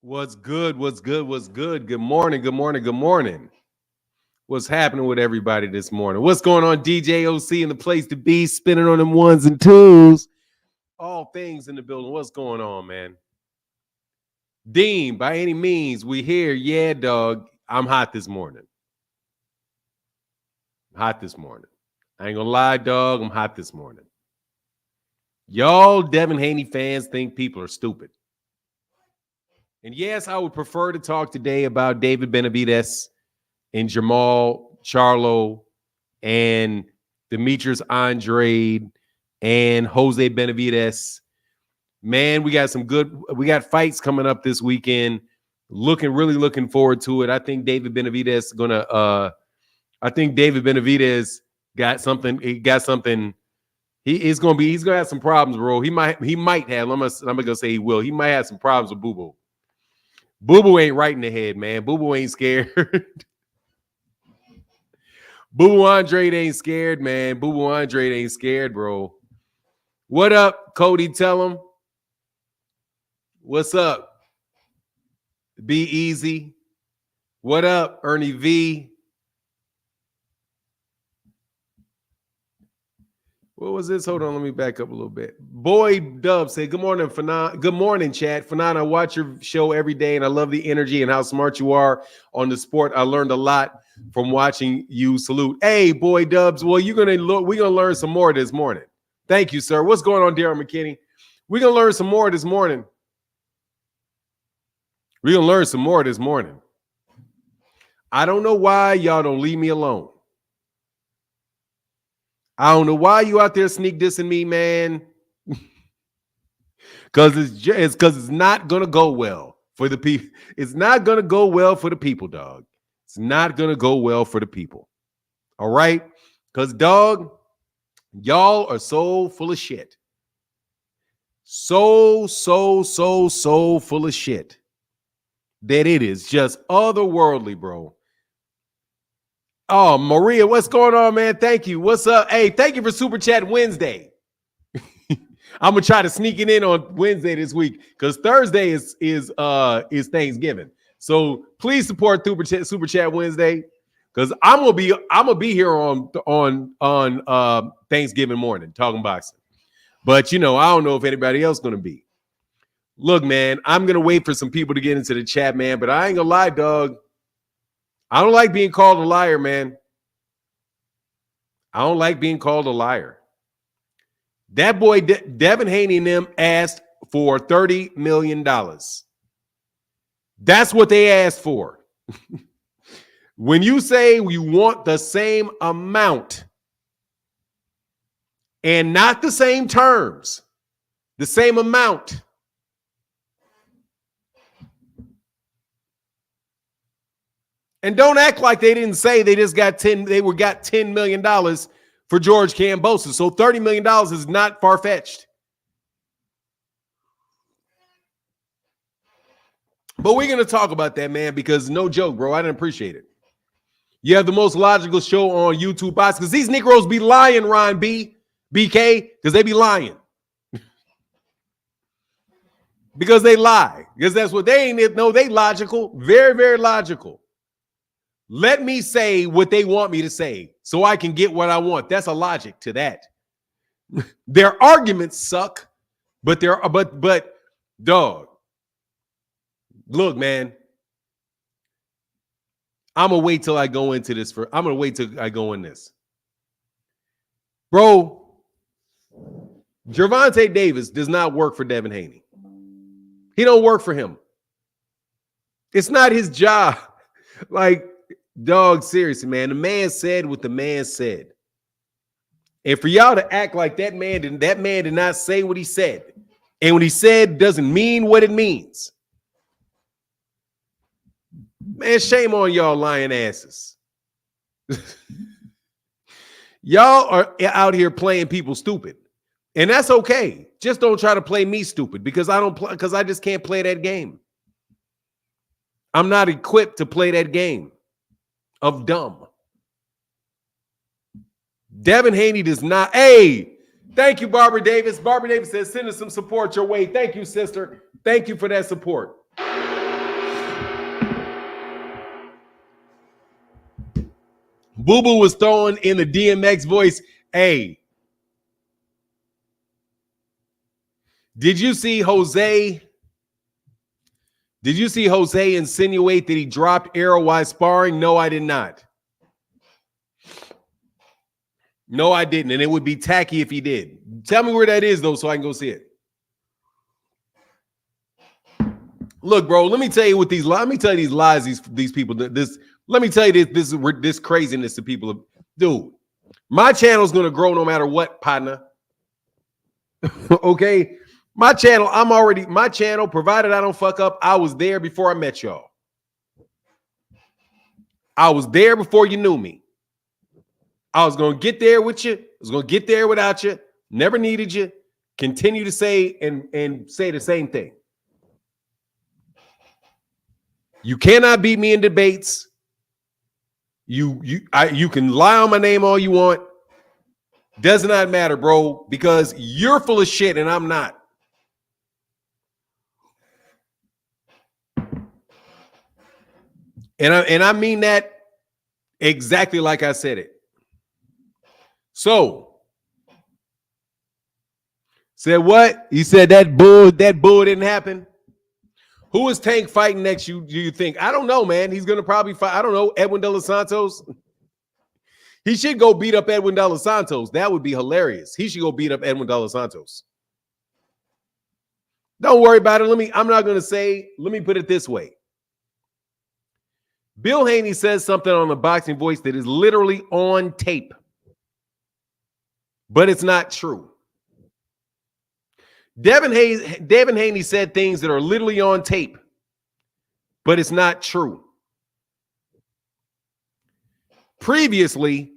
What's good? What's good? What's good? Good morning. Good morning. Good morning. What's happening with everybody this morning? What's going on? DJ OC in the place to be, spinning on them ones and twos. All things in the building. What's going on, man? Dean, by any means, we here. Yeah, dog. I'm hot this morning. Hot this morning. I ain't gonna lie, dog. I'm hot this morning. Y'all Devin Haney fans think people are stupid. And yes, I would prefer to talk today about David Benavidez and Jamal Charlo and Demetrius Andrade and Jose Benavidez. Man, we got fights coming up this weekend. Really looking forward to it. I think David Benavidez got something. He's gonna have some problems, bro. He might have. I'm gonna say he will. He might have some problems with Boo Boo. Boo Boo ain't right in the head, man. Boo Boo ain't scared. Boo Boo Andrade ain't scared, man. Boo Boo Andrade ain't scared, bro. What up, Cody? Tell him. What's up? Be easy. What up, Ernie V? What was this? Hold on, let me back up a little bit. Boy Dub said, good morning, Fanon. Good morning, chat. Fanon, I watch your show every day, and I love the energy and how smart you are on the sport. I learned a lot from watching you. Salute. Hey, Boy Dubs. Well, we're gonna learn some more this morning. Thank you, sir. What's going on, Darren McKinney? We're gonna learn some more this morning. I don't know why y'all don't leave me alone. I don't know why you out there sneak dissing me, man. Because it's not gonna go well for the people. It's not gonna go well for the people, dog. It's not gonna go well for the people. All right? Because, dog, y'all are so full of shit. So full of shit that it is just otherworldly, bro. Oh, Maria, what's going on, man? Thank you. What's up? Hey, thank you for Super Chat Wednesday. I'm gonna try to sneak it in on Wednesday this week because Thursday is Thanksgiving. So please support Super Chat Wednesday because I'm gonna be here on Thanksgiving morning talking boxing. But I don't know if anybody else gonna be. Look, man, I'm gonna wait for some people to get into the chat, man. But I ain't gonna lie, dog. I don't like being called a liar, man. I don't like being called a liar. That boy, Devin Haney and them asked for $30 million. That's what they asked for. When you say you want the same amount and not the same terms, the same amount. And don't act like they didn't say they just got $10 million for George Kambosos. So $30 million is not far-fetched. But we're going to talk about that, man, because no joke, bro. I didn't appreciate it. You have the most logical show on YouTube box because these Negroes be lying, Ron BK, because they be lying. Because they lie. Because that's what they ain't. No, they logical. Very, very logical. Let me say what they want me to say so I can get what I want. That's a logic to that. Their arguments suck, but dog. Look, man. I'm gonna wait till I go into this. I'm gonna wait till I go in this. Bro, Gervonta Davis does not work for Devin Haney. He don't work for him. It's not his job. Like, dog, seriously, man. The man said what the man said. And for y'all to act like that man did not say what he said. And what he said doesn't mean what it means. Man, shame on y'all lying asses. Y'all are out here playing people stupid. And that's okay. Just don't try to play me stupid because I just can't play that game. I'm not equipped to play that game of dumb. Devin Haney does not. Hey, thank you, Barbara Davis. Barbara Davis says, send us some support your way. Thank you, sister. Thank you for that support. Boo Boo was throwing in the DMX voice. Hey, did you see Jose? Did you see Jose insinuate that he dropped Arrow while sparring? No, I did not. No, I didn't. And it would be tacky if he did. Tell me where that is, though, so I can go see it. Look, bro, let me tell you what these lies. Let me tell you these lies these people. Let me tell you this craziness that people do. My channel is going to grow no matter what, partner. Okay? My channel, provided I don't fuck up, I was there before I met y'all. I was there before you knew me. I was going to get there with you. I was going to get there without you. Never needed you. Continue to say and say the same thing. You cannot beat me in debates. You can lie on my name all you want. Does not matter, bro, because you're full of shit and I'm not. And I mean that exactly like I said it. So, said what? He said that bull didn't happen. Who is Tank fighting next? Do you think? I don't know, man. He's gonna probably fight. I don't know, Edwin De Los Santos. He should go beat up Edwin De Los Santos. That would be hilarious. He should go beat up Edwin De Los Santos. Don't worry about it. I'm not gonna say. Let me put it this way. Bill Haney says something on the Boxing Voice that is literally on tape, but it's not true. Devin Haney said things that are literally on tape, but it's not true. Previously,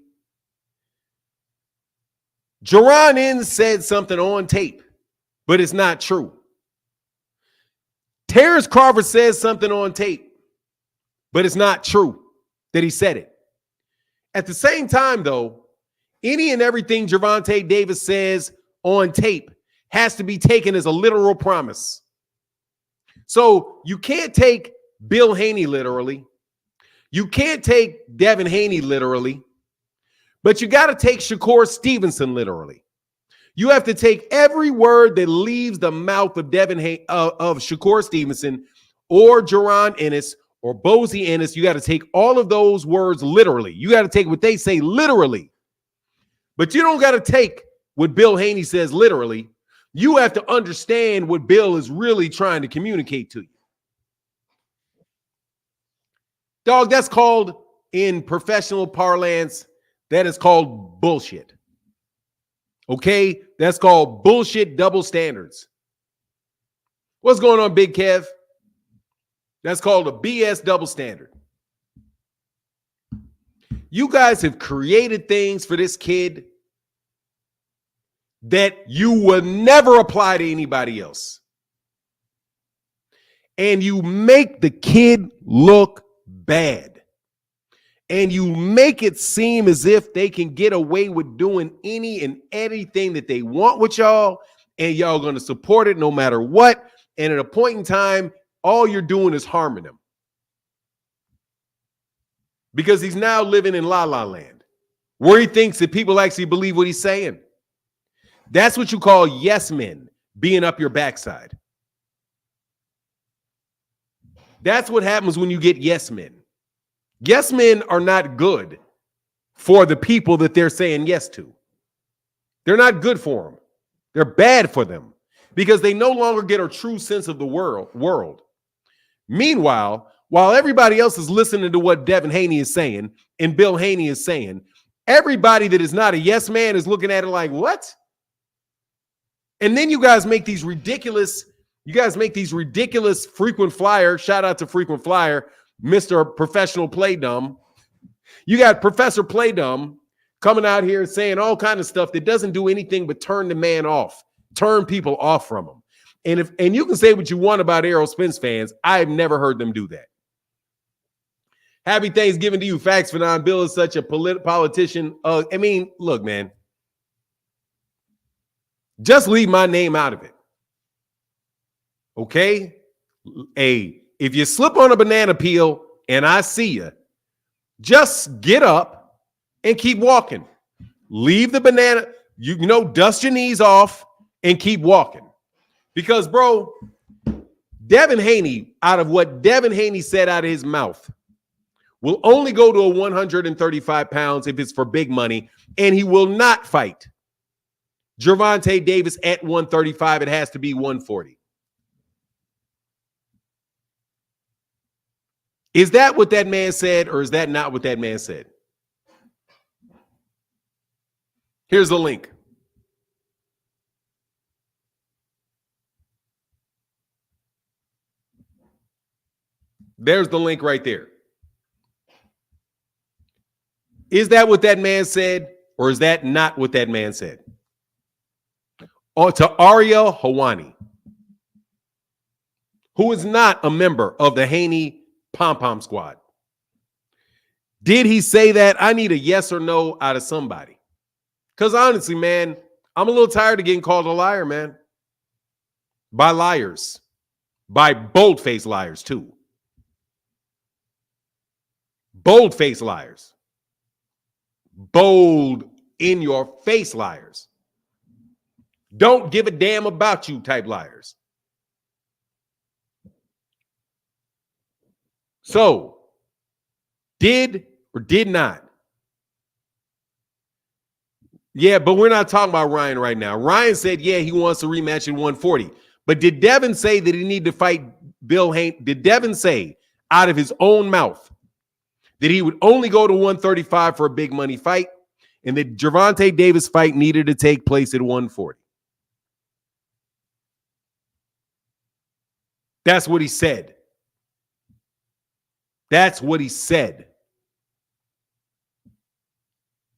Jaron Ennis said something on tape, but it's not true. Terrence Crawford says something on tape, but it's not true that he said it. At the same time, though, any and everything Gervonta Davis says on tape has to be taken as a literal promise. So you can't take Bill Haney literally. You can't take Devin Haney literally, but you got to take Shakur Stevenson literally. You have to take every word that leaves the mouth of of Shakur Stevenson or Jaron Ennis or Bozy Ennis. You got to take all of those words literally. You got to take what they say literally. But you don't got to take what Bill Haney says literally. You have to understand what Bill is really trying to communicate to you. Dog, that's called, in professional parlance, that is called bullshit. Okay? That's called bullshit double standards. What's going on, Big Kev? That's called a BS double standard. You guys have created things for this kid that you will never apply to anybody else. And you make the kid look bad. And you make it seem as if they can get away with doing any and anything that they want with y'all, and y'all going to support it no matter what. And at a point in time, all you're doing is harming him. Because he's now living in La La Land, where he thinks that people actually believe what he's saying. That's what you call yes men being up your backside. That's what happens when you get yes men. Yes men are not good for the people that they're saying yes to. They're not good for them. They're bad for them because they no longer get a true sense of the world. Meanwhile, while everybody else is listening to what Devin Haney is saying and Bill Haney is saying, everybody that is not a yes man is looking at it like, what? And then you guys make these ridiculous frequent flyer, shout out to frequent flyer, Mr. Professional Play Dumb. You got Professor Play Dumb coming out here saying all kind of stuff that doesn't do anything but turn the man off, turn people off from him. And you can say what you want about Errol Spence fans. I've never heard them do that. Happy Thanksgiving to you. Facts for non. Bill is such a politician. Look, man. Just leave my name out of it. Okay? Hey, if you slip on a banana peel and I see you, just get up and keep walking. Leave the banana, you know, dust your knees off and keep walking. Because, bro, Devin Haney, out of what Devin Haney said out of his mouth, will only go to a 135 pounds if it's for big money, and he will not fight Gervonta Davis at 135. It has to be 140. Is that what that man said, or is that not what that man said? Here's the link. There's the link right there. Is that what that man said, or is that not what that man said? Or to Ariel Helwani, who is not a member of the Haney Pom-Pom Squad. Did he say that? I need a yes or no out of somebody. Because honestly, man, I'm a little tired of getting called a liar, man. By liars. By bold-faced liars, too. Bold-faced liars. Bold in your face liars. Don't give a damn about you type liars. So, did or did not? Yeah, but we're not talking about Ryan right now. Ryan said, yeah, he wants a rematch in 140. But did Devin say that he needed to fight Bill Haney? Did Devin say out of his own mouth that he would only go to 135 for a big money fight, and that Gervonta Davis fight needed to take place at 140? That's what he said. That's what he said.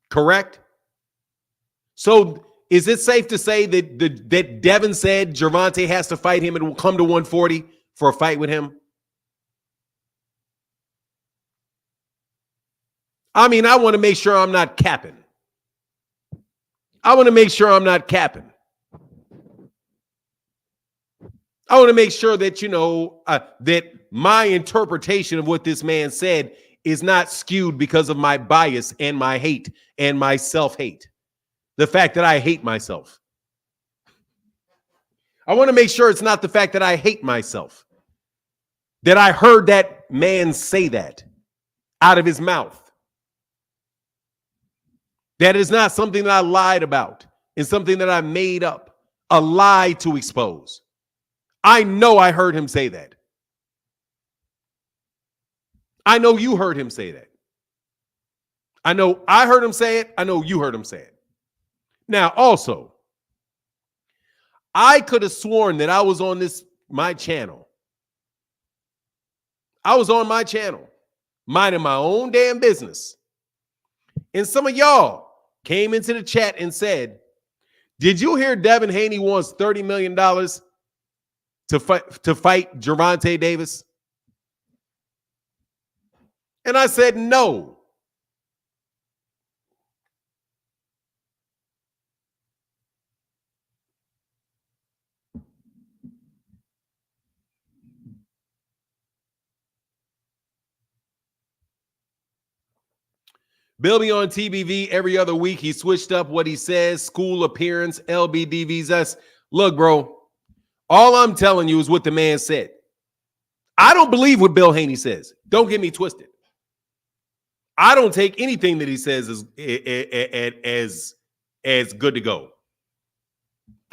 Correct? So is it safe to say that that Devin said Gervonta has to fight him and will come to 140 for a fight with him? I mean, I want to make sure I'm not capping. I want to make sure I'm not capping. I want to make sure that, you know, that my interpretation of what this man said is not skewed because of my bias and my hate and my self-hate. The fact that I hate myself. I want to make sure it's not the fact that I hate myself. That I heard that man say that out of his mouth. That is not something that I lied about. It's something that I made up. A lie to expose. I know I heard him say that. I know you heard him say that. I know I heard him say it. I know you heard him say it. Now, also, I could have sworn that I was on my channel. I was on my channel, minding my own damn business. And some of y'all came into the chat and said, did you hear Devin Haney wants $30 million to fight Gervonta Davis? And I said, no. Bill be on TBV every other week. He switched up what he says. School appearance, LBDVs. Look, bro, all I'm telling you is what the man said. I don't believe what Bill Haney says. Don't get me twisted. I don't take anything that he says as good to go.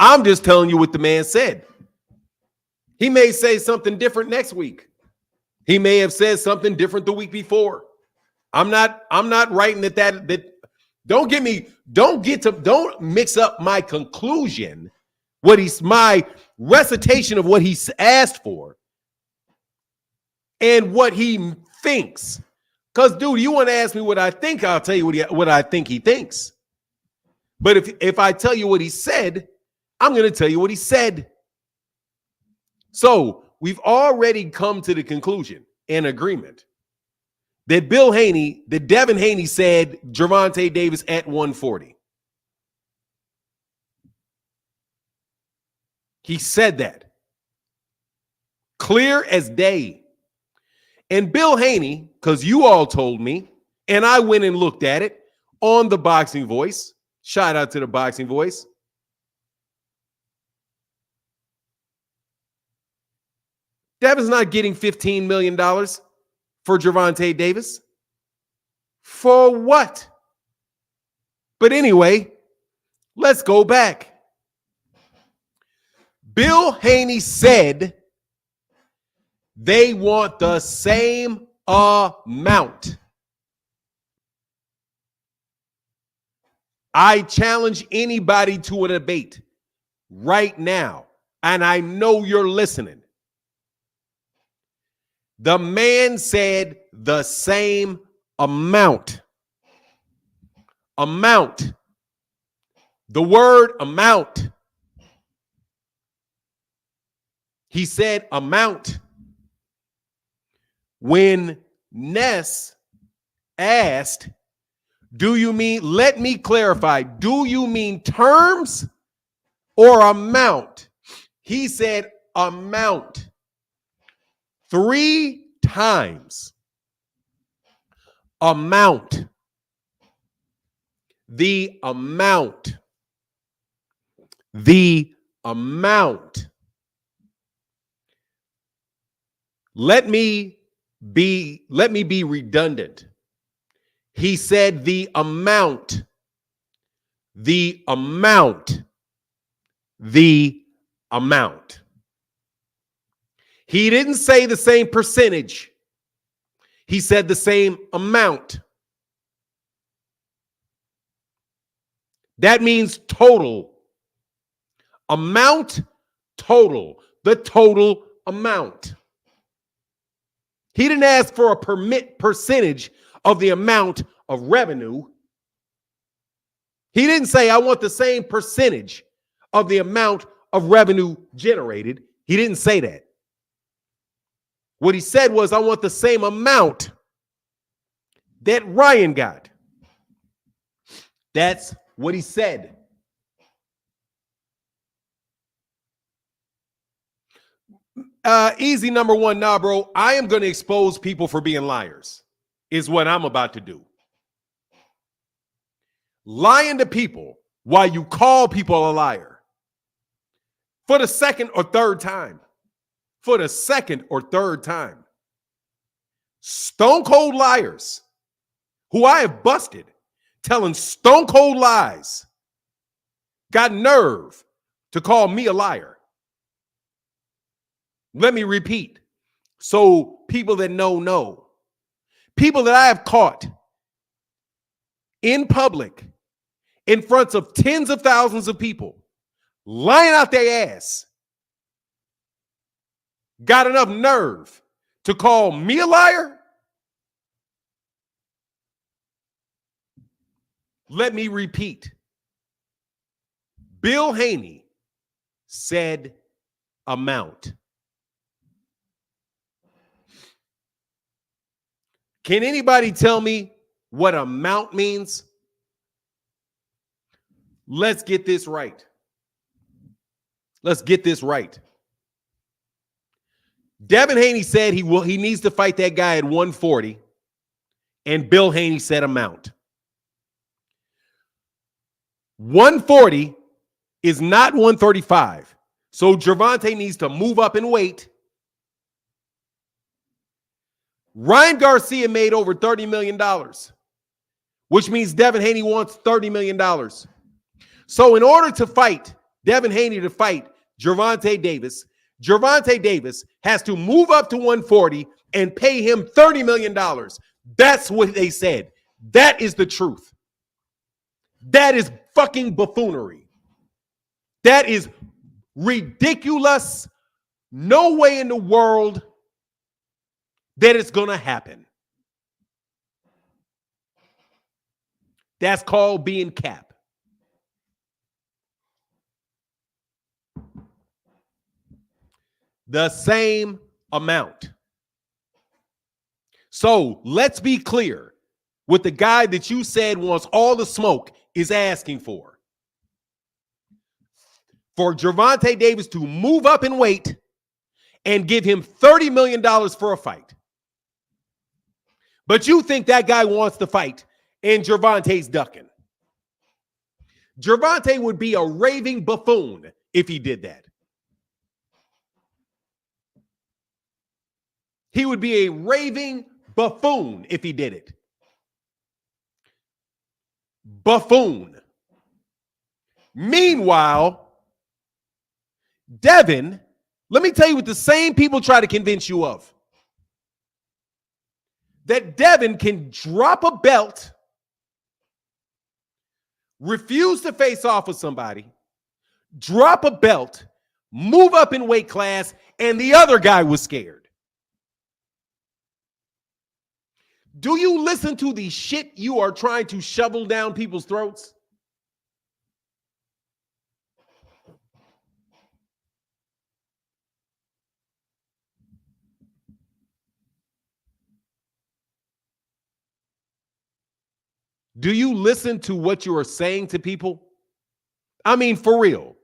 I'm just telling you what the man said. He may say something different next week. He may have said something different the week before. I'm not writing that don't mix up my conclusion, my recitation of what he's asked for and what he thinks. Because, dude, you want to ask me what I think, I'll tell you what I think he thinks. But if I tell you what he said, I'm going to tell you what he said. So we've already come to the conclusion and agreement that Devin Haney said Gervonta Davis at 140. He said that. Clear as day. And Bill Haney, because you all told me, and I went and looked at it, on the Boxing Voice. Shout out to the Boxing Voice. Devin's not getting $15 million for Gervonta Davis. For what? But anyway, let's go back. Bill Haney said they want the same amount. I challenge anybody to a debate right now, and I know you're listening. The man said the same amount. Amount. The word amount. He said amount. When Ness asked, do you mean, let me clarify, do you mean terms or amount? He said amount 3 times. Amount. The amount. The amount. Let me be redundant. He said the amount. The amount. The amount. He didn't say the same percentage. He said the same amount. That means total. Amount, total. The total amount. He didn't ask for a percentage of the amount of revenue. He didn't say, I want the same percentage of the amount of revenue generated. He didn't say that. What he said was, I want the same amount that Ryan got. That's what he said. Easy number one, nah, bro. I am going to expose people for being liars, is what I'm about to do. Lying to people while you call people a liar. For the second or third time. For the second or third time. Stone cold liars who I have busted telling stone cold lies got nerve to call me a liar. Let me repeat. So people that know. People that I have caught in public in front of tens of thousands of people lying out their ass got enough nerve to call me a liar? Let me repeat. Bill Haney said amount. Can anybody tell me what amount means? Let's get this right. Let's get this right. Devin Haney said he needs to fight that guy at 140, and Bill Haney said amount. 140 is not 135. So Gervonta needs to move up in weight. Ryan Garcia made over $30 million, which means Devin Haney wants $30 million. So in order to fight Devin Haney to fight Gervonta Davis has to move up to 140 and pay him $30 million. That's what they said. That is the truth. That is fucking buffoonery. That is ridiculous. No way in the world that it's going to happen. That's called being cap. The same amount. So let's be clear with the guy that you said wants all the smoke is asking for. For Gervonta Davis to move up in weight and give him $30 million for a fight. But you think that guy wants to fight and Gervonta's ducking. Gervonta would be a raving buffoon if he did that. He would be a raving buffoon if he did it. Buffoon. Meanwhile, Devin, let me tell you what the same people try to convince you of. That Devin can drop a belt, refuse to face off with somebody, drop a belt, move up in weight class, and the other guy was scared. Do you listen to the shit you are trying to shovel down people's throats? Do you listen to what you are saying to people? I mean, for real.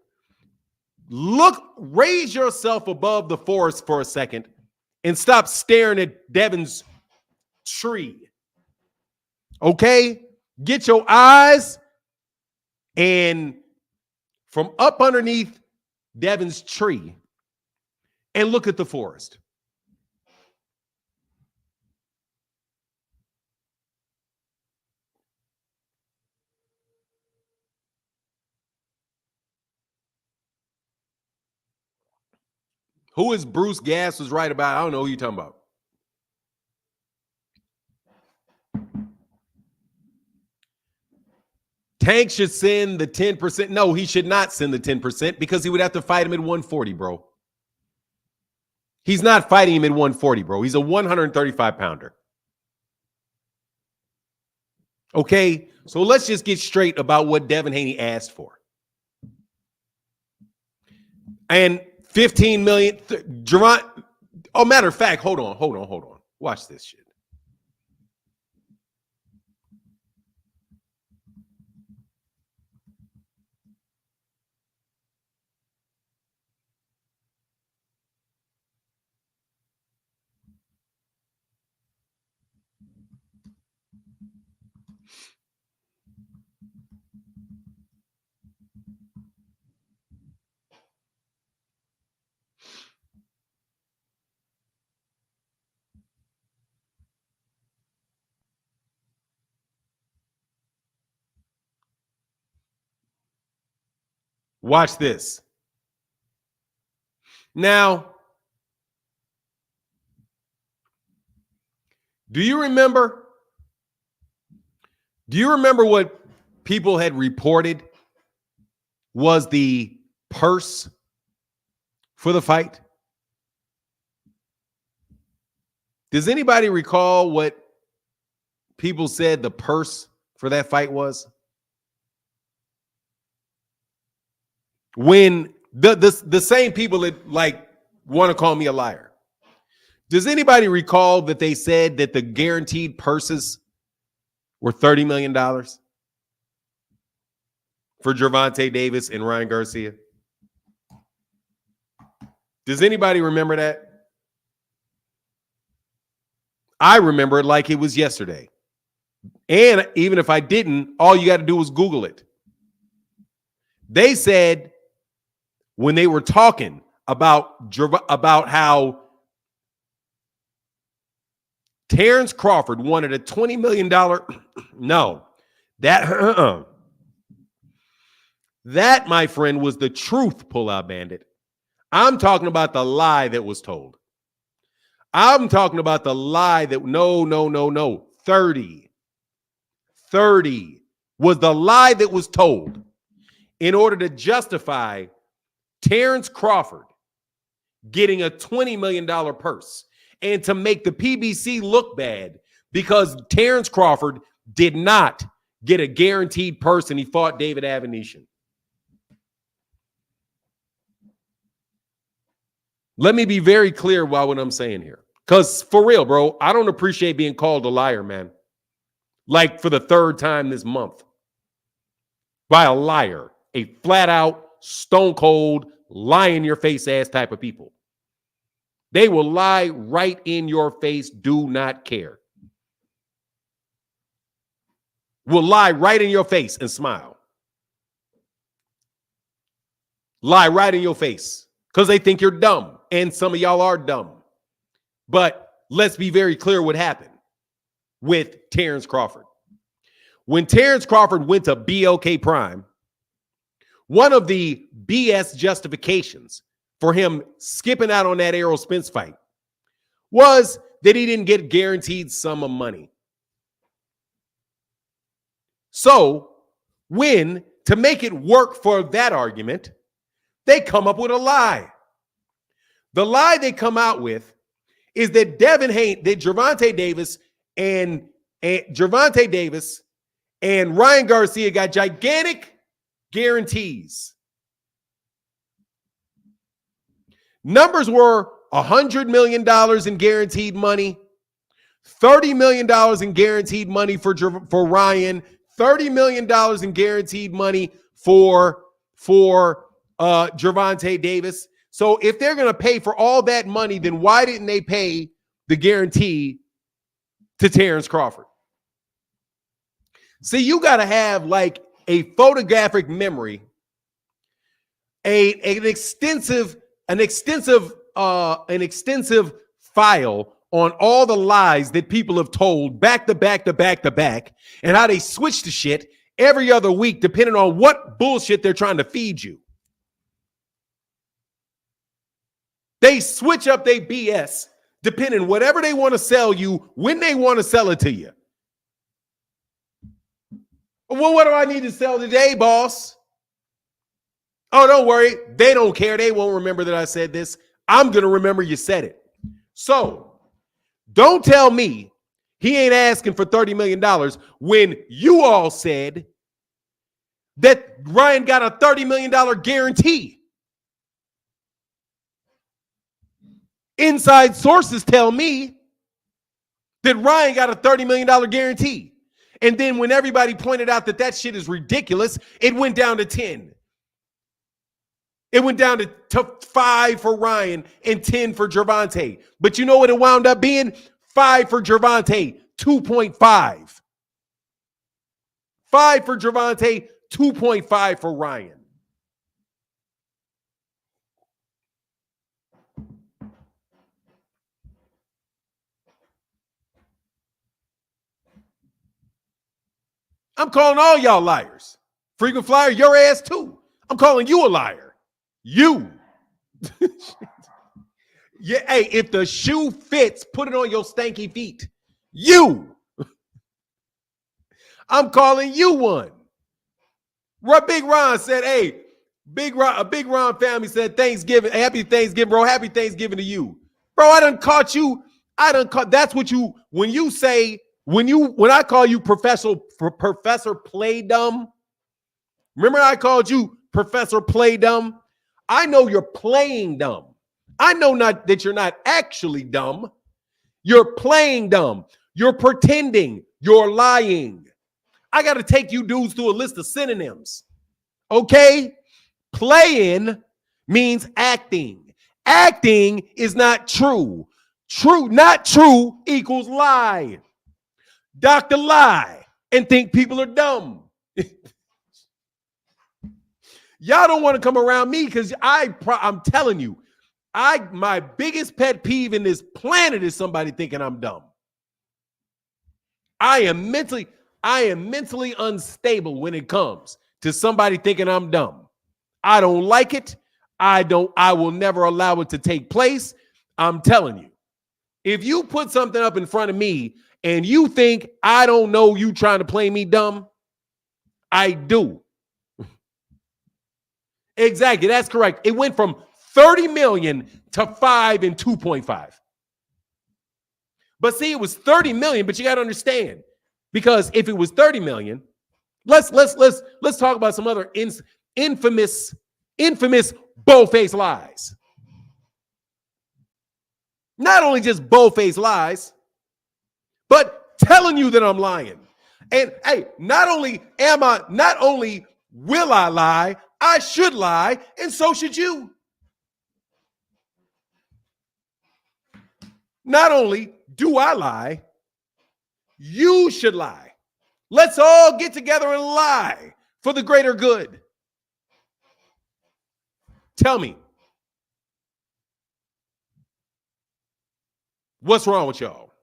Raise yourself above the forest for a second and stop staring at Devin's tree. Okay? Get your eyes and from up underneath Devin's tree and look at the forest. Who is Bruce Gass was right about? I don't know who you're talking about. Tank should send the 10%. No, he should not send the 10% because he would have to fight him at 140, bro. He's not fighting him at 140, bro. He's a 135 pounder. Okay, so let's just get straight about what Devin Haney asked for. And 15 million. Jaron. Oh, matter of fact, hold on. Watch this shit. Watch this. Now, do you remember what people had reported was the purse for the fight? Does anybody recall what people said the purse for that fight was? When the same people that like want to call me a liar. Does anybody recall that they said that the guaranteed purses were $30 million for Gervonta Davis and Ryan Garcia? Does anybody remember that? I remember it like it was yesterday. And even if I didn't, all you got to do was Google it. They said when they were talking about how Terrence Crawford wanted a $20 million. No, that, that, my friend, was the truth, Pull-Out Bandit. I'm talking about the lie that was told. I'm talking about the lie that, no. 30 was the lie that was told in order to justify Terrence Crawford getting a $20 million purse and to make the PBC look bad because Terrence Crawford did not get a guaranteed purse and he fought David Avanesyan. Let me be very clear about what I'm saying here. Because for real, bro, I don't appreciate being called a liar, man. Like for the third time this month. By a liar. A flat out, stone cold, lie in your face ass type of people. They will lie right in your face, do not care. will lie right in your face and smile. Lie right in your face because they think you're dumb. And some of y'all are dumb. But let's be very clear what happened with Terrence Crawford. When Terrence Crawford went to BLK Prime, one of the BS justifications for him skipping out on that Errol Spence fight was that he didn't get guaranteed sum of money. So, to make it work for that argument, they come up with a lie. The lie they come out with is that Gervonta Davis and Ryan Garcia got gigantic guarantees. Numbers were $100 million in guaranteed money, $30 million in guaranteed money for Ryan, $30 million in guaranteed money for Gervonta Davis. So if they're going to pay for all that money, then why didn't they pay the guarantee to Terrence Crawford? See, you got to have like a photographic memory, an extensive file on all the lies that people have told back to back to back to back, and how they switch the shit every other week depending on what bullshit they're trying to feed you. They switch up their BS depending whatever they want to sell you, when they want to sell it to you. Well, what do I need to sell today, boss? Oh, don't worry. They don't care. They won't remember that I said this. I'm going to remember you said it. So don't tell me he ain't asking for $30 million when you all said that Ryan got a $30 million guarantee. Inside sources tell me that Ryan got a $30 million guarantee. And then when everybody pointed out that shit is ridiculous, it went down to 10. It went down to 5 for Ryan and 10 for Gervonta. But you know what it wound up being? 5 for Gervonta, 2.5. 5 for Gervonta, 2.5 for Ryan. I'm calling all y'all liars. Frequent flyer, your ass too. I'm calling you a liar. You. Yeah, hey, if the shoe fits, put it on your stanky feet. You. I'm calling you one. Big Ron said, hey, Big Ron family said Thanksgiving. Happy Thanksgiving, bro. Happy Thanksgiving to you. Bro, I done caught you. That's what you, when I call you Professor Play Dumb, remember I called you Professor Play Dumb? I know you're playing dumb. I know not that you're not actually dumb. You're playing dumb. You're pretending. You're lying. I got to take you dudes through a list of synonyms. Okay? Playing means acting. Acting is not true. Not true equals lie. Dr. Lie and think people are dumb. Y'all don't want to come around me because I'm telling you, my biggest pet peeve in this planet is somebody thinking I'm dumb. I am mentally unstable when it comes to somebody thinking I'm dumb. I don't like it. I will never allow it to take place. I'm telling you. If you put something up in front of me and you think I don't know you trying to play me dumb, I do. Exactly. That's correct. It went from 30 million to 5 and 2.5. But see, it was 30 million, but you got to understand, because if it was 30 million, let's talk about some other infamous bold-faced lies. Not only just bold-faced lies, but telling you that I'm lying. And hey, not only will I lie, I should lie, and so should you. Not only do I lie, you should lie. Let's all get together and lie for the greater good. Tell me, what's wrong with y'all?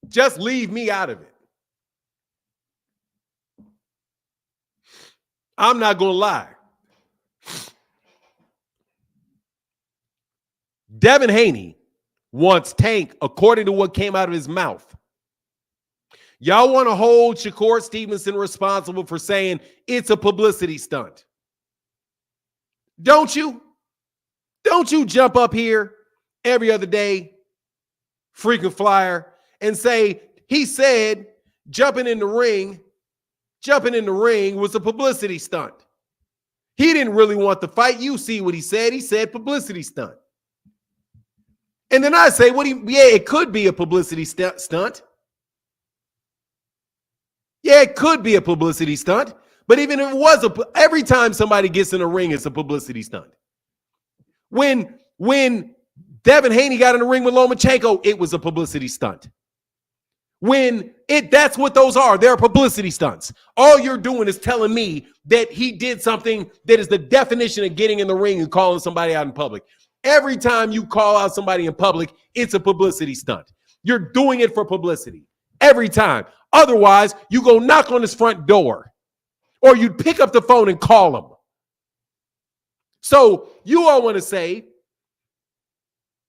Just leave me out of it. I'm not going to lie. Devin Haney wants Tank, according to what came out of his mouth. Y'all want to hold Shakur Stevenson responsible for saying it's a publicity stunt. Don't you? Don't you jump up here every other day, freaking flyer, and say, he said jumping in the ring was a publicity stunt. He didn't really want the fight. You see what he said. He said publicity stunt. And then I say, it could be a publicity stunt. Yeah, it could be a publicity stunt. But even if it was, every time somebody gets in a ring, it's a publicity stunt. When Devin Haney got in the ring with Lomachenko, it was a publicity stunt. That's what those are. They're publicity stunts. All you're doing is telling me that he did something that is the definition of getting in the ring and calling somebody out in public. Every time you call out somebody in public, it's a publicity stunt. You're doing it for publicity. Every time. Otherwise, you go knock on his front door. Or you'd pick up the phone and call him. So you all want to say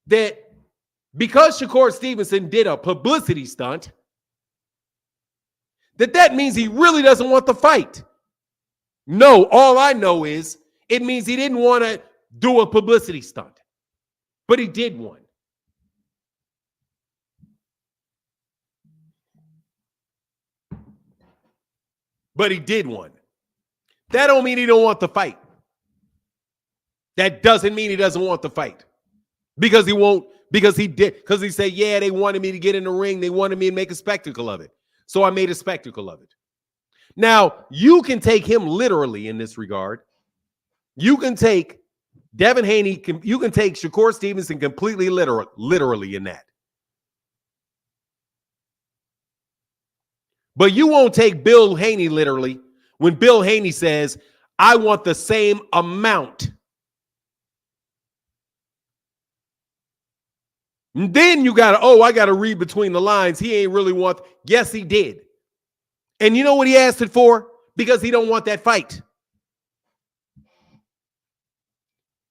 that because Shakur Stevenson did a publicity stunt, that means he really doesn't want the fight. No, all I know is it means he didn't want to do a publicity stunt. But he did one. But he did one. That don't mean he don't want the fight. That doesn't mean he doesn't want the fight. Because he won't, because he did, because he said, yeah, they wanted me to get in the ring. They wanted me to make a spectacle of it. So I made a spectacle of it. Now, you can take him literally in this regard. You can take Devin Haney, you can take Shakur Stevenson completely literally in that. But you won't take Bill Haney literally when Bill Haney says, I want the same amount. And then you got to, I got to read between the lines. He ain't really want, yes, he did. And you know what he asked it for? Because he don't want that fight.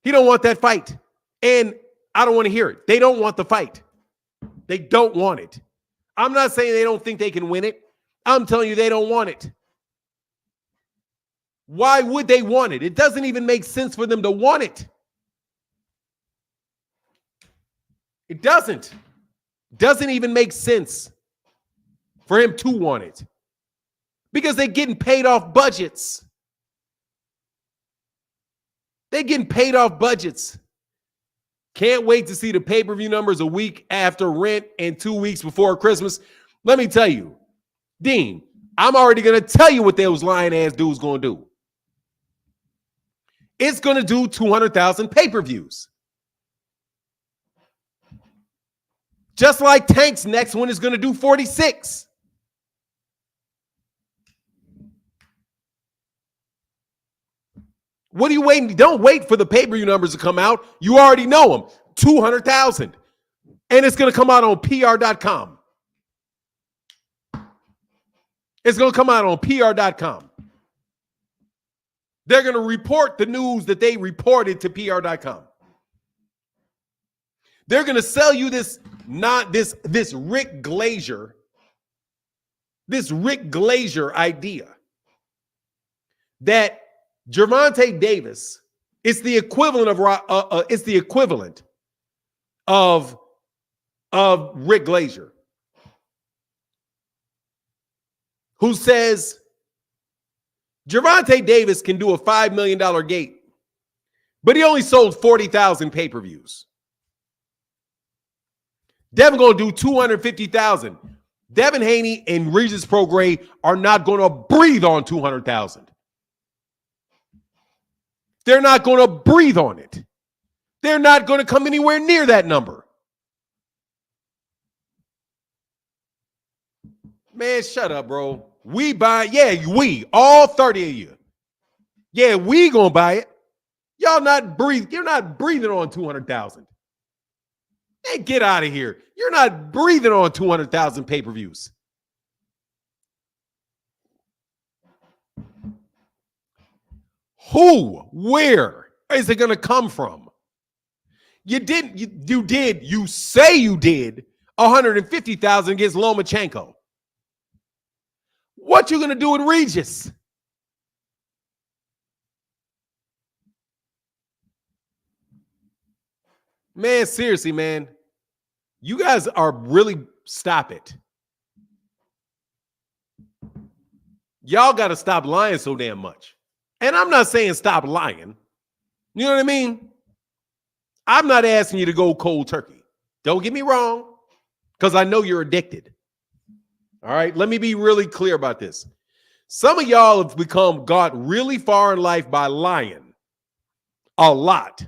He don't want that fight. And I don't want to hear it. They don't want the fight. They don't want it. I'm not saying they don't think they can win it. I'm telling you they don't want it. Why would they want it? It doesn't even make sense for them to want it. It doesn't. Doesn't even make sense for him to want it. Because they're getting paid off budgets. They're getting paid off budgets. Can't wait to see the pay-per-view numbers a week after Rent and 2 weeks before Christmas. Let me tell you, Dean, I'm already going to tell you what those lying-ass dudes going to do. It's going to do 200,000 pay-per-views. Just like Tank's next one is going to do 46. What are you waiting? Don't wait for the pay-per-view numbers to come out. You already know them. 200,000. And it's going to come out on PR.com. It's going to come out on PR.com. They're going to report the news that they reported to PR.com. They're going to sell you this Rick Glazier idea that Gervonta Davis is the equivalent of Rick Glazier, who says Gervonta Davis can do a $5 million gate, but he only sold 40,000 pay-per-views. Devin going to do 250,000. Devin Haney and Regis Prograis are not going to breathe on 200,000. They're not going to breathe on it. They're not going to come anywhere near that number. Man, shut up, bro. We buy, yeah, we, all 30 of you. Yeah, we gonna buy it. Y'all not breathe. You're not breathing on 200,000. Hey, get out of here. You're not breathing on 200,000 pay-per-views. Who? Where is it gonna come from? You didn't. You did. You say you did 150,000 against Lomachenko. What you gonna do with Regis? Man, seriously, man. You guys are really, stop it. Y'all got to stop lying so damn much. And I'm not saying stop lying. You know what I mean? I'm not asking you to go cold turkey. Don't get me wrong, because I know you're addicted. All right, let me be really clear about this. Some of y'all have got really far in life by lying. A lot.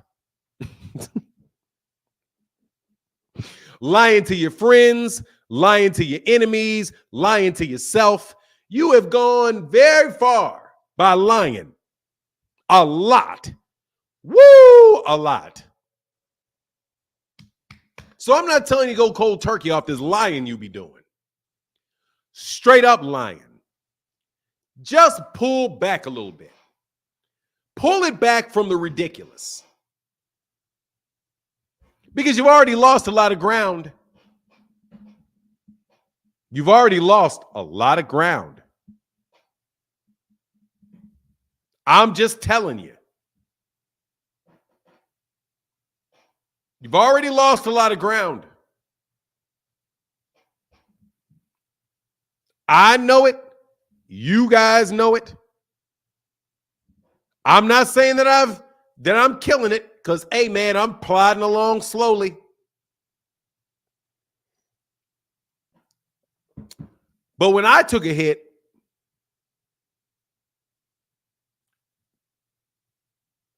Lying to your friends, lying to your enemies, lying to yourself. You have gone very far by lying. A lot. Woo, a lot. So I'm not telling you to go cold turkey off this lying you be doing. Straight up lying. Just pull back a little bit. Pull it back from the ridiculous. Because you've already lost a lot of ground. You've already lost a lot of ground. I'm just telling you. You've already lost a lot of ground. I know it. You guys know it. I'm not saying that I'm killing it, because, hey, man, I'm plodding along slowly. But when I took a hit,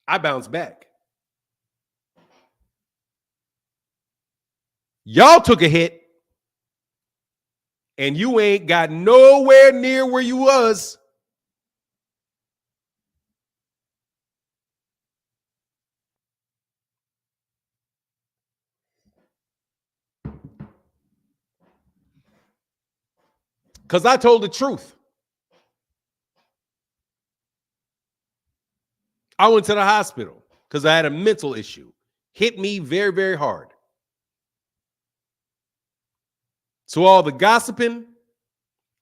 I bounced back. Y'all took a hit, and you ain't got nowhere near where you was. Because I told the truth. I went to the hospital because I had a mental issue. Hit me very, very hard. So all the gossiping,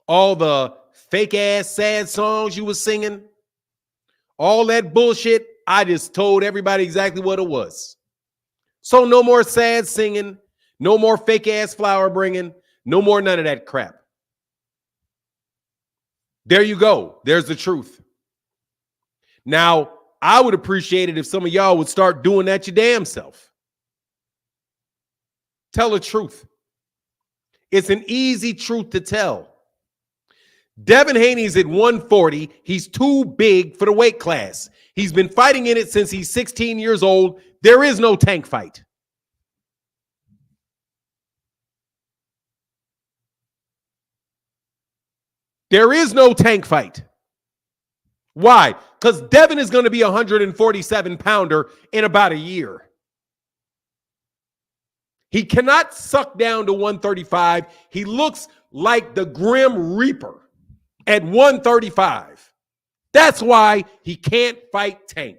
all the fake ass sad songs you was singing, all that bullshit, I just told everybody exactly what it was. So no more sad singing, no more fake ass flower bringing, no more none of that crap. There you go. There's the truth. Now, I would appreciate it if some of y'all would start doing that your damn self. Tell the truth. It's an easy truth to tell. Devin Haney's at 140. He's too big for the weight class. He's been fighting in it since he's 16 years old. There is no tank fight. There is no tank fight. Why? Because Devin is going to be a 147-pounder in about a year. He cannot suck down to 135. He looks like the Grim Reaper at 135. That's why he can't fight Tank.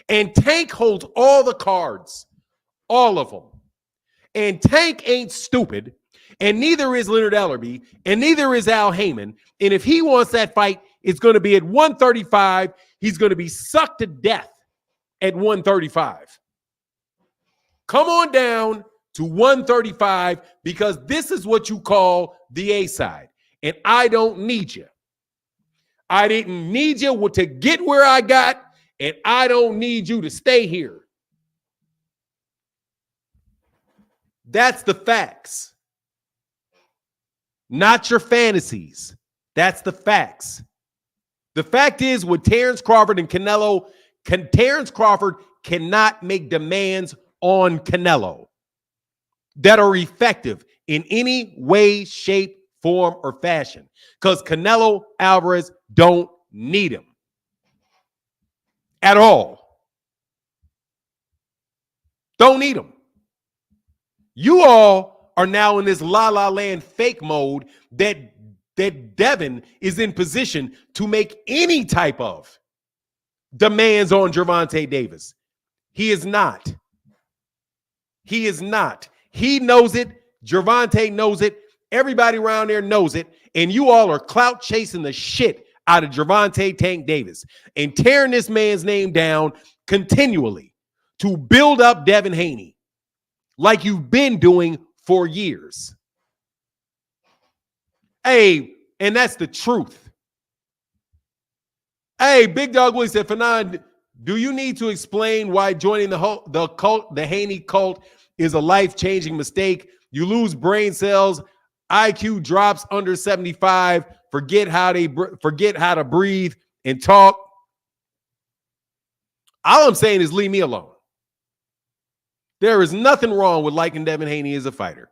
And Tank holds all the cards, all of them. And Tank ain't stupid, and neither is Leonard Ellerbe, and neither is Al Heyman. And if he wants that fight, it's going to be at 135. He's going to be sucked to death at 135. Come on down to 135, because this is what you call the A side. And I don't need you. I didn't need you to get where I got, and I don't need you to stay here. That's the facts. Not your fantasies. That's the facts. The fact is, with Terrence Crawford and Canelo, Terrence Crawford cannot make demands on Canelo that are effective in any way, shape, form, or fashion. Because Canelo Alvarez don't need him at all. Don't need him. You all are now in this la-la land fake mode that Devin is in position to make any type of demands on Gervonta Davis. He is not. He is not. He knows it. Gervonta knows it. Everybody around there knows it. And you all are clout chasing the shit out of Gervonta Tank Davis and tearing this man's name down continually to build up Devin Haney like you've been doing for years. Hey, and that's the truth. Hey, Big Dog Willie said, Fernand, do you need to explain why joining the Haney cult is a life-changing mistake? You lose brain cells, IQ drops under 75, forget how to breathe and talk. All I'm saying is leave me alone. There is nothing wrong with liking Devin Haney as a fighter.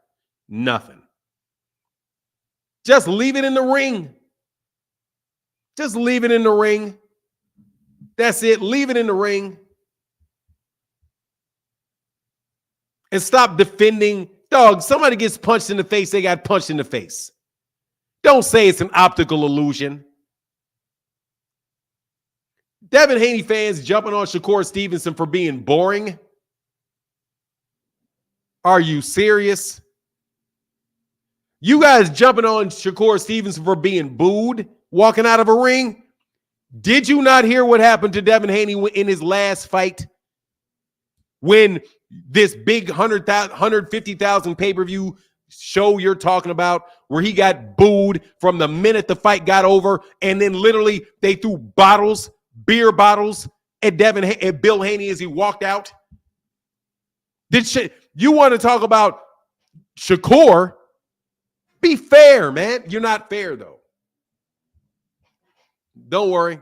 Nothing. Just leave it in the ring. Just leave it in the ring. That's it. Leave it in the ring. And stop defending. Dog, somebody gets punched in the face, they got punched in the face. Don't say it's an optical illusion. Devin Haney fans jumping on Shakur Stevenson for being boring. Are you serious? You guys jumping on Shakur Stevenson for being booed, walking out of a ring? Did you not hear what happened to Devin Haney in his last fight? When this big 150,000 pay-per-view show you're talking about, where he got booed from the minute the fight got over, and then literally they threw beer bottles at Bill Haney as he walked out? You want to talk about Shakur? Be fair, man. You're not fair, though. Don't worry.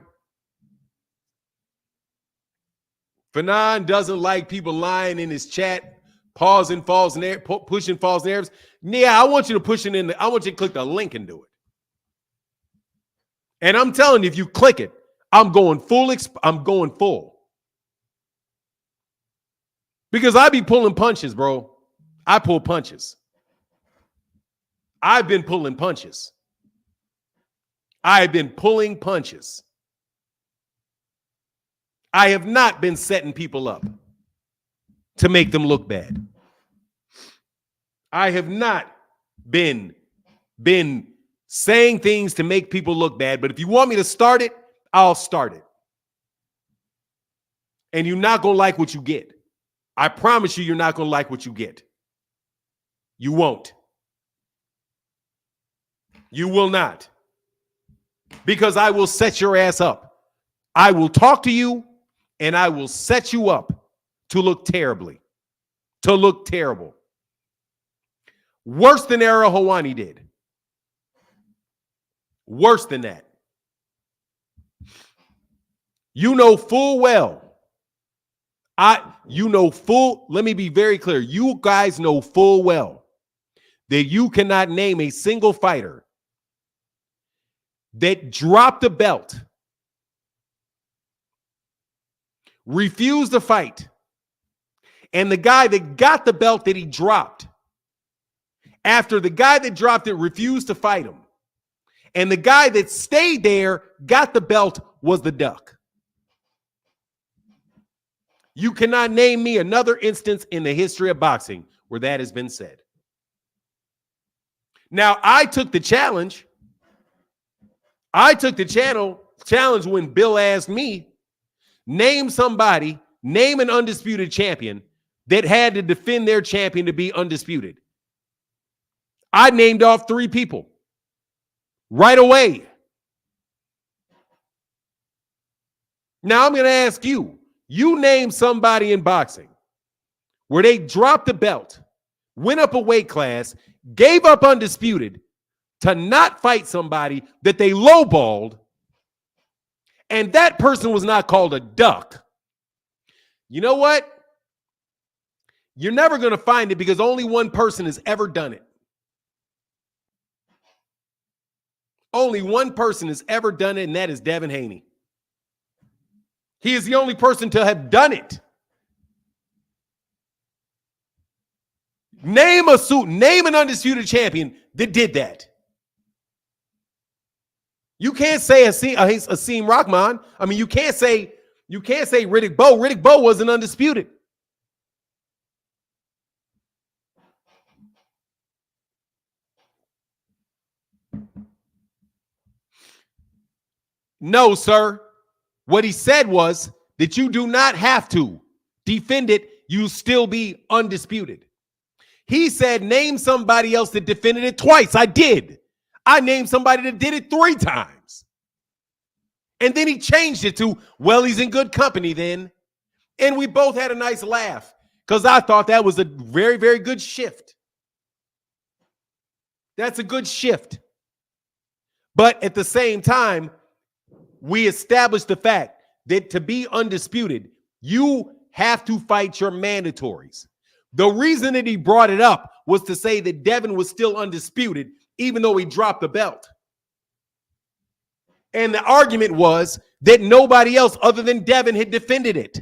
Fanon doesn't like people lying in his chat, pushing false narratives. Yeah, I want you to push it in. I want you to click the link and do it. And I'm telling you, if you click it, I'm going full. I'm going full. Because I be pulling punches, bro. I pull punches. I've been pulling punches. I've been pulling punches. I have not been setting people up to make them look bad. I have not been saying things to make people look bad, but if you want me to start it, I'll start it. And you're not going to like what you get. I promise you're not going to like what you get. You won't. You will not. Because I will set your ass up. I will talk to you and I will set you up to look terribly. To look terrible. Worse than Era Hawani did. Worse than that. You know full well. Let me be very clear. You guys know full well that you cannot name a single fighter that dropped the belt, refused to fight, and the guy that got the belt that he dropped, after the guy that dropped it refused to fight him, and the guy that stayed there got the belt, was the Duck. You cannot name me another instance in the history of boxing where that has been said. Now, I took the challenge. Challenge when Bill asked me, name an undisputed champion that had to defend their champion to be undisputed. I named off 3 people right away. Now I'm going to ask you, you name somebody in boxing where they dropped the belt, went up a weight class, gave up undisputed to not fight somebody that they lowballed, and that person was not called a Duck. You know what? You're never going to find it because only one person has ever done it. Only one person has ever done it, and that is Devin Haney. He is the only person to have done it. Name an undisputed champion that did that. You can't say Asim Rahman. I mean, you can't say Riddick Bowe. Riddick Bowe wasn't undisputed. No, sir. What he said was that you do not have to defend it. You still be undisputed. He said, name somebody else that defended it twice. I did. I named somebody that did it 3 times. And then he changed it to, well, he's in good company then. And we both had a nice laugh because I thought that was a very, very good shift. That's a good shift. But at the same time, we established the fact that to be undisputed, you have to fight your mandatories. The reason that he brought it up was to say that Devin was still undisputed, even though he dropped the belt. And the argument was that nobody else other than Devin had defended it.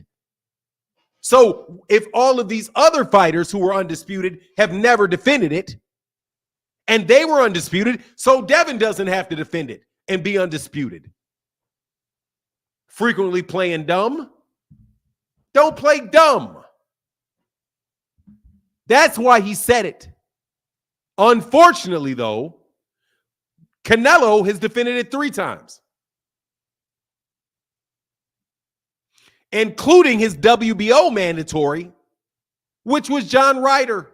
So if all of these other fighters who were undisputed have never defended it, and they were undisputed, so Devin doesn't have to defend it and be undisputed. Frequently playing dumb. Don't play dumb. That's why he said it. Unfortunately, though, Canelo has defended it 3 times, including his WBO mandatory, which was John Ryder.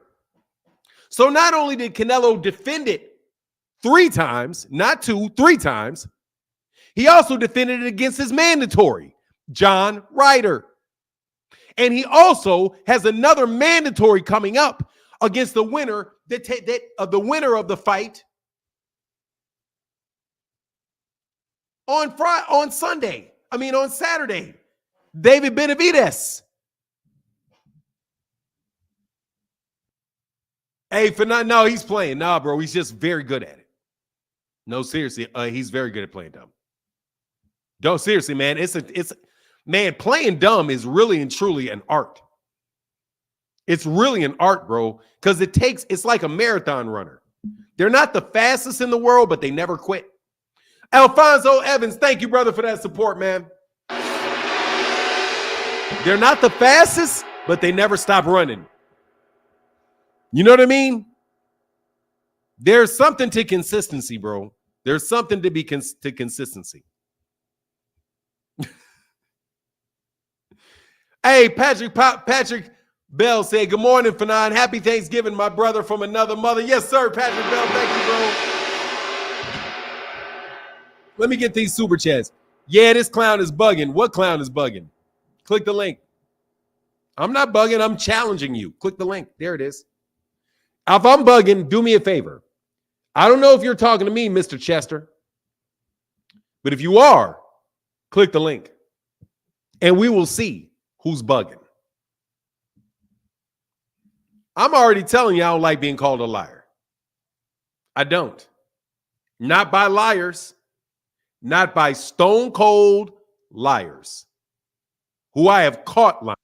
So not only did Canelo defend it 3 times, not 2, 3 times, he also defended it against his mandatory, John Ryder. And he also has another mandatory coming up against the winner the winner of the fight on Saturday, David Benavidez. Hey, no, he's playing. Nah, bro, he's just very good at it. No, seriously, he's very good at playing dumb. Don't seriously, man. Man, playing dumb is really and truly an art. It's really an art, bro, because it's like a marathon runner. They're not the fastest in the world, but they never quit. Alfonso Evans, thank you, brother, for that support, man. They're not the fastest, but they never stop running. You know what I mean? There's something to consistency, bro. There's something to consistency. Hey, Patrick Bell said, good morning, Fanon. Happy Thanksgiving, my brother from another mother. Yes, sir, Patrick Bell. Thank you, bro. Let me get these super chats. Yeah, this clown is bugging. What clown is bugging? Click the link. I'm not bugging. I'm challenging you. Click the link. There it is. If I'm bugging, do me a favor. I don't know if you're talking to me, Mr. Chester, but if you are, click the link and we will see who's bugging. I'm already telling you I don't like being called a liar. I don't. Not by liars. Not by stone cold liars who I have caught lying.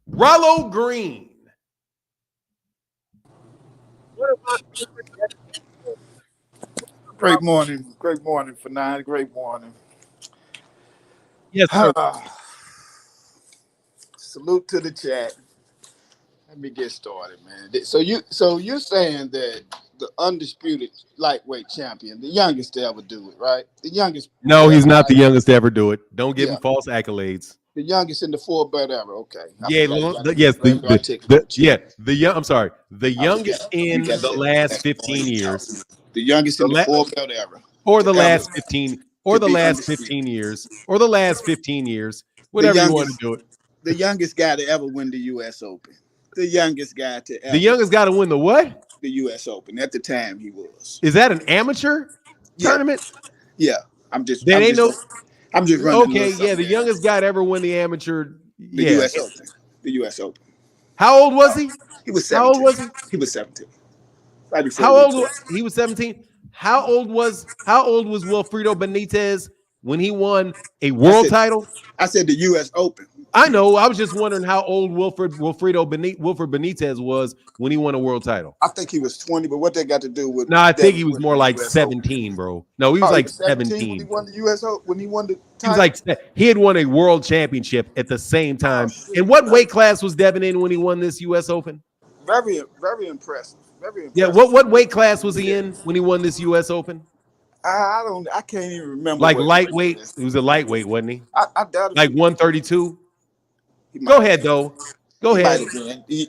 Rollo Green. Great morning, Fanon. Great morning. Yes, sir. Salute to the chat. Let me get started, man. So you're saying that the undisputed lightweight champion, the youngest to ever do it, right? The youngest. No, he's not the youngest to ever do it. Don't give him false accolades. The youngest in the 4-belt era. Okay. The youngest in the last 15 years. The youngest in the 4-belt era. Or the last 15, or the last 15 years, or the last 15 years, whatever you want to do it. The youngest guy to ever win the U.S. Open. The youngest guy to ever. The youngest guy to win the what? The U.S. Open. At the time, he was. Is that an amateur tournament? Yeah. I'm just running. Okay, yeah, the youngest guy to ever win the amateur. The U.S. Open. The U.S. Open. How old was he? He was 17. How old was he? He was 17. How old was he? Was 17. How old was Wilfredo Benitez when he won a world title? I said the U.S. Open. I know. I was just wondering how old Wilfred Benitez was when he won a world title. I think he was 20, but what they got to do with? No, I think he was more like 17, bro. No, he was like 17 when he won the U.S. Open. When he won the title? He was like, he had won a world championship at the same time. And what weight class was Devin in when he won this U.S. Open? Very, very impressive. Very impressive. Yeah, what weight class was he in when he won this U.S. Open? I can't even remember. Like lightweight? It was a lightweight, wasn't he? I doubt it. Like 132? Go ahead, though. Go ahead. He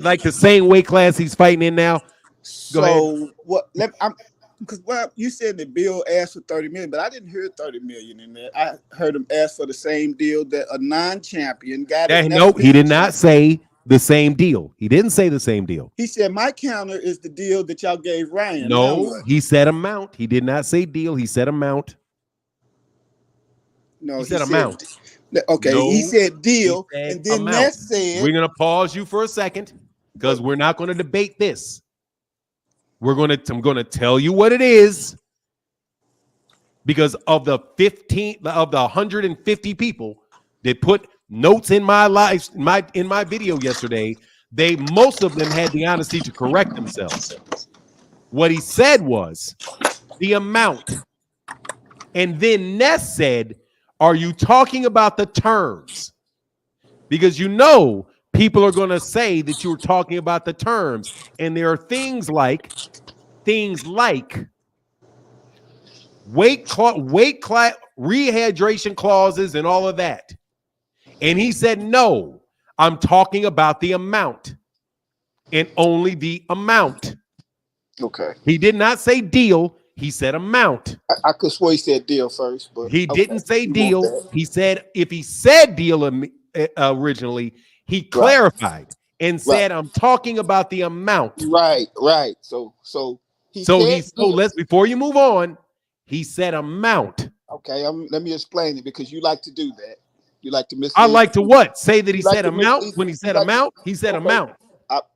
like the same weight class he's fighting in now. Go ahead. What? Because you said the bill asked for 30 million, but I didn't hear 30 million in there. I heard him ask for the same deal that a non-champion got. Nope, he did not say the same deal. He didn't say the same deal. He said my counter is the deal that y'all gave Ryan. No, he said amount. He did not say deal. He said amount. No, he said amount. Okay, no, he said deal, and then amount. Said we're gonna pause you for a second because we're not going to debate this. I'm gonna tell you what it is because of the 150 people that put notes in my life in my video yesterday. Most of them had the honesty to correct themselves. What he said was the amount, and then Ness said, are you talking about the terms? Because people are going to say that you're talking about the terms. And there are things like weight class, rehydration clauses and all of that. And he said, no, I'm talking about the amount and only the amount. Okay. He did not say deal. He said amount. I could swear he said deal first, but he didn't say deal. He said if he said deal originally, he clarified and said, "I'm talking about the amount." Right. So let's before you move on, he said amount. Okay, let me explain it because you like to do that. You like to mislead. I like to what? Say that he said amount when he said amount. He said amount.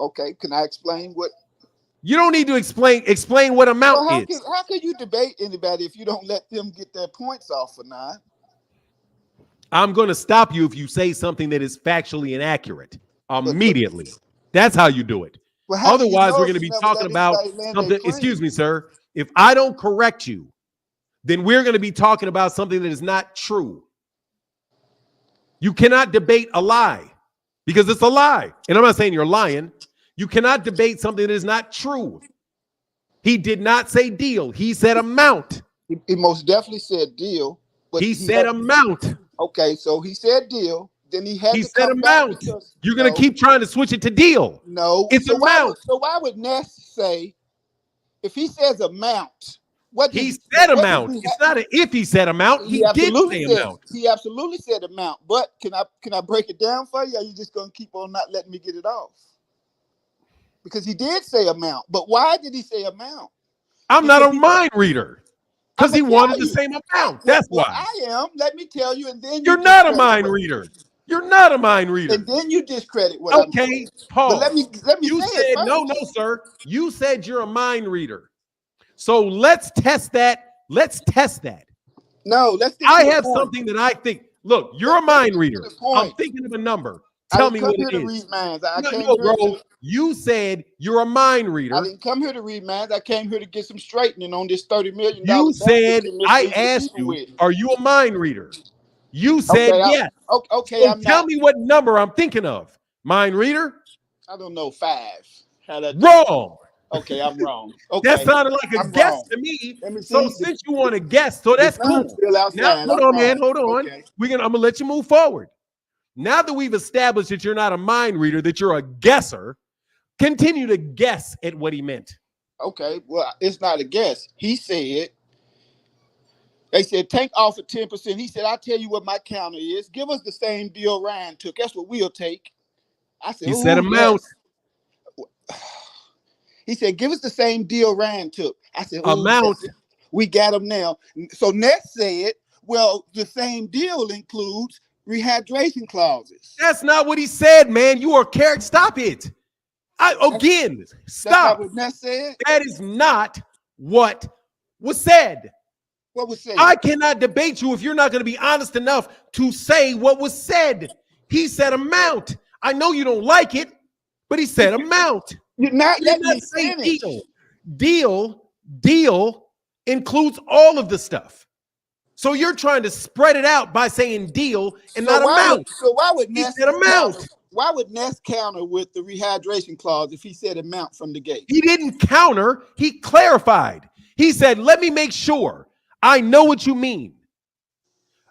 Okay, can I explain what? You don't need to explain what amount is. How can you debate anybody if you don't let them get their points off for nine? I'm going to stop you if you say something that is factually inaccurate immediately. That's how you do it. Well, otherwise, we're going to be talking about something. Excuse me, sir. If I don't correct you, then we're going to be talking about something that is not true. You cannot debate a lie because it's a lie. And I'm not saying you're lying. You cannot debate something that is not true. He did not say deal. He said amount. He most definitely said deal. But he said amount. Okay, so he said deal. Then he said amount. You're going to keep trying to switch it to deal. No. It's amount. So why would Ness say, if he says amount, he said amount. It's not an if he said amount. He did say amount. He absolutely said amount. But can I break it down for you? Or are you just going to keep on not letting me get it off? Because he did say amount. But why did he say amount? I'm not a mind reader. Because he wanted the same amount. That's why. I am. Let me tell you. And then you're not a mind reader. You're not a mind reader. And then you discredit what I'm saying. Pause. But let me you say said, it first. No, sir. You said you're a mind reader. So let's test that. No, I have something that I think. Look, you're a mind reader. I'm thinking of a number. Tell me what it is. No, bro. You said you're a mind reader. I didn't come here to read minds. I came here to get some straightening on this $30 million. You said, I asked you, are you a mind reader? You said yes. Okay, so tell me what number I'm thinking of. Mind reader? I don't know, 5. Wrong. Okay, I'm wrong. Okay. That sounded like a guess to me. So since you want to guess, so that's cool. Now, hold on, man. Hold on. Okay. I'm gonna let you move forward. Now that we've established that you're not a mind reader, that you're a guesser, continue to guess at what he meant. Okay, well, it's not a guess. He said, they said, Tank offered 10%. He said, I'll tell you what my counter is. Give us the same deal Ryan took. That's what we'll take. I said, he said amount. He said, give us the same deal Ryan took. I said, amount. We got him now. So Ness said, well, the same deal includes rehydration clauses. That's not what he said, man. You are carrot. Stop it. Stop. That's not what Ness said? That is not what was said. What was said? I cannot debate you if you're not going to be honest enough to say what was said. He said amount. I know you don't like it, but he said amount. You're not He did letting not me say finish. Deal includes all of the stuff. So you're trying to spread it out by saying deal and not amount. Why would He Ness said amount. Why would Ness counter with the rehydration clause if he said amount from the gate? He didn't counter. He clarified. He said, let me make sure I know what you mean.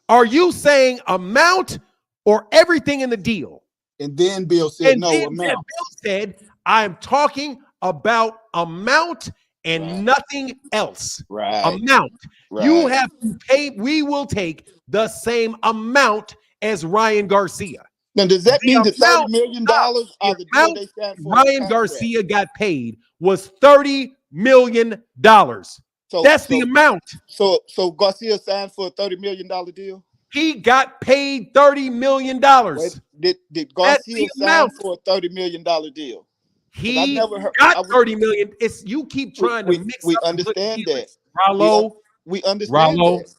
Are you saying amount or everything in the deal? And then Bill said, no, amount. Bill said, I'm talking about amount and nothing else. Right. Amount. Right. You have to pay. We will take the same amount as Ryan Garcia. Now, does that mean the $30 million are the deal they stand for? Ryan Garcia got paid was $30 million. That's the amount. So Garcia signed for a $30 million deal? He got paid $30 million. Wait, did Garcia sign for a $30 million deal? He got $30 million. It's you keep trying to mix. We understand that. Rollo. We understand that.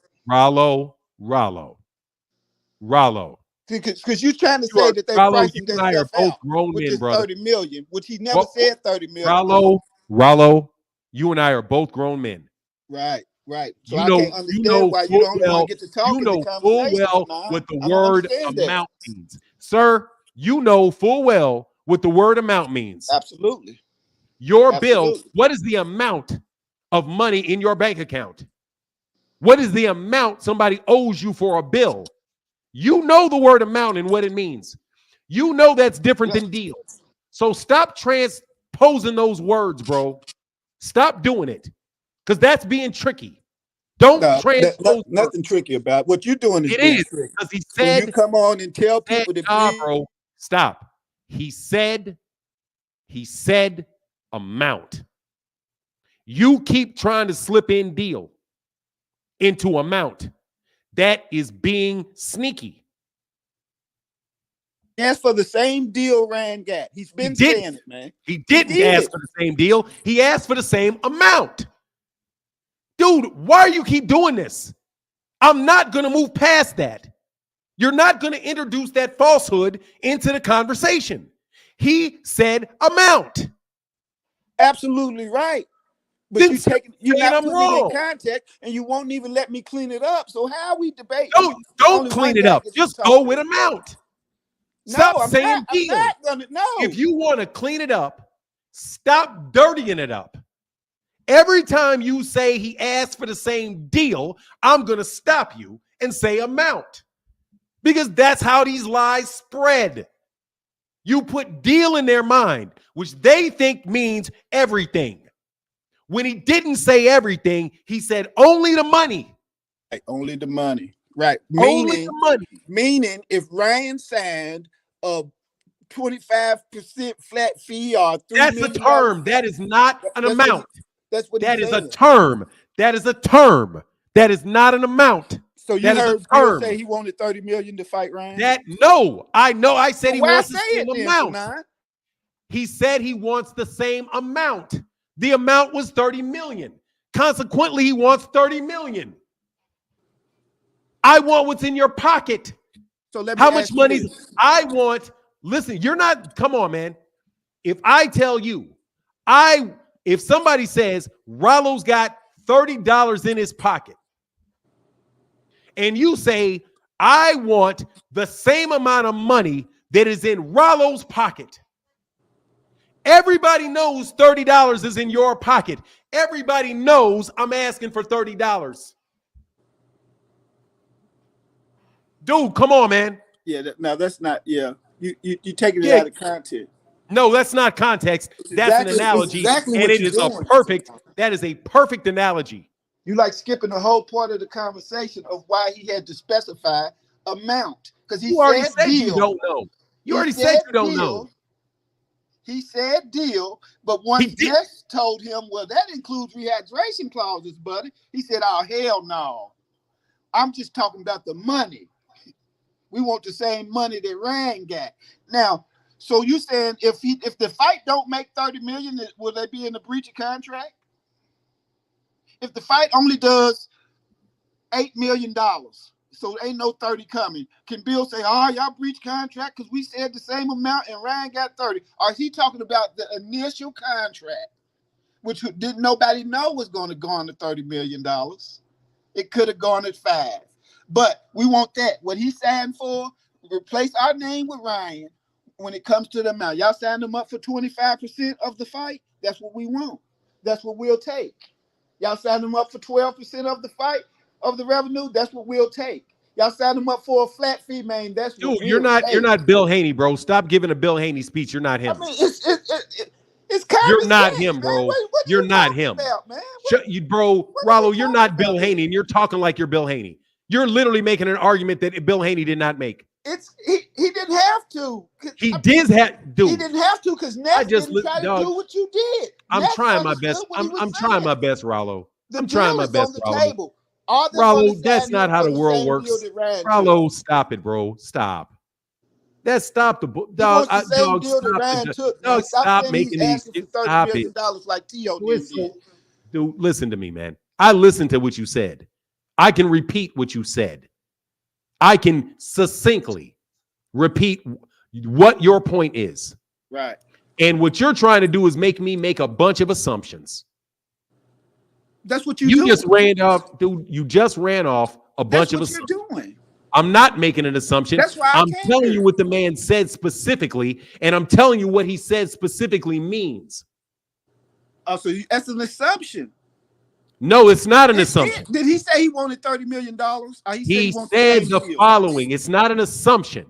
Rollo. Because you're trying to say that they pricing themselves out, grown which men, is brother. 30 million, which he never said 30 million. Rollo, you and I are both grown men. Right. So I can't understand why you don't want to get to talk. You know full well what the word amount means. Sir, you know full well what the word amount means. Absolutely. Your bill, what is the amount of money in your bank account? What is the amount somebody owes you for a bill? You know the word amount and what it means. You know that's different than deal. So stop transposing those words, bro. Stop doing it. Because that's being tricky. Don't transpose nothing tricky about it. What you're doing is tricky. Because he said, when you come on and tell people that bro, stop. He said amount. You keep trying to slip in deal into amount. That is being sneaky. Asked for the same deal Rand got. He's been saying it, man. He didn't ask for the same deal. He asked for the same amount. Dude, why do you keep doing this? I'm not going to move past that. You're not going to introduce that falsehood into the conversation. He said amount. Absolutely right. But you're not putting it in context, and you won't even let me clean it up. So how are we debating? Don't clean it up. Just go with amount. Stop saying deal. If you want to clean it up, stop dirtying it up. Every time you say he asked for the same deal, I'm going to stop you and say amount. Because that's how these lies spread. You put deal in their mind, which they think means everything. When he didn't say everything, he said only the money. Right, only the money. Right. Only the money. Meaning if Ryan signed a 25% flat fee or that's a term. That is not an amount. That's what that is saying. A term. That is a term. That is not an amount. So you heard Bill say he wanted $30 million to fight Ryan? I know. I said he wants the same amount. Then, he said he wants the same amount. The amount was $30 million. Consequently, he wants $30 million. I want what's in your pocket. So let me how much money I want? Listen, you're not. Come on, man. If I tell you, if somebody says Rollo's got $30 in his pocket, and you say I want the same amount of money that is in Rollo's pocket. Everybody knows $30 is in your pocket. Everybody knows I'm asking for $30. Dude, come on, man. Yeah, now that's not, you taking it out of context. No, that's not context. That's an analogy. And it is that is a perfect analogy. You like skipping the whole part of the conversation of why he had to specify amount. Because he already said you don't know. You already said you don't know. He said deal, but once Jess told him, well, that includes rehydration clauses, buddy. He said, oh, hell no. I'm just talking about the money. We want the same money that Ryan got. Now, so you saying if the fight don't make $30 million, will they be in a breach of contract? if the fight only does $8 million, so ain't no 30 coming, can Bill say, oh, y'all breached contract because we said the same amount and Ryan got 30? Or is he talking about the initial contract, which didn't nobody know was going to go on to $30 million? It could have gone at 5. But we want that. What he signed for, replace our name with Ryan when it comes to the amount. Y'all signed him up for 25% of the fight. That's what we want. That's what we'll take. Y'all signed him up for 12% of the fight, of the revenue. That's what we'll take. Y'all signed him up for a flat fee, man. That's what Dude, you're not Bill Haney, bro. Stop giving a Bill Haney speech. You're not him. I mean, it's common You're not sense, him, man. bro. What You're you not him. about, man? Bro, what Rollo, you you're talking not Bill about? Haney, and you're talking like you're Bill Haney. You're literally making an argument that Bill Haney did not make. He didn't have to. He did have, dude. He didn't have to because Ness didn't try to do what you did. I'm Ness trying my best. understood what he was I'm trying saying. my best, Rollo. The I'm trying deal my is best, on the Rollo. table. Are they Rollo, gonna that's sign not him how for the world same works. deal that Ryan Rollo, took? stop it, bro. Stop. Stop the book. He Dog, wants the same deal that stop Ryan it. took. Dog, Man. Stop stop saying making he's these. asking for $30 Stop million it. like T.O. Listen, did. dude, listen to me, man. I listened to what you said. I can repeat what you said. I can succinctly repeat what your point is. Right. And what you're trying to do is make me make a bunch of assumptions. That's what you just ran off, dude. You just ran off a bunch of assumptions. That's what you're doing. I'm not making an assumption. That's why I'm telling you what the man said specifically, and I'm telling you what he said specifically means. Oh, so that's an assumption. No, it's not an assumption. Did he say he wanted $30 million? He said the following. It's not an assumption.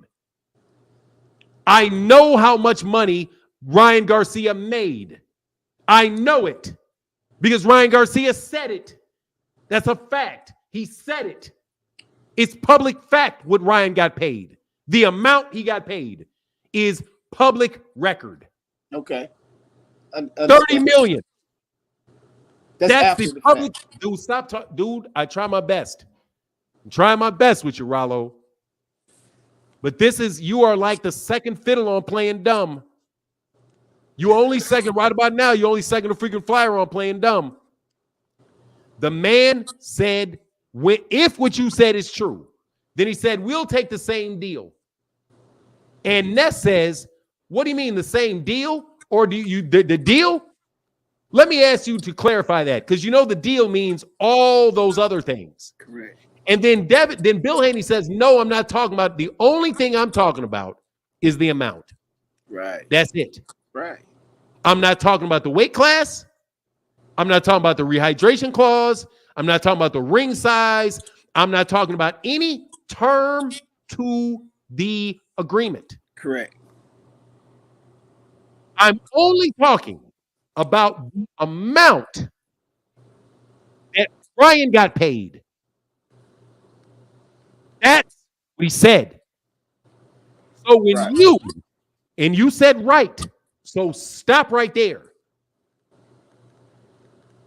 I know how much money Ryan Garcia made. I know it because Ryan Garcia said it. That's a fact. He said it. It's public fact what Ryan got paid. The amount he got paid is public record. Okay. 30 million. That's the public. Fact. Dude, stop talking. Dude, I try my best. I'm trying my best with you, Rollo. But you are like the second fiddle on playing dumb. You only second, right about now, you only second a freaking flyer on playing dumb. The man said, if what you said is true, then he said, we'll take the same deal. And Ness says, what do you mean the same deal? Or do you the deal? Let me ask you to clarify that, because the deal means all those other things. Correct. And then Bill Haney says, no, I'm not talking about. The only thing I'm talking about is the amount. Right. That's it. Right. I'm not talking about the weight class. I'm not talking about the rehydration clause. I'm not talking about the ring size. I'm not talking about any term to the agreement. Correct. I'm only talking about the amount that Ryan got paid. That's what he said. So when you said right, so stop right there.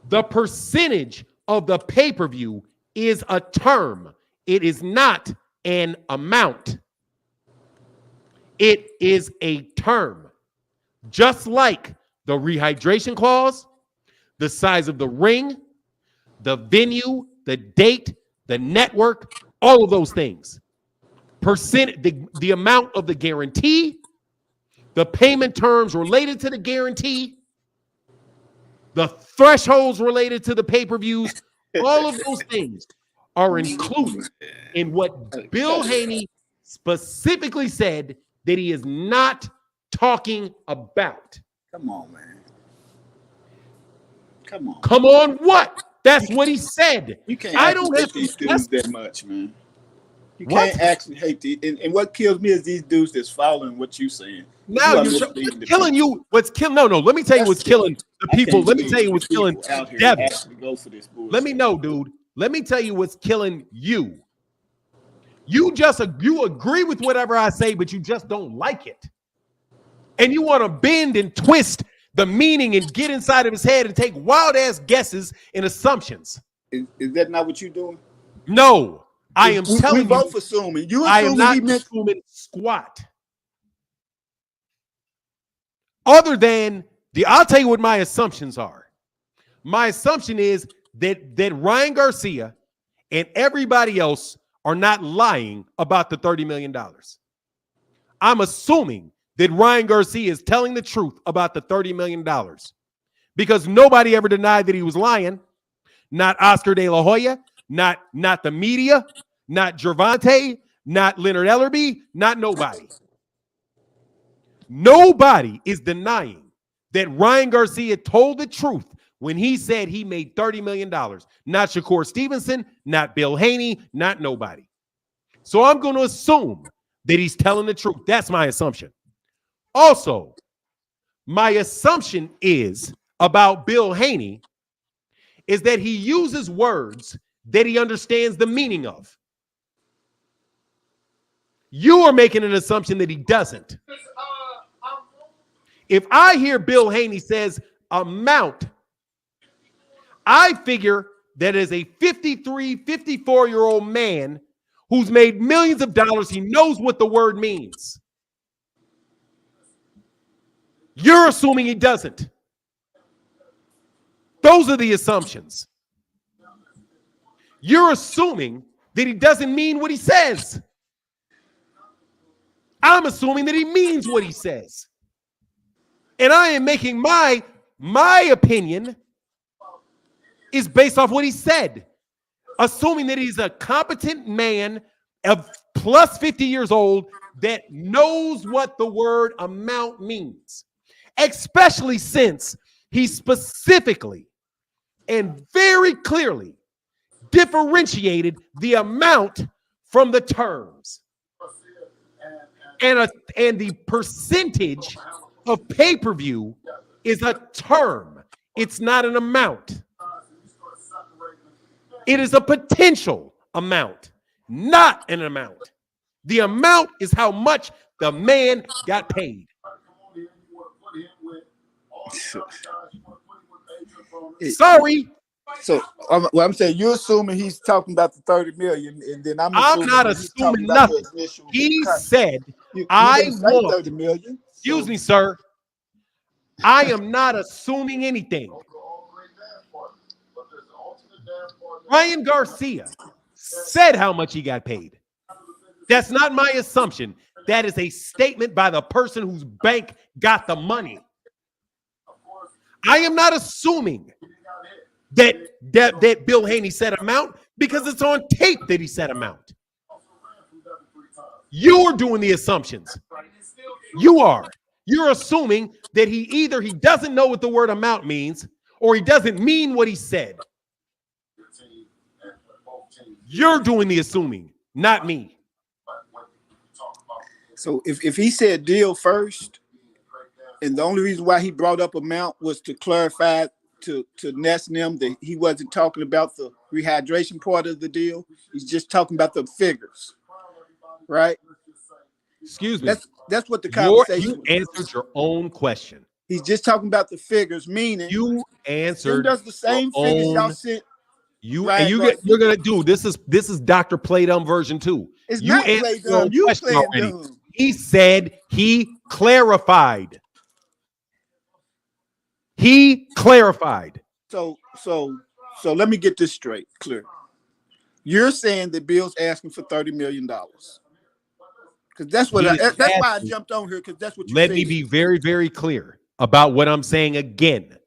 The percentage of the pay-per-view is a term. It is not an amount. It is a term. Just like the rehydration clause, the size of the ring, the venue, the date, the network, all of those things. The amount of the guarantee, the payment terms related to the guarantee, the thresholds related to the pay-per-views, all of those things are included in what Bill Haney specifically said that he is not talking about. Come on, man. Come on. Come on, what? That's what he said. You can't hate these dudes that much, man. You What? can't actually hate these. And what kills me is these dudes that's following what you're saying. Now you're killing you. What's killing? No. Let me tell you what's killing the people. Let me tell you what's killing Devin. Go for this bullshit. Let me know, dude. Let me tell you what's killing you. You agree with whatever I say, but you just don't like it. And you want to bend and twist the meaning and get inside of his head and take wild ass guesses and assumptions. Is that not what you're doing? No. I am telling you. We both assuming. You I am not assuming squat. Other than I'll tell you what my assumptions are. My assumption is that Ryan Garcia and everybody else are not lying about the $30 million. I'm assuming that Ryan Garcia is telling the truth about the $30 million because nobody ever denied that he was lying. Not Oscar De La Hoya, not the media, not Gervonta, not Leonard Ellerby, not nobody. Nobody is denying that Ryan Garcia told the truth when he said he made $30 million. Not Shakur Stevenson, not Bill Haney, not nobody. So I'm going to assume that he's telling the truth. That's my assumption. Also, my assumption is about Bill Haney is that he uses words that he understands the meaning of. You are making an assumption that he doesn't. If I hear Bill Haney says amount, I figure that as a 53, 54-year-old man who's made millions of dollars, he knows what the word means. You're assuming he doesn't. Those are the assumptions. You're assuming that he doesn't mean what he says. I'm assuming that he means what he says. And I am making my opinion is based off what he said. Assuming that he's a competent man of plus 50 years old that knows what the word amount means. Especially since he specifically and very clearly differentiated the amount from the terms. And the percentage of pay-per-view is a term. It's not an amount. It is a potential amount, not an amount. The amount is how much the man got paid. Sorry. So what I'm saying, you're assuming he's talking about the 30 million, and then I'm not assuming nothing. He said, I want 30 million. Excuse me, sir. I am not assuming anything. Ryan Garcia said how much he got paid. That's not my assumption. That is a statement by the person whose bank got the money. I am not assuming that Bill Haney said amount because it's on tape that he said amount. You're doing the assumptions. You are. You're assuming that he doesn't know what the word amount means or he doesn't mean what he said. You're doing the assuming, not me. So if he said deal first, and the only reason why he brought up amount was to clarify to Ness and them that he wasn't talking about the rehydration part of the deal. He's just talking about the figures, right? Excuse me. That's what the conversation. You answered your own question. He's just talking about the figures, meaning you answered. Does the same figures y'all sent. You're gonna do this is Dr. Playdumb version 2. It's not Playdumb. You playing dumb. He said he clarified. He clarified. So let me get this straight, clear. You're saying that Bill's asking for $30 million. Because that's what that's why I jumped on here, because that's what you Let me be very, very clear about what I'm saying again.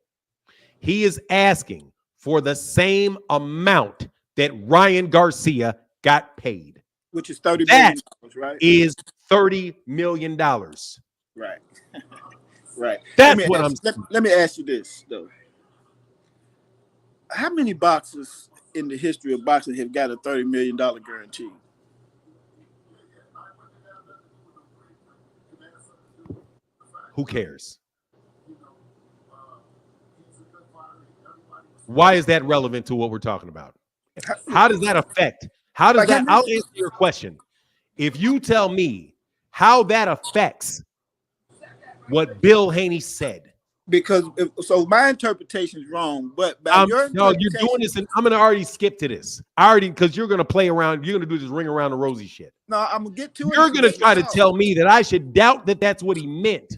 He is asking for the same amount that Ryan Garcia got paid. Which is $30 million, right? Is $30 million. Right. Right. That's what I'm saying. Let me ask you this, though. How many boxers in the history of boxing have got a $30 million guarantee? Who cares? Why is that relevant to what we're talking about? How does that affect? I'll answer your question. If you tell me how that affects what Bill Haney said. Because my interpretation is wrong, but you're doing this, and I'm gonna already skip to this. Because you're gonna play around, you're gonna do this ring around the rosy shit. No, I'm gonna get to it. You're gonna try to tell me that I should doubt that that's what he meant.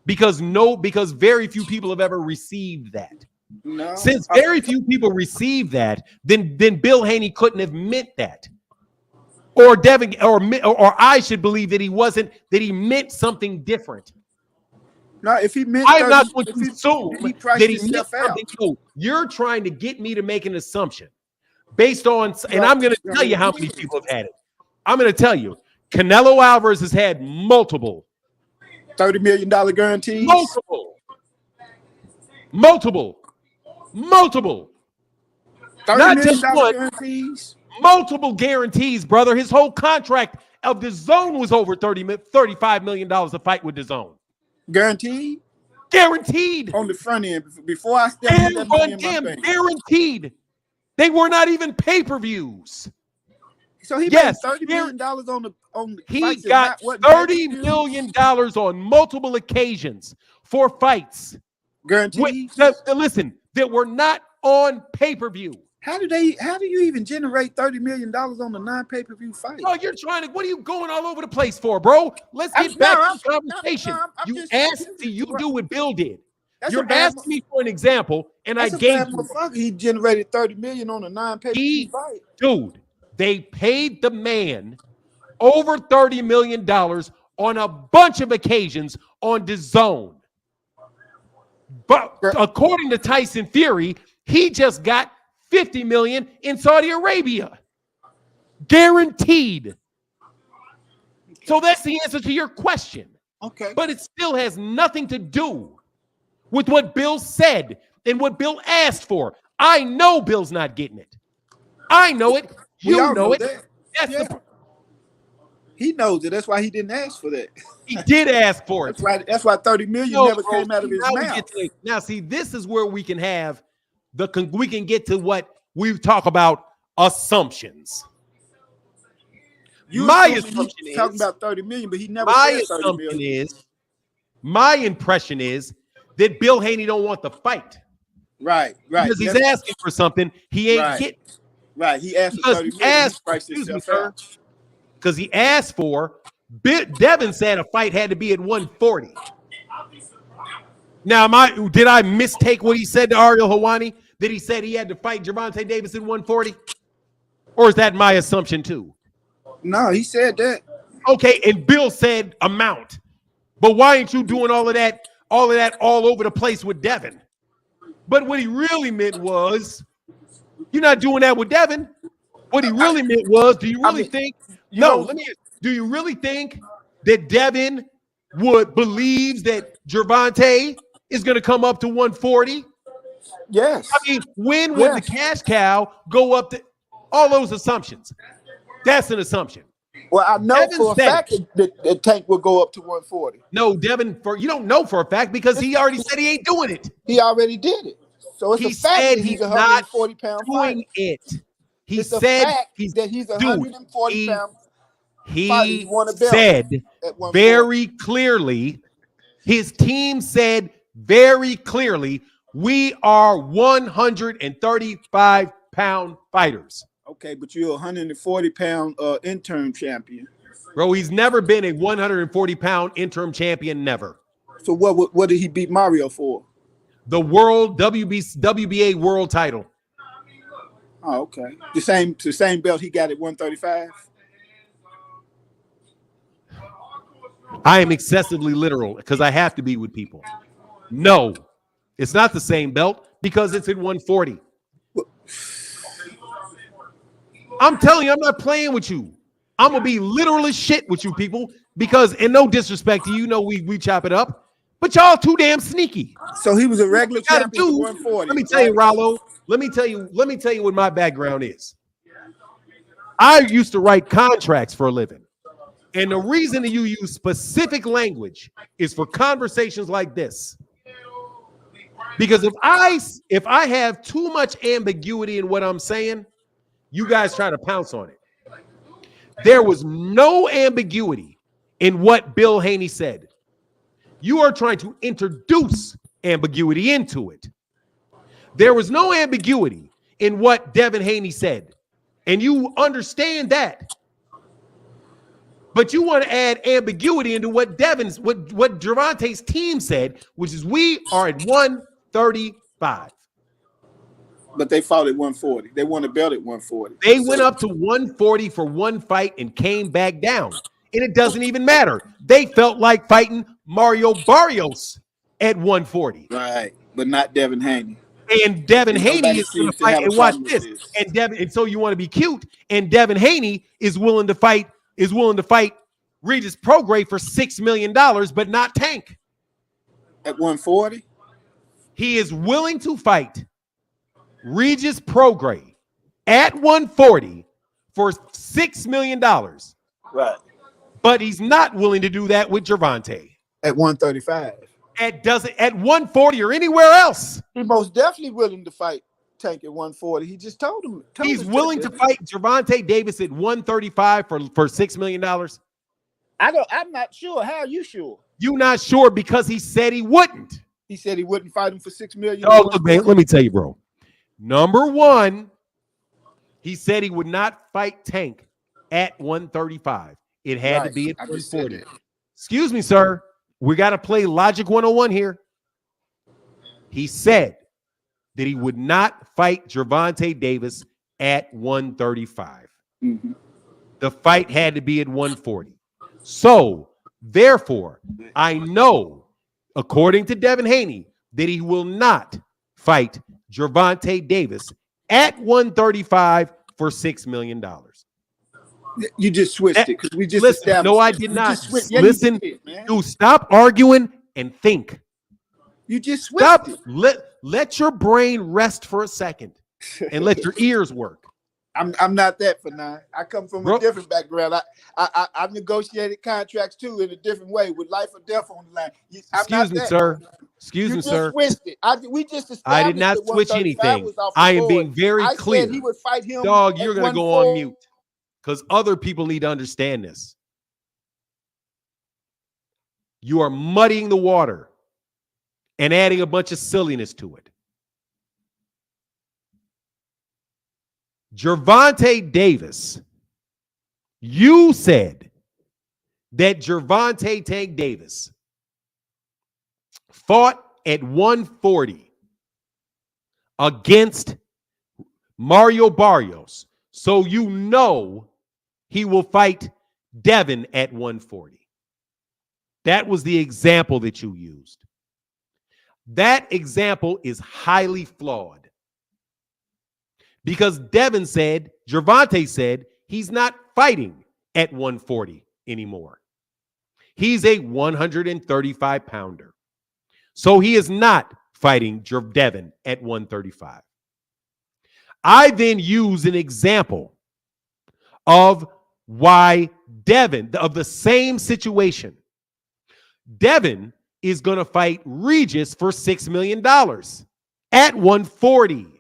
Because very few people have ever received that. No. Since very few people received that, then Bill Haney couldn't have meant that. Or Devin, or I should believe that he meant something different. No, if he meant I'm not going to assume he priced that he meant himself out. something. No, you're trying to get me to make an assumption based on, and I'm going to tell you how many people have had it. I'm going to tell you, Canelo Alvarez has had multiple $30 million guarantees. Multiple. Not just one. Guarantees. Multiple guarantees, brother. His whole contract of the zone was over $35 million a fight with the zone. Guaranteed? Guaranteed. On the front end. Before I stepped in that money in my bank. Guaranteed. They were not even pay-per-views. So he made $30 million on the he got $30 million on multiple occasions for fights. Guaranteed. Listen, that were not on pay-per-view. How do you even generate $30 million on a non-pay-per-view fight? Oh, you're trying to, what are you going all over the place for, bro? Let's get back to the conversation. You asked me, you do what Bill did. You're asking me for an example, and I gave you. He generated $30 million on a non-pay-per-view fight. Dude, they paid the man over $30 million on a bunch of occasions on DAZN. But according to Tyson Fury, he just got $50 million in Saudi Arabia. Guaranteed. So that's the answer to your question. Okay. But it still has nothing to do with what Bill said and what Bill asked for. I know Bill's not getting it. I know it. You know it. He knows it. That's why he didn't ask for that. He did ask for it. That's why $30 million never came out of his mouth. Now, see, this is where we can have we can get to what we talk about assumptions. My assumption is talking about $30 million, but he never said $30 million. My impression is that Bill Haney don't want the fight. Right. Because he's asking for something he ain't getting. Right. He asked for $30 million. Because he asked for, Devin said a fight had to be at 140. Now, did I mistake what he said to Ariel Helwani? That he said he had to fight Gervonta Davis at 140? Or is that my assumption too? No, he said that. Okay, and Bill said amount. But why ain't you doing all of that all over the place with Devin? But what he really meant was, you're not doing that with Devin. What he really meant was, do you really think? No, do you really think that Devin believes that Gervonta is going to come up to 140? Yes. I mean, when would the cash cow go up to all those assumptions? That's an assumption. Well, I know Devin for a fact that Tank will go up to 140. No, Devin, you don't know for a fact because he already said he ain't doing it. He already did it. So it's he a fact said that he's 140 pound doing it. He it's said that he's 140 pound. He said very clearly, his team said very clearly, we are 135 pound fighters. Okay, but you're a 140 pound interim champion. Bro, he's never been a 140 pound interim champion, never. So what did he beat Mario for? The world WBA world title. Oh, okay. The same belt he got at 135. I am excessively literal because I have to be with people. No, it's not the same belt because it's at 140. I'm telling you, I'm not playing with you. I'm gonna be literal as shit with you people because, and no disrespect to you, we chop it up, but y'all too damn sneaky. So he was a regular champion at 140. Let me tell you, Rollo. Let me tell you what my background is. I used to write contracts for a living. And the reason that you use specific language is for conversations like this. Because if I have too much ambiguity in what I'm saying, you guys try to pounce on it. There was no ambiguity in what Bill Haney said. You are trying to introduce ambiguity into it. There was no ambiguity in what Devin Haney said. And you understand that. But you want to add ambiguity into what Gervonta's team said, which is we are at 135. But they fought at 140. They won a belt at 140. They went up to 140 for one fight and came back down. And it doesn't even matter. They felt like fighting Mario Barrios at 140. Right, but not Devin Haney. And Devin Haney is going to fight. And watch this. And so you want to be cute. And Devin Haney is willing to fight Regis Prograis for $6 million, but not Tank. At 140? He is willing to fight Regis Prograis at 140 for $6 million. Right. But he's not willing to do that with Gervonta. At 135. At 140 or anywhere else. He's most definitely willing to fight Tank at 140. He just told him. He's willing to fight Gervonta-Davis at 135 for $6 million. I'm not sure. How are you sure? You're not sure because he said he wouldn't. He said he wouldn't fight him for $6 million. Oh, look, man, let me tell you, bro. Number one, he said he would not fight Tank at 135. It had to be at 140. Excuse me, sir. We got to play Logic 101 here. He said that he would not fight Gervonta-Davis at 135. Mm-hmm. The fight had to be at 140. So, therefore, I know, according to Devin Haney, that he will not fight Gervonta-Davis at 135 for $6 million. You just switched it because we just listen. No, I did not. Listen, dude, stop arguing and think. You just switched it. Let your brain rest for a second and let your ears work. I'm not that for now. I come from a different background. I've negotiated contracts too in a different way with life or death on the line. Excuse me, sir. Excuse me, sir. We just established I did not switch anything. I am being very clear. Said he would fight him. Dog, you're gonna go on mute because other people need to understand this. You are muddying the water and adding a bunch of silliness to it. Gervonta-Davis, you said that Gervonta Tank Davis fought at 140 against Mario Barrios. So you know he will fight Devin at 140. That was the example that you used. That example is highly flawed. Because Devin said, Gervonta said, he's not fighting at 140 anymore. He's a 135-pounder. So he is not fighting Devin at 135. I then use an example of why Devin, of the same situation, Devin is going to fight Regis for $6 million at 140.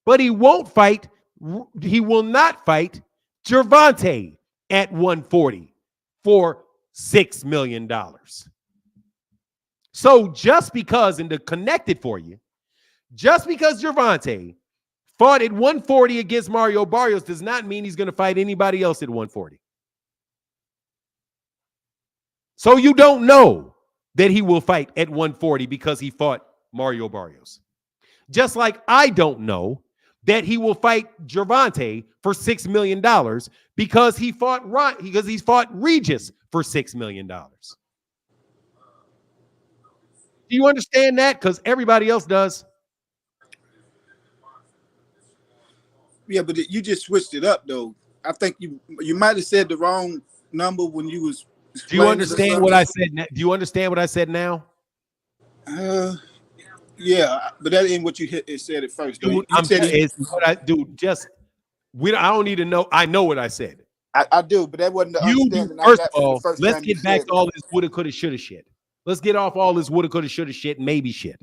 But he will not fight Gervonta at 140 for $6 million. So just because, and to connect it for you, just because Gervonta fought at 140 against Mario Barrios does not mean he's going to fight anybody else at 140. So you don't know that he will fight at 140 because he fought Mario Barrios. Just like I don't know that he will fight Gervonta for $6 million because he's fought Regis for $6 million. Do you understand that? Because everybody else does. Yeah, but you just switched it up, though. I think you might have said the wrong number when you was. Do you understand what I said? Do you understand what I said now? Yeah, but that ain't what you said at first. Dude, I don't need to know. I know what I said. I do, but that wasn't the understanding. First of all, let's get back to all this woulda, coulda, shoulda shit. Let's get off all this woulda, coulda, shoulda shit, maybe shit.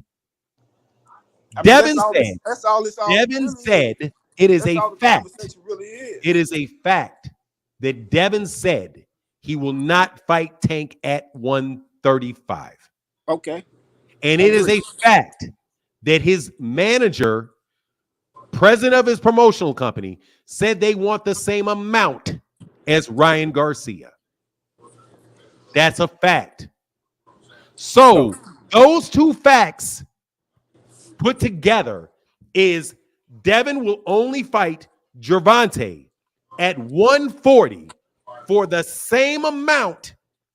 Devin said it is a fact. It is a fact that Devin said he will not fight Tank at 135. Okay. And it is a fact that his manager, president of his promotional company, said they want the same amount as Ryan Garcia. That's a fact. So those two facts put together is Devin will only fight Gervonta at 140 for the same amount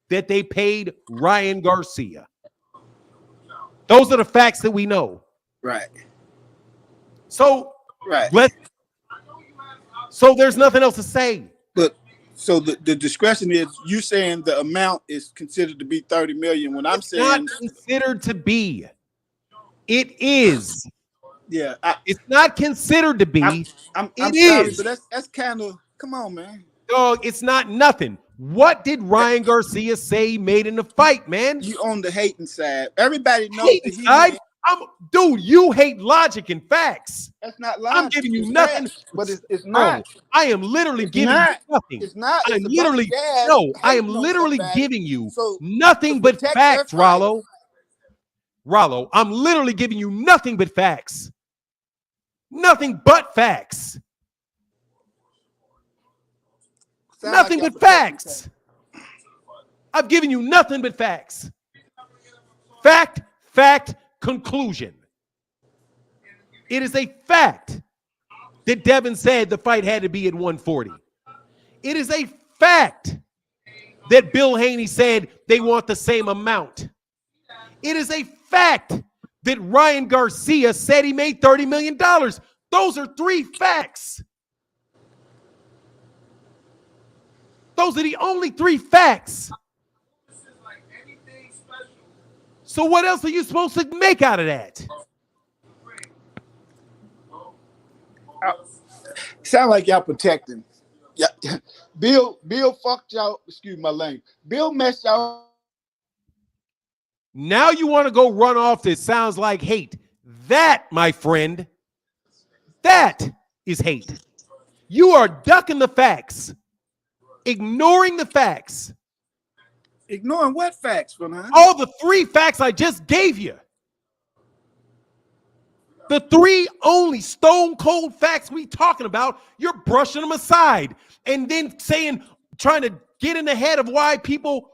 that they paid Ryan Garcia. Those are the facts that we know. Right. So Right. So there's nothing else to say. But so the discretion is you saying the amount is considered to be 30 million when I'm saying not considered to be. It is. Yeah. It's not considered to be. I'm it sorry, is. but that's kind of come on, man. Dog, it's not nothing. What did Ryan Garcia say he made in the fight, man? You on the hating side. Everybody knows hating side? Dude, you hate logic and facts. That's not logic. I'm giving you nothing. But it's not. Bro, I am literally giving you nothing. It's not. I'm literally I am literally giving you nothing but facts, Rollo. Rollo, I'm literally giving you nothing but facts. Nothing but facts. Nothing but facts. I've given you nothing but facts. Fact, conclusion. It is a fact that Devin said the fight had to be at 140. It is a fact that Bill Haney said they want the same amount. It is a fact that Ryan Garcia said he made $30 million. Those are three facts. Those are the only three facts. So what else are you supposed to make out of that? Sound like y'all protecting. Yeah. Bill fucked y'all. Excuse my language. Bill messed y'all. Now you want to go run off this sounds like hate. That, my friend, that is hate. You are ducking the facts, ignoring the facts. Ignoring what facts, Fernand? All the three facts I just gave you. The three only stone cold facts we talking about, you're brushing them aside and then trying to get in the head of why people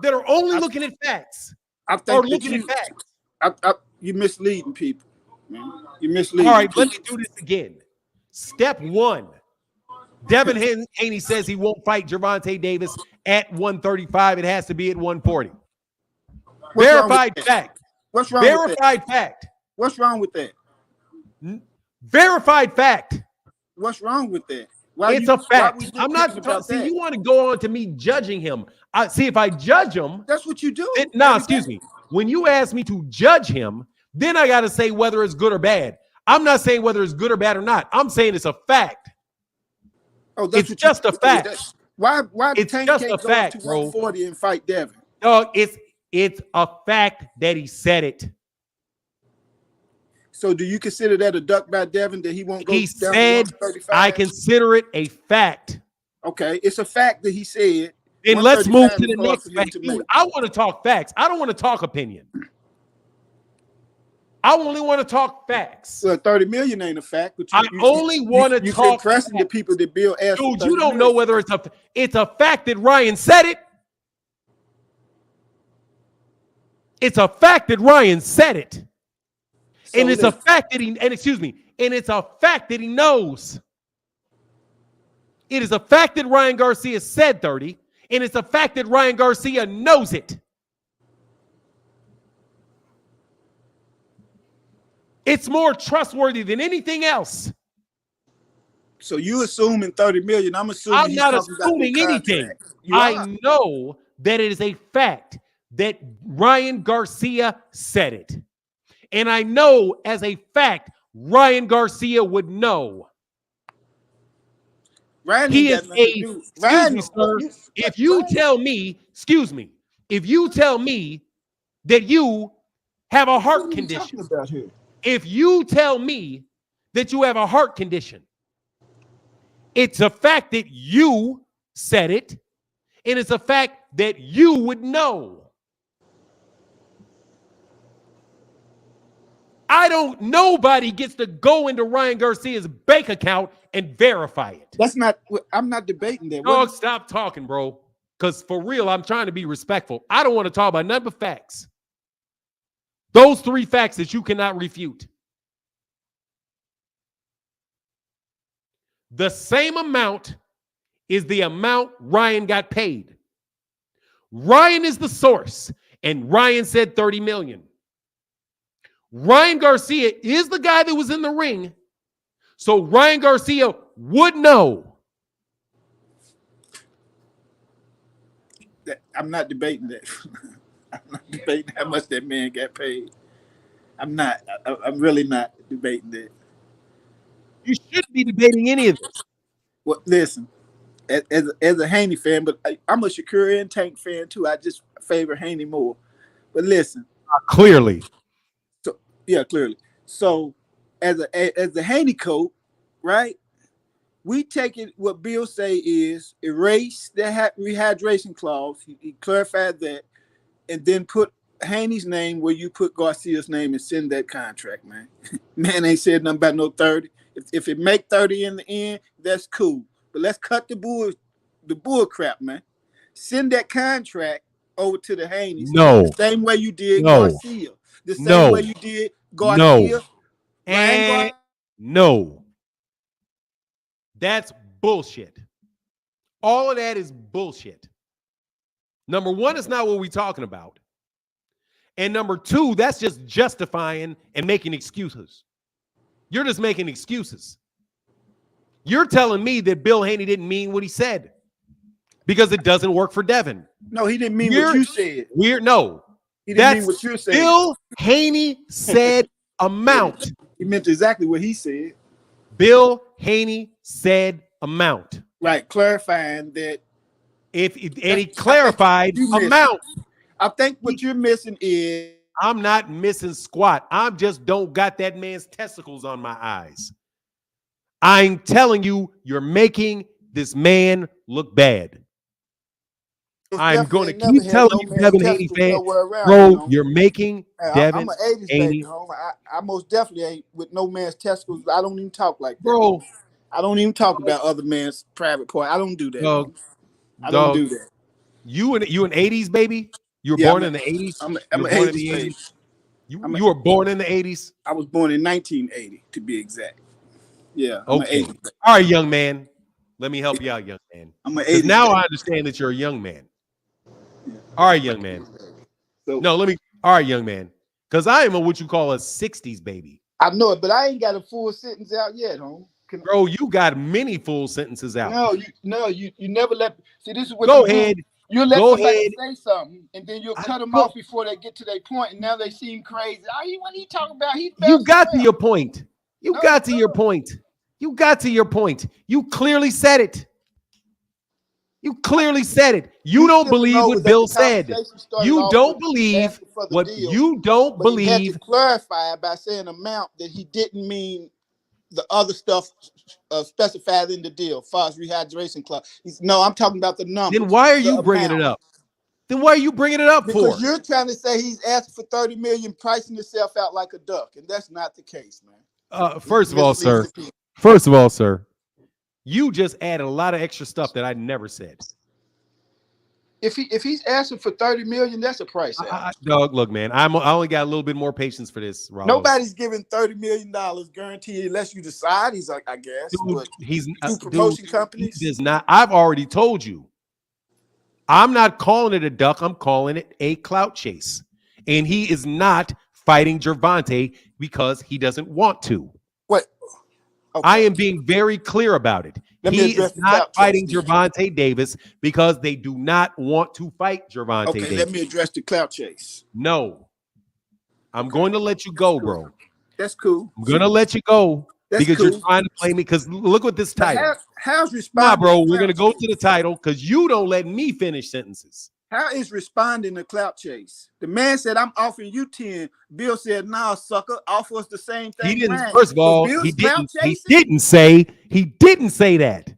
that are only looking at facts are looking at facts. You're misleading people, man. You're misleading. All right, people. let me do this again. Step one. Devin Haney says he won't fight Gervonta Davis at 135. It has to be at 140. Verified fact. What's wrong with that? Verified fact. What's wrong with that? Verified fact. What's wrong with that? It's a fact. I'm not see. You want to go on to me judging him? See if I judge him. That's what you do. Excuse me. When you ask me to judge him, then I got to say whether it's good or bad. I'm not saying whether it's good or bad or not. I'm saying it's a fact. Oh, that's it's just a fact. Why it's Tank just can't a go fact, to bro. 140 and fight Devin? Dog, it's a fact that he said it. So do you consider that a duck by Devin that he won't go? He said, I consider it a fact. Okay, it's a fact that he said. Then let's move to the next fact. Dude, I want to talk facts. I don't want to talk opinion. I only want to talk facts. Well, 30 million ain't a fact. But I only want to talk. You're pressing the people that Bill asked. Dude, you don't know whether it's a fact that Ryan said it. It's a fact that Ryan said it. And it's a fact that it's a fact that he knows. It is a fact that Ryan Garcia said 30, and it's a fact that Ryan Garcia knows it. It's more trustworthy than anything else. So you assuming 30 million. I'm assuming I'm not assuming anything. I know that it is a fact that Ryan Garcia said it. And I know as a fact, Ryan Garcia would know. Ryan he is if you tell me that you have a heart condition, if you tell me that you have a heart condition, it's a fact that you said it, and it's a fact that you would know. Nobody gets to go into Ryan Garcia's bank account and verify it. I'm not debating that. Dog, stop talking, bro. Because for real, I'm trying to be respectful. I don't want to talk about none but facts. Those three facts that you cannot refute. The same amount is the amount Ryan got paid. Ryan is the source, and Ryan said 30 million. Ryan Garcia is the guy that was in the ring, so Ryan Garcia would know. I'm not debating that. I'm not debating how much that man got paid. I'm not. I'm really not debating that. You shouldn't be debating any of this. Well, listen, as a Haney fan, but I'm a Shakur and Tank fan too. I just favor Haney more. But listen, Clearly. so yeah, clearly. So as a Haney coach, right? We take it. What Bill say is erase the rehydration clause. He clarified that, and then put Haney's name where you put Garcia's name and send that contract, man. Man ain't said nothing about no 30. If it make 30 in the end, that's cool. But let's cut the bull crap, man. Send that contract over to the Haneys. No. The same way you did No. Garcia. The same No. way you did Garcia. No. And no. That's bullshit. All of that is bullshit. Number one, it's not what we're talking about. And number two, that's just justifying and making excuses. You're just making excuses. You're telling me that Bill Haney didn't mean what he said because it doesn't work for Devin. No, he didn't mean what you said. No. He didn't mean what you're saying. Bill Haney said amount. He meant exactly what he said. Bill Haney said amount. Right, clarifying that. And he clarified amount. I think what you're missing is I'm not missing squat. I just don't got that man's testicles on my eyes. I'm telling you, you're making this man look bad. I'm going to keep telling you, Devin Haney fan, bro, you're making Devin I'm an 80s baby, home. I most definitely ain't with no man's testicles. I don't even talk like that. Bro. I don't even talk about other man's private part. I don't do that. I don't do that. You an 80s baby? You were born in the 80s? I'm an 80s baby. You were born in the 80s? I was born in 1980, to be exact. Yeah. Okay. All right, young man. Let me help you out, young man. I'm an 80s now baby. I understand that you're a young man. Yeah. All right, young man. So, all right, young man. Because I am what you call a 60s baby. I know it, but I ain't got a full sentence out yet, home. Bro, you got many full sentences out. No, you never let. See, this is what. Go ahead. You let somebody say something, and then you'll cut them off before they get to their point, and now they seem crazy. What are you talking about? You got to your point. You got to your point. You got to your point. You clearly said it. You clearly said it. You don't believe what Bill said. You don't believe what you don't believe. He had to clarify by saying amount that he didn't mean the other stuff specified in the deal, as far as rehydration club. No, I'm talking about the number. Then why are you bringing it up? Then why are you bringing it up for? Because you're trying to say he's asking for 30 million, pricing himself out like a duck, and that's not the case, man. First of all, sir, you just added a lot of extra stuff that I never said. If he's asking for 30 million, that's a price. Dog, look, man, I only got a little bit more patience for this. Rollo. Nobody's giving $30 million guaranteed unless you decide. He's like, I guess. Dude, he's promotion companies. He does not. I've already told you. I'm not calling it a duck. I'm calling it a clout chase, and he is not fighting Gervonta because he doesn't want to. What? Okay. I am being very clear about it. He is not fighting Gervonta Davis because they do not want to fight Gervonta Davis. Let me address the clout chase. No. I'm going to let you go, bro. That's cool. I'm going to let you go because you're trying to play me. Because look at this title. How's responding? Bro, we're going to go to the title because you don't let me finish sentences. How is responding to clout chase? The man said, I'm offering you 10. Bill said, nah, sucker, offer us the same thing. He didn't, first of all, he didn't say that.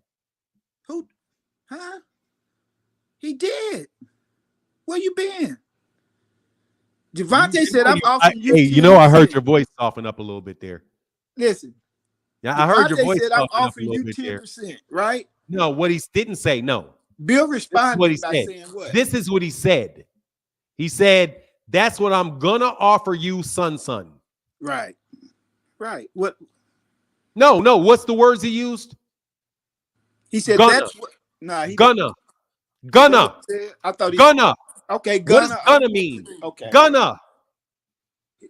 Who? Huh? He did. Where you been? Gervonta said, I'm offering you 10. Hey, you know, I heard your voice soften up a little bit there. Listen. Yeah, I heard your voice said, I'm soften offering up a you little bit 10%, there. right? No, what he didn't say, no. Bill responded by saying what? This is what he said. He said, that's what I'm gonna offer you, son. Right. Right. What? No. What's the words he used? He said Gonna. that's what. Nah, he Gonna. didn't. Gonna. I thought he. Gonna. Okay, What does gonna. gonna mean? Okay. Gonna.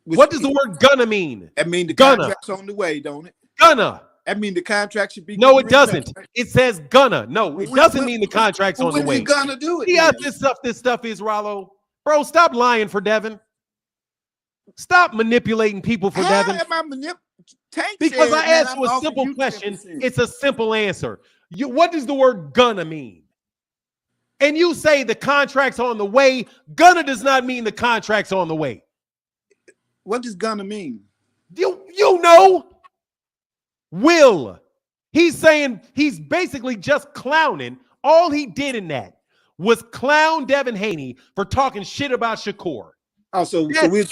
Which, What does the word gonna mean? That mean the Gonna. contract's on the way, don't it? Gonna. That mean the contract should be. No, it doesn't. It says gonna. No, it doesn't mean the contract's on the way. When you gonna do it? See how this stuff is, Rollo? Bro, stop lying for Devin. Stop manipulating people for Devin. Am I because I asked you a simple question. 10%. It's a simple answer. What does the word gonna mean? And you say the contract's on the way. Gonna does not mean the contract's on the way. What does gonna mean? You know. Will. He's saying he's basically just clowning. All he did in that was clown Devin Haney for talking shit about Shakur. Oh, so we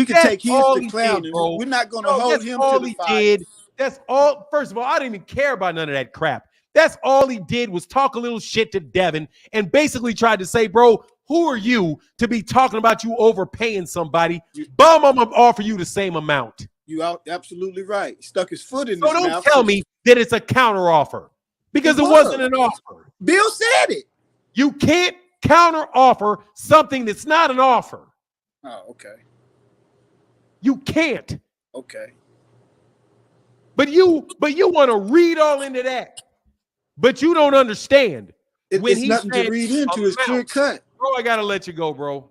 can take his to clown him. We're not going to hold him to the fire. That's all. First of all, I didn't even care about none of that crap. That's all he did was talk a little shit to Devin and basically tried to say, bro, who are you to be talking about you overpaying somebody? I'm going to offer you the same amount. You are absolutely right. He stuck his foot in his mouth. So don't tell me that it's a counter offer because it wasn't an offer. Bill said it. You can't counter offer something that's not an offer. Oh, okay. You can't. Okay. But you want to read all into that. But you don't understand. It's nothing to read into. It's clear cut. Bro, I got to let you go, bro.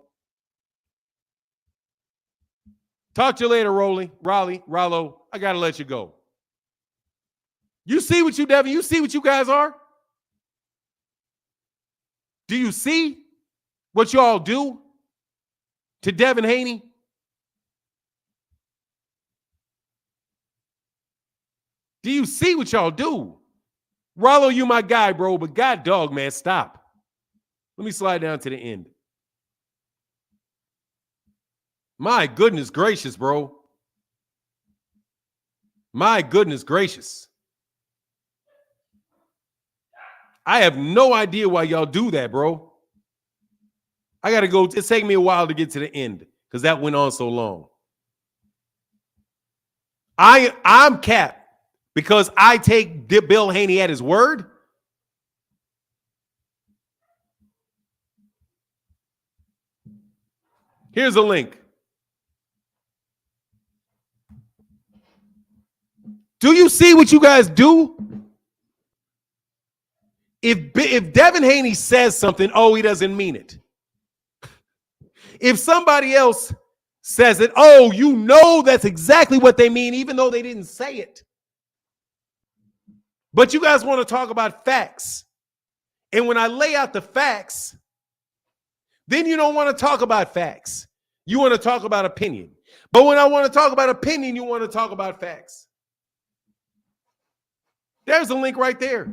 Talk to you later, Rollo. I got to let you go. You see what you, Devin? You see what you guys are? Do you see what y'all do to Devin Haney? Do you see what y'all do? Rollo, you my guy, bro, but God dog, man, stop. Let me slide down to the end. My goodness gracious, bro. My goodness gracious. I have no idea why y'all do that, bro. I got to go. It's taking me a while to get to the end because that went on so long. I'm capped because I take Bill Haney at his word. Here's a link. Do you see what you guys do? If Devin Haney says something, oh, he doesn't mean it. If somebody else says it, oh, you know that's exactly what they mean, even though they didn't say it. But you guys want to talk about facts. And when I lay out the facts, then you don't want to talk about facts. You want to talk about opinion. But when I want to talk about opinion, you want to talk about facts. There's a link right there.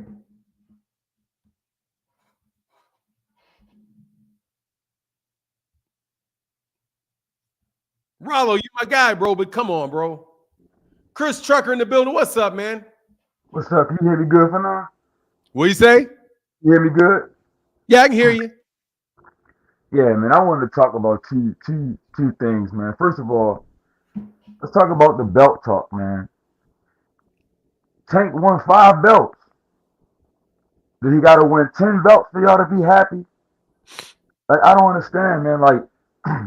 Rollo, you my guy, bro, but come on, bro. Chris Trucker in the building. What's up, man? What's up? Can you hear me good for now? What you say? You hear me good? Yeah, I can hear you. Yeah, man. I wanted to talk about two things, man. First of all, let's talk about the belt talk, man. Tank won 5 belts. Did he got to win 10 belts for y'all to be happy? Like, I don't understand, man. Like,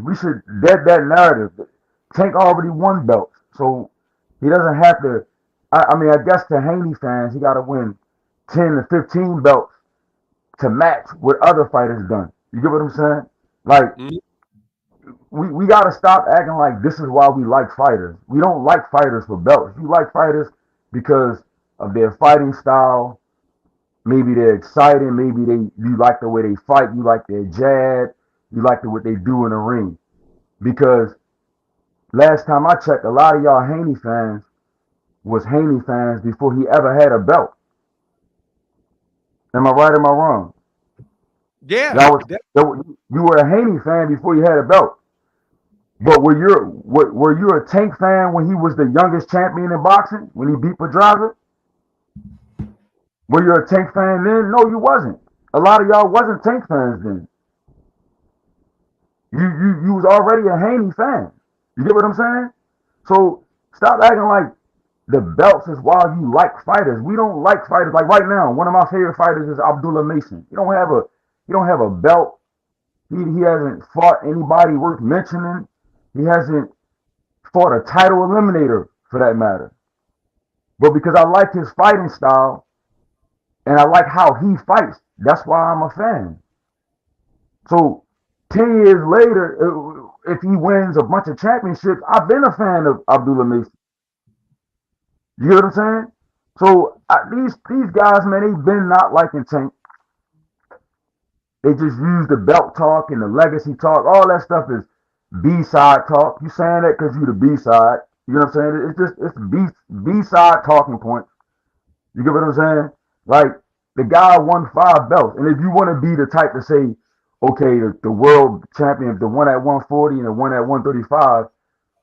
we should dead that narrative. Tank already won belts, so he doesn't have to. I mean, I guess to Haney fans, he got to win 10 to 15 belts to match what other fighters done. You get what I'm saying? Like, we got to stop acting like this is why we like fighters. We don't like fighters for belts. You like fighters because of their fighting style. Maybe they're exciting. Maybe you like the way they fight. You like their jab. You like what they do in the ring. Because last time I checked, a lot of y'all Haney fans was Haney fans before he ever had a belt. Am I right or am I wrong? Yeah. You were a Haney fan before you had a belt. But were you a Tank fan when he was the youngest champion in boxing? When he beat Pedraza? Were you a Tank fan then? No, you wasn't. A lot of y'all wasn't Tank fans then. You was already a Haney fan. You get what I'm saying? So stop acting like the belts is why you like fighters. We don't like fighters. Like right now, one of my favorite fighters is Abdullah Mason. He don't have a belt. He hasn't fought anybody worth mentioning. He hasn't fought a title eliminator for that matter. But because I like his fighting style and I like how he fights, that's why I'm a fan. So 10 years later, if he wins a bunch of championships, I've been a fan of Abdullah Mason. You hear what I'm saying? So these guys, man, they've been not liking Tank. They just use the belt talk and the legacy talk. All that stuff is B-side talk. You saying that because you the B-side. You know what I'm saying? It's B-side talking points. You get what I'm saying? Like, the guy won 5 belts. And if you want to be the type to say, okay, the world champion, the one at 140 and the one at 135,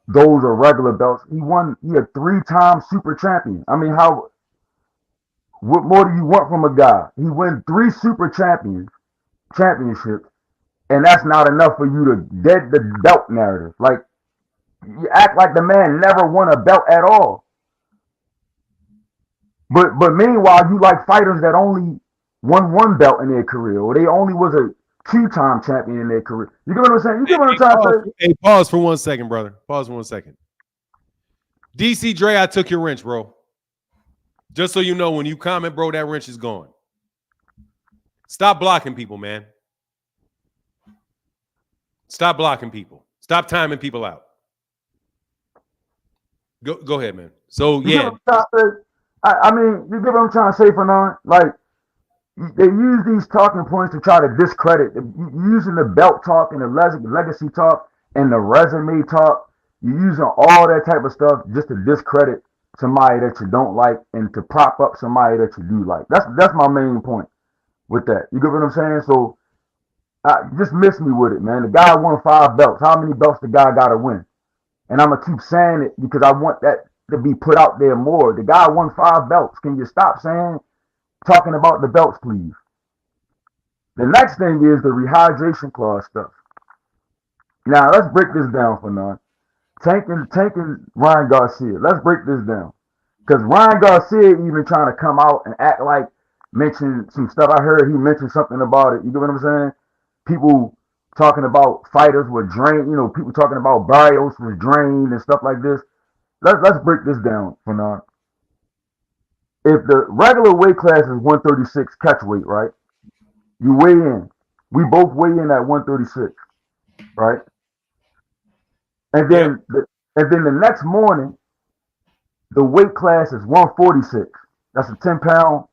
those are regular belts. He a 3-time super champion. I mean, what more do you want from a guy? He won 3 super championships, and that's not enough for you to dead the belt narrative. Like, you act like the man never won a belt at all. But meanwhile, you like fighters that only won 1 belt in their career, or they only was a 2-time champion in their career. You get what I'm saying? You get what I'm trying to say? Hey, pause for 1 second, brother. Pause for 1 second. DC Dre, I took your wrench, bro. Just so you know, when you comment, bro, that wrench is gone. Stop blocking people, man. Stop blocking people. Stop timing people out. Go ahead, man. So, yeah. I mean, you get what I'm trying to say, Fernand? Like, they use these talking points to try to discredit. Using the belt talk and the legacy talk and the resume talk. You're using all that type of stuff just to discredit somebody that you don't like and to prop up somebody that you do like. That's my main point with that. You get what I'm saying? So, just miss me with it, man. The guy won 5 belts. How many belts the guy got to win? And I'm going to keep saying it because I want that to be put out there more. The guy won 5 belts. Can you stop talking about the belts, please? The next thing is the rehydration clause stuff. Now, let's break this down for now. Tank and Ryan Garcia. Let's break this down. Because Ryan Garcia even trying to come out and act like, mention some stuff. I heard he mentioned something about it. You get what I'm saying? People talking about fighters were drained. You know, people talking about Barrios was drained and stuff like this. Let's break this down for now. If the regular weight class is 136 catch weight, right? You weigh in. We both weigh in at 136, right? And then the next morning, the weight class is 146. That's a 10 pound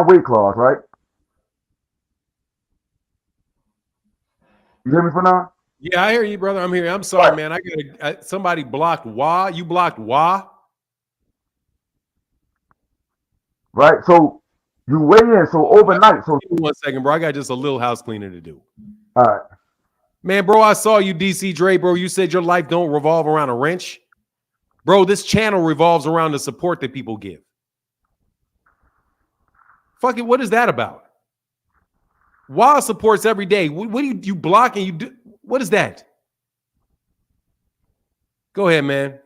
weight class, right? You hear me for now? Yeah, I hear you, brother. I'm here. I'm sorry, man. Somebody blocked Wah. You blocked Wah? Right. So you weigh in. So overnight. So 1 second, bro. I got just a little house cleaning to do. All right. Man, bro, I saw you, DC Dre, bro. You said your life don't revolve around a wrench. Bro, this channel revolves around the support that people give. Fuck it, what is that about? Wah supports every day. What do you block and you do? What is that? Go ahead, man.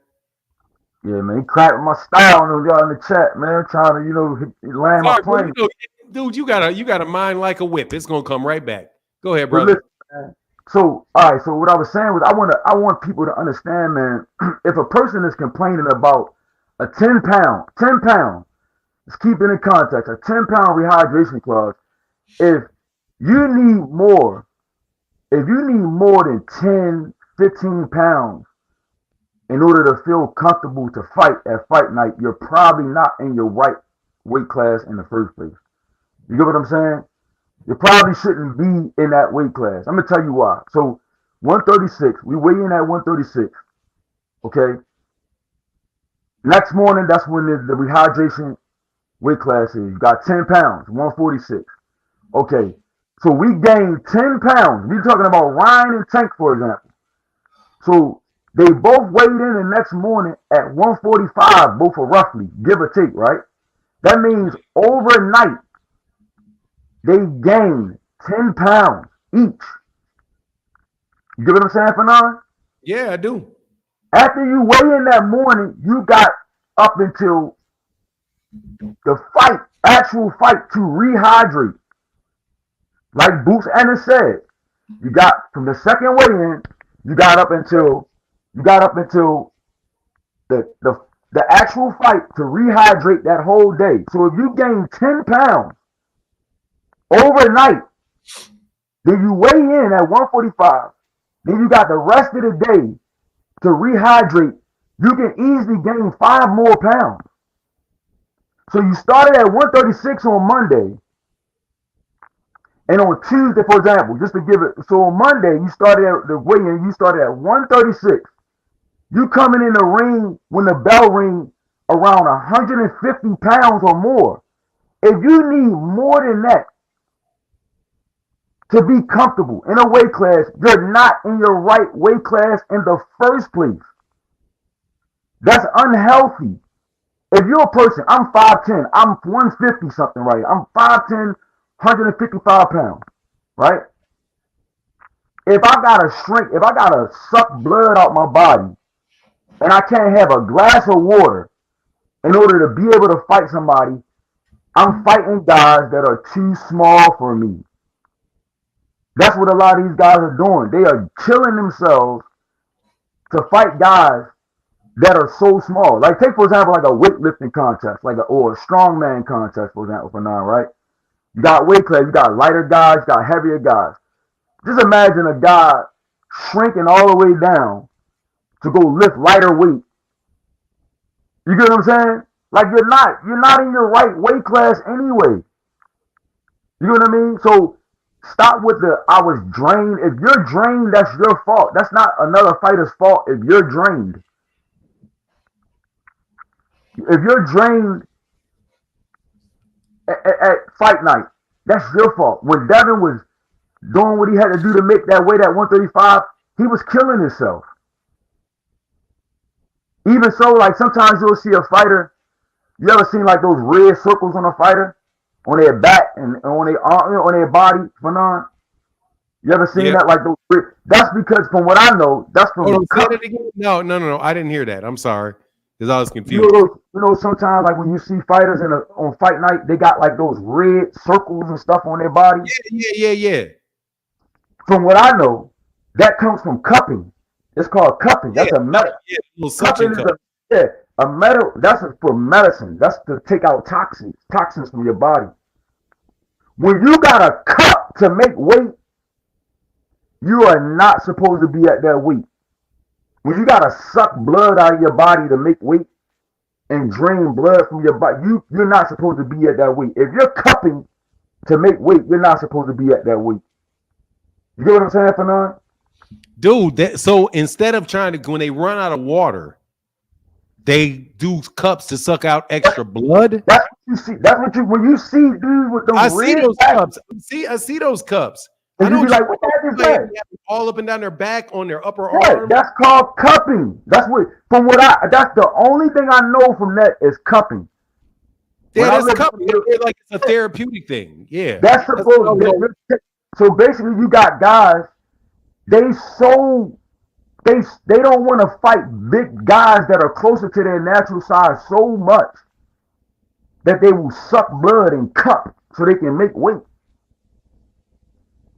Yeah, man. He cracked my style on y'all in the chat, man. Trying to, land my plane. Bro, dude, you got a mind like a whip. It's gonna come right back. Go ahead, brother. Listen, man. So, all right. So what I was saying was, I want people to understand, man. If a person is complaining about a 10 pound, let's keep it in context, a 10-pound rehydration clause. If you need more than 10, 15 pounds in order to feel comfortable to fight at fight night, you're probably not in your right weight class in the first place. You get what I'm saying? You probably shouldn't be in that weight class. I'm going to tell you why. So 136, we weigh in at 136, okay? Next morning, that's when the rehydration weight class is. You got 10 pounds, 146. Okay, so we gained 10 pounds. We're talking about Ryan and Tank, for example. So they both weighed in the next morning at 145, both are roughly, give or take, right? That means overnight, they gained 10 pounds each. You get what I'm saying, Fernand? Yeah, I do. After you weigh in that morning, you got up until the actual fight to rehydrate. Like Boots Ennis said, you got from the second weigh-in, you got up until the actual fight to rehydrate that whole day. So if you gain 10 pounds overnight, then you weigh in at 145, then you got the rest of the day to rehydrate. You can easily gain 5 more pounds. So you started at 136 on Monday, and on Tuesday, for example, just to give it, so on Monday, you started at the weigh-in, you started at 136. You coming in the ring when the bell ring around 150 pounds or more. If you need more than that to be comfortable in a weight class, you're not in your right weight class in the first place. That's unhealthy. If you're a person, I'm 5'10", I'm 150 something right. I'm 5'10", 155 pounds, right? If I gotta suck blood out my body, and I can't have a glass of water in order to be able to fight somebody, I'm fighting guys that are too small for me. That's what a lot of these guys are doing. They are killing themselves to fight guys that are so small. Like take for example, like a weightlifting contest, or a strongman contest, for example, for now, right? You got weight class, you got lighter guys, you got heavier guys. Just imagine a guy shrinking all the way down to go lift lighter weight. You get what I'm saying? Like you're not in your right weight class anyway. You know what I mean? So stop with I was drained. If you're drained, that's your fault. That's not another fighter's fault if you're drained. If you're drained at fight night, that's your fault. When Devin was doing what he had to do to make that weight at 135, he was killing himself. Even so, like sometimes you'll see a fighter, you ever seen like those red circles on a fighter? On their back and on their arm, on their body, Fandom? You ever seen that? Like those? That's because, from what I know, that's from. No. I didn't hear that. I'm sorry, because I was confused. You know, sometimes like when you see fighters on fight night, they got like those red circles and stuff on their body. Yeah. From what I know, that comes from cupping. It's called cupping. That's a metal. Cupping is a metal. That's for medicine. That's to take out toxins from your body. When you got a cup to make weight, you are not supposed to be at that weight. When you got to suck blood out of your body to make weight and drain blood from your body, you're not supposed to be at that weight. If you're cupping to make weight, you're not supposed to be at that weight. You get what I'm saying, Fandom? Dude, so instead of when they run out of water, they do cups to suck out extra blood. That's what you see. When you see dudes with those. I see those cups. I see those cups. And I know you be like, what the heck is that? All up and down their back, on their upper arm. That's called cupping. That's the only thing I know from that is cupping. Yeah, that's cupping. Like it's a therapeutic thing. Yeah. That's supposed to be. So basically, you got guys. They don't want to fight big guys that are closer to their natural size so much that they will suck blood and cup so they can make weight.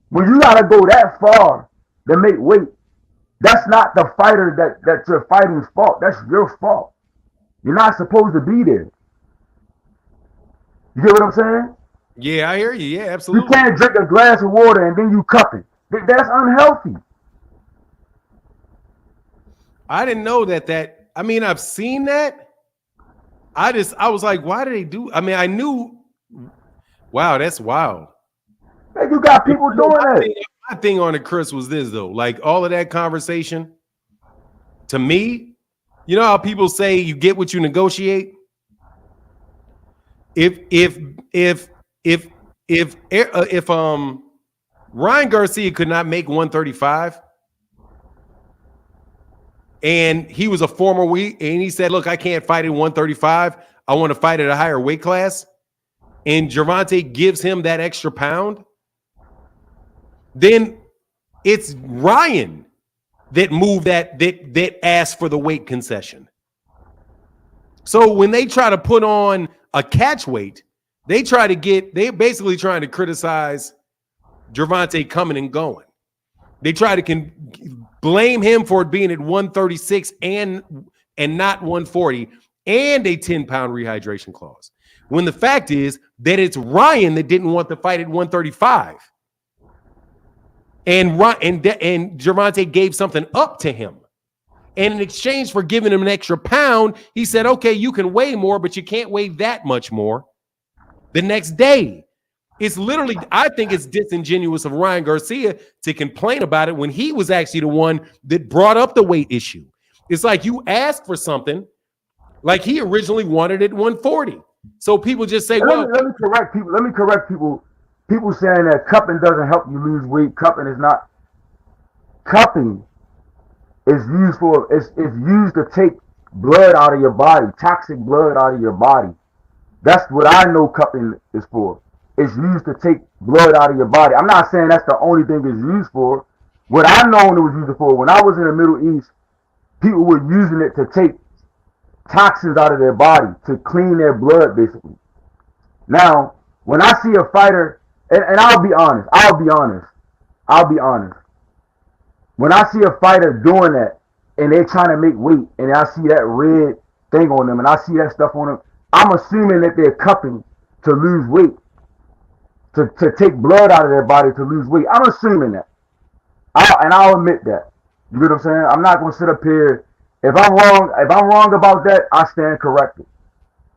When you gotta go that far to make weight, that's not the fighter that's your fighting's fault. That's your fault. You're not supposed to be there. You get what I'm saying? Yeah, I hear you. Yeah, absolutely. You can't drink a glass of water and then you cup it. That's unhealthy. I didn't know that. I mean, I've seen that. I was like, why do they do? I mean, I knew. Wow, that's wild. Hey, you got people doing that. My thing on it, Chris, was this though. Like all of that conversation, to me, you know how people say you get what you negotiate. If Ryan Garcia could not make 135. And he was a former weight, and he said, look, I can't fight at 135. I want to fight at a higher weight class. And Gervonta gives him that extra pound. Then it's Ryan that moved that asked for the weight concession. So when they try to put on a catch weight, they're basically trying to criticize Gervonta coming and going. They try to blame him for it being at 136 and not 140 and a 10-pound rehydration clause. When the fact is that it's Ryan that didn't want the fight at 135. And Gervonta gave something up to him. And in exchange for giving him an extra pound, he said, okay, you can weigh more, but you can't weigh that much more the next day. It's literally, I think it's disingenuous of Ryan Garcia to complain about it when he was actually the one that brought up the weight issue. It's like you asked for something, like he originally wanted it 140. So people just say, well, let me correct people. Let me correct people. People saying that cupping doesn't help you lose weight. Cupping is not. Cupping is used to take blood out of your body, toxic blood out of your body. That's what I know cupping is for. It's used to take blood out of your body. I'm not saying that's the only thing it's used for. What I know it was used for, when I was in the Middle East, people were using it to take toxins out of their body, to clean their blood, basically. Now, when I see a fighter, and I'll be honest. When I see a fighter doing that, and they're trying to make weight, and I see that red thing on them, and I see that stuff on them, I'm assuming that they're cupping to lose weight, to take blood out of their body to lose weight. I'm assuming that. I'll admit that. You get what I'm saying? I'm not going to sit up here. If I'm wrong about that, I stand corrected.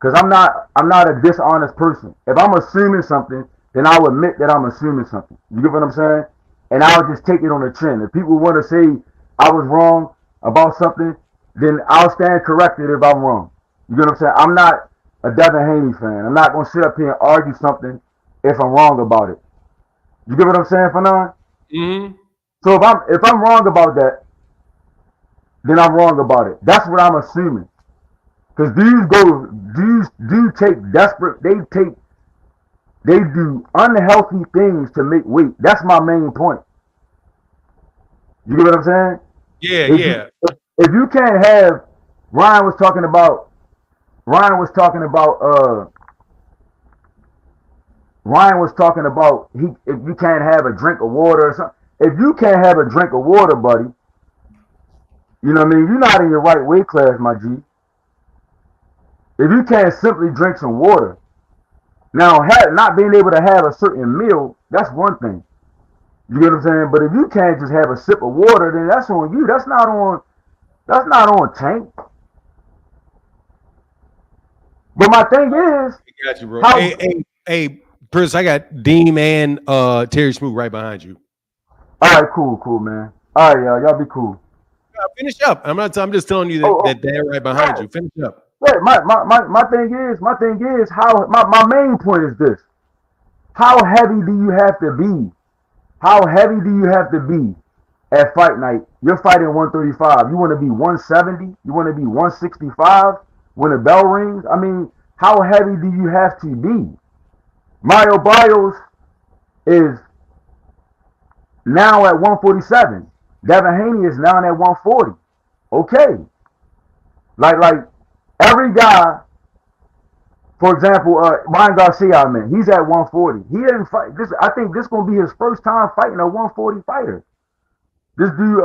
Because I'm not a dishonest person. If I'm assuming something, then I'll admit that I'm assuming something. You get what I'm saying? And I'll just take it on the chin. If people want to say I was wrong about something, then I'll stand corrected if I'm wrong. You get what I'm saying? I'm not a Devin Haney fan. I'm not going to sit up here and argue something if I'm wrong about it. You get what I'm saying, Fandom? Mm-hmm. So if I'm wrong about that, then I'm wrong about it. That's what I'm assuming. Because dudes do take desperate, they do unhealthy things to make weight. That's my main point. You get what I'm saying? Yeah, If you can't have, Ryan was talking about if you can't have a drink of water or something. If you can't have a drink of water, buddy, you know what I mean? You're not in your right weight class, my G. If you can't simply drink some water, now not being able to have a certain meal, that's one thing. You get what I'm saying? But if you can't just have a sip of water, then that's on you. That's not on Tank. But my thing is, I got you, bro. Hey, Chris, I got Deem and Terry Smoot right behind you. All right, cool, man. All right, y'all be cool. Finish up. I'm just telling you that they're right behind you. Finish up. Right. My thing is how my main point is this. How heavy do you have to be? How heavy do you have to be at fight night? You're fighting 135. You want to be 170? You want to be 165 when the bell rings? I mean, how heavy do you have to be? Mario Barrios is now at 147. Devin Haney is now at 140. Okay. Like every guy, for example, Ryan Garcia, man, he's at 140. He didn't fight. I think this is gonna be his first time fighting a 140 fighter. This dude,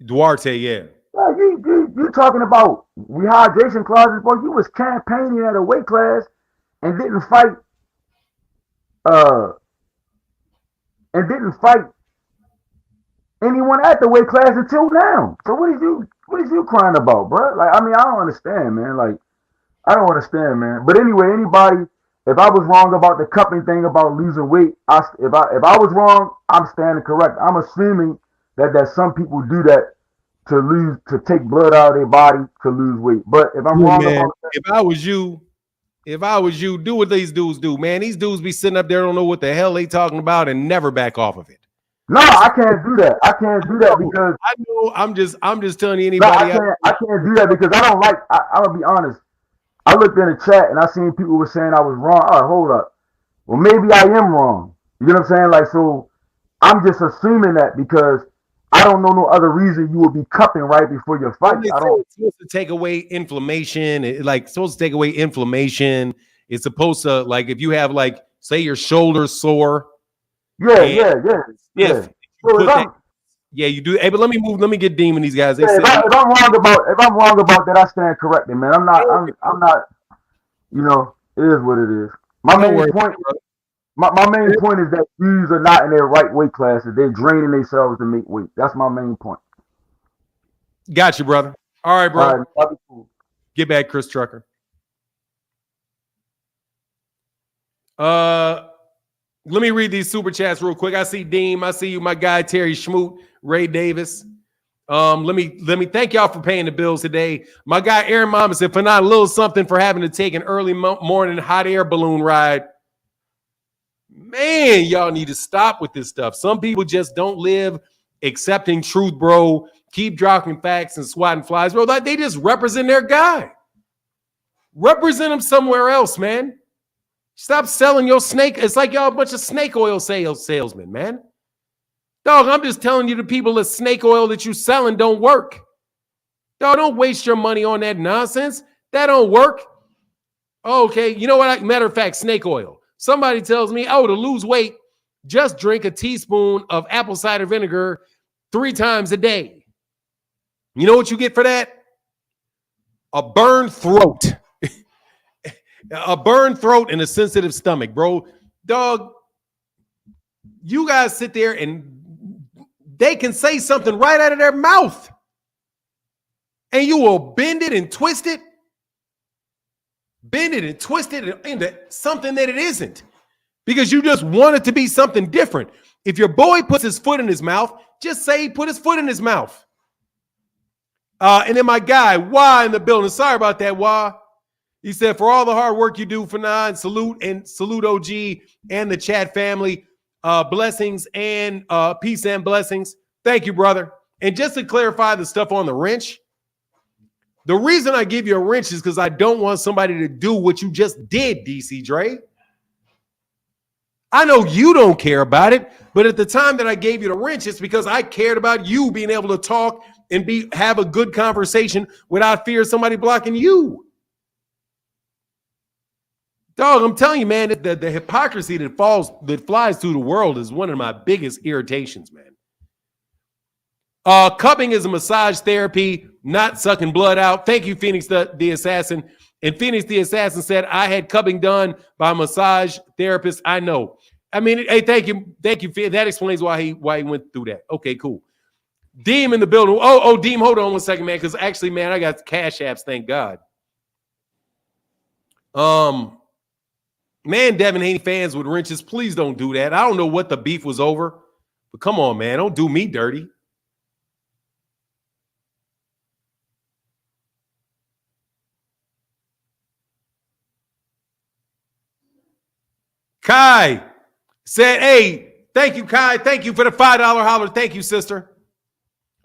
Duarte, yeah. You talking about rehydration clauses, boy? You was campaigning at a weight class and didn't fight. Anyone at the weight class until now. So what is you crying about, bro? Like, I mean, I don't understand, man. Like, I don't understand, man. But anyway, anybody, if I was wrong about the cupping thing about losing weight, if I was wrong, I'm standing correct. I'm assuming that some people do that to take blood out of their body to lose weight. But if I'm wrong about that, if I was you, do what these dudes do, man. These dudes be sitting up there, don't know what the hell they talking about, and never back off of it. No, I can't do that. I can't do that because I know. I'm just telling you, anybody. I can't do that because I don't like. I'm gonna be honest. I looked in the chat and I seen people were saying I was wrong. All right, hold up. Well, maybe I am wrong. You know what I'm saying? Like, so I'm just assuming that because I don't know no other reason you would be cupping right before your fight. I don't. It's supposed to take away inflammation. Supposed to take away inflammation. It's supposed to, like, if you have, like, say your shoulder's sore. Yeah. Yeah, you do. Hey, but let me get Deem and these guys. They if I'm wrong about that, I stand corrected, man. I'm not. You know, it is what it is. My main point is that dudes are not in their right weight classes. They're draining themselves to make weight. That's my main point. Got you, brother. All right, bro. All right, cool. Get back, Chris Trucker. Let me read these super chats real quick. I see Deem. I see you, my guy Terry Schmoot, Ray Davis. Let me thank y'all for paying the bills today. My guy Aaron Mama said, for not a little something for having to take an early morning hot air balloon ride. Man, y'all need to stop with this stuff. Some people just don't live accepting truth, bro. Keep dropping facts and swatting flies, bro. Like, they just represent their guy. Represent him somewhere else, man. Stop selling your snake. It's like y'all a bunch of snake oil salesmen, man. Dog, I'm just telling you, the people that snake oil that you selling don't work. Dog, don't waste your money on that nonsense. That don't work. Okay, you know what? Matter of fact, snake oil. Somebody tells me, oh, to lose weight, just drink a teaspoon of apple cider vinegar 3 times a day. You know what you get for that? A burned throat. A burned throat and a sensitive stomach, bro. Dog, you guys sit there and they can say something right out of their mouth, and you will bend it and twist it into something that it isn't, because you just want it to be something different. If your boy puts his foot in his mouth, just say he put his foot in his mouth. And then my guy, Wah, in the building. Sorry about that, Wah. He said, for all the hard work you do for Nine, salute OG and the chat family. Blessings and peace and blessings. Thank you, brother. And just to clarify the stuff on the wrench, the reason I give you a wrench is because I don't want somebody to do what you just did, DC Dre. I know you don't care about it, but at the time that I gave you the wrench, it's because I cared about you being able to talk and have a good conversation without fear of somebody blocking you. Dog, I'm telling you, man, the hypocrisy that flies through the world is one of my biggest irritations, man. Cupping is a massage therapy, not sucking blood out. Thank you, Phoenix the Assassin. And Phoenix the Assassin said, I had cupping done by a massage therapist. I know. I mean, hey, thank you. That explains why he went through that. Okay, cool. Deem in the building. Oh, Deem, hold on one second, man, because actually, man, I got cash apps, thank God. Man, Devin Haney fans with wrenches, please don't do that. I don't know what the beef was over, but come on, man, don't do me dirty. Kai said, hey, thank you, Kai. Thank you for the $5 holler. Thank you, sister.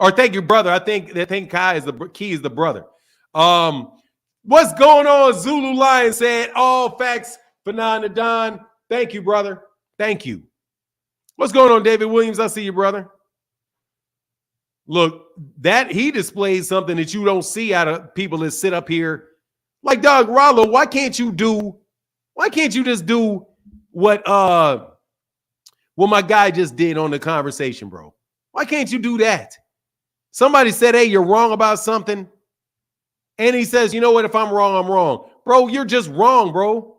Or thank you, brother. I think Kai is the key is the brother. What's going on? Zulu Lion said, all facts for Don. Thank you, brother. Thank you. What's going on, David Williams? I see you, brother. Look, that he displays something that you don't see out of people that sit up here. Like, dog, Rollo, why can't you just do what my guy just did on the conversation, bro? Why can't you do that? Somebody said, hey, you're wrong about something. And he says, you know what? If I'm wrong, I'm wrong. Bro, you're just wrong, bro.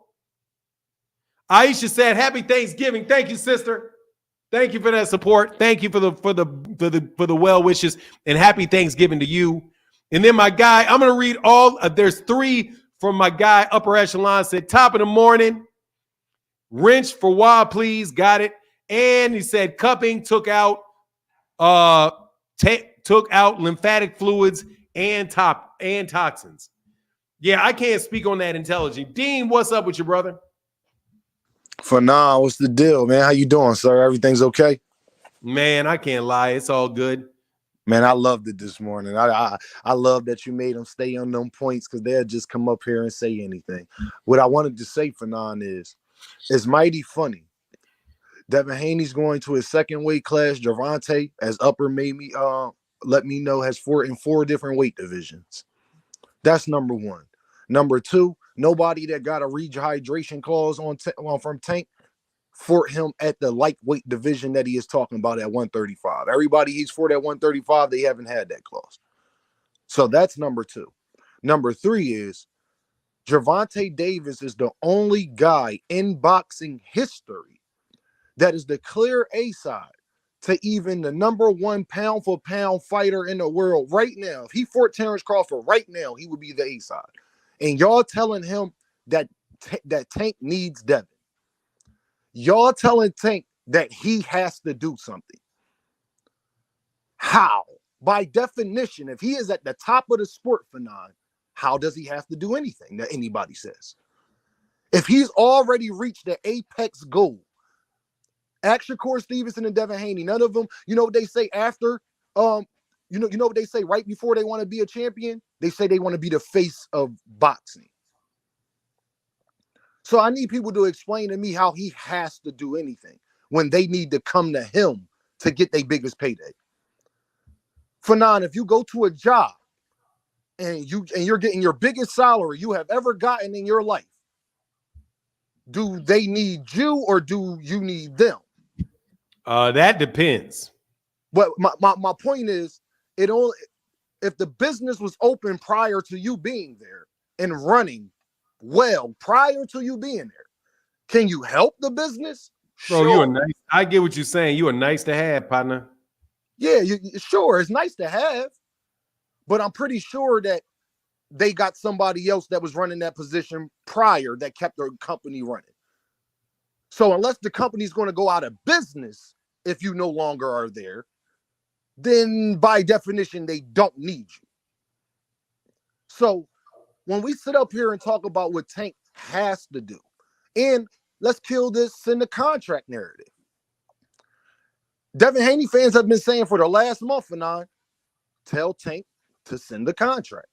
Aisha said, happy Thanksgiving. Thank you, sister. Thank you for that support. Thank you for the well wishes, and happy Thanksgiving to you. And then my guy, I'm going to read all. There's 3 from my guy, Upper Echelon, said, top of the morning. Wrench for Wah, please. Got it. And he said, cupping took out lymphatic fluids and toxins. Yeah, I can't speak on that intelligently. Dean, what's up with you, brother? For now, what's the deal, man? How you doing, sir? Everything's okay? Man, I can't lie. It's all good. Man, I loved it this morning. I love that you made them stay on them points, because they'll just come up here and say anything. What I wanted to say, Fanon, is it's mighty funny Devin Haney's going to his second weight class. Gervonta, as upper made me let me know, has in four different weight divisions. That's number one. Number two, nobody that got a rehydration clause from Tank fought him at the lightweight division that he is talking about at 135. Everybody he's fought at 135, they haven't had that clause. So that's number two. Number three is Gervonta Davis is the only guy in boxing history that is the clear A side to even the number one pound for pound fighter in the world right now. If he fought Terrence Crawford right now, he would be the A side. And y'all telling him that Tank needs Devin. Y'all telling Tank that he has to do something. How? By definition, if he is at the top of the sport phenomenon, how does he have to do anything that anybody says? If he's already reached the apex goal, ask Shakur, Stevenson, and Devin Haney. None of them, you know what they say after, you know what they say right before they want to be a champion? They say they want to be the face of boxing. So I need people to explain to me how he has to do anything when they need to come to him to get their biggest payday. Fanon, if you go to a job and you're getting your biggest salary you have ever gotten in your life, do they need you or do you need them? That depends. But my point is, it only if the business was open prior to you being there and running well prior to you being there, can you help the business? Bro, sure. you are nice. I get what you're saying. You are nice to have, partner. Yeah, sure, it's nice to have, but I'm pretty sure that they got somebody else that was running that position prior that kept their company running. So unless the company's going to go out of business if you no longer are there, then by definition, they don't need you. So when we sit up here and talk about what Tank has to do, and let's kill this in the contract narrative. Devin Haney fans have been saying for the last month and on, tell Tank to send the contract.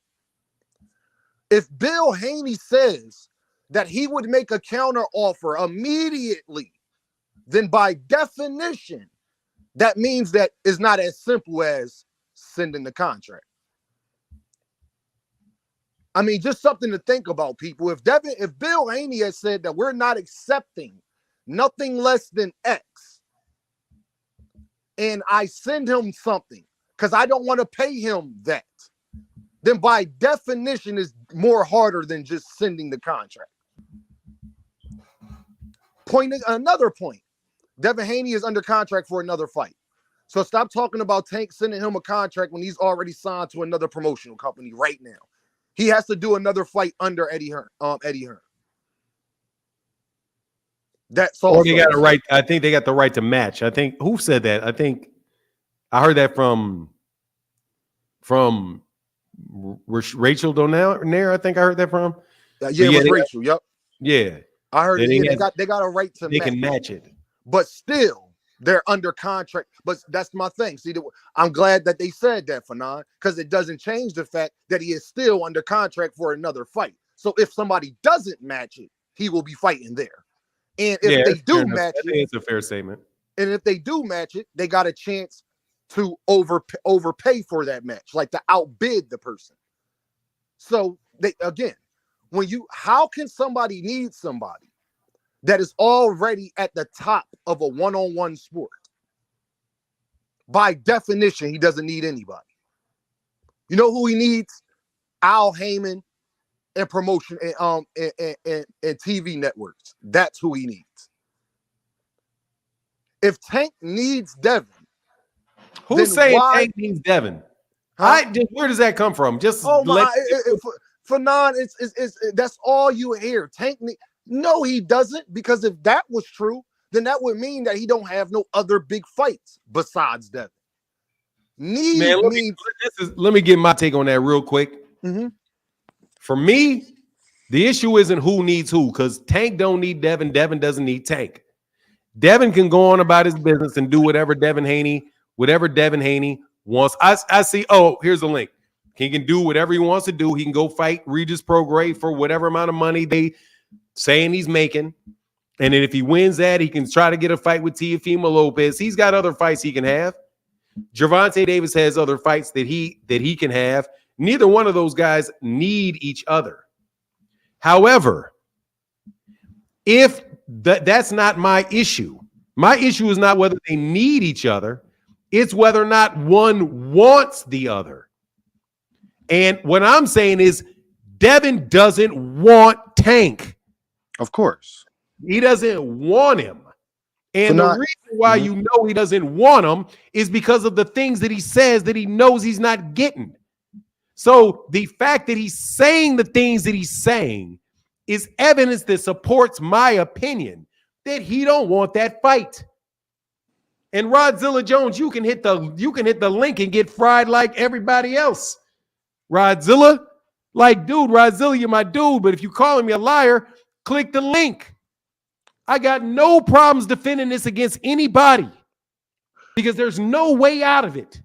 If Bill Haney says that he would make a counter offer immediately, then by definition, that means that it's not as simple as sending the contract. I mean, just something to think about, people. If Bill Haney has said that we're not accepting nothing less than X, and I send him something because I don't want to pay him that, then by definition is more harder than just sending the contract. Another point, Devin Haney is under contract for another fight. So stop talking about Tank sending him a contract when he's already signed to another promotional company right now. He has to do another fight under Eddie Hearn. That's all. Or they got a right. I think they got the right to match. I think who said that? I think I heard that from Rachel Donaire. I think I heard that from. Yeah, Rachel. Yep. Yeah, I heard they got a right to. They can match it, but still they're under contract. But that's my thing. See, I'm glad that they said that, Fanon, because it doesn't change the fact that he is still under contract for another fight. So if somebody doesn't match it, he will be fighting there. And if they do match it, it's a fair statement. And if they do match it, they got a chance to overpay for that match, like to outbid the person. So how can somebody need somebody that is already at the top of a one-on-one sport? By definition, he doesn't need anybody. You know who he needs? Al Heyman and promotion and TV networks. That's who he needs. If Tank needs Devin, who's saying Tank needs Devin? Huh? Where does that come from? Just for non, it's that's all you hear. Tank no, he doesn't, because if that was true, then that would mean that he don't have no other big fights besides Devin. Let me get my take on that real quick. Mm-hmm. For me, the issue isn't who needs who, because Tank don't need Devin. Devin doesn't need Tank. Devin can go on about his business and do whatever Devin Haney wants. I see. Oh, here's a link. He can do whatever he wants to do. He can go fight Regis Prograis for whatever amount of money they saying he's making. And then if he wins that, he can try to get a fight with Teofimo Lopez. He's got other fights he can have. Gervonta Davis has other fights that he can have. Neither one of those guys need each other. However, if that's not my issue. My issue is not whether they need each other. It's whether or not one wants the other. And what I'm saying is Devin doesn't want Tank. Of course. He doesn't want him. And the reason why you know he doesn't want him is because of the things that he says that he knows he's not getting. So the fact that he's saying the things that he's saying is evidence that supports my opinion that he don't want that fight. And Rodzilla Jones, you can hit the link and get fried like everybody else. Rodzilla, like, dude, Rodzilla, you're my dude, but if you calling me a liar, click the link. I got no problems defending this against anybody because there's no way out of it.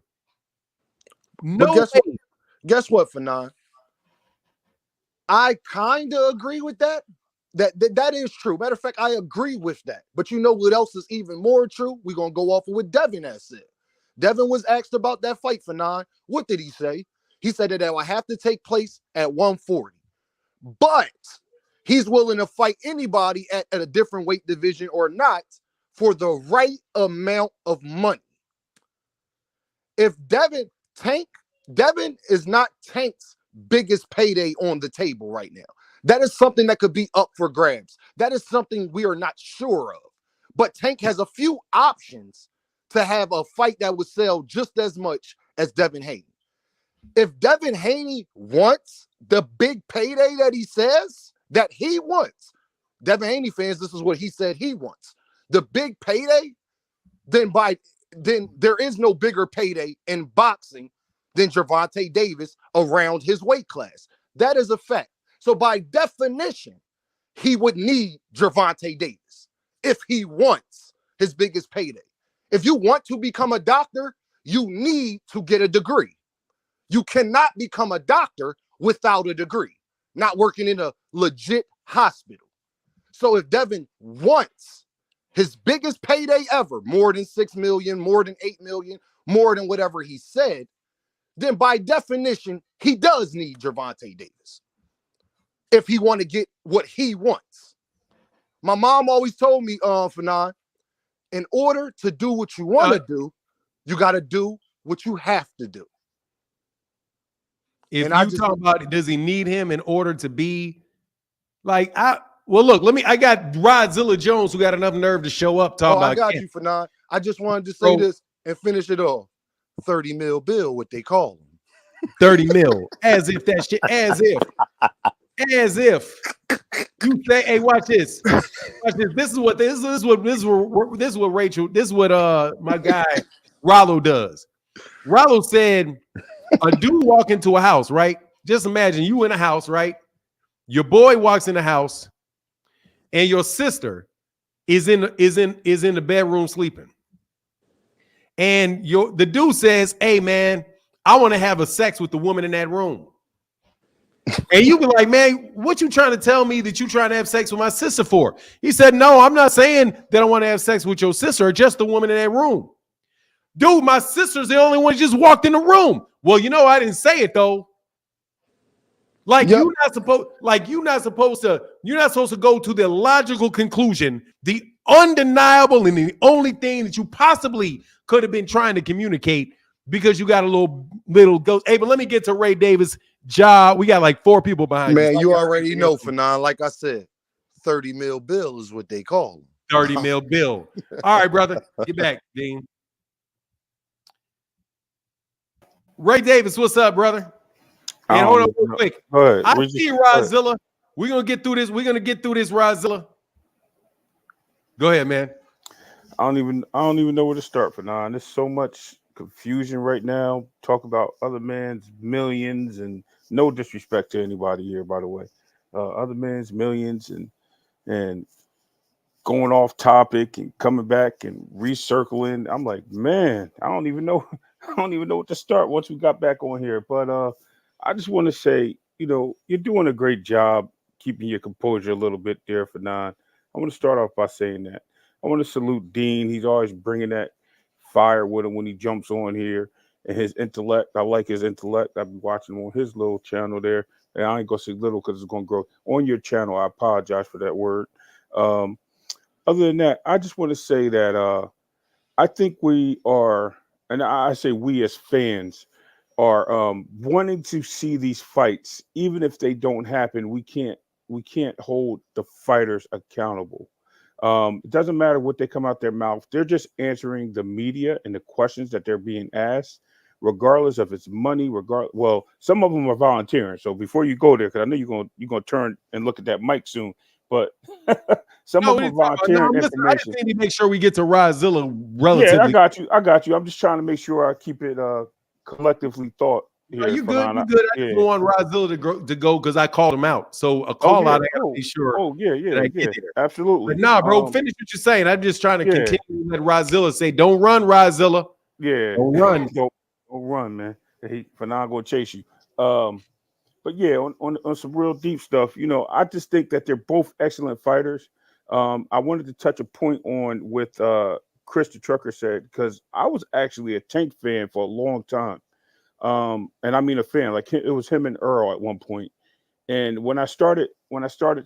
No way. Guess what, Fanon? I kind of agree with that. That is true. Matter of fact, I agree with that. But you know what else is even more true? We're going to go off of what Devin has said. Devin was asked about that fight, Fanon. What did he say? He said that it will have to take place at 140. But he's willing to fight anybody at a different weight division or not for the right amount of money. If Devin is not Tank's biggest payday on the table right now. That is something that could be up for grabs. That is something we are not sure of. But Tank has a few options to have a fight that would sell just as much as Devin Haney. If Devin Haney wants the big payday that he says that he wants, Devin Haney fans, this is what he said he wants. The big payday, then there is no bigger payday in boxing than Gervonta Davis around his weight class. That is a fact. So by definition, he would need Gervonta Davis if he wants his biggest payday. If you want to become a doctor, you need to get a degree. You cannot become a doctor without a degree, not working in a legit hospital. So if Devin wants his biggest payday ever, more than 6 million, more than 8 million, more than whatever he said, then by definition, he does need Gervonta Davis if he want to get what he wants. My mom always told me, Fanon, in order to do what you want to do, you got to do what you have to do. If you talk about, does he need him in order to be like, look, I got Rodzilla Jones who got enough nerve to show up. I got you, Fanon. I just wanted to say this and finish it off. 30 mil bill, what they call him. 30 mil. As if that shit, as if you say, hey, watch this. Watch this. This is what Rachel, this is what my guy Rollo does. Rollo said, a dude walk into a house, right? Just imagine you in a house, right? Your boy walks in the house, and your sister is in the bedroom sleeping. And the dude says, hey, man, I want to have a sex with the woman in that room. And you be like, man, what you trying to tell me that you trying to have sex with my sister for? He said, no, I'm not saying that I want to have sex with your sister or just the woman in that room. Dude, my sister's the only one who just walked in the room. Well, you know, I didn't say it though. Like, yep. You're not supposed to go to the logical conclusion, the undeniable and the only thing that you possibly could have been trying to communicate because you got a little ghost. Hey, but let me get to Ray Davis' job. We got like 4 people behind you. Man, you already know, Fanon. Like I said, 30 mil bill is what they call him. 30 mil bill. All right, brother. Get back, Dean. Ray Davis, what's up, brother? And hold on real quick. I see Rodzilla. We're gonna get through this. Rodzilla. Go ahead, man. I don't even know where to start, Fanon. There's so much confusion right now. Talk about other man's millions, and no disrespect to anybody here, by the way. Other man's millions and going off topic and coming back and recircling. I'm like, man, I don't even know what to start once we got back on here. But I just want to say, you know, you're doing a great job keeping your composure a little bit there, Fanon. I want to start off by saying that. I want to salute Dean. He's always bringing that fire with him when he jumps on here. And his intellect, I like his intellect. I've been watching him on his little channel there. And I ain't going to say little because it's going to grow. On your channel, I apologize for that word. Other than that, I just want to say that I think we are, and I say we as fans, are wanting to see these fights, even if they don't happen. We can't hold the fighters accountable. It doesn't matter what they come out their mouth. They're just answering the media and the questions that they're being asked, regardless of it's money. Well, some of them are volunteering. So before you go there, because I know you're gonna turn and look at that mic soon, but some of them are volunteering information. I just need to make sure we get to Rizilla relatively. Yeah, I got you. I'm just trying to make sure I keep it collectively thought. Here, you good? You good? I just want Rizilla to go because I called him out. So a call out, I gotta be sure. Oh yeah, absolutely. But nah, bro, finish what you're saying. I'm just trying to continue to let Rizilla say, "Don't run, Rizilla." Yeah, don't run, don't run, man. Fanon gonna chase you. But yeah, on some real deep stuff, I just think that they're both excellent fighters. I wanted to touch a point on with Chris the Trucker said, because I was actually a Tank fan for a long time. And I mean a fan, like it was him and Earl at one point. And when I started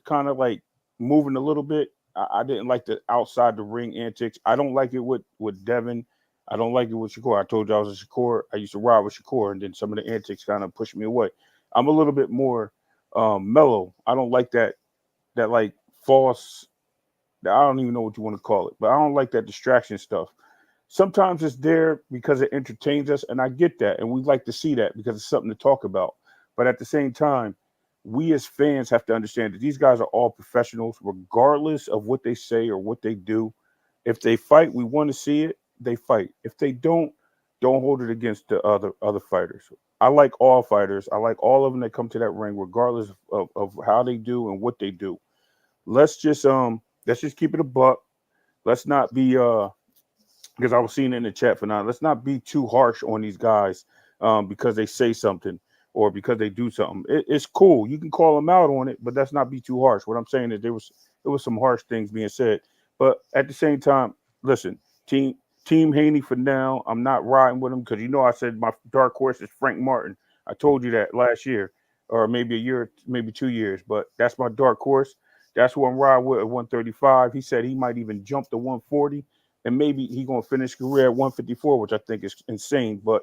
kind of like moving a little bit, I didn't like the outside the ring antics. I don't like it with Devin. I don't like it with Shakur. I told you I was a Shakur. I used to ride with Shakur, and then some of the antics kind of pushed me away. I'm a little bit more mellow. I don't like that like false. I don't even know what you want to call it, but I don't like that distraction stuff. Sometimes it's there because it entertains us, and I get that, and we like to see that because it's something to talk about. But at the same time, we as fans have to understand that these guys are all professionals, regardless of what they say or what they do. If they fight, we want to see it. They fight. If they don't hold it against the other fighters. I like all fighters. I like all of them that come to that ring, regardless of how they do and what they do. Let's just keep it a buck. Let's not be because I was seeing it in the chat for now. Let's not be too harsh on these guys because they say something or because they do something. It's cool. You can call them out on it, but let's not be too harsh. What I'm saying is there was some harsh things being said, but at the same time, listen, Team Haney for now. I'm not riding with him because I said my dark horse is Frank Martin. I told you that last year, or maybe a year, maybe 2 years, but that's my dark horse. That's who I'm riding with at 135. He said he might even jump to 140. And maybe he's going to finish his career at 154, which I think is insane. But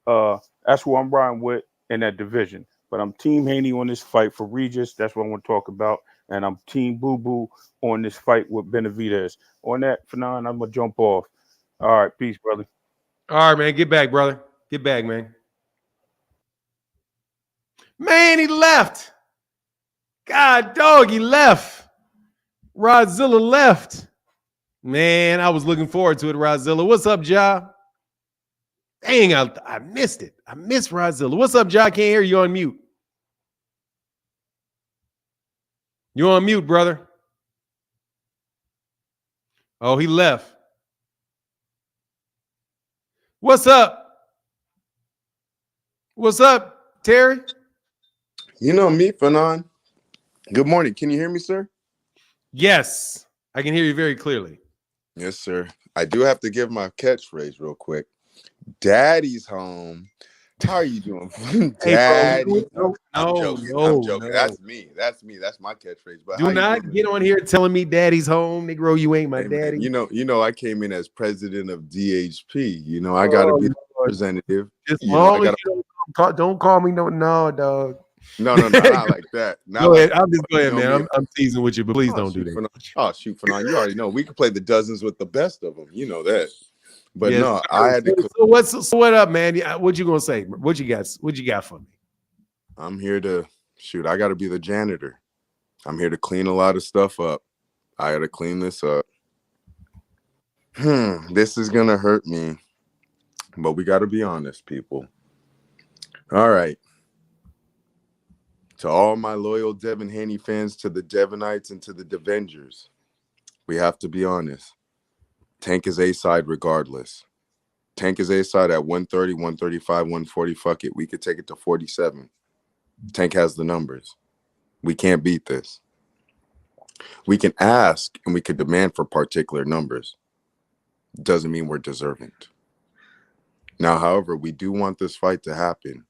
that's who I'm riding with in that division. But I'm Team Haney on this fight for Regis. That's what I want to talk about. And I'm Team Boo Boo on this fight with Benavidez. On that, Fanon, I'm going to jump off. All right. Peace, brother. All right, man. Get back, brother. Get back, man. Man, he left. God, dog, he left. Rodzilla left. Man, I was looking forward to it, Rodzilla. What's up, Ja? Dang, I missed it. I missed Rodzilla. What's up, Ja? I can't hear you on mute. You're on mute, brother. Oh, he left. What's up? What's up, Terry? You know me, Fanon. Good morning. Can you hear me, sir? Yes, I can hear you very clearly. Yes, sir. I do have to give my catchphrase real quick. Daddy's home. How are you doing? Daddy. Hey, bro, I'm joking. That's me. That's my catchphrase. But do not get on here telling me daddy's home, Negro. You ain't my daddy. Man, you know, I came in as president of DHP. I gotta be the representative. As long as you don't call me no dog. No, not like that. Go ahead. I'm just going, man. I'm teasing with you, but please don't do that. Shoot, Fanon. You already know we can play the dozens with the best of them. You know that. But yes, no, sir. I had to. So what up, man? What you gonna say? What you got for me? I'm here to shoot. I got to be the janitor. I'm here to clean a lot of stuff up. I got to clean this up. This is gonna hurt me, but we got to be honest, people. All right. To all my loyal Devin Haney fans, to the Devonites and to the Devengers, we have to be honest. Tank is A-side regardless. Tank is A-side at 130, 135, 140. Fuck it. We could take it to 47. Tank has the numbers. We can't beat this. We can ask and we can demand for particular numbers. Doesn't mean we're deserving. Now, however, we do want this fight to happen.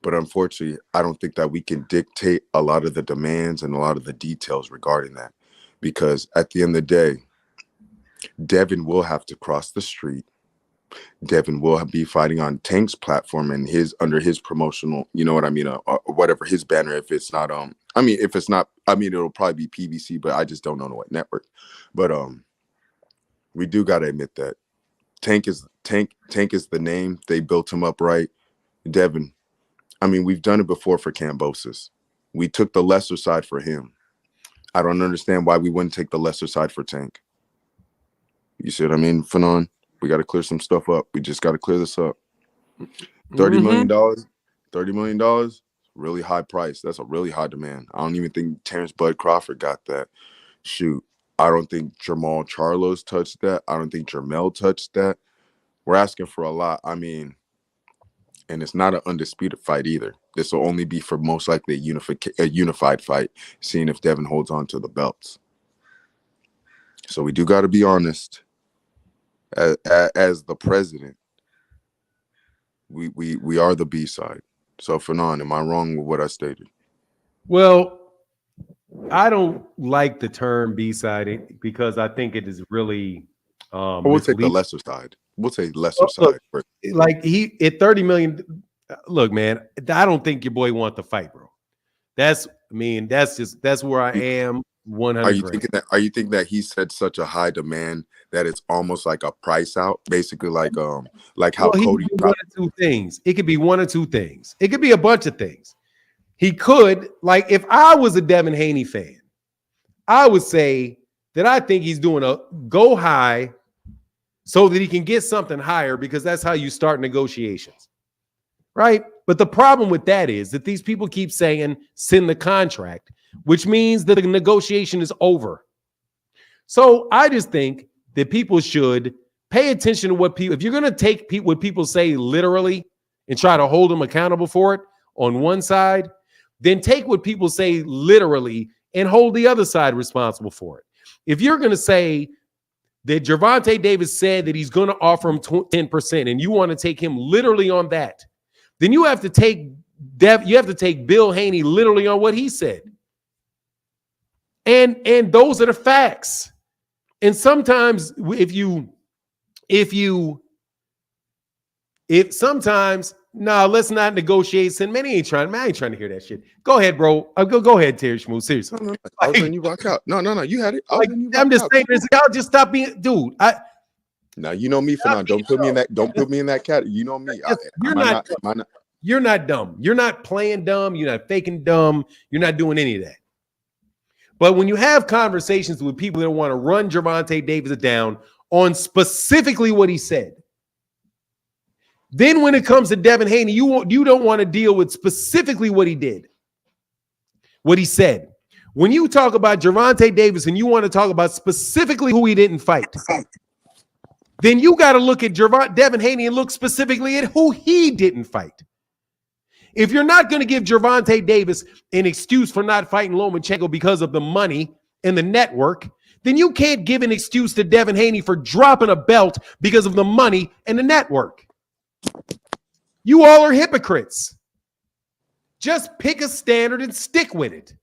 But unfortunately, I don't think that we can dictate a lot of the demands and a lot of the details regarding that. Because at the end of the day, Devin will have to cross the street. Devin will be fighting on Tank's platform and under his promotional, you know what I mean, or whatever his banner. If it's not, if it's not, it'll probably be PBC, but I just don't know what network. But we do got to admit that Tank is the name. They built him up right. Devin, we've done it before for Kambosos. We took the lesser side for him. I don't understand why we wouldn't take the lesser side for Tank. You see what I mean, Fanon? We got to clear some stuff up. We just got to clear this up. $30 million, $30 million, really high price. That's a really high demand. I don't even think Terrence Bud Crawford got that. Shoot, I don't think Jamal Charlo's touched that. I don't think Jermel touched that. We're asking for a lot. And it's not an undisputed fight either. This will only be for most likely a unified fight, seeing if Devin holds on to the belts. So we do got to be honest. As the president, we are the B side. So Fanon, am I wrong with what I stated? Well, I don't like the term B side because I think it is really. We'll take the lesser side. We'll take lesser side. Like he at 30 million. Look, man, I don't think your boy want the fight, bro. That's where I am. 100. Are you thinking that he set such a high demand that it's almost like a price out, basically like how Cody? One or two things. It could be one or two things. It could be a bunch of things. He could, like, if I was a Devin Haney fan, I would say that I think he's doing a go high so that he can get something higher, because that's how you start negotiations, right? But the problem with that is that these people keep saying send the contract, which means that the negotiation is over. So I just think that people should pay attention to what people, if you're going to take what people say literally and try to hold them accountable for it on one side, then take what people say literally and hold the other side responsible for it. If you're going to say that Gervonta Davis said that he's going to offer him 10% and you want to take him literally on that, then you have to take Bill Haney literally on what he said. And those are the facts. And sometimes let's not negotiate. Man, I ain't trying to hear that shit. Go ahead, bro. Go ahead, Terry Schmoo. Seriously. No, I was letting you rock out. No, you had it. I'm just saying this. Y'all just stop being, dude. Now you know me, Fanon. Don't put me in that. Don't put me in that category. You know me. You're not dumb. You're not playing dumb. You're not faking dumb. You're not doing any of that. But when you have conversations with people that want to run Gervonta Davis down on specifically what he said, then when it comes to Devin Haney, you don't want to deal with specifically what he did, what he said. When you talk about Gervonta Davis and you want to talk about specifically who he didn't fight, then you got to look at Devin Haney and look specifically at who he didn't fight. If you're not going to give Gervonta Davis an excuse for not fighting Lomachenko because of the money and the network, then you can't give an excuse to Devin Haney for dropping a belt because of the money and the network. You all are hypocrites. Just pick a standard and stick with it.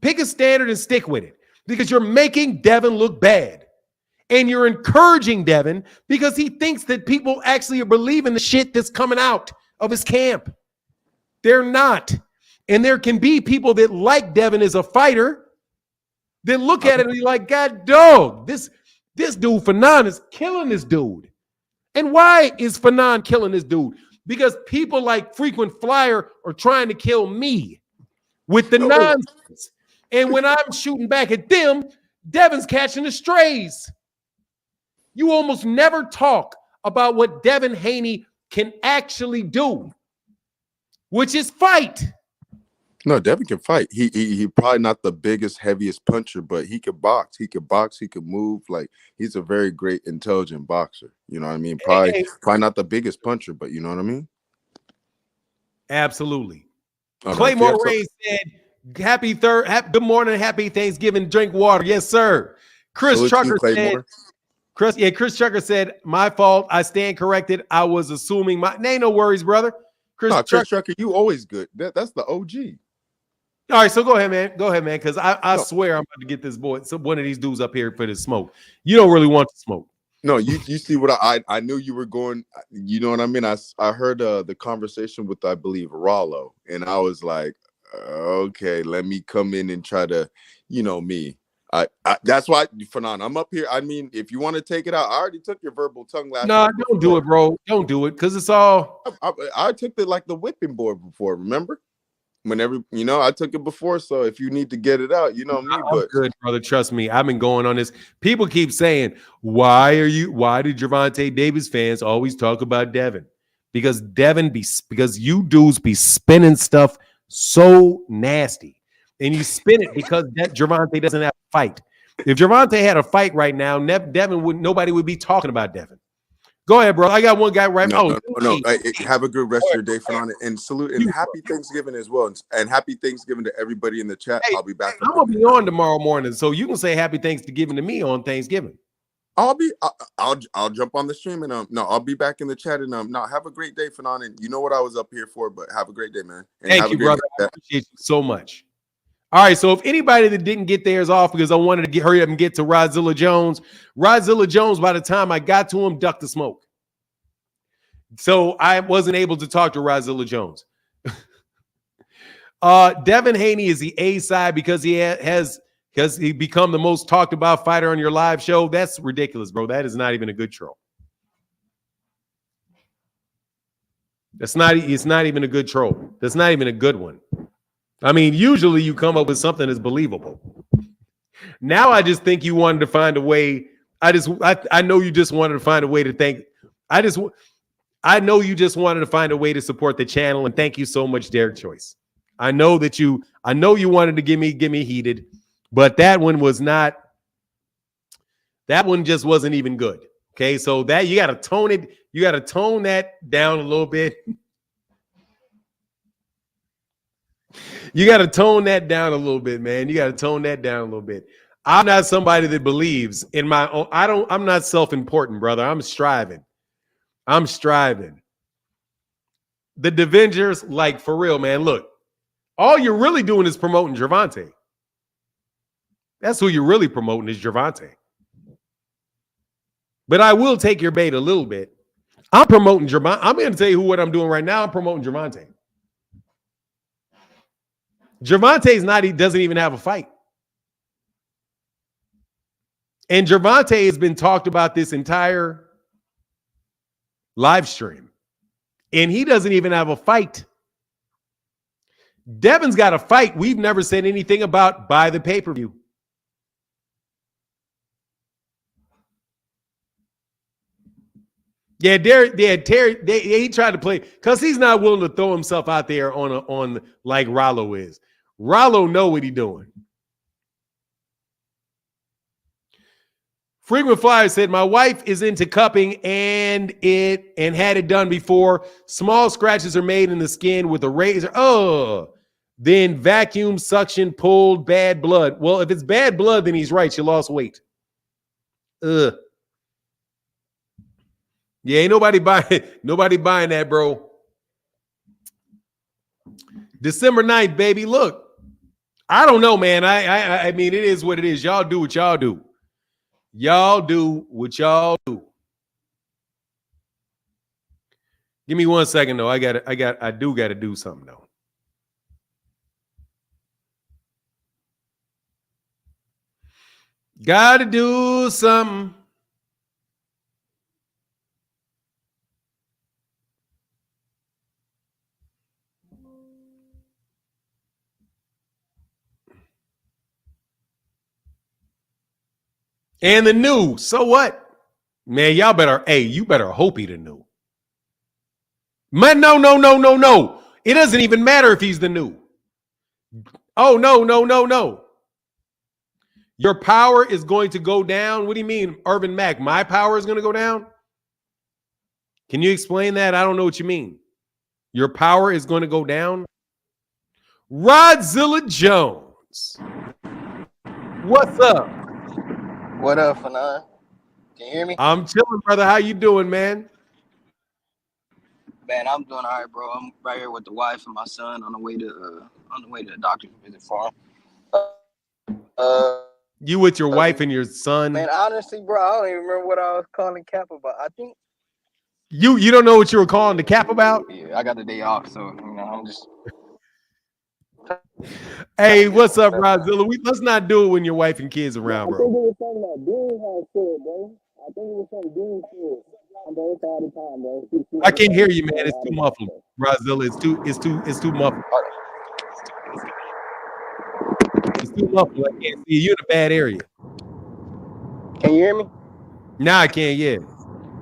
Pick a standard and stick with it, because you're making Devin look bad. And you're encouraging Devin because he thinks that people actually are believing the shit that's coming out of his camp. They're not. And there can be people that like Devin as a fighter that look at it and be like, God dog, this dude Fanon is killing this dude. And why is Fanon killing this dude? Because people like Frequent Flyer are trying to kill me with the nonsense. And when I'm shooting back at them, Devin's catching the strays. You almost never talk about what Devin Haney can actually do, which is fight. No, Devin can fight. He probably not the biggest, heaviest puncher, but he could box. He could move. Like, he's a very great, intelligent boxer. You know what I mean? Probably not the biggest puncher, but you know what I mean? Absolutely. Okay. Clay Moraine said Good morning, happy Thanksgiving. Drink water, yes, sir. Chris Salute to you, Trucker said. Claymore. Chris Trucker said, "My fault. I stand corrected. I was assuming my. Ain't no worries, brother." Chris Trucker, you always good. That's the OG. All right, so go ahead, man. Go ahead, man, because I No. swear I'm about to get this boy, one of these dudes up here for this smoke. You don't really want to smoke. No, you see what I knew you were going. You know what I mean? I heard the conversation with, I believe, Rollo, and I was like, okay, let me come in and try to, me. I that's why, Fanon, I'm up here. I mean, if you want to take it out, I already took your verbal tongue last. No, don't do it, bro. Don't do it, because it's all. I took it like the whipping board before. Remember? Whenever I took it before. So if you need to get it out, me. I'm good, brother. Trust me. I've been going on this. People keep saying, why did Gervonta Davis fans always talk about Devin? Because because you dudes be spinning stuff so nasty. And you spin it because Gervonta doesn't have a fight. If Gervonta had a fight right now, nobody would be talking about Devin. Go ahead, bro. I got one guy right now. No. Have a good rest of your day, Fanon, and salute and happy Thanksgiving as well. And happy Thanksgiving to everybody in the chat. Hey, I'll be back. I'm gonna be on tomorrow morning, so you can say happy Thanksgiving to me on Thanksgiving. I'll jump on the stream and I'll be back in the chat and have a great day, Fanon. And you know what I was up here for, but have a great day, man. And thank you, brother. I appreciate you so much. All right, so if anybody that didn't get theirs off because I wanted to hurry up and get to Rodzilla Jones, by the time I got to him, ducked the smoke. So I wasn't able to talk to Rodzilla Jones. Devin Haney is the A side because he become the most talked about fighter on your live show. That's ridiculous, bro. That is not even a good troll. It's not even a good troll. That's not even a good one. I mean, usually you come up with something that's believable. Now I just think you wanted to find a way. I know you just wanted to find a way to thank. I know you just wanted to find a way to support the channel, and thank you so much, Derek Choice. I know you wanted to give me heated, but that one was not. That one just wasn't even good. Okay, so that you got to tone it. You got to tone that down a little bit. You got to tone that down a little bit, man. You got to tone that down a little bit. I'm not somebody that believes in my own. I'm not self-important, brother. I'm striving. The Devengers, like, for real, man. Look, all you're really doing is promoting Gervonta. That's who you're really promoting is Gervonta. But I will take your bait a little bit. I'm promoting Gervonta. I'm going to tell you what I'm doing right now. I'm promoting Gervonta. Gervonta's not. He doesn't even have a fight. And Gervonta has been talked about this entire live stream. And he doesn't even have a fight. Devin's got a fight we've never said anything about by the pay-per-view. Yeah, Terry, he tried to play because he's not willing to throw himself out there on like Rollo is. Rollo know what he's doing. Frequent Flyer said, my wife is into cupping and had it done before. Small scratches are made in the skin with a razor. Oh, then vacuum, suction, pulled, bad blood. Well, if it's bad blood, then he's right. She lost weight. Ugh. Yeah, ain't nobody buying that, bro. December 9th, baby. Look, I don't know, man. I mean, it is what it is. Y'all do what y'all do. Y'all do what y'all do. Give me 1 second, though. I do got to do something, though. Got to do something. And the new, so what? Man, you better hope he the new. Man, no. It doesn't even matter if he's the new. Oh, no. Your power is going to go down. What do you mean, Irvin Mack? My power is going to go down? Can you explain that? I don't know what you mean. Your power is going to go down? Rodzilla Jones. What's up? What up, Fanon? Can you hear me? I'm chilling, brother. How you doing, man? Man, I'm doing all right, bro. I'm right here with the wife and my son on the way to the doctor's visit for him. You with your wife and your son? Man, honestly, bro, I don't even remember what I was calling Cap about. I think you don't know what you were calling the Cap about? Yeah, I got the day off, so I'm just. Hey, what's up, Rodzilla? Let's not do it when your wife and kids around, bro. I think it was something that Dean had said, bro. I think it was something Dean said. I'm bro, it's all the time, bro. I can't hear you, man. It's too muffled, Rodzilla. It's too muffled. It's too muffled. I can't see you. You're in a bad area. Can you hear me? Nah, I can't. Yeah.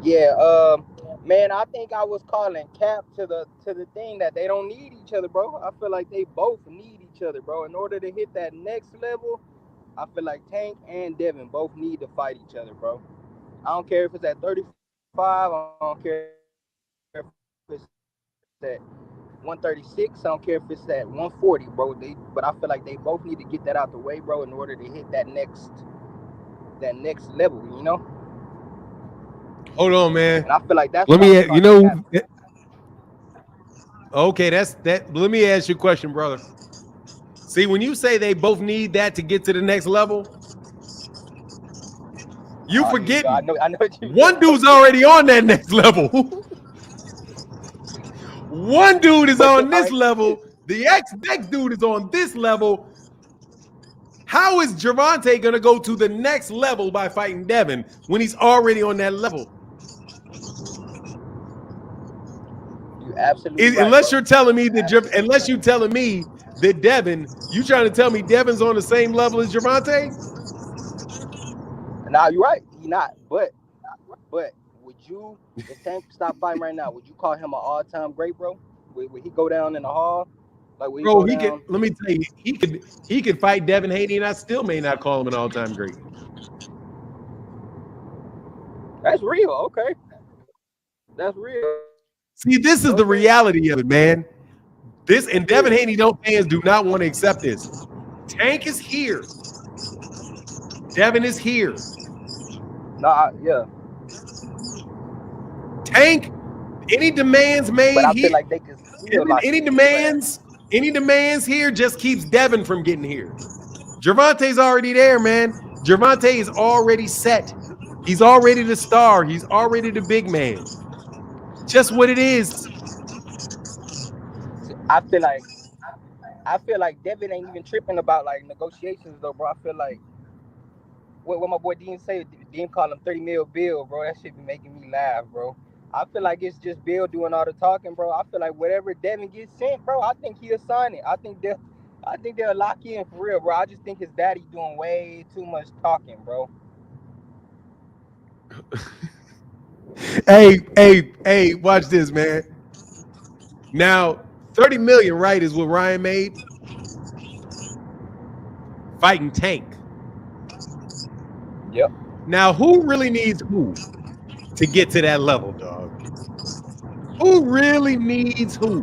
Yeah. Man, I think I was calling Cap to the thing that they don't need each other, bro. I feel like they both need each other, bro. In order to hit that next level, I feel like Tank and Devin both need to fight each other, bro. I don't care if it's at 35. I don't care if it's at 136. I don't care if it's at 140, bro. But I feel like they both need to get that out the way, bro, in order to hit that next level, you know? Hold on, man. And I feel like that's let me, okay, that's that. Let me ask you a question, brother. See, when you say they both need that to get to the next level, you forget I know one dude's already on that next level. One dude is on this level. The next dude is on this level. How is Gervonta going to go to the next level by fighting Devin when he's already on that level? You absolutely right, unless bro. you're telling me that unless you're telling me that Devin, you trying to tell me Devin's on the same level as Gervonta? Nah, you're right. He's not. But would you, if Tank stop fighting right now, would you call him an all-time great, bro? Would he go down in the hall? Like, bro, he could. Let me tell you, he could fight Devin Haney, and I still may not call him an all-time great. That's real. Okay, that's real. See, this is the reality of it, man. This and Devin Haney fans do not want to accept this. Tank is here. Devin is here. Nah, yeah. Tank, any demands made but I here, feel like they can any demands here just keeps Devin from getting here. Gervonta's already there, man. Gervonta is already set. He's already the star. He's already the big man. Just what it is. I feel like Devin ain't even tripping about like negotiations though, bro. I feel like what my boy Dean say, Dean call him 30 mil bill, bro. That shit be making me laugh, bro. I feel like it's just Bill doing all the talking, bro. I feel like whatever Devin gets sent, bro, I think he'll sign it. I think they'll lock in for real, bro. I just think his daddy doing way too much talking, bro. Hey, watch this, man. Now, 30 million, right, is what Ryan made fighting Tank. Yep. Now, who really needs who to get to that level, dog? Who really needs who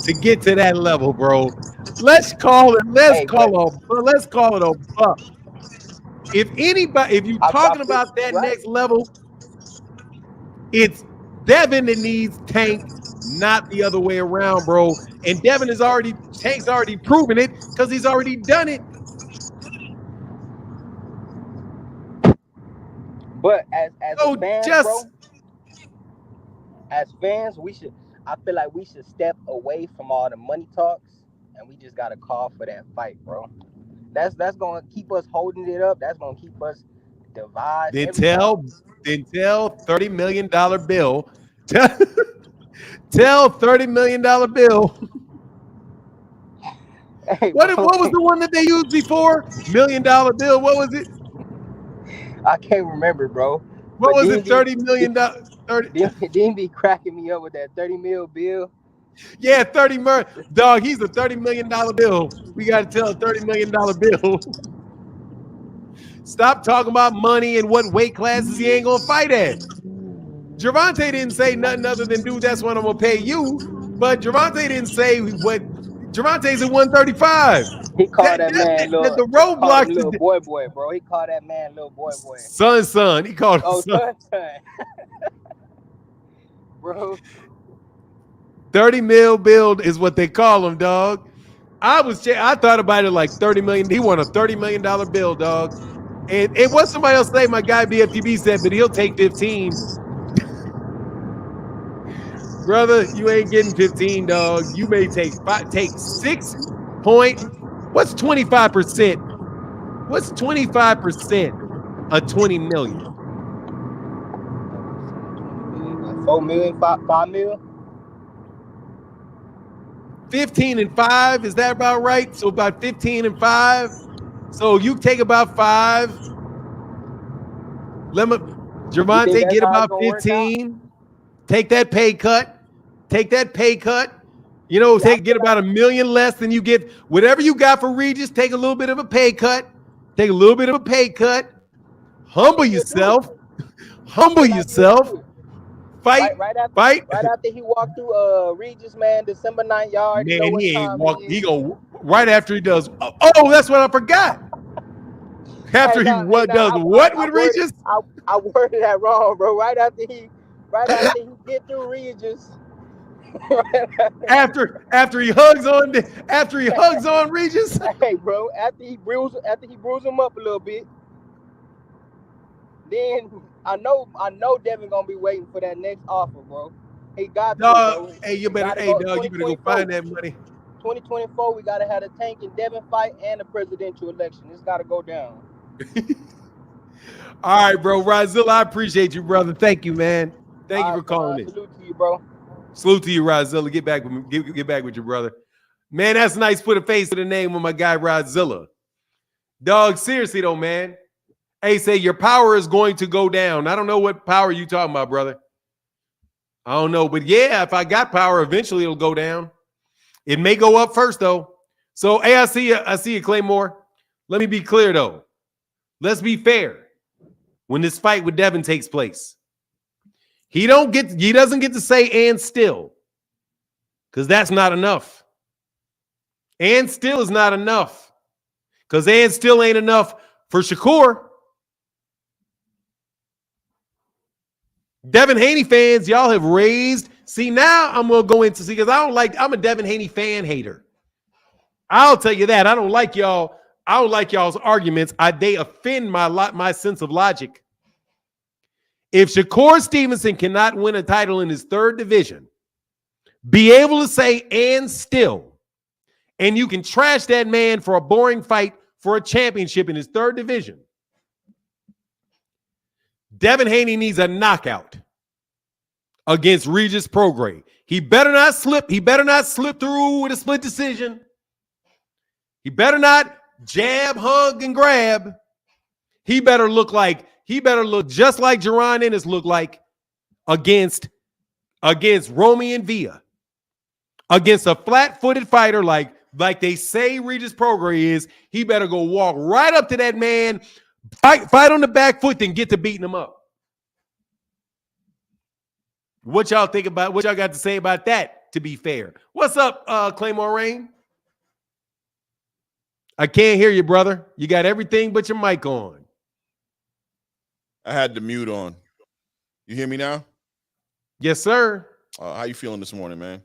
to get to that level, bro? Let's call it a buck. If you're talking about that next level, it's Devin that needs Tank, not the other way around, bro. And Tank's already proven it because he's already done it. But as fans, bro, as fans, I feel like we should step away from all the money talks and we just gotta call for that fight, bro. That's gonna keep us holding it up. That's gonna keep us divided. Then tell $30 million bill. Tell $30 million bill. Hey, what was the one that they used before? $1 million bill. What was it? I can't remember, bro. What was it? $30 million. Dean be cracking me up with that 30 mil bill. Yeah, 30 million. Dog, he's a $30 million bill. We got to tell a $30 million bill. Stop talking about money and what weight classes he ain't going to fight at. Gervonta didn't say nothing other than, dude, that's what I'm going to pay you. But Gervonta didn't say what Gervonta's at 135. He called that man The he called him roadblocks. little boy, bro. He called that man little boy. Son. He called him Oh, son. Bro. 30 mil build is what they call him, dog. I thought about it like 30 million. He won a $30 million bill, dog. And what somebody else say, my guy BFTB said, but he'll take 15. Brother, you ain't getting 15, dog. You may take 6 point. What's 25%? What's 25% of 20 million? 4 million, 5 million. 15 and 5, is that about right? So about 15 and 5. So you take about 5. Let me Gervonta get about 15. Take that pay cut. You know, get about $1 million less than you get. Whatever you got for Regis, take a little bit of a pay cut. Humble yourself. Fight. Right after he walked through Regis, man, December 9th, y'all already know what time it is. He go right after he does. Oh, that's what I forgot. After he does what with Regis? I worded that wrong, bro. Right after he get through Regis. after he hugs on Regis. Hey, bro, after he brews him up a little bit. Then I know Devin gonna be waiting for that next offer, bro. He got to, bro. Hey, you better go find that money. 2024, we gotta have a Tank and Devin fight and a presidential election. It's gotta go down. All right, bro. Rozilla, I appreciate you, brother. Thank you, man. Thank you for calling in. Salute to you, bro. Salute to you, Rozilla. Get back with your brother. Man, that's nice. Put a face to the name of my guy, Rozilla. Dog, seriously though, man. Hey, say your power is going to go down. I don't know what power you talking about, brother. I don't know, but yeah, if I got power, eventually it'll go down. It may go up first, though. So, hey, I see you, Claymore. Let me be clear, though. Let's be fair. When this fight with Devin takes place, he doesn't get to say and still, because that's not enough. And still is not enough, because and still ain't enough for Shakur. Devin Haney fans, y'all have raised. See, now I'm going to go into, because I'm a Devin Haney fan hater. I'll tell you that. I don't like y'all. I don't like y'all's arguments. They offend my sense of logic. If Shakur Stevenson cannot win a title in his third division, be able to say and still, and you can trash that man for a boring fight for a championship in his third division, Devin Haney needs a knockout against Regis Prograis. He better not slip. He better not slip through with a split decision. He better not jab, hug, and grab. He better look just like Jaron Ennis looked like against Romy and Villa. Against a flat-footed fighter like they say Regis Prograis is, he better go walk right up to that man, fight on the back foot, then get to beating him up. What y'all think about? What y'all got to say about that, to be fair? What's up, Claymore Rain? I can't hear you, brother. You got everything but your mic on. I had the mute on. You hear me now? Yes, sir. How you feeling this morning, man?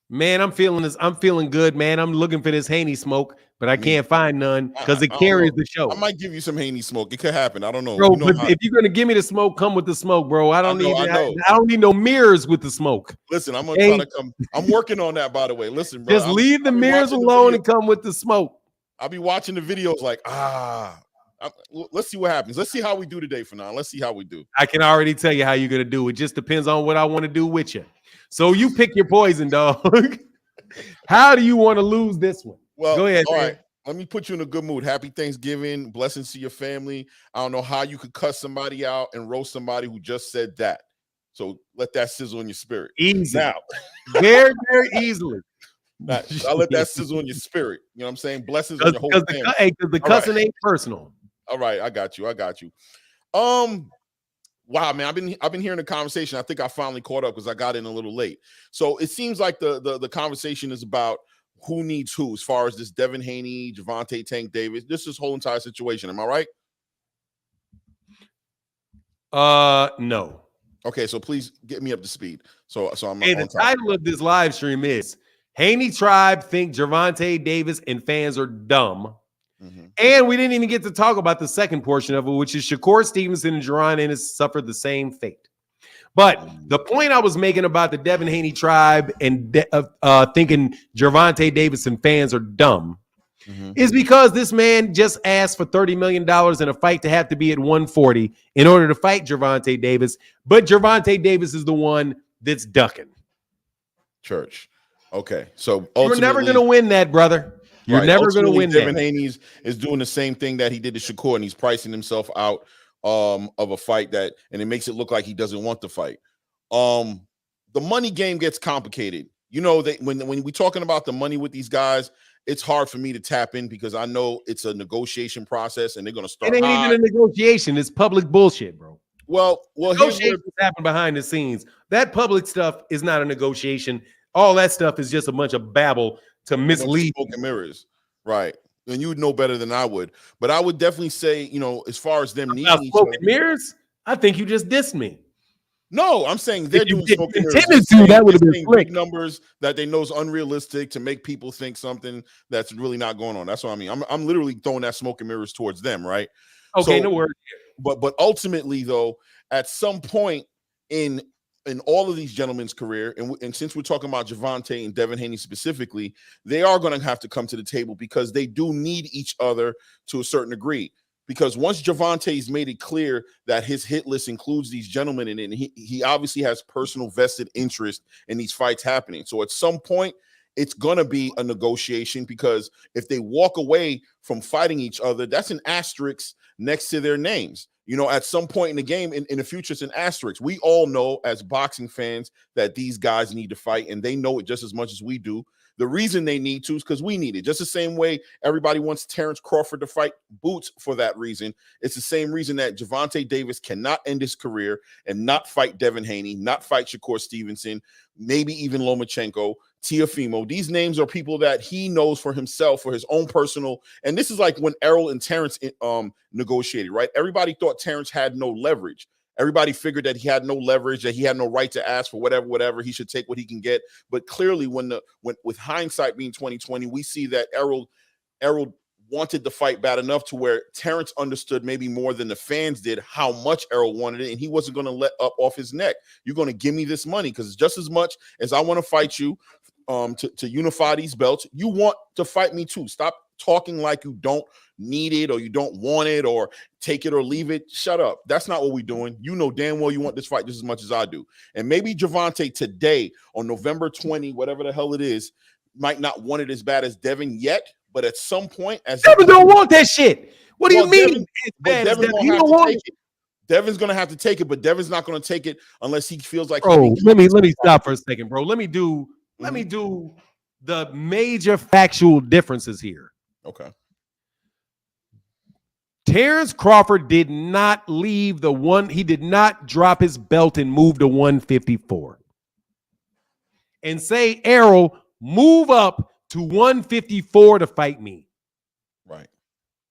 Man, I'm feeling good, man. I'm looking for this Haney smoke, but I can't find none because it carries the show. I might give you some Haney smoke. It could happen. I don't know. Bro, but if you're gonna give me the smoke, come with the smoke, bro. I don't need no mirrors with the smoke. Listen, I'm gonna try to come. I'm working on that, by the way. Listen, bro. Just leave the mirrors alone and come with the smoke. I'll be watching the videos like, let's see what happens. Let's see how we do today for now. Let's see how we do. I can already tell you how you're gonna do. It just depends on what I want to do with you. So you pick your poison, dog. How do you want to lose this one? Well, go ahead. All right. Let me put you in a good mood. Happy Thanksgiving. Blessings to your family. I don't know how you could cuss somebody out and roast somebody who just said that. So let that sizzle in your spirit. Easy. Now. Very, very easily. I'll let that sizzle in your spirit. You know what I'm saying? Blessings on your whole family. Because the cussing ain't personal. All right. I got you. Wow, man, I've been hearing the conversation. I think I finally caught up because I got in a little late. So it seems like the conversation is about who needs who as far as this Devin Haney, Gervonta, Tank Davis, this whole entire situation. Am I right? No. Okay, so please get me up to speed. So I'm Hey, on the top. title of this live stream is Haney Tribe think Gervonta Davis and fans are dumb. Mm-hmm. And we didn't even get to talk about the second portion of it, which is Shakur, Stevenson, and Jaron Ennis suffered the same fate. But the point I was making about the Devin Haney Tribe and thinking Gervonta Davis and fans are dumb is because this man just asked for $30 million in a fight to have to be at 140 in order to fight Gervonta Davis. But Gervonta Davis is the one that's ducking. Church. Okay. So You're never going to win that, brother. You're never going to win Devin that. Haney is doing the same thing that he did to Shakur, and he's pricing himself out of a fight that, and it makes it look like he doesn't want to fight. The money game gets complicated. You know, when we're talking about the money with these guys, it's hard for me to tap in because I know it's a negotiation process and they're going to start. It ain't even a negotiation. It's public bullshit, bro. Well, negotiations happen behind the scenes. That public stuff is not a negotiation. All that stuff is just a bunch of babble to mislead. Smoke and mirrors, right? And you would know better than I would. But I would definitely say, you know, as far as them needing smoke and mirrors, I think you just dissed me. No, I'm saying they're doing smoke and mirrors. That would have been big numbers that they know is unrealistic to make people think something that's really not going on. That's what I mean. I'm literally throwing that smoke and mirrors towards them, right? Okay, no worries. But ultimately, though, at some point in all of these gentlemen's career, and since we're talking about Gervonta and Devin Haney specifically, they are going to have to come to the table because they do need each other to a certain degree. Because once Gervonta's made it clear that his hit list includes these gentlemen in it, and he obviously has personal vested interest in these fights happening. So at some point, it's going to be a negotiation because if they walk away from fighting each other, that's an asterisk next to their names. You know, at some point in the game, in the future, it's an asterisk. We all know as boxing fans that these guys need to fight, and they know it just as much as we do. The reason they need to is because we need it. Just the same way everybody wants Terrence Crawford to fight Boots for that reason. It's the same reason that Gervonta Davis cannot end his career and not fight Devin Haney, not fight Shakur Stevenson, maybe even Lomachenko, Teofimo. These names are people that he knows for himself, for his own personal. And this is like when Errol and Terrence negotiated, right? Everybody thought Terrence had no leverage. Everybody figured that he had no leverage, that he had no right to ask for whatever. He should take what he can get. But clearly, when with hindsight being 2020, we see that Errol wanted the fight bad enough to where Terrence understood maybe more than the fans did how much Errol wanted it, and he wasn't going to let up off his neck. You're going to give me this money because just as much as I want to fight you to unify these belts, you want to fight me too. Stop talking like you don't need it or you don't want it or take it or leave it. Shut up. That's not what we're doing. You know damn well you want this fight just as much as I do. And maybe Gervonta today on November 20, whatever the hell it is, might not want it as bad as Devin yet, but at some point, as Devin don't want that shit. What do you mean? Devin's going to have to take it, but Devin's not going to take it unless he feels like. Bro, let me stop for a second, bro. Let me do the major factual differences here. Okay. Terrence Crawford did not leave he did not drop his belt and move to 154 and say, Errol, move up to 154 to fight me. Right.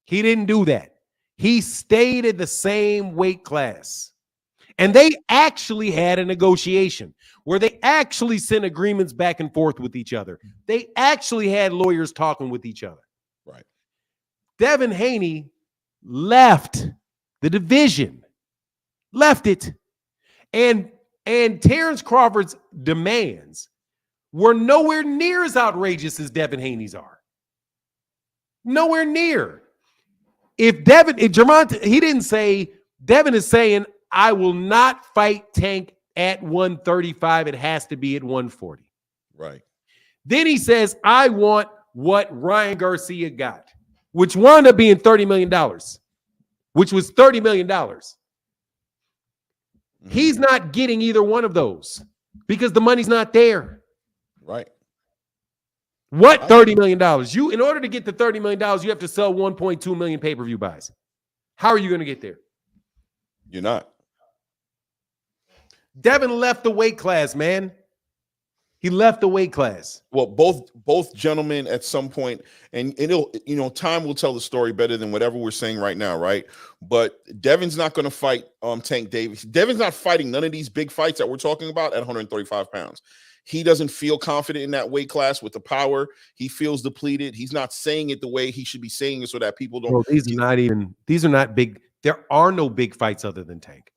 He didn't do that. He stayed in the same weight class. And they actually had a negotiation where they actually sent agreements back and forth with each other. They actually had lawyers talking with each other. Right. Devin Haney left the division, left it. And Terrence Crawford's demands were nowhere near as outrageous as Devin Haney's are. Nowhere near. If Gervonta, he didn't say, Devin is saying, I will not fight Tank at 135. It has to be at 140. Right. Then he says, I want what Ryan Garcia got, which wound up being $30 million, which was $30 million. Mm-hmm. He's not getting either one of those because the money's not there. Right. What $30 million? In order to get the $30 million, you have to sell 1.2 million pay-per-view buys. How are you going to get there? You're not. Devin left the weight class, man. He left the weight class. Well, both gentlemen at some point, and it'll, time will tell the story better than whatever we're saying right now, right? But Devin's not going to fight Tank Davis. Devin's not fighting none of these big fights that we're talking about at 135 pounds. He doesn't feel confident in that weight class with the power. He feels depleted. He's not saying it the way he should be saying it so that people don't. Bro, these are not big. There are no big fights other than Tank.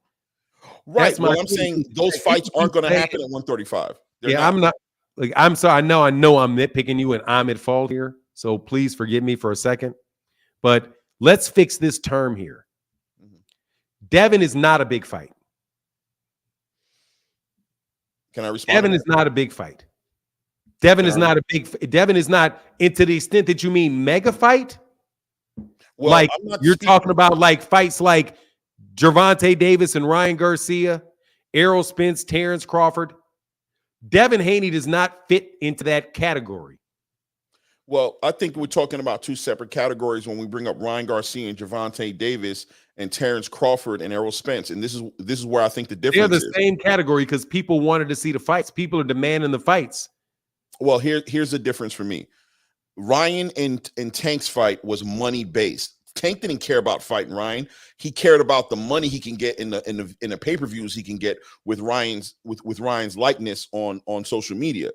Right. Well, I'm saying those fights aren't going to happen at 135. I'm not. Like, I'm sorry. I know I'm nitpicking you and I'm at fault here. So please forgive me for a second. But let's fix this term here. Devin is not a big fight. Can I respond? Devin is not a big fight. Devin is not, and to the extent that you mean mega fight. Well, like you're talking about like fights like Gervonta Davis and Ryan Garcia, Errol Spence, Terrence Crawford. Devin Haney does not fit into that category. Well, I think we're talking about two separate categories when we bring up Ryan Garcia and Gervonta Davis and Terrence Crawford and Errol Spence. And this is where I think the difference is. They're the same category because people wanted to see the fights. People are demanding the fights. Well, here's the difference for me. Ryan and Tank's fight was money based. Tank didn't care about fighting Ryan. He cared about the money he can get in the pay-per-views he can get with Ryan's likeness on social media.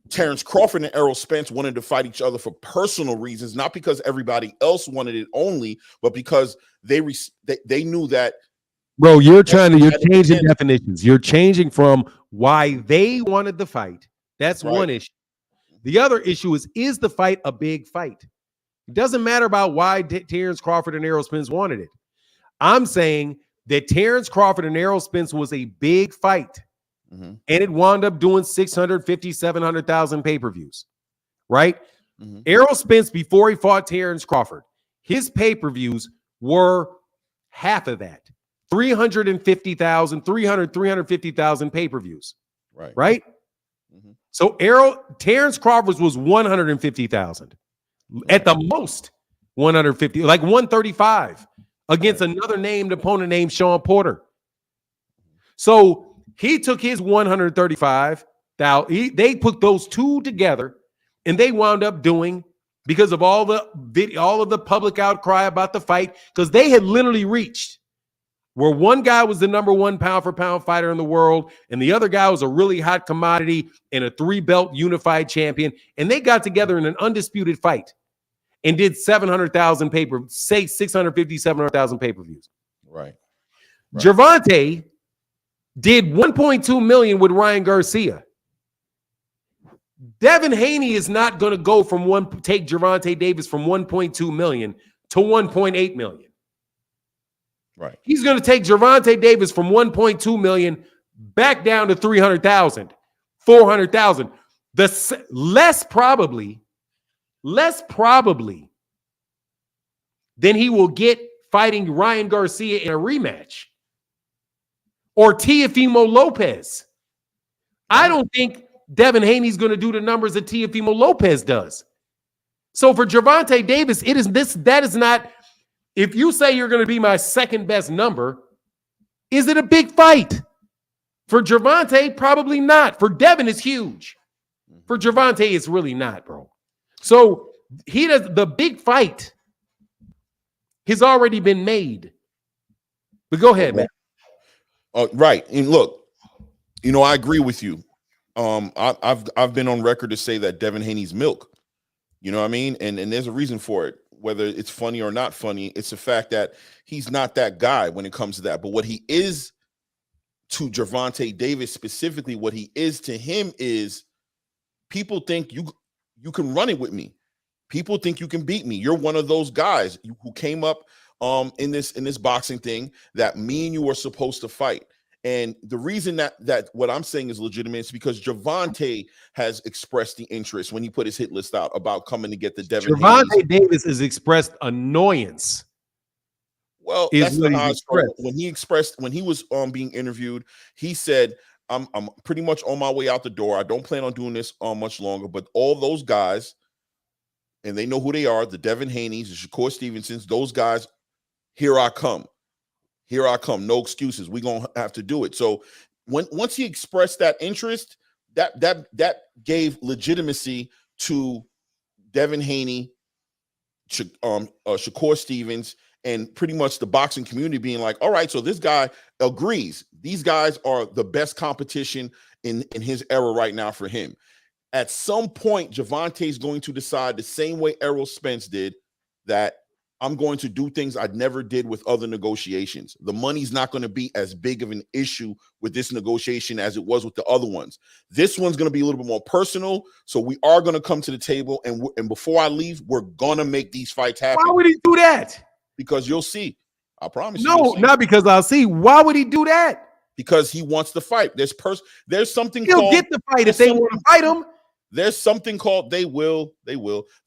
Terrence Crawford and Errol Spence wanted to fight each other for personal reasons, not because everybody else wanted it only, but because they knew that. Bro, you're changing definitions. You're changing from why they wanted the fight. That's right. One issue. The other issue is the fight a big fight? It doesn't matter about why Terrence Crawford and Errol Spence wanted it. I'm saying that Terrence Crawford and Errol Spence was a big fight. And it wound up doing 650, 700,000 pay-per-views, right? Errol Spence, before he fought Terrence Crawford, his pay-per-views were half of that. 350,000 pay-per-views, right? So Terrence Crawford was 150,000. At the most, 150, like 135 against another named opponent named Sean Porter. So he took his 135. They put those two together, and they wound up doing, because of all of the public outcry about the fight, because they had literally reached where one guy was the number one pound for pound fighter in the world, and the other guy was a really hot commodity and a 3-belt unified champion, and they got together in an undisputed fight and did 700,000 650, 700,000 pay-per-views. Right. Gervonta did 1.2 million with Ryan Garcia. Devin Haney is not going to go take Gervonta Davis from 1.2 million to 1.8 million. Right. He's going to take Gervonta Davis from 1.2 million back down to 300,000, 400,000. The less probably than he will get fighting Ryan Garcia in a rematch or Teofimo Lopez. I don't think Devin Haney's going to do the numbers that Teofimo Lopez does. So for Gervonta Davis, that is not, if you say you're going to be my second best number, is it a big fight? For Gervonta, probably not. For Devin, it's huge. For Gervonta, it's really not, bro. So the big fight has already been made. But go ahead, man. Right. And look, I agree with you. I've been on record to say that Devin Haney's milk. You know what I mean? And there's a reason for it. Whether it's funny or not funny, it's the fact that he's not that guy when it comes to that. But what he is to Gervonta Davis specifically, what he is to him is, people think you can run it with me. People think you can beat me. You're one of those guys who came up in this boxing thing that me and you are supposed to fight. And the reason that what I'm saying is legitimate is because Gervonta has expressed the interest when he put his hit list out about coming to get the Devin Haney. Gervonta Davis has expressed annoyance. Well, that's the odds. When he was being interviewed, he said, I'm pretty much on my way out the door. I don't plan on doing this much longer, but all those guys, and they know who they are, the Devin Haneys, the Shakur Stevensons, those guys, here I come. Here I come. No excuses. We're going to have to do it. So once he expressed that interest, that gave legitimacy to Devin Haney, Shakur Stevens, and pretty much the boxing community being like, all right, so this guy agrees. These guys are the best competition in his era right now for him. At some point, Gervonta is going to decide the same way Errol Spence did, that I'm going to do things I never did with other negotiations. The money's not going to be as big of an issue with this negotiation as it was with the other ones. This one's going to be a little bit more personal. So we are going to come to the table, and before I leave, we're going to make these fights happen. Why would he do that? Because you'll see. I promise you. No, not because I'll see. Why would he do that? Because he wants to fight. There's something He'll called, get the fight if they want to fight him. There's something called they will.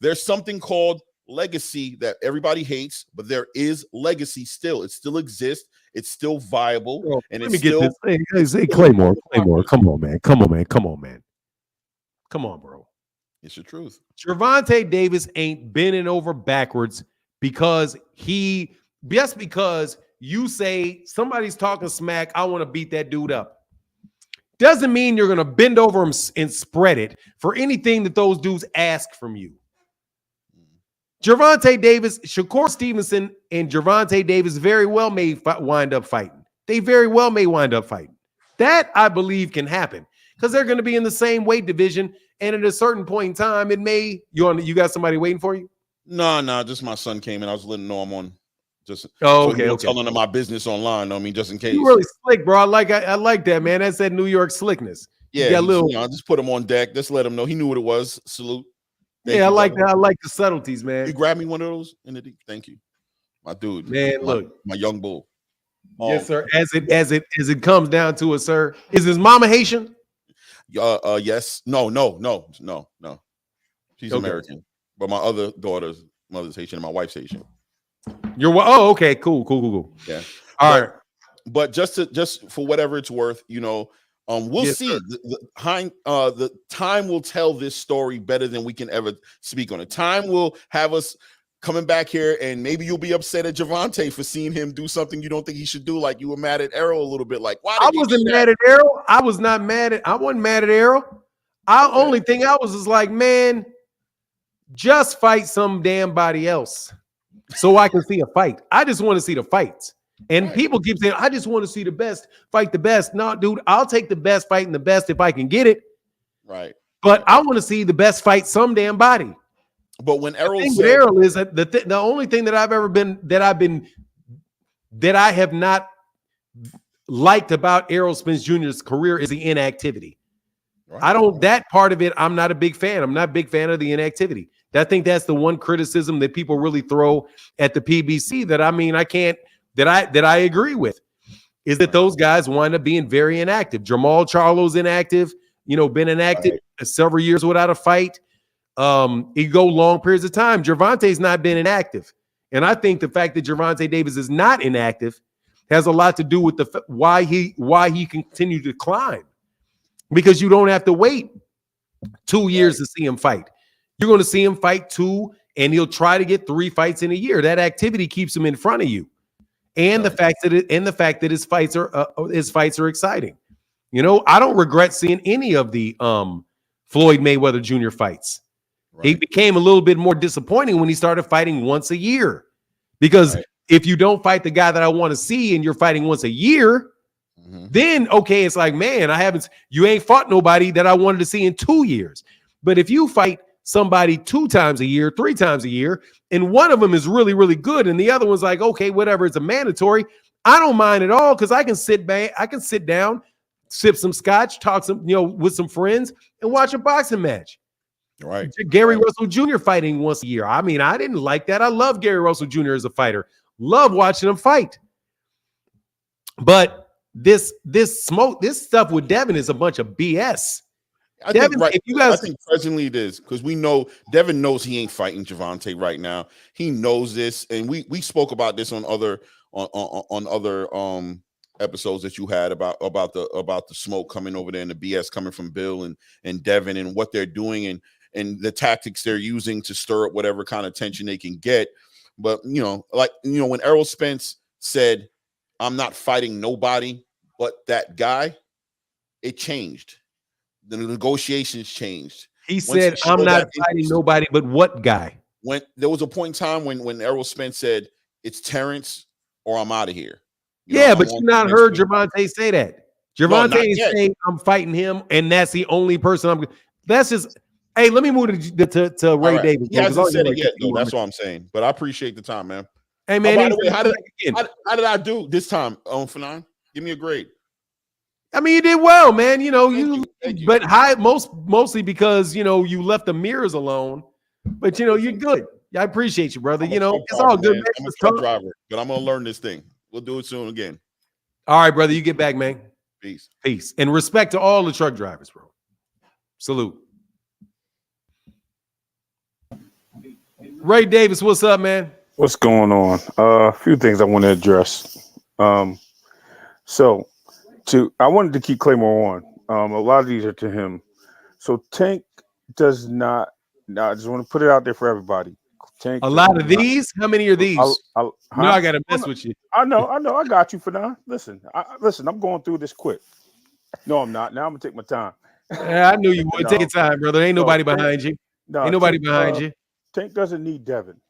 There's something called legacy that everybody hates, but there is legacy still. It still exists. It's still viable. Bro, and let it's me get still this. Hey, Claymore. Come on, man. Come on, bro. It's the truth. Gervonta Davis ain't bending over backwards because you say somebody's talking smack, I want to beat that dude up. Doesn't mean you're going to bend over him and spread it for anything that those dudes ask from you. Gervonta Davis, Shakur Stevenson, and Gervonta Davis very well may wind up fighting. They very well may wind up fighting. That, I believe, can happen because they're going to be in the same weight division. And at a certain point in time, it may. You got somebody waiting for you? No, just my son came in. I was letting know I'm on. Just okay. Telling them my business online. I mean, just in case. You really slick, bro. I like that, man. That's that New York slickness. Yeah, I just put him on deck. Just let him know he knew what it was. Salute. Thank you, I like that. I like the subtleties, man. You grab me one of those in the deep. Thank you, my dude. Man, look, my young bull. Yes, sir. As it comes down to it, sir. Is his mama Haitian? Yes. No. She's American, but my other daughter's mother's Haitian and my wife's Haitian. Okay, cool. Yeah. All right. But just for whatever it's worth, we'll see. The time will tell this story better than we can ever speak on it. Time will have us coming back here, and maybe you'll be upset at Gervonta for seeing him do something you don't think he should do. Like you were mad at Errol a little bit. Like, why? I wasn't mad at Errol. I wasn't mad at Errol. Only thing I was like, man, just fight some damn body else so I can see a fight. I just want to see the fights. And people keep saying, I just want to see the best fight the best. No, dude, I'll take the best fighting the best if I can get it. Right. But I want to see the best fight some damn body. But when Errol said, Errol is that the only thing that I have not liked about Errol Spence Jr.'s career is the inactivity. Right. That part of it, I'm not a big fan. I'm not a big fan of the inactivity. I think that's the one criticism that people really throw at the PBC that I agree with, is that those guys wind up being very inactive. Jamal Charlo's inactive, been inactive several years without a fight. It go long periods of time. Gervonta's not been inactive. And I think the fact that Gervonta Davis is not inactive has a lot to do with why he continued to climb. Because you don't have to wait 2 years to see him fight. You're going to see him fight 2, and he'll try to get 3 fights in a year. That activity keeps him in front of you. And the fact that his fights are exciting. I don't regret seeing any of the Floyd Mayweather Jr. fights. Right. He became a little bit more disappointing when he started fighting once a year. Because if you don't fight the guy that I want to see and you're fighting once a year, then okay, it's like, man, you ain't fought nobody that I wanted to see in 2 years. But if you fight somebody 2 times a year, 3 times a year, and one of them is really, really good, and the other one's like, okay, whatever, it's a mandatory, I don't mind at all because I can sit down, sip some scotch, talk with some friends, and watch a boxing match. Right. Gary Russell Jr. fighting once a year. I mean, I didn't like that. I love Gary Russell Jr. as a fighter. Love watching him fight. But this stuff with Devin is a bunch of BS. I think presently it is, because we know Devin knows he ain't fighting Gervonta right now. He knows this, and we spoke about this on other episodes that you had about the smoke coming over there and the BS coming from Bill and Devin and what they're doing and the tactics they're using to stir up whatever kind of tension they can get. But when Errol Spence said, "I'm not fighting nobody but that guy," it changed. The negotiations changed. He Once said, he "I'm showed not that fighting interest, nobody but what guy?" when there was a point in time when Errol Spence said, "It's Terrence or I'm out of here." Yeah, but I'm on you not Terrence heard team. Gervonta say that. No, not Gervonta is yet. saying, "I'm fighting him, and that's the only person I'm." That's just. Hey, let me move to All Ray right. Davis, He bro. Because I hasn't only said got it like yet, 15 though. more That's minutes. what I'm saying. But I appreciate the time, man. Hey, Oh, man, by he's the way, gonna come back again. how did I do this time, Fanon? Give me a grade. I mean, you did well, man. Thank you. But mostly because you left the mirrors alone. But you're good. Yeah, I appreciate you, brother. I'm a truck It's all driver, good, man. man. I'm a Just truck talk. driver, but I'm gonna learn this thing. We'll do it soon again. All right, brother. You get back, man. Peace. Peace and respect to all the truck drivers, bro. Salute. Ray Davis, what's up, man? What's going on? A few things I want to address. So I wanted to keep Claymore on. A lot of these are to him. So Tank does not. Now I just want to put it out there for everybody. Tank. A lot of these. How many are these? I gotta mess with you. I know. I got you for now. Listen. Listen. I'm going through this quick. No, I'm not. Now I'm gonna take my time. Yeah, I knew you would. Take your time, brother. Ain't nobody behind you. Ain't nobody behind you. Tank doesn't need Devin.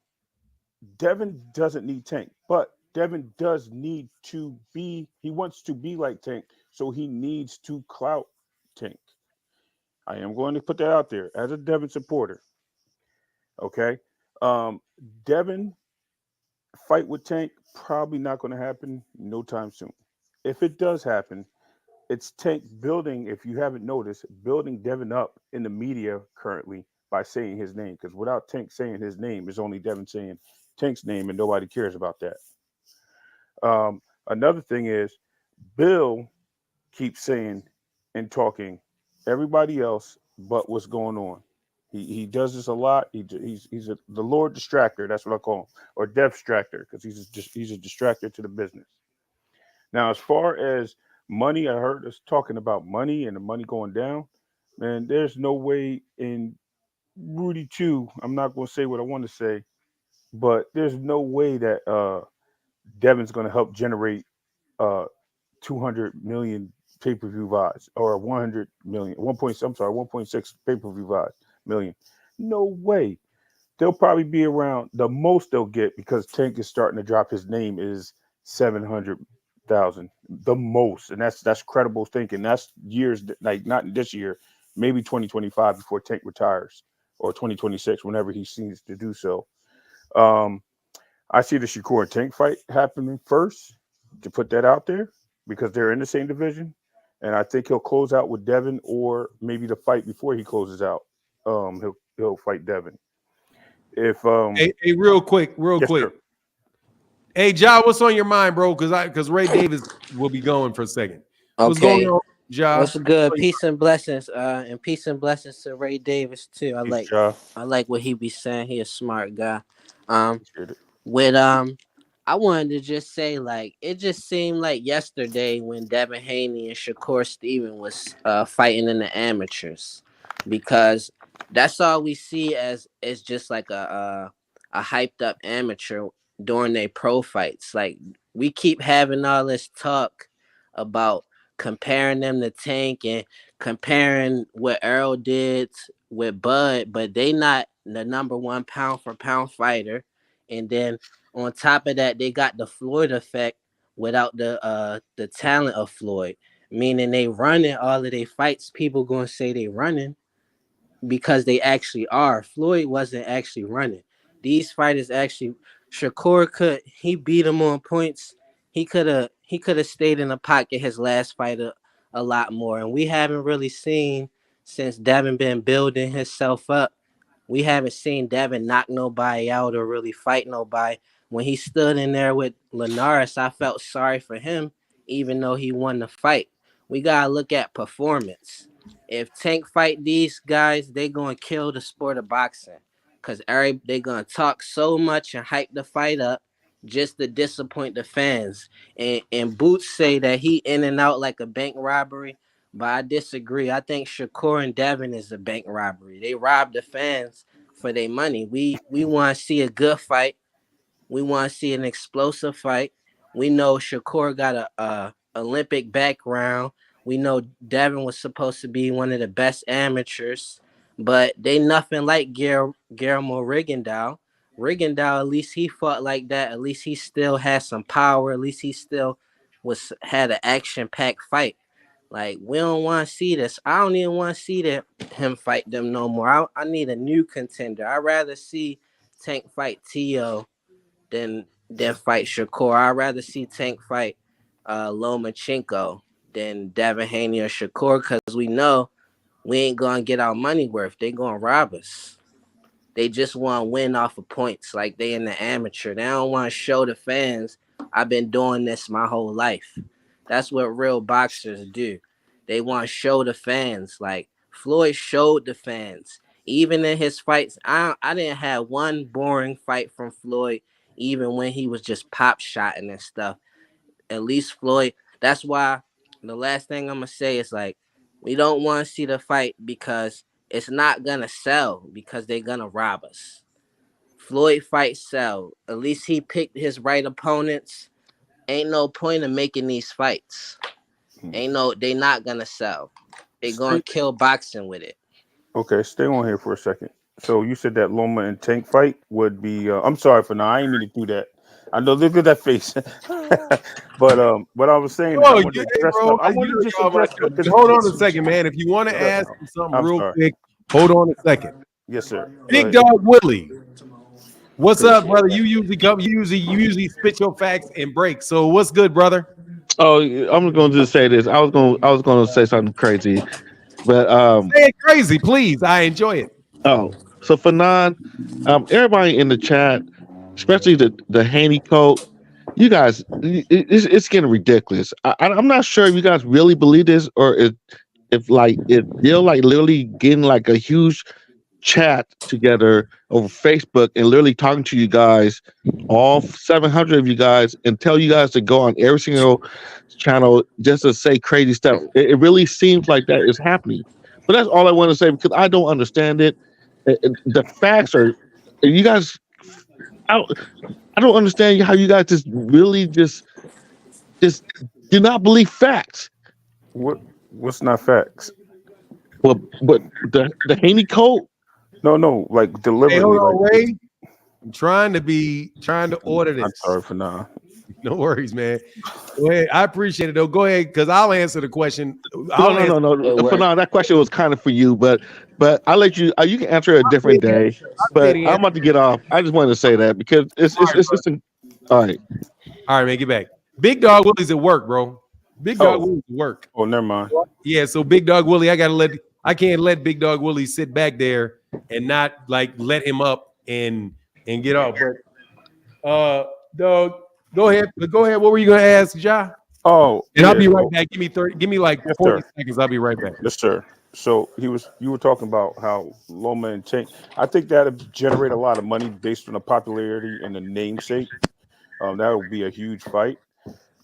Devin doesn't need Tank, but Devin does need to be. He wants to be like Tank, so he needs to clout Tank. I am going to put that out there as a Devin supporter. Okay, Devin fight with Tank probably not going to happen no time soon. If it does happen, it's Tank building. If you haven't noticed, building Devin up in the media currently by saying his name. Because without Tank saying his name, it's only Devin saying Tank's name, and nobody cares about that. Another thing is Bill keeps saying and talking everybody else but what's going on. He does this a lot. He's the Lord Distractor. That's what I call him, or Dev Distractor, because he's a distractor to the business. Now, as far as money, I heard us talking about money and the money going down. Man, there's no way in Rudy 2. I'm not going to say what I want to say, but there's no way that Devin's going to help generate uh 200 million pay-per-view buys or 100 million, 1.6 pay-per-view buys million. No way. They'll probably be around the most they'll get because Tank is starting to drop his name is 700,000, the most, and that's credible thinking. That's years, like not this year, maybe 2025 before Tank retires, or 2026 whenever he seems to do so. I see the Shakur and Tank fight happening first, to put that out there, because they're in the same division, and I think he'll close out with Devin, or maybe the fight before he closes out, he'll fight Devin. If Hey, real quick. yes, sir. Hey, Ja, what's on your mind, bro? Because Ray Davis will be going for a second. What's going Okay. on, Ja? What's good? Peace and blessings. And peace and blessings to Ray Davis too. Peace, Ja. I like what he be saying. He a smart guy. Appreciate it. With I wanted to just say, like, it just seemed like yesterday when Devin Haney and Shakur Steven was fighting in the amateurs, because that's all we see as is just like a hyped up amateur during their pro fights. Like, we keep having all this talk about comparing them to Tank and comparing what Earl did with Bud, but they not the number one pound for pound fighter. And then on top of that, they got the Floyd effect without the talent of Floyd, meaning they running all of their fights. People gonna say they running because they actually are. Floyd wasn't actually running. These fighters actually, Shakur he beat him on points. He could have stayed in the pocket his last fight a lot more, and we haven't really seen since Devin been building himself up. We haven't seen Devin knock nobody out or really fight nobody. When he stood in there with Linares, I felt sorry for him, even though he won the fight. We gotta look at performance. If Tank fight these guys, they gonna kill the sport of boxing, cause they gonna talk so much and hype the fight up just to disappoint the fans. And Boots say that he in and out like a bank robbery. But I disagree. I think Shakur and Devin is a bank robbery. They rob the fans for their money. We want to see a good fight. We want to see an explosive fight. We know Shakur got a Olympic background We know Devin was supposed to be one of the best amateurs, but they nothing like Guillermo Rigondeaux. Rigondeaux, at least he fought like that. At least he still had some power. At least he still had an action-packed fight. Like, we don't want to see this. I don't even want to see him fight them no more. I need a new contender. I'd rather see Tank fight Tio than fight Shakur. I'd rather see Tank fight Lomachenko than Devin Haney or Shakur, because we know we ain't going to get our money worth. They going to rob us. They just want to win off of points like they in the amateur. They don't want to show the fans, I've been doing this my whole life. That's what real boxers do. They want to show the fans. Like, Floyd showed the fans. Even in his fights, I didn't have one boring fight from Floyd, even when he was just pop shotting and stuff. At least Floyd, that's why the last thing I'm going to say is, like, we don't want to see the fight because it's not going to sell, because they're going to rob us. Floyd fight sell. At least he picked his right opponents. Ain't no point in making these fights. They not going to sell. They going to kill boxing with it. Okay, stay on here for a second. So you said that Loma and Tank fight would be. I'm sorry for now. I ain't mean to do that. I know. Look at that face. But what I was saying is, I Oh, want to yeah, address. bro. I want to just address because Hold on a second, man. If you want to ask him something I'm real sorry. quick, hold on a second. Yes, sir. Big Dog Willie, what's up, brother? You usually spit your facts and break. So what's good, brother? Oh, I'm going to just say this. I was going to say something crazy, but Say it crazy, please. I enjoy it. so for everybody in the chat, especially the Haney cult, you guys, it's getting ridiculous. I'm not sure if you guys really believe this, or if like if they're like literally getting like a huge chat together over Facebook and literally talking to you guys, all 700 of you guys, and tell you guys to go on every single channel just to say crazy stuff. It really seems like that is happening. But that's all I want to say, because I don't understand it. The facts are, you guys, I, I don't understand how you guys just really just do not believe facts. What's not facts? Well, but the Haney cult. No, like Hey, deliberately. hold on, Like, Ray. I'm trying to order I'm this. sorry for now. No worries, man. Go ahead. I appreciate it though. Go ahead, because I'll answer the question. No. For now, that question was kind of for you, but I'll let you. You can answer it a different day. But I'm about to get off. I just wanted to say that because it's all right. All right, man. Get back. Big Dog Willie's at work, bro. Big Dog Willie's at work. Oh, never mind. Yeah, so Big Dog Willie, I can't let Big Dog Willie sit back there and not like let him up and get off. But dog, go ahead. What were you gonna ask, Ja? Oh, and I'll be right back. Give me like Yes, 40 sir. seconds. I'll be right back. Yes, sir. So you were talking about how Loma and Tank. I think that'd generate a lot of money based on the popularity and the namesake. That would be a huge fight.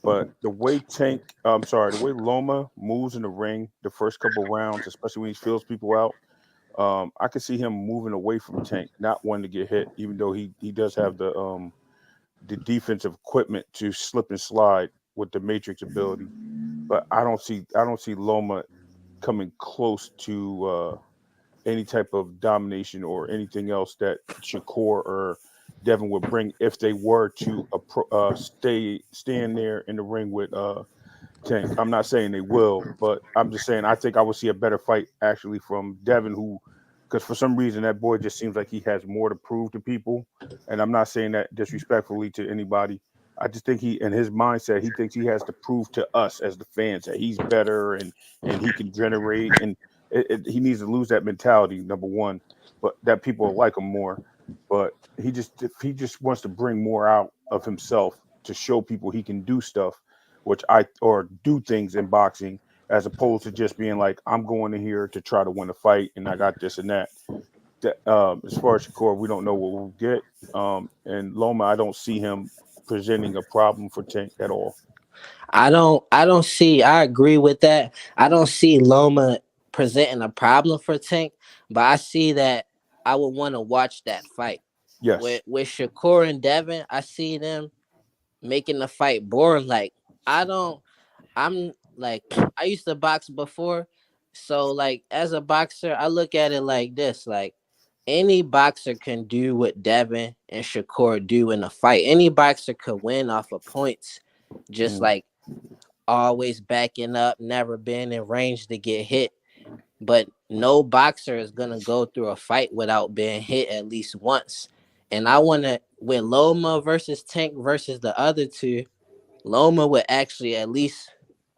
But the way the way Loma moves in the ring, the first couple rounds, especially when he feels people out, I could see him moving away from Tank, not wanting to get hit, even though he does have the defensive equipment to slip and slide with the Matrix ability. But I don't see Loma coming close to any type of domination or anything else that Shakur or Devin would bring if they were to stand there in the ring with Tank. I'm not saying they will, but I'm just saying I think I would see a better fight actually from Devin, because for some reason that boy just seems like he has more to prove to people, and I'm not saying that disrespectfully to anybody. I just think in his mindset, he thinks he has to prove to us as the fans that he's better and he can generate, and he needs to lose that mentality, number one, but that people will like him more. But if he just wants to bring more out of himself to show people he can do stuff, or do things in boxing, as opposed to just being like, I'm going in here to try to win a fight and I got this and that. As far as Shakur, we don't know what we'll get. And Loma, I don't see him presenting a problem for Tank at all. I agree with that. I don't see Loma presenting a problem for Tank, but I see that I would want to watch that fight. Yes. With Shakur and Devin, I see them making the fight boring. Like, I'm like I used to box before, so like as a boxer, I look at it like this: like any boxer can do what Devin and Shakur do in a fight. Any boxer could win off of points, just like always backing up, never been in range to get hit. But no boxer is gonna go through a fight without being hit at least once. And I wanna with Loma versus Tank versus the other two, Loma would actually at least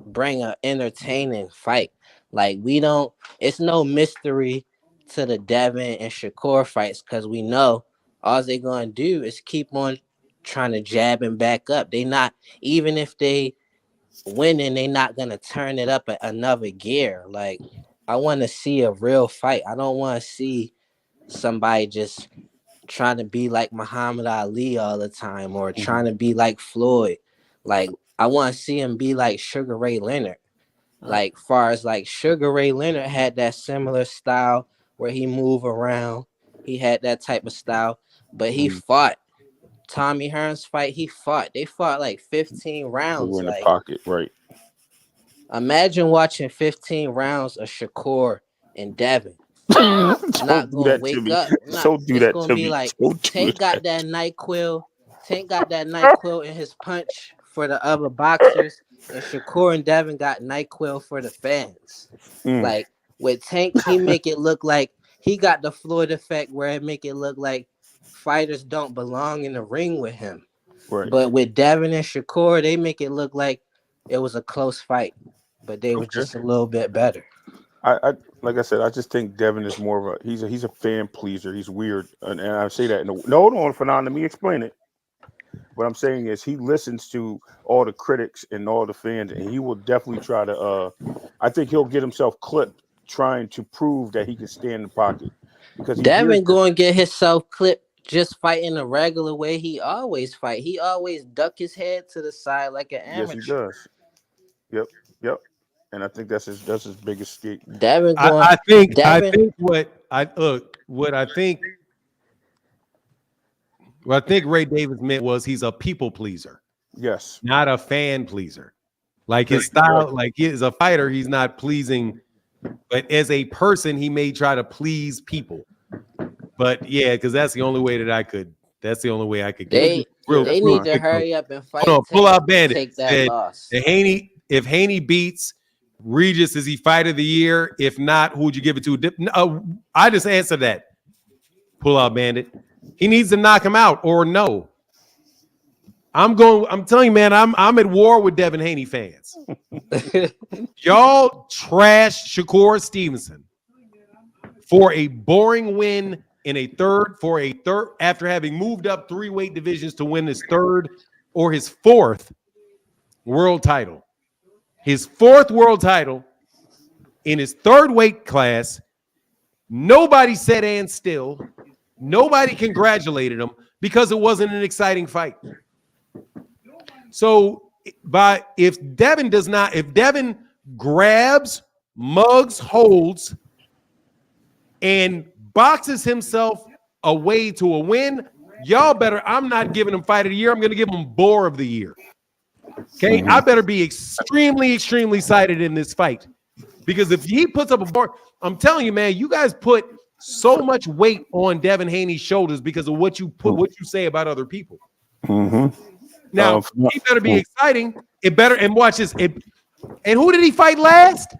bring an entertaining fight. Like we don't, it's no mystery to the Devin and Shakur fights because we know all they gonna do is keep on trying to jab and back up. They not even if they winning, they not gonna turn it up another gear. Like I want to see a real fight. I don't want to see somebody just trying to be like Muhammad Ali all the time or trying to be like Floyd. Like I want to see him be like Sugar Ray Leonard. Like far as like Sugar Ray Leonard had that similar style where he move around. He had that type of style, but he fought. Tommy Hearns fight, he fought. They fought like 15 They rounds. were in the Like pocket, right? imagine watching 15 rounds of Shakur and Devin. Don't Not do gonna that to wake me. up. Not Don't do it's that gonna to be me. like Don't do Tank got that. that NyQuil. Tank got that NyQuil in his punch for the other boxers, and Shakur and Devin got NyQuil for the fans. Like with Tank, he make it look like he got the Floyd effect where it make it look like fighters don't belong in the ring with him. Right. But with Devin and Shakur, they make it look like it was a close fight, but they was Okay. just a little bit better. I like I said, I just think Devin is more of a he's a fan pleaser. He's weird, and I say that. No, hold on, Fanon. Let me explain it. What I'm saying is he listens to all the critics and all the fans, and he will definitely try to. I think he'll get himself clipped trying to prove that he can stay in the pocket because he hears Devin this. going to get himself clipped just fighting the regular way he always fight. He always duck his head to the side like an Yes, he amateur. does. Yep, yep. And I think that's his biggest escape. Devin I, going, I think I Devin, think what I think Ray Davis meant was he's a people pleaser, Yes, not a fan pleaser. Like yes, his he does. style, like he is a fighter, he's not pleasing, but as a person, he may try to please people. But yeah, because that's the only way that I could. That's the only way I could get it. they Yeah, that's they Real need fine. to quick though. hurry up and Hold fight on, pull Tank out to Bandit take that said loss. if Haney beats Regis, is he fight of the year? If not, who would you give it to? I just answered that. Pull out Bandit. He needs to knock him out or no. I'm telling you, man, I'm at war with Devin Haney fans. Y'all trash Shakur Stevenson for a boring win in a third after having moved up 3 weight divisions to win his third or his fourth world title. His fourth world title in his third weight class. Nobody said and still. Nobody congratulated him because it wasn't an exciting fight. So, if Devin grabs, mugs, holds, and boxes himself away to a win, y'all better. I'm not giving him fight of the year. I'm going to give him bore of the year. Okay, I better be extremely, extremely excited in this fight because if he puts up a bore, I'm telling you, man, you guys put so much weight on Devin Haney's shoulders because of what you say about other people. Now he better be exciting. It better and watch this. And who did he fight last?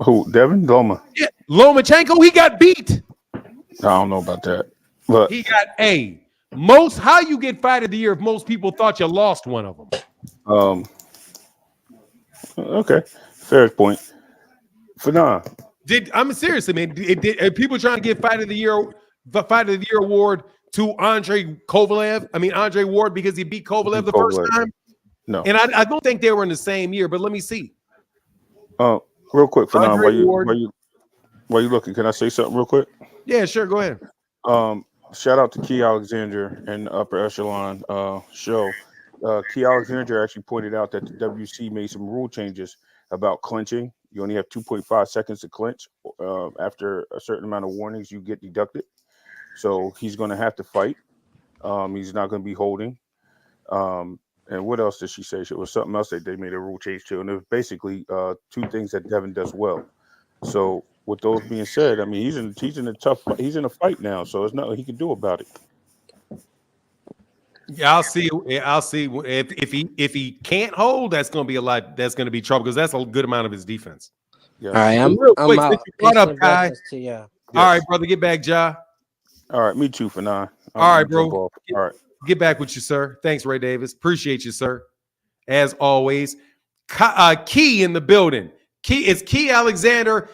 Who? Devin Loma? Yeah, Lomachenko. He got beat. I don't know about that, but He got most. How you get fight of the year if most people thought you lost one of them? Okay, fair point. Fanon. I'm seriously, man. Are people trying to give fight of the year award to Andre Ward because he beat Kovalev the first time? No. And I don't think they were in the same year, but let me see. Real quick, Fanon, Andre while you looking, can I say something real quick? Yeah, sure. Go ahead. Shout out to Key Alexander and the Upper Echelon show. Key Alexander actually pointed out that the WC made some rule changes about clinching. You only have 2.5 seconds to clinch. After a certain amount of warnings, you get deducted. So he's going to have to fight. He's not going to be holding. And what else did she say? It was something else that they made a rule change to, and it was basically two things that Devin does well. So with those being said, I mean he's in a fight now, so there's nothing he can do about it. Yeah, I'll see. I'll see if he can't hold. That's going to be a lot. That's going to be trouble because that's a good amount of his defense. Yes. All right, But real I'm quick, out. since you brought Peace up and Kai. blessings to y'all. All right, brother, get back, Ja. All right, me too, Fanon. All right, bro. All right, get back with you, sir. Thanks, Ray Davis. Appreciate you, sir. As always, Key in the building. Key Alexander.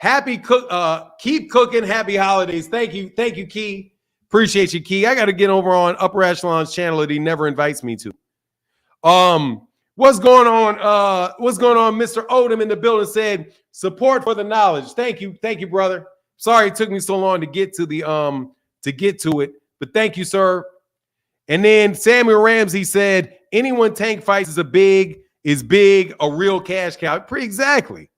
Keep cooking. Happy holidays. Thank you, Key. Appreciate you, Key. I got to get over on Upper Echelon's channel that he never invites me to. What's going on? Mr. Odom in the building said support for the knowledge. Thank you, brother. Sorry it took me so long to get to it, but thank you, sir. And then Samuel Ramsey said anyone Tank fights is big, a real cash cow. Exactly.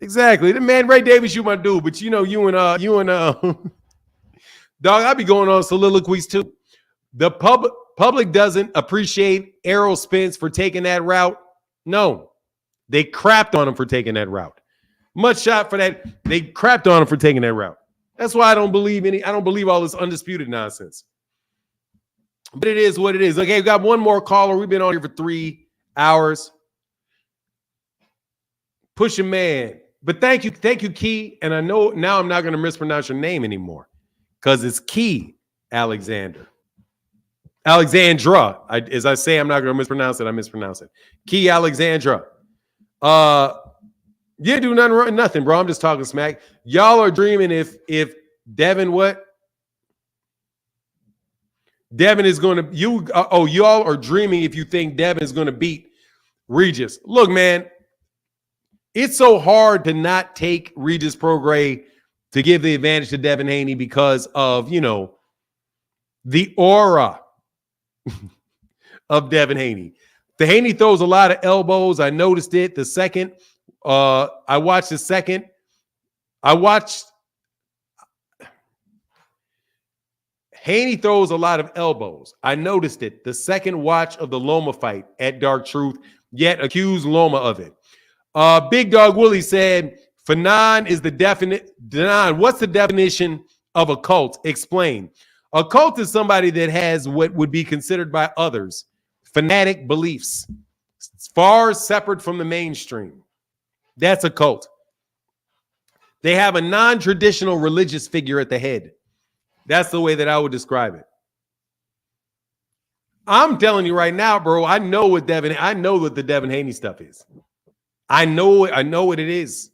The man Ray Davis, you my dude, but you and dog, I be going on soliloquies too. The public doesn't appreciate Errol Spence for taking that route. No, they crapped on him for taking that route. Much shot for that. They crapped on him for taking that route. That's why I don't believe all this undisputed nonsense. But it is what it is. Okay, we got one more caller. We've been on here for 3 hours. Pushing man. But thank you, Key. And I know now I'm not going to mispronounce your name anymore because it's Key Alexandra. As I say, I'm not going to mispronounce it. I mispronounce it. Key Alexandra. You do nothing, bro. I'm just talking smack. Y'all are dreaming if Devin what? Devin is going to y'all are dreaming if you think Devin is going to beat Regis. Look, man, it's so hard to not take Regis Prograis to give the advantage to Devin Haney because of, the aura of Devin Haney. The Haney throws a lot of elbows. I noticed it. The second, I watched the second. Haney throws a lot of elbows. I noticed it. The second watch of the Loma fight at Dark Truth, yet accused Loma of it. Big Dog Willie said, Fanon is the definite. Fanon, what's the definition of a cult? Explain. A cult is somebody that has what would be considered by others fanatic beliefs, far separate from the mainstream. That's a cult. They have a non-traditional religious figure at the head. That's the way that I would describe it. I'm telling you right now, bro, I know what the Devin Haney stuff is. I know what it is.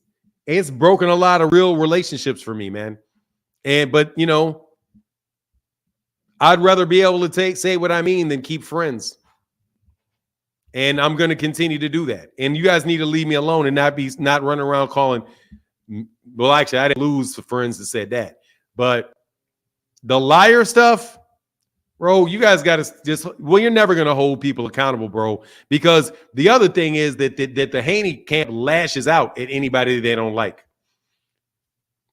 It's broken a lot of real relationships for me, man. But I'd rather be able to say what I mean than keep friends. And I'm going to continue to do that. And you guys need to leave me alone and not run around calling. Well, actually, I didn't lose for friends that said that. But the liar stuff, bro, you guys got to you're never going to hold people accountable, bro. Because the other thing is that the Haney camp lashes out at anybody they don't like.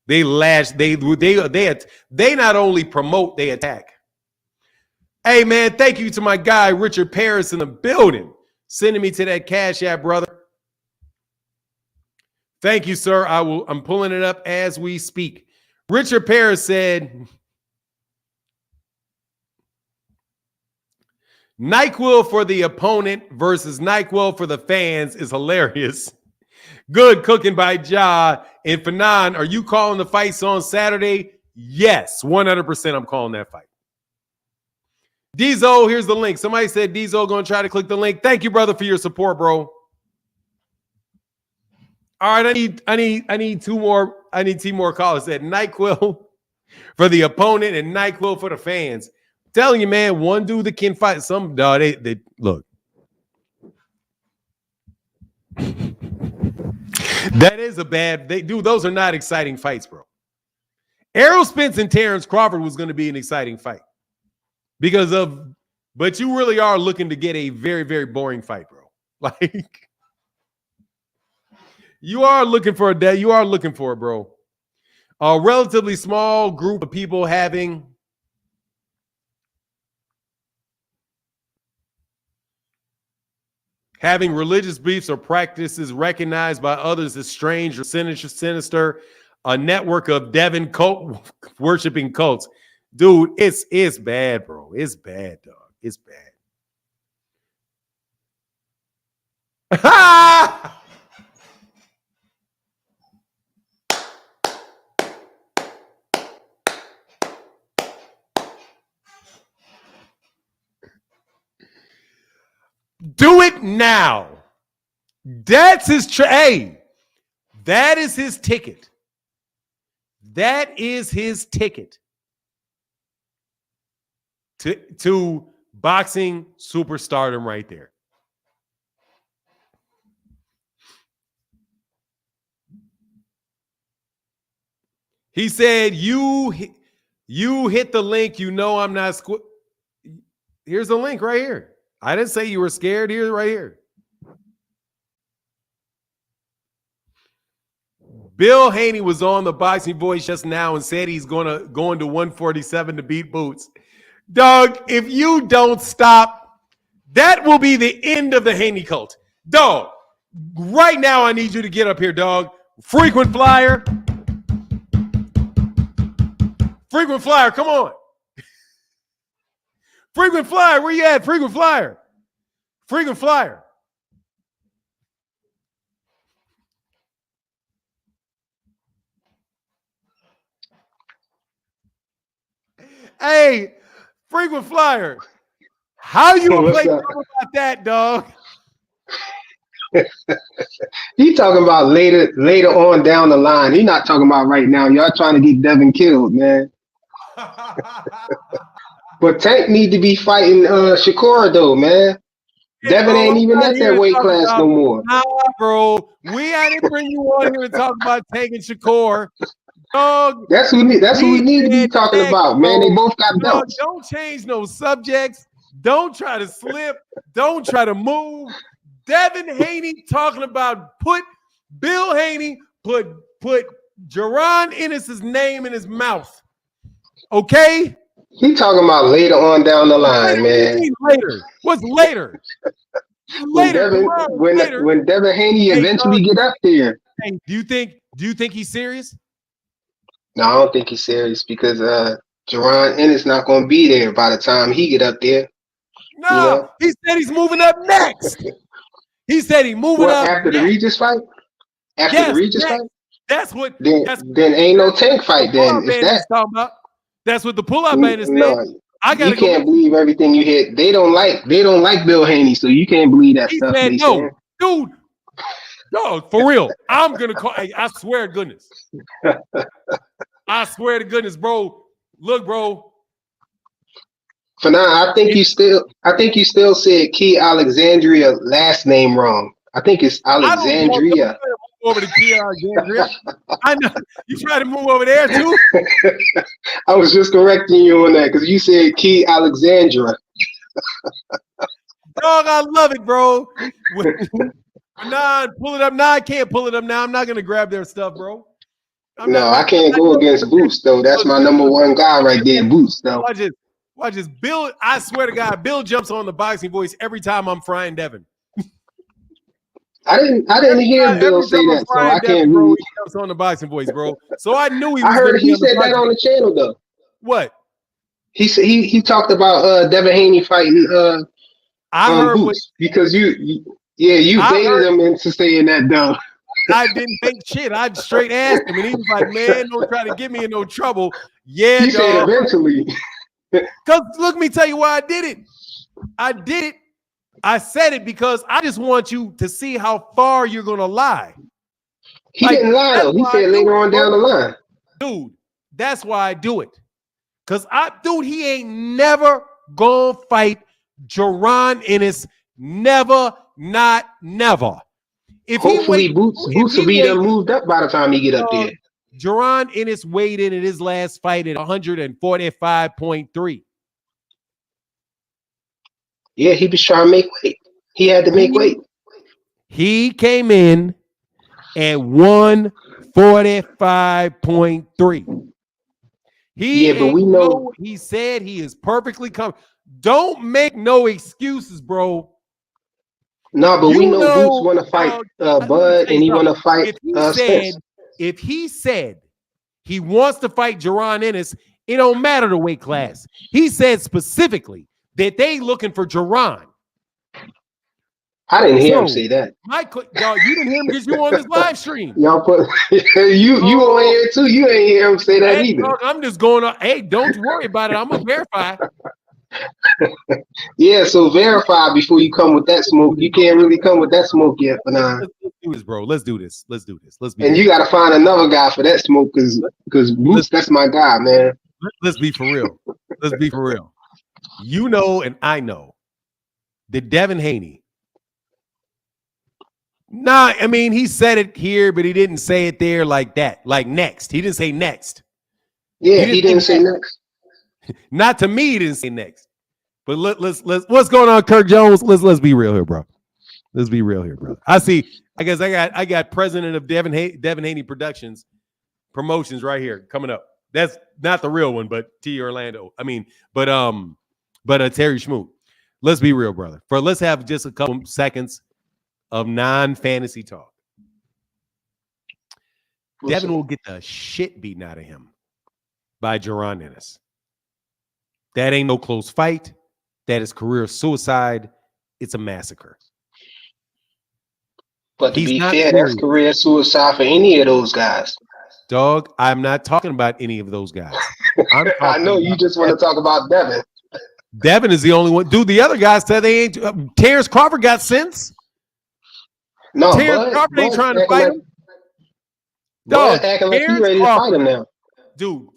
They not only promote, they attack. Hey, man, thank you to my guy, Richard Paris in the building, sending me to that Cash App, brother. Thank you, sir. I'm pulling it up as we speak. Richard Paris said, NyQuil for the opponent versus NyQuil for the fans is hilarious. Good cooking by Ja. And Fanon, are you calling the fights on Saturday? Yes, 100% I'm calling that fight. Diesel, here's the link. Somebody said Diesel going to try to click the link. Thank you, brother, for your support, bro. All right, I need two more. I need two more callers. Said NyQuil for the opponent and NyQuil for the fans. I'm telling you, man, one dude that can fight some dog. They look. That is a bad. Those are not exciting fights, bro. Errol Spence and Terrence Crawford was going to be an exciting fight but you really are looking to get a very, very boring fight, bro. Like you are looking for it, bro. A relatively small group of people having Having religious beliefs or practices recognized by others as strange or sinister. A network of Devin cult worshiping cults. Dude, it's bad, bro. It's bad, dog. It's bad. Do it now. That's his hey, that is his ticket. That is his ticket to boxing superstardom right there. He said, you hit the link. You know I'm not. Here's the link right here. I didn't say you were scared. Here, right here. Bill Haney was on the Boxing Voice just now and said he's going to 147 to beat Boots. Dog, if you don't stop, that will be the end of the Haney cult. Dog, right now I need you to get up here, dog. Frequent flyer. Frequent flyer, come on. Frequent flyer, where you at? Frequent flyer. Frequent flyer. Hey, frequent flyer. How you gonna play about that, dog? He talking about later on down the line. He not talking about right now. Y'all trying to get Devin killed, man. But Tank need to be fighting Shakur though, man. Hey, Devin bro, ain't even at that weight class no more. Nah, bro. I didn't bring you on here to talk about taking Shakur. Dog, that's who we need to be talking about, man. They both got belts. Don't change no subjects. Don't try to slip. Don't try to move. Devin Haney talking about put Jaron Ennis' name in his mouth. Okay? He talking about later on down the line, man. Later. What's later? Later. When Devin Haney eventually get up there. Hey, do you think he's serious? No, I don't think he's serious because Jaron Ennis not going to be there by the time he get up there. No, you know? He said he's moving up next. He said he's moving up after next. The Regis fight. After the Regis fight. That's what. Then ain't no Tank fight. Then is that talking about? That's what the pull-up band is saying. No, you can't believe everything you hear. They don't like Bill Haney, so you can't believe that stuff. Said, no, dude. No, for real. I'm gonna call. Hey, I swear to goodness. I swear to goodness, bro. Look, bro. For now, I think you still said Key Alexandria last name wrong. I think it's Alexandria. Over to Key Alexandria. I know you try to move over there too. I was just correcting you on that because you said Key Alexandria. Dog, I love it, bro. Nah, pull it up. Nah, I can't pull it up now. I'm not gonna grab their stuff, bro. I can't go against Boots though. That's my number one guy right there, Boots though. Watch this. Bill, I swear to God, Bill jumps on the Boxing Voice every time I'm frying Devin. I didn't hear Bill say that, so I can't really. He jumps on the Boxing Voice, bro. So I knew he was. I heard he said that on the channel though. What? He said he talked about Devin Haney fighting I heard Boots because you baited him into saying that though. I didn't think shit. I straight asked him, and he was like, "Man, don't try to get me in no trouble." Yeah, he said eventually. Because let me tell you why I did it. I did it. I said it because I just want you to see how far you're gonna lie. He didn't lie though. He said later on down the line. Dude, that's why I do it. Because he ain't never gonna fight Jaron Ennis. Never, not never. Hopefully Boots will be done moved up by the time he get up there. Jaron Ennis weighed in at his last fight at 145.3. Yeah, he was trying to make weight. He had to make weight. He came in at 145.3. But we know he said he is perfectly comfortable. Don't make no excuses, bro. No, but we You know Boots know, want to fight let me Bud, tell you and he want something. to fight Spence. If he said he wants to fight Jaron Ennis, it don't matter the weight class. He said specifically that they looking for Jaron. I didn't hear him say that. Y'all, you didn't hear him because you on this live stream. Y'all put you on here too. You ain't hear him say that either. Dog, I'm just going on. Hey, don't worry about it. I'm gonna verify. Yeah, so verify before you come with that smoke. You can't really come with that smoke yet, but Let's do this, bro. Let's do this. Let's do this. and you got to find another guy for that smoke because Boots, that's my guy, man. Let's be for real. Let's be for real. You know, and I know that Devin Haney. Nah, I mean, he said it here, but he didn't say it there like that. Like next. He didn't say next. Yeah, he didn't say next. Not to me, he didn't say next. But let's what's going on, Kirk Jones? Let's be real here, bro. Let's be real here, bro. I see. I guess I got president of Devin Haney Productions promotions right here coming up. That's not the real one, but T Orlando. I mean, but Terry Schmoot. Let's be real, brother. Let's have just a couple seconds of non-fantasy talk. Devin will get the shit beaten out of him by Jaron Ennis. That ain't no close fight. That is career suicide. It's a massacre. But to be fair, that's career suicide for any of those guys. Dog, I'm not talking about any of those guys. I know you just want to talk about Devin. Devin is the only one. Dude, the other guys said they ain't. Terrence Crawford got sense. No, Terrence Crawford ain't trying to fight him. Dog, acting like he ready to fight him now. Dude,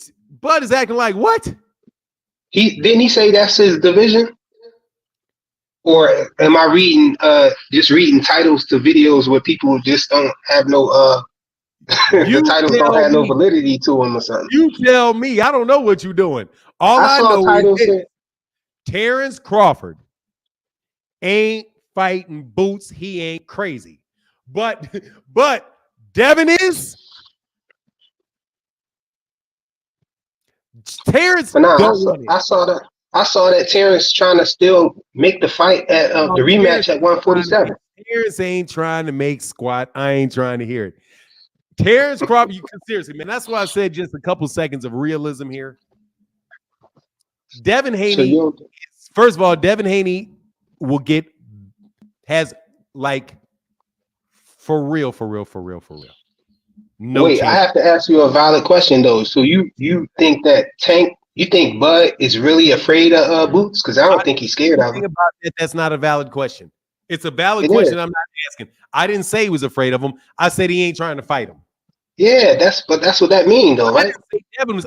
Bud is acting like what? Didn't he say that's his division? Or am I reading just reading titles to videos where people just don't have no the titles don't have no validity to them or something? You tell me. I don't know what you're doing. All I know is Terrence Crawford ain't fighting Boots. He ain't crazy. But Devin is. Terrence. I saw that Terrence trying to still make the fight at the rematch at 147. Terrence ain't trying to make squat. I ain't trying to hear it. Terrence Crawford, seriously, man. That's why I said just a couple seconds of realism here. Devin Haney. First of all, Devin Haney has like for real. No Wait, chance. I have to ask you a valid question though. So you think that you think Bud is really afraid of Boots? Because I don't think he's scared of him. About that, that's not a valid question. It's a valid question. I'm not asking. I didn't say he was afraid of him. I said he ain't trying to fight him. Yeah, that's what that means though, right?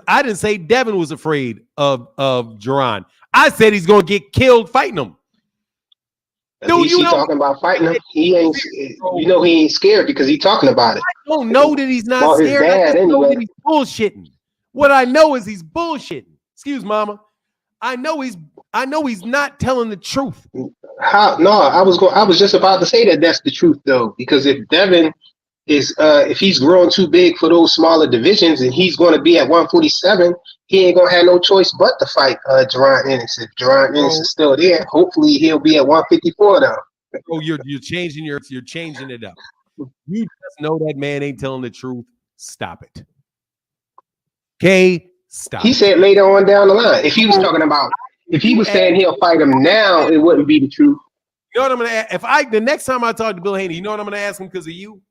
I didn't say Devin was afraid of Jaron. I said he's gonna get killed fighting him. Dude, you talking about fighting him? He ain't. You know he ain't scared because he's talking about it. I don't know that he's not scared. I just know that he's bullshitting. What I know is he's bullshitting. Excuse mama. I know he's not telling the truth. How? No, I was just about to say that that's the truth though, because if Devin is if he's growing too big for those smaller divisions and he's going to be at 147, he ain't gonna have no choice but to fight Jaron Ennis. If Jaron Ennis is still there, hopefully he'll be at 154 now. Oh, you're changing it up. You just know that man ain't telling the truth. Stop it. Okay, stop. He said later on down the line. If he was talking about, if he was saying he'll fight him now, it wouldn't be the truth. You know what I'm gonna ask? The next time I talk to Bill Haney, you know what I'm gonna ask him because of you?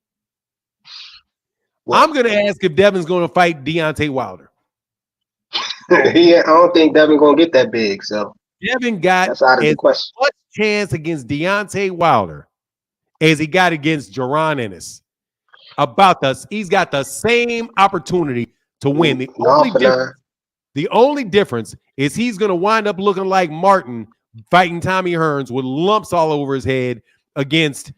I'm gonna ask if Devin's gonna fight Deontay Wilder. Yeah, I don't think Devin gonna get that big. So Devin got that's out of the question. Much chance against Deontay Wilder as he got against Jaron Ennis. He's got the same opportunity to win. The only difference is he's gonna wind up looking like Martin fighting Tommy Hearns with lumps all over his head against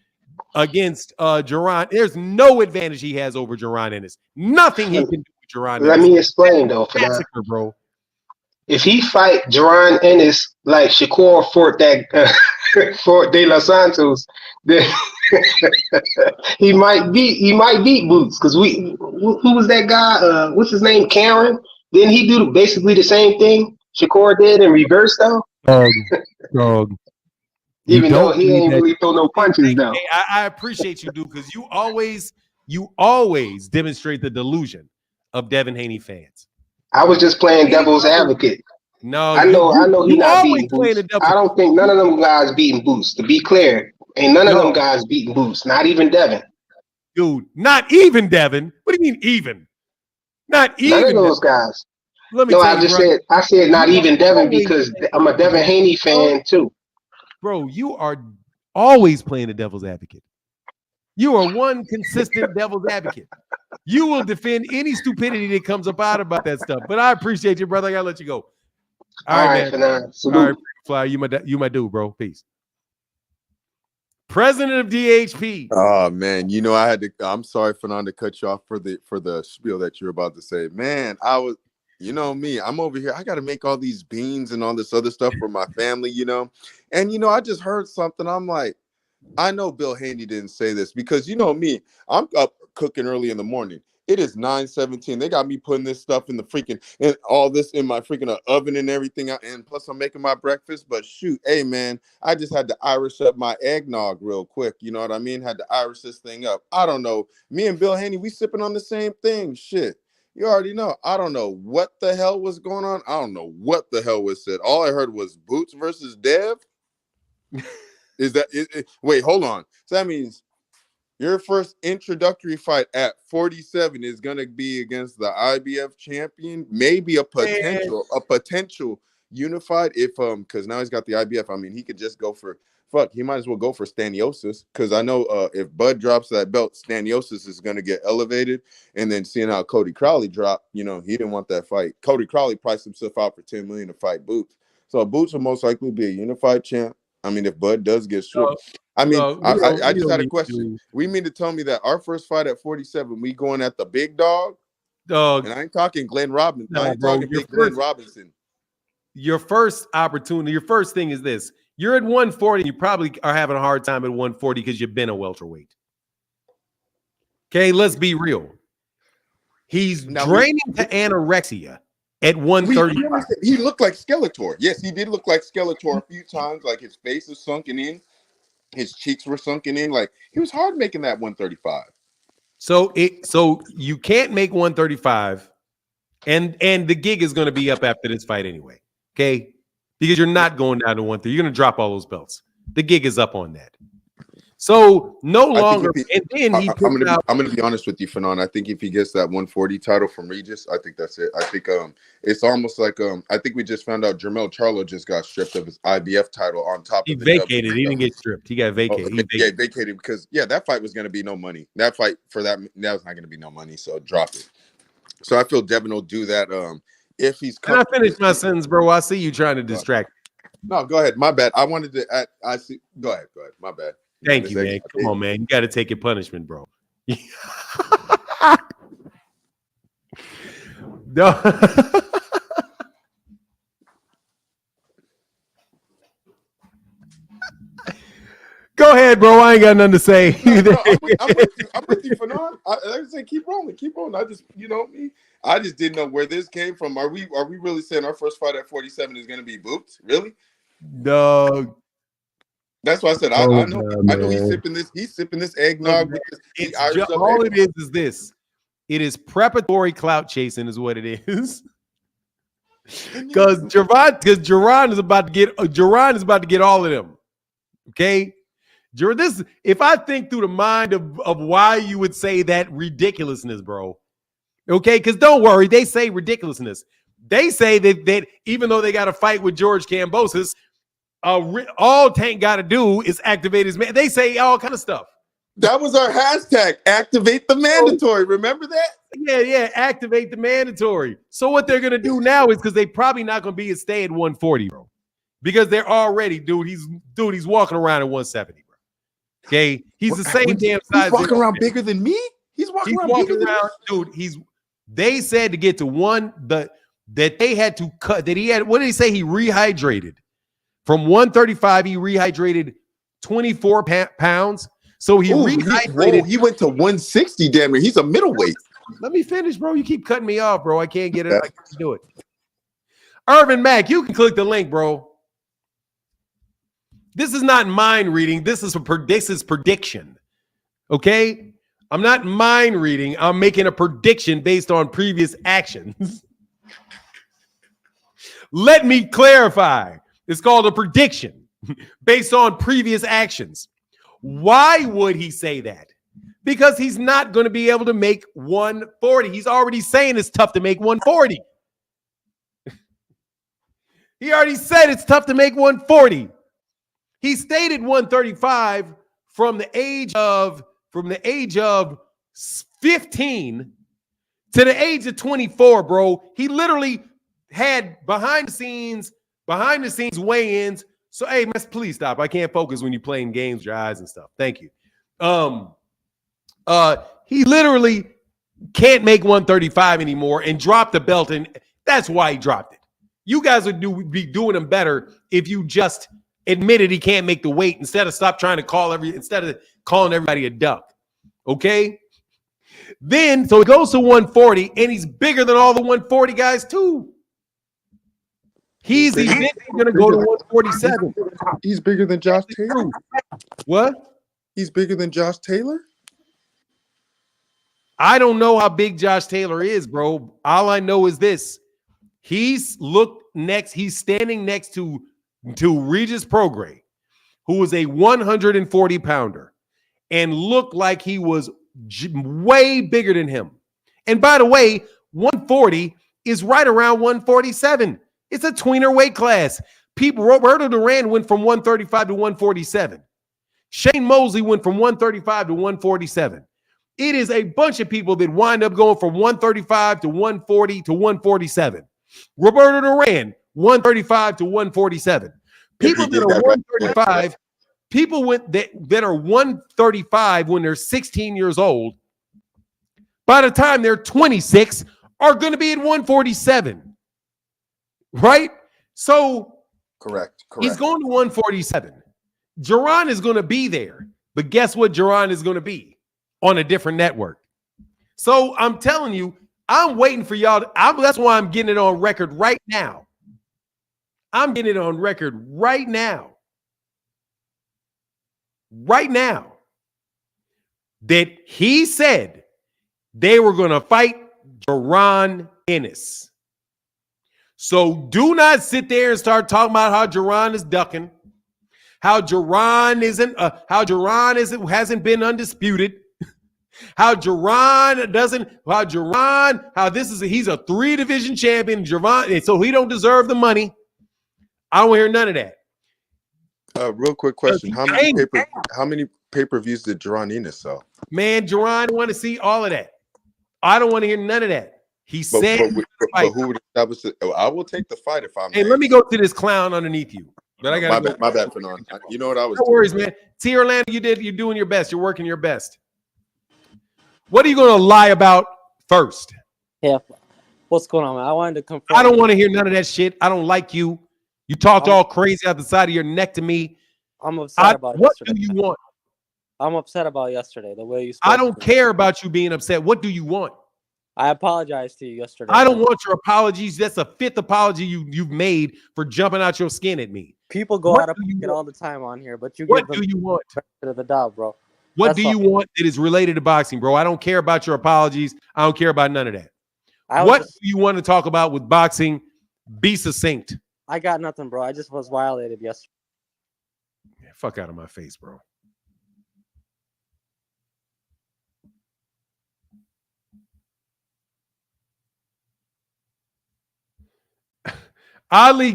Jaron. There's no advantage he has over Jaron Ennis. Nothing he can do with Jaron Ennis. Let me explain though, for that. Bro. If he fight Jaron Ennis like Shakur fought that Fort De Los Santos, then he might beat Boots because who was that guy? What's his name? Karen. Didn't he do basically the same thing Shakur did in reverse though? Dog. You Even though don't he believe ain't that. really throw no punches though. Hey, I appreciate you, dude, because you always demonstrate the delusion of Devin Haney fans. I was just playing devil's advocate. No, I know he you not always beating playing the Boots. devil. I don't think none of them guys beating Boots. To be clear, ain't none of them No, guys beating Boots. Not even Devin. dude, not even Devin. What do you mean even? Not None of even Devin. those guys. Let me No, tell I you, just bro. said not You are even Devin always because playing I'm the a devil's Devin advocate. Haney fan too. Bro, you are always playing the devil's advocate. You are one consistent devil's advocate. You will defend any stupidity that comes about that stuff. But I appreciate you, brother. I gotta let you go. All right, man. Fanan. All right, Salute. Fly. You my dude, bro. Peace. President of DHP. Oh man, you know I'm sorry, Fernando, to cut you off for the spiel that you're about to say. Man, you know me, I'm over here. I got to make all these beans and all this other stuff for my family, And I just heard something. I'm like, I know Bill Haney didn't say this because you know me, I'm up cooking early in the morning. It is 9:17. They got me putting this stuff in the freaking and all this in my freaking oven and everything. And plus, I'm making my breakfast. But shoot, hey man, I just had to Irish up my eggnog real quick. You know what I mean? Had to Irish this thing up. I don't know. Me and Bill Haney, we sipping on the same thing. Shit. You already know. I don't know what the hell was going on. I don't know what the hell was said. All I heard was Boots versus Dev. Wait, hold on. So that means your first introductory fight at 47 is gonna be against the IBF champion, maybe a potential unified because now he's got the IBF. I mean, he could just go for he might as well go for Staniosis because I know if Bud drops that belt, Staniosis is gonna get elevated. And then seeing how Cody Crowley dropped, he didn't want that fight. Cody Crowley priced himself out for $10 million to fight Boots, so Boots will most likely be a unified champ. I mean, if Bud does get stripped. I mean, I just had a question. We mean to tell me that our first fight at 47, we going at the big dog? Dog. And I ain't talking Glenn Robinson. No, I ain't bro, talking big Glenn Robinson. Your first opportunity, your first thing is this. You're at 140. You probably are having a hard time at 140 because you've been a welterweight. Okay, let's be real. He's draining to anorexia at 135. He looked like Skeletor. Yes, he did look like Skeletor a few times. Like his face is sunken in. His cheeks were sunken in. Like he was hard making that 135. So you can't make 135, and the gig is going to be up after this fight anyway. Okay, because you're not going down to 130. You're going to drop all those belts. The gig is up on that. So no longer. And then I'm going to be honest with you, Fanon. I think if he gets that 140 title from Regis, I think that's it. I think it's almost like I think we just found out Jermell Charlo just got stripped of his IBF title on top he of the vacated. He didn't get stripped. He got vacated. Vacated because that fight was going to be no money. That fight for that was not going to be no money. So drop it. So I feel Devin will do that. If he's can I finish my sentence, bro? I see you trying to distract. No, go ahead. My bad. I wanted to. I see. Go ahead. My bad. Thank you, man. Come on, man. You got to take your punishment, bro. No. Go ahead, bro. I ain't got nothing to say. I'm with you, Fanon. Like I say, keep rolling. I just, me. I just didn't know where this came from. Are we really saying our first fight at 47 is going to be Boots? Really? No. That's why I said I know he's sipping this eggnog. All it is this. It is preparatory clout chasing, is what it is. Because Jaron is about to get all of them. Okay, if I think through the mind of why you would say that ridiculousness, bro. Okay, because don't worry, they say ridiculousness. They say that even though they got to fight with George Kambosos, all Tank got to do is activate his man. They say all kind of stuff. That was our hashtag, activate the mandatory. Remember that? Yeah, activate the mandatory. So what they're going to do now is because they probably not going to be a stay at 140, bro. Because they're already, he's walking around at 170, bro. Okay? He's the same damn size. He's walking around bigger than me? He's walking around, dude, they said to get to that they had to cut, that he had, what did he say? He rehydrated. From 135, he rehydrated 24 pounds. So he rehydrated. He went to 160, damn near. He's a middleweight. Let me finish, bro. You keep cutting me off, bro. I can't get it. I can't do it. Irvin Mack, you can click the link, bro. This is not mind reading. This is prediction. Okay? I'm not mind reading. I'm making a prediction based on previous actions. Let me clarify. It's called a prediction based on previous actions. Why would he say that? Because he's not going to be able to make 140. He's already saying it's tough to make 140. He already said it's tough to make 140. He stated 135 from the age of 15 to the age of 24, bro. He literally had behind the scenes weigh-ins. So, hey, man, please stop. I can't focus when you're playing games with your eyes and stuff. Thank you. He literally can't make 135 anymore and dropped the belt, and that's why he dropped it. You guys would be doing him better if you just admitted he can't make the weight instead of calling everybody a duck. Okay? Then, so it goes to 140, and he's bigger than all the 140 guys, too. He's going to go to 147. He's bigger than Josh Taylor. What? He's bigger than Josh Taylor? I don't know how big Josh Taylor is, bro. All I know is this. He's standing next to Regis Prograis, who was a 140-pounder, and looked like he was way bigger than him. And by the way, 140 is right around 147. It's a tweener weight class. Roberto Duran went from 135 to 147. Shane Mosley went from 135 to 147. It is a bunch of people that wind up going from 135 to 140 to 147. Roberto Duran, 135 to 147. People that are 135, that are 135 when they're 16 years old, by the time they're 26, are going to be at 147. Right? So Correct. He's going to 147. Jaron is going to be there. But guess what Jaron is going to be? On a different network. So I'm telling you, I'm waiting for y'all. That's why I'm getting it on record right now. I'm getting it on record right now. Right now. That he said they were going to fight Jaron Ennis. So do not sit there and start talking about how Jaron is ducking, how Jaron hasn't been undisputed, how he's a 3-division champion, Gervonta, so he don't deserve the money. I don't hear none of that. Real quick question: How many pay-per-views did Jaron Ennis sell? Man, Jaron want to see all of that. I don't want to hear none of that. He said, but who would establish it? I will take the fight if I'm. Hey, let me go to this clown underneath you. But I got my bad, Fernand. You know what I was. No worries, man. T. Orlando, you're doing your best. You're working your best. What are you going to lie about first? Yeah. What's going on, man? I wanted to confirm. I don't want to hear none of that shit. I don't like you. You talked all crazy out the side of your neck to me. I'm upset about what yesterday. do you want? I'm upset about yesterday, the way you spoke. I don't care about you being upset. What do you want? I apologized to you yesterday. I don't want your apologies. That's a 5th apology you've made for jumping out your skin at me. People go out of pocket all the time on here, but what do you want? To the dog, bro. What do you want that is related to boxing, bro? I don't care about your apologies. I don't care about none of that. What do you want to talk about with boxing? Be succinct. I got nothing, bro. I just was violated yesterday. Yeah, fuck out of my face, bro. Oddly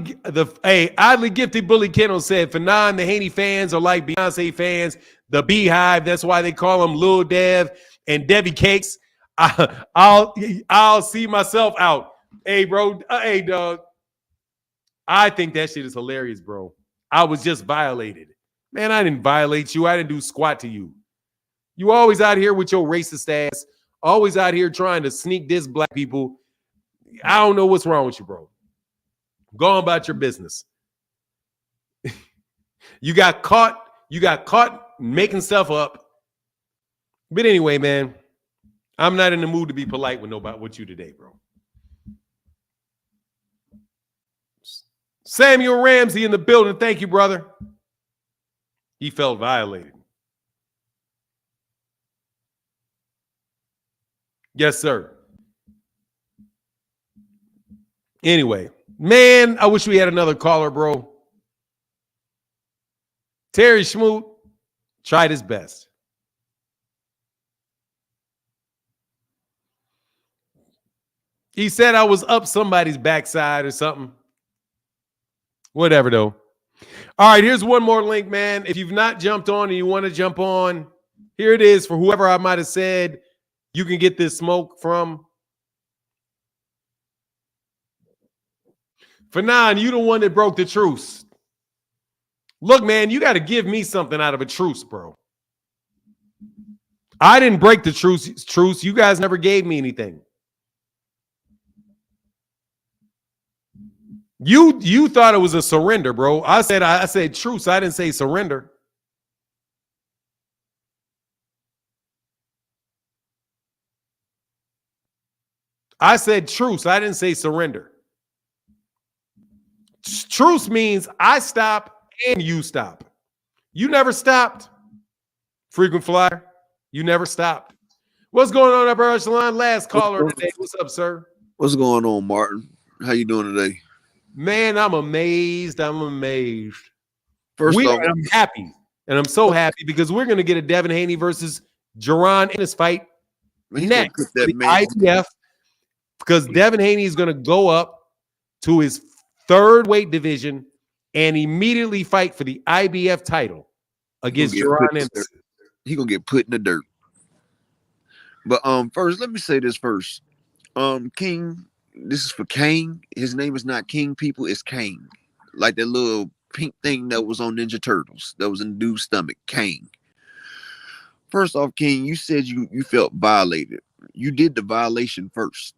gifted Bully Kendall said, Fandom, the Haney fans are like Beyonce fans, the Beehive. That's why they call them Lil Dev and Debbie Cakes. I'll see myself out. Hey, bro. Hey, dog. I think that shit is hilarious, bro. I was just violated. Man, I didn't violate you. I didn't do squat to you. You always out here with your racist ass. Always out here trying to sneak diss black people. I don't know what's wrong with you, bro. Go on about your business. You got caught making stuff up. But anyway, man, I'm not in the mood to be polite with you today, bro. Samuel Ramsey in the building. Thank you, brother. He felt violated. Yes, sir. Anyway, man, I wish we had another caller, bro. Terry Schmoot tried his best. He said I was up somebody's backside or something. Whatever, though. All right, here's one more link, man. If you've not jumped on and you want to jump on, here it is for whoever I might have said you can get this smoke from. Fanon, you the one that broke the truce. Look, man, you got to give me something out of a truce, bro. I didn't break the truce. You guys never gave me anything. You thought it was a surrender, bro. I said truce. I didn't say surrender. I said truce. I didn't say surrender. Truce means I stop and you stop. You never stopped. Frequent flyer. You never stopped. What's going on up our line? Last caller today. What's up, sir? What's going on, Martin? How you doing today? Man, I'm amazed. First off, I'm happy. And I'm so happy because we're going to get a Devin Haney versus Jaron Ennis fight next for the IBF, because Devin Haney is going to go up to his third weight division and immediately fight for the IBF title against Jaron Ennis. He's going to get put in the dirt. But first, let me say this first. King, this is for Kane. His name is not King, people. It's Kane. Like that little pink thing that was on Ninja Turtles. That was in the dude's stomach. Kane. First off, King, you said you felt violated. You did the violation first.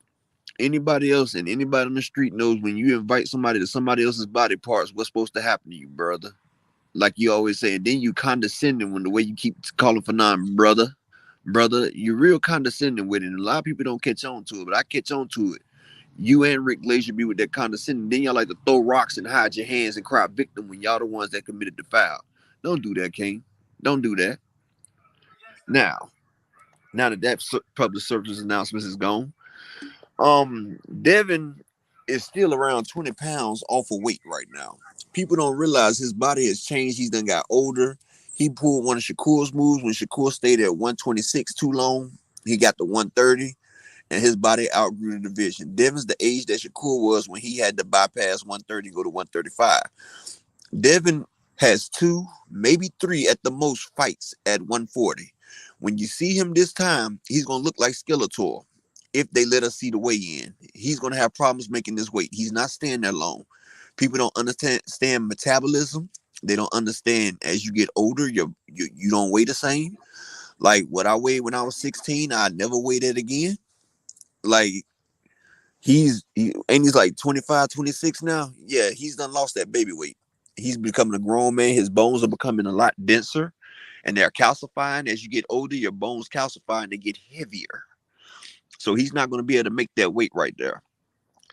Anybody else and anybody on the street knows when you invite somebody to somebody else's body parts, what's supposed to happen to you, brother. Like you always say. And then you condescending when the way you keep calling for brother. Brother, you're real condescending with it. And a lot of people don't catch on to it, but I catch on to it. You and Rick Glazier be with that condescending. Then y'all like to throw rocks and hide your hands and cry victim when y'all the ones that committed the foul. Don't do that, King. Don't do that. Now that public service announcement is gone, Devin is still around 20 pounds off of weight right now. People don't realize his body has changed. He's done got older. He pulled one of Shakur's moves when Shakur stayed at 126 too long. He got to 130, and his body outgrew the division. Devin's the age that Shakur was when he had to bypass 130, go to 135. Devin has 2, maybe 3 at the most fights at 140. When you see him this time, he's going to look like Skeletor. If they let us see the weigh-in, he's going to have problems making this weight. He's not staying that long. People don't understand metabolism. They don't understand as you get older, you don't weigh the same. Like what I weighed when I was 16, I never weighed it again. Like he's like 25, 26 now. Yeah, he's done lost that baby weight. He's becoming a grown man. His bones are becoming a lot denser and they're calcifying. As you get older, your bones calcify and they get heavier. So he's not going to be able to make that weight right there.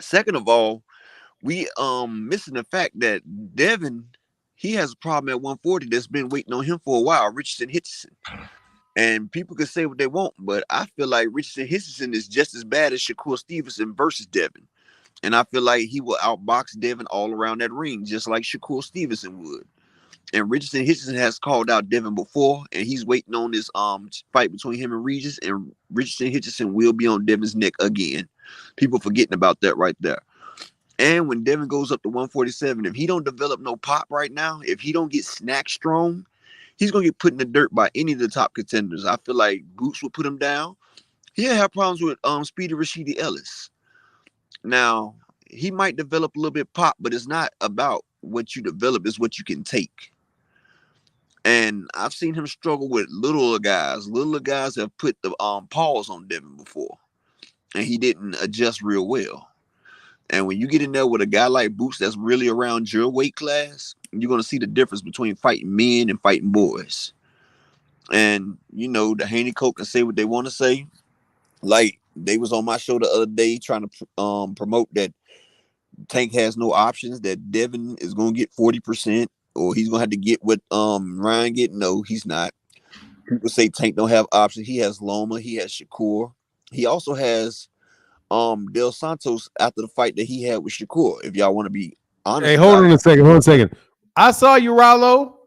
Second of all, we missing the fact that Devin, he has a problem at 140 that's been waiting on him for a while, Richardson Hitchison. And people can say what they want, but I feel like Richardson Hitchison is just as bad as Shakur Stevenson versus Devin. And I feel like he will outbox Devin all around that ring, just like Shakur Stevenson would. And Richardson Hitchison has called out Devin before, and he's waiting on this fight between him and Regis, and Richardson Hitchison will be on Devin's neck again. People forgetting about that right there. And when Devin goes up to 147, if he don't develop no pop right now, if he don't get snack strong, he's going to get put in the dirt by any of the top contenders. I feel like Boots will put him down. He'll have problems with Speedy Rashidi Ellis. Now, he might develop a little bit pop, but it's not about what you develop, it's what you can take. And I've seen him struggle with littler guys. Littler guys have put the pause on Devin before, and he didn't adjust real well. And when you get in there with a guy like Boots that's really around your weight class, you're going to see the difference between fighting men and fighting boys. And, you know, the Haney Coke can say what they want to say. Like, they was on my show the other day trying to promote that Tank has no options, that Devin is going to get 40%. or he's gonna have to get what Ryan get. No, he's not. People say Tank don't have options. He has Loma, he has Shakur. He also has Del Santos after the fight that he had with Shakur. If y'all want to be honest Hey, hold about on it. a second. Hold on a second. I saw you, Rollo.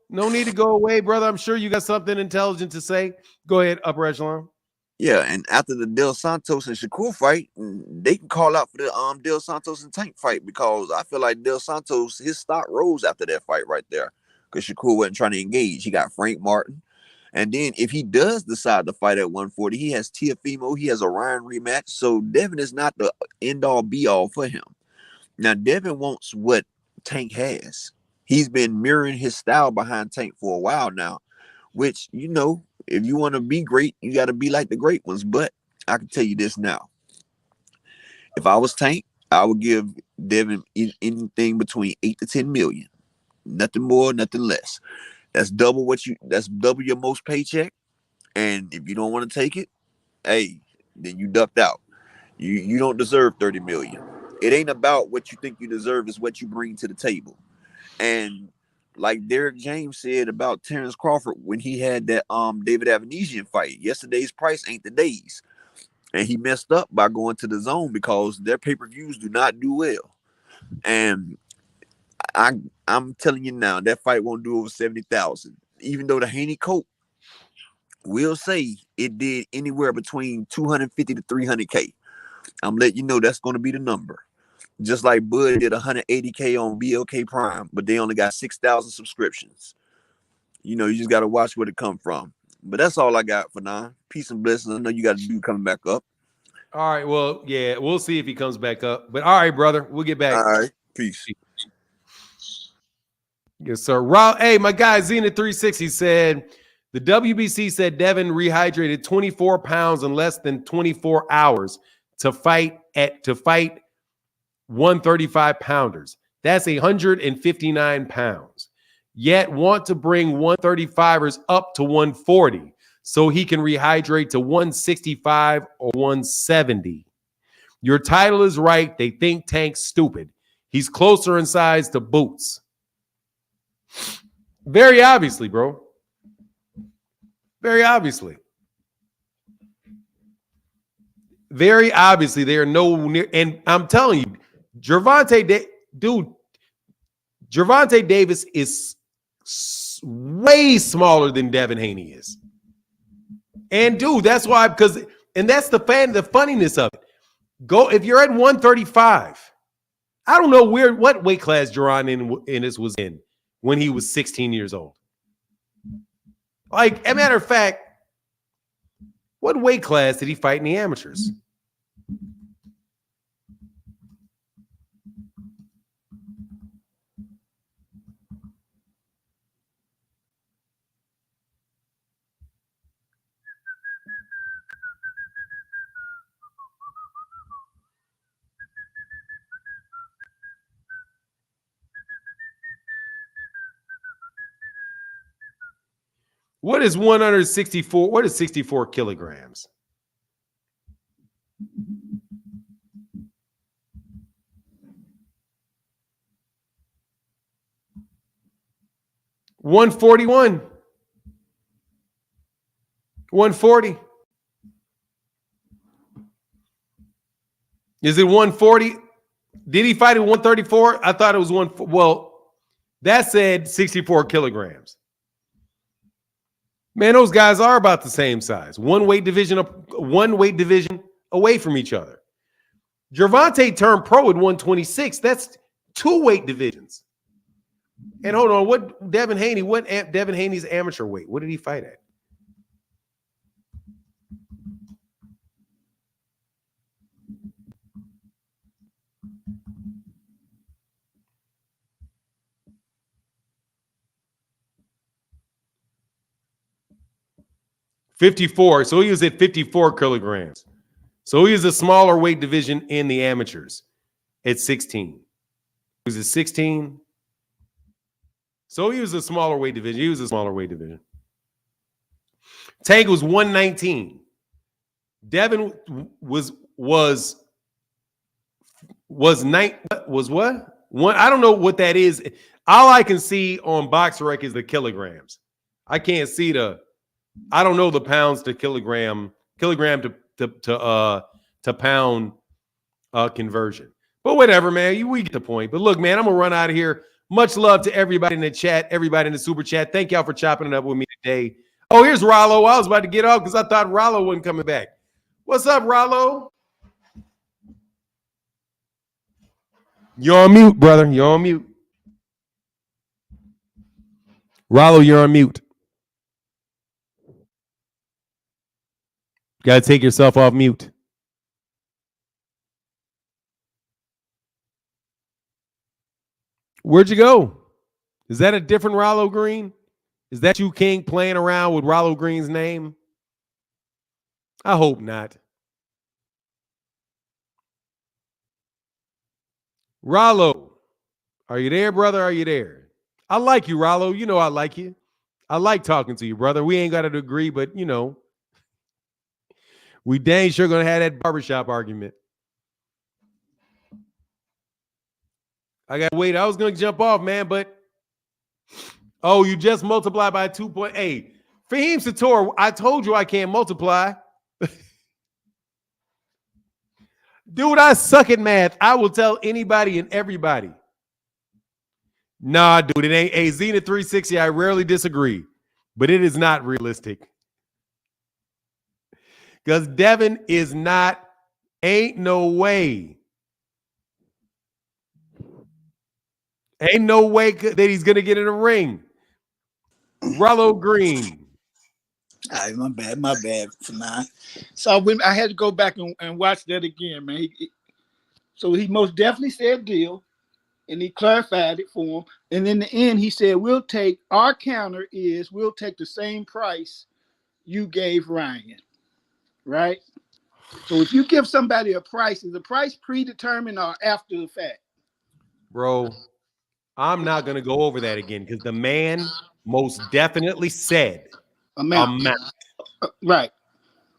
No need to go away, brother. I'm sure you got something intelligent to say. Go ahead, upper echelon. Yeah, and after the Del Santos and Shakur fight, they can call out for the Del Santos and Tank fight, because I feel like Del Santos, his stock rose after that fight right there, because Shakur wasn't trying to engage. He got Frank Martin. And then if he does decide to fight at 140, he has Teofimo, he has a Ryan rematch. So Devin is not the end-all be-all for him. Now, Devin wants what Tank has. He's been mirroring his style behind Tank for a while now, which, you know, if you want to be great, you got to be like the great ones. But I can tell you this now. If I was Tank, I would give Devin anything between 8 to 10 million. Nothing more, nothing less. That's double your most paycheck. And if you don't want to take it, hey, then you ducked out. You don't deserve 30 million. It ain't about what you think you deserve, it's what you bring to the table. And like Derek James said about Terrence Crawford when he had that David Avanesian fight, yesterday's price ain't the day's. And he messed up by going to the zone because their pay-per-views do not do well. And I'm telling you now, that fight won't do over 70,000. Even though the Haney coat will say it did anywhere between 250 to 300K. I'm letting you know that's going to be the number. Just like Bud did 180K on BLK Prime, but they only got 6,000 subscriptions. You know, you just got to watch where it come from. But that's all I got for now. Peace and blessings. I know you got to do coming back up. All right. Well, yeah, we'll see if he comes back up. But all right, brother, we'll get back. All right. Peace. Yes, sir. Hey, my guy Zenith 360 said the WBC said Devin rehydrated 24 pounds in less than 24 hours to fight 135 pounders. That's 159 pounds. Yet want to bring 135ers up to 140 so he can rehydrate to 165 or 170. Your title is right. They think Tank's stupid. He's closer in size to Boots. Very obviously, bro. Very obviously. Very obviously, they are no near. And I'm telling you, Gervonta Davis is way smaller than Devin Haney is. And dude, that's why, and that's the funniness of it. Go if you're at 135. I don't know what weight class Jaron Ennis was in when he was 16 years old. Like, as a matter of fact, what weight class did he fight in the amateurs? What is 164? What is 64 kilograms? $141. 140. Is it 140? Did he fight at 134? I thought it was one. Well, that said 64 kilograms. Man, those guys are about the same size. One weight division away from each other. Gervonta turned pro at 126. That's 2 weight divisions. And hold on, what Devin Haney's amateur weight? What did he fight at? $54. So he was at 54 kilograms. So he was a smaller weight division in the amateurs at 16. He was at 16. So he was a smaller weight division. Tank was 119. Devin was what? One, I don't know what that is. All I can see on BoxRec is the kilograms. I can't see I don't know the pounds to kilogram to pound conversion. But whatever, man. We get the point. But look, man, I'm gonna run out of here. Much love to everybody in the chat, everybody in the super chat. Thank y'all for chopping it up with me today. Oh, here's Rollo. I was about to get off because I thought Rollo wasn't coming back. What's up, Rollo? You're on mute, brother. You're on mute. Rollo, you're on mute. Got to take yourself off mute. Where'd you go? Is that a different Rollo Green? Is that you, King, playing around with Rollo Green's name? I hope not. Rollo, are you there, brother? Are you there? I like you, Rollo. You know I like you. I like talking to you, brother. We ain't got to agree, but, you know, we dang sure going to have that barbershop argument. I got to wait. I was going to jump off, man, but oh, you just multiply by 2.8. Fahim Sator, I told you I can't multiply. Dude, I suck at math. I will tell anybody and everybody. Nah, dude, it ain't a Zenith 360. I rarely disagree, but it is not realistic. Because Devin is not, ain't no way. Ain't no way that he's going to get in a ring. Rollo Green. All right, my bad for now. So I had to go back and watch that again, man. So he most definitely said deal, and he clarified it for him. And in the end, he said, our counter is we'll take the same price you gave Ryan, right? So if you give somebody a price, is the price predetermined or after the fact? Bro, I'm not going to go over that again because the man most definitely said amount. Right.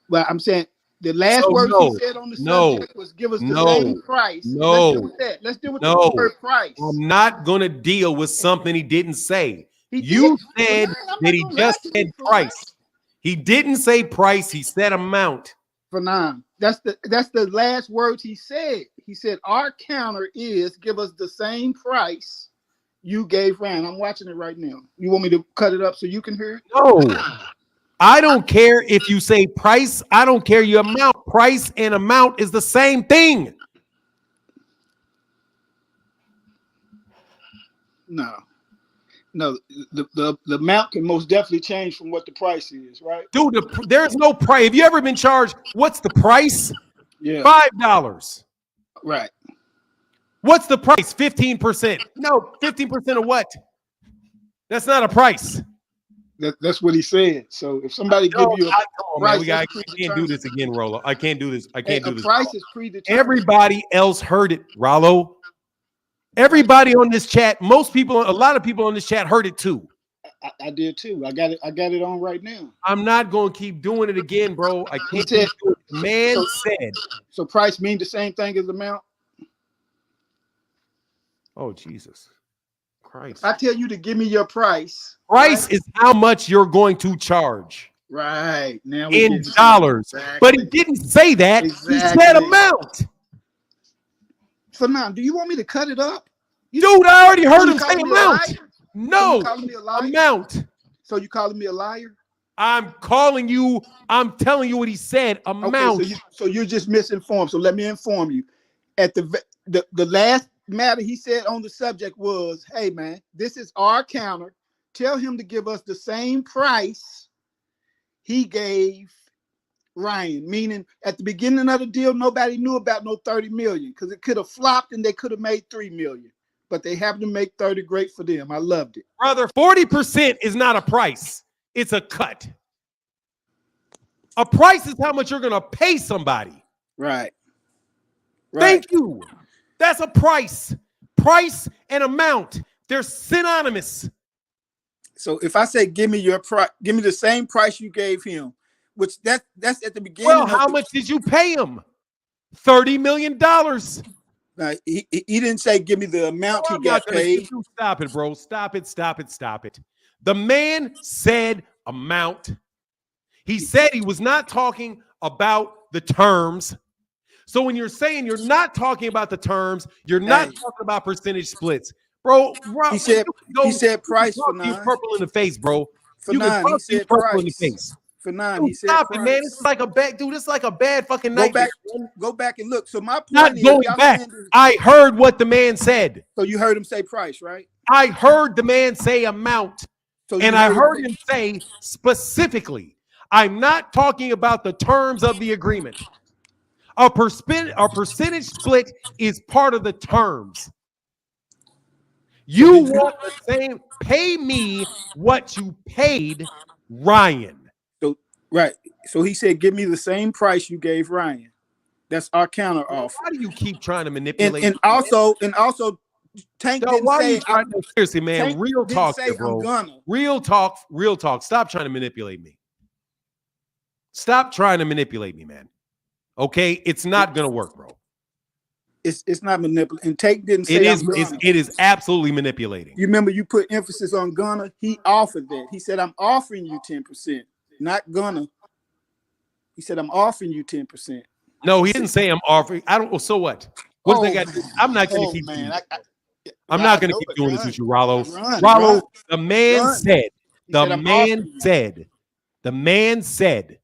Well, I'm saying the last word he said on the subject was give us the same price. Let's deal with the word price. I'm not going to deal with something he didn't say. You said that he just said price. He didn't say price. He said amount. Fandom. That's the last words he said. He said our counter is give us the same price you gave Ryan. I'm watching it right now. You want me to cut it up so you can hear it? No. I don't care if you say price. I don't care your amount. Price and amount is the same thing. No, the amount can most definitely change from what the price is, right? Dude, there's no price. Have you ever been charged? What's the price? Yeah. $5. Right. What's the price? 15%. No, 15% of what? That's not a price. That's what he said. So if somebody give you a price, I can't do this again, Rollo. I can't do this. I can't do this. Price is predetermined. Everybody else heard it, Rollo. Everybody on this chat, a lot of people on this chat heard it too. I did too. I got it on right now. I'm not going to keep doing it again, bro. I can't. The man said. So price mean the same thing as amount? Oh, Jesus Christ. I tell you to give me your price. Price is how much you're going to charge. Right. Now in dollars. Exactly. But he didn't say that. Exactly. He said amount. So now, do you want me to cut it up? Dude, I already heard him say amount. No, so calling me a liar? Amount. So you calling me a liar? I'm telling you what he said, amount. Okay, so you're just misinformed. So let me inform you. At the last matter he said on the subject was, hey man, this is our counter. Tell him to give us the same price he gave Ryan, meaning at the beginning of the deal, nobody knew about no 30 million because it could have flopped and they could have made 3 million, but they happened to make 30. Great for them. I loved it. Brother, 40% is not a price. It's a cut. A price is how much you're going to pay somebody. Right. Thank you. That's a price. Price and amount. They're synonymous. So if I say, give me the same price you gave him, which that's at the beginning. Well, how much did you pay him? $30 million. Now, he didn't say give me the amount he I'm got not gonna paid. you stop it, bro. Stop it. The man said amount. He said he was not talking about the terms. So when you're saying you're not talking about the terms, you're not Hey. talking about percentage splits, bro. He said price for you 9. purple in the face, bro. For You can 9, he talk you said purple in the price. face. For 9, Dude, he said stop price. it, man. This is like a bad dude. This is like a bad fucking Go nightmare. go back and look. So my point Not is, going y'all back. saying this- I heard what the man said. So you heard him say price, right? I heard the man say amount. So And I heard him say specifically, I'm not talking about the terms of the agreement. A percentage split is part of the terms. You want the same, pay me what you paid Ryan. So right. So he said, give me the same price you gave Ryan. That's our counter offer. Why do you keep trying to manipulate? And also, Tank didn't why say. you trying to, seriously, man. Tank Real didn't talk, say here, bro. I'm gonna. Real talk. Stop trying to manipulate me. Stop trying to manipulate me, man. Okay, it's not gonna work, bro. It's not manipulating. And Tank didn't say it is absolutely manipulating. You remember you put emphasis on gonna. He offered that. He said, I'm offering you 10%, not gonna. He said, I'm offering you 10%. No, he didn't say I'm offering. I don't. Well, so what? What do they got? I'm not going to keep. Man, I'm not going to keep doing this with you, Rollo. Rollo, the man said. The man said.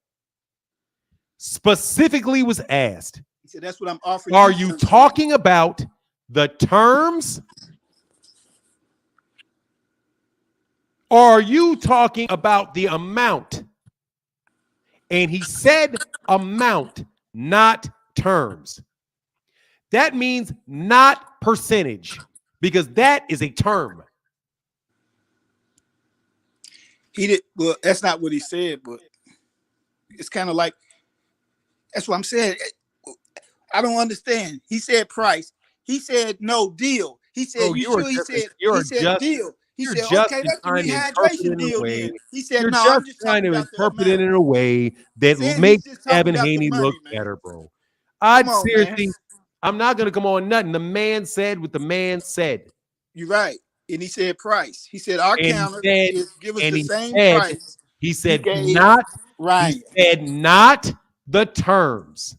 Specifically was asked. He said, that's what I'm offering. Are you talking about the terms? Or are you talking about the amount? And he said amount, not terms. That means not percentage, because that is a term. He did. Well, that's not what he said, but it's kind of like, that's what I'm saying. I don't understand. He said price. He said no deal. He said He said deal. He said, okay, that's the rehydration deal then. He said, you're no, just I'm just trying to interpret it in a way that Saying makes he's just talking Devin about the Haney money, look man. better, bro. Come on, Seriously, man. I'm not gonna come on nothing. The man said what the man said. You're right. And he said price. He said our counter is give us the same price. He said gave not Ryan. He said not the terms.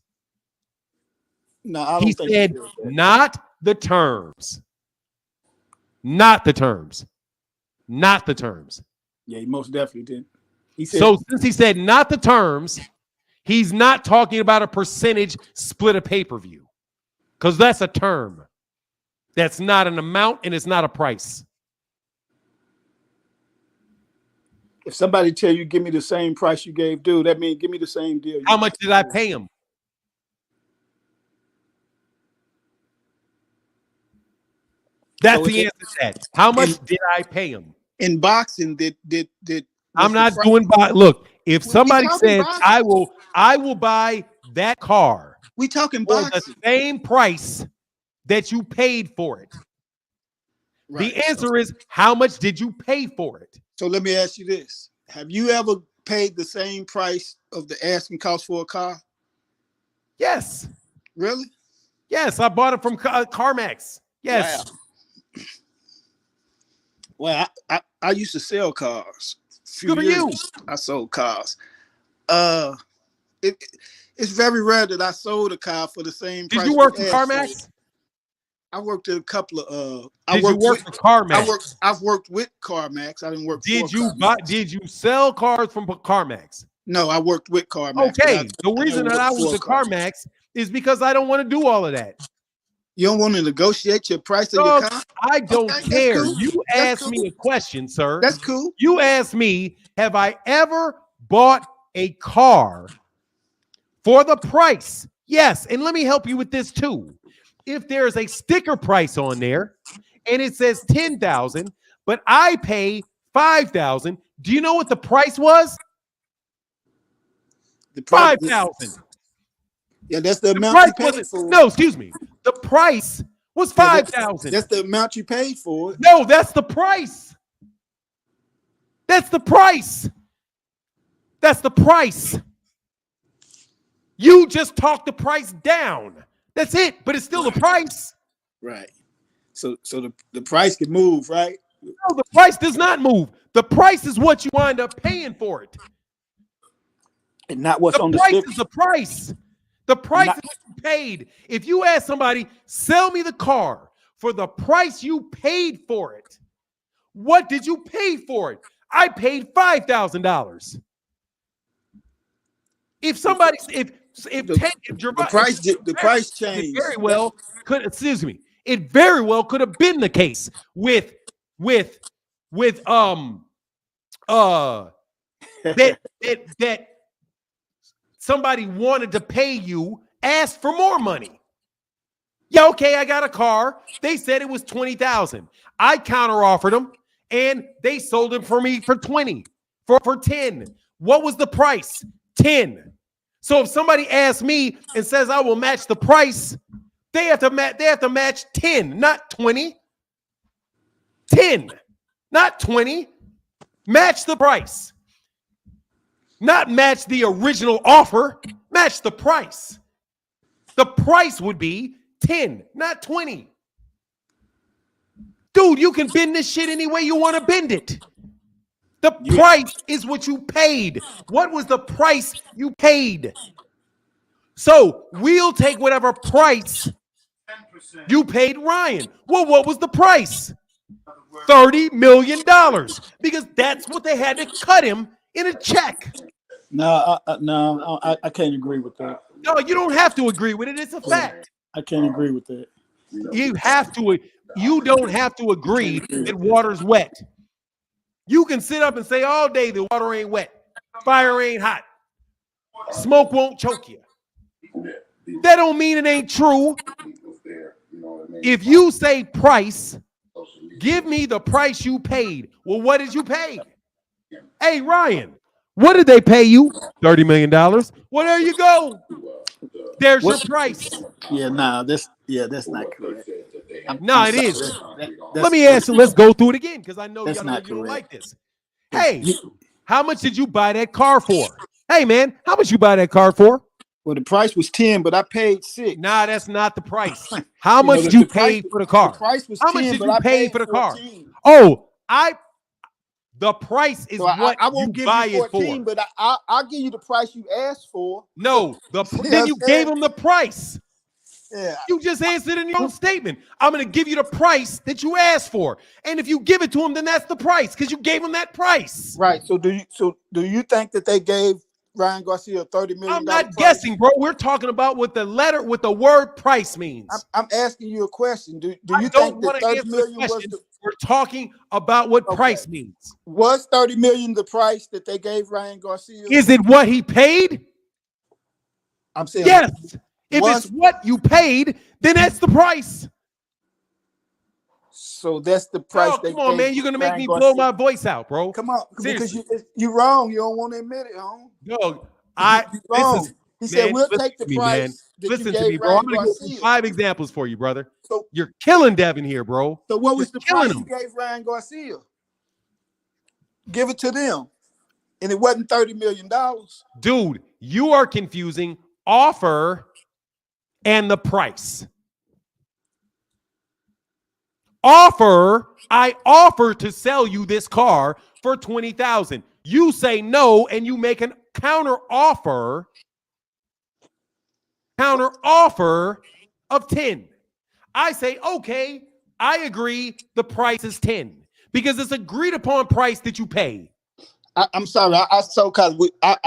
No, I don't He think said not the terms. Not the terms. Not the terms. Yeah, he most definitely did. He said, so since he said not the terms, he's not talking about a percentage split of pay-per-view, because that's a term. That's not an amount, and it's not a price. if somebody tell you give me the same price you gave dude, that means give me the same deal. How much did I pay him? That's the answer to that. How much did I pay him? In boxing, did I'm not doing look, if somebody says I will buy that car, we talking for boxing. the same price that you paid for it. Right. The answer is, how much did you pay for it? So let me ask you this. Have you ever paid the same price of the asking cost for a car? Yes. Really? Yes, I bought it from CarMax. Yes. Wow. Well, I used to sell cars. Good for you. I sold cars. It's very rare that I sold a car for the same price. Did you work for CarMax? I worked at a couple of. Did you work for CarMax? I've worked with CarMax. I didn't work. Did you buy? Did you sell cars from CarMax? No, I worked with CarMax. Okay, the reason that I was at CarMax is because I don't want to do all of that. You don't want to negotiate your price of your car? I don't care. Cool. You asked me a question, sir. That's cool. You asked me, have I ever bought a car for the price? Yes, and let me help you with this too. If there's a sticker price on there and it says $10,000, but I pay $5,000, do you know what the price was? The $5,000. Yeah, that's the amount you paid for. No, excuse me. The price was $5,000. That's the amount you paid for it. No, that's the price. That's the price. That's the price. You just talked the price down. That's it, but it's still the price. Right. So the price can move, right? No, the price does not move. The price is what you wind up paying for it. And not what's The on the price slip. is the price. The price is what you paid. If you ask somebody, sell me the car for the price you paid for it, what did you pay for it? I paid $5,000. If somebody, if the price changed. It very well could, excuse me, it very well could have been the case with that somebody wanted to pay you, asked for more money. Yeah, okay, I got a car. They said it was $20,000. I counteroffered them, and they sold it for me for 20, for 10. What was the price? 10. So if somebody asks me and says I will match the price, they have to match 10, not 20. 10, not 20. Match the price. Not match the original offer, match the price. The price would be 10, not 20. Dude, you can bend this shit any way you want to bend it. The price is what you paid. What was the price you paid? So we'll take whatever price you paid Ryan. Well, what was the price? $30 million. Because that's what they had to cut him in a check. No, I can't agree with that. No, you don't have to agree with it. It's a fact. I can't agree with that. You have to. You don't have to agree that water's wet. You can sit up and say all day the water ain't wet, fire ain't hot, smoke won't choke you. That don't mean it ain't true. If you say price, give me the price you paid. Well, what did you pay? Hey, Ryan, what did they pay you? $30 million. Well, there you go. There's your price. Yeah, that's not correct. No, it is. Let me ask you. Let's go through it again because I know you don't like this. Hey, how much did you buy that car for? Hey, man, how much you buy that car for? Well, the price was 10, but I paid 6. Nah, that's not the price. How much did you pay for the car? The price was how 10, much did but you I pay paid for the 14. car? Oh, the price is So what I won't you give buy you 14, it for. but I'll give you the price you asked for. No, then you gave them the price. Yeah. You just answered in your own statement. I'm going to give you the price that you asked for. And if you give it to them, then that's the price because you gave them that price. Right. So do you think that they gave Ryan Garcia $30 million? I'm not guessing, bro. We're talking about what the word price means. I'm asking you a question. Do you think that $30 million was we're talking about what price means. Was $30 million the price that they gave Ryan Garcia? Is it what he paid? I'm saying yes. If it's what you paid, then that's the price. So that's the price. Oh, come on, man. You're going to make me blow my voice out, bro. Come on. Seriously. Because you're wrong. You don't want to admit it, home. No, He said, we'll take the price that listen you to gave me, bro. Ryan I'm going to give Garcia. you 5 examples for you, brother. So you're killing Devin here, bro. So what was the price you gave Ryan Garcia? Give it to them. And it wasn't $30 million. Dude, you are confusing offer and the price. Offer, I offer to sell you this car for $20,000. You say no, and you make an counter offer of 10. I say, okay, I agree. The price is 10 because it's agreed upon price that you pay. I'm sorry. I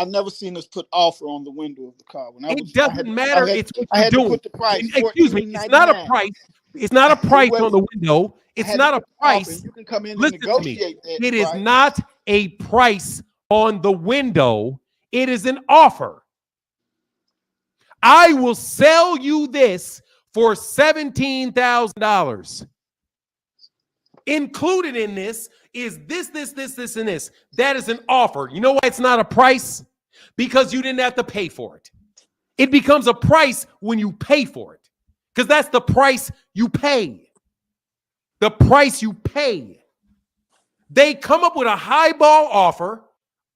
never seen us put offer on the window of the car. It doesn't matter. It's what you're doing. Put the price. Excuse me. It's not a price. It's not a price on the window. It's not a price. You can come in and Listen negotiate to me. that. It is not a price on the window. It is an offer. I will sell you this for $17,000. Included in this is this, and this. That is an offer. You know why it's not a price? Because you didn't have to pay for it. It becomes a price when you pay for it. Because that's the price you pay. The price you pay. They come up with a highball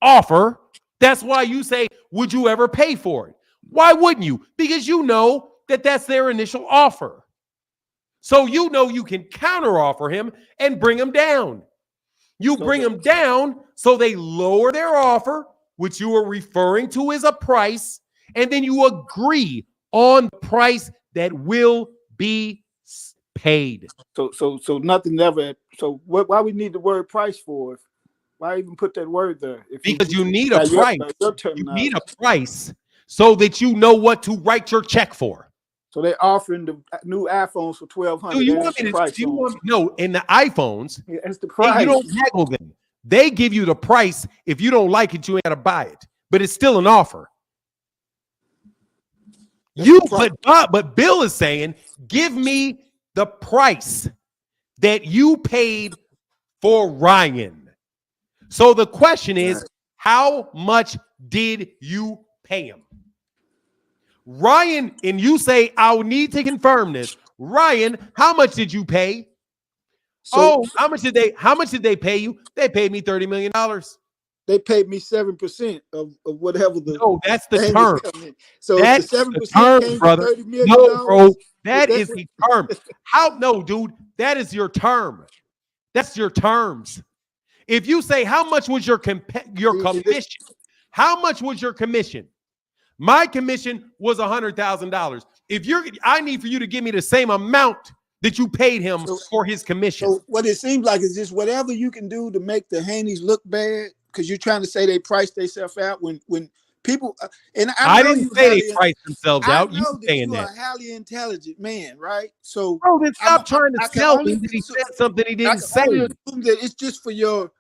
offer. That's why you say, would you ever pay for it? Why wouldn't you? Because you know that that's their initial offer. So you know you can counteroffer him and bring him down. You bring them down so they lower their offer, which you are referring to as a price, and then you agree on the price that will be paid. So nothing ever. So why we need the word price for? Why even put that word there? Because you need a price. You need a price so that you know what to write your check for. So they're offering the new iPhones for $1,200. Do you want me to? No, in the iPhones, it's the price. You don't haggle them. They give you the price. If you don't like it, you ain't got to buy it. But it's still an offer. But Bill is saying, give me the price that you paid for Ryan. So the question is, how much did you pay him? Ryan, and you say, I'll need to confirm this. Ryan, how much did you pay? How much did they pay you? They paid me $30 million. They paid me 7% of whatever the. No, that's the term. So that's the 7% the term, came brother. $30 million. No, bro, that is the term. No, dude, that is your term. That's your terms. If you say, how much was your commission? How much was your commission? My commission was $100,000. I need for you to give me the same amount that you paid him for his commission. So what it seems like is just whatever you can do to make the Haneys look bad, because you're trying to say they priced themselves out when people. And I didn't say they priced themselves out. You saying that? You're a highly intelligent man, right? So, bro, then stop trying to sell me that he said something he didn't say. That it's just for your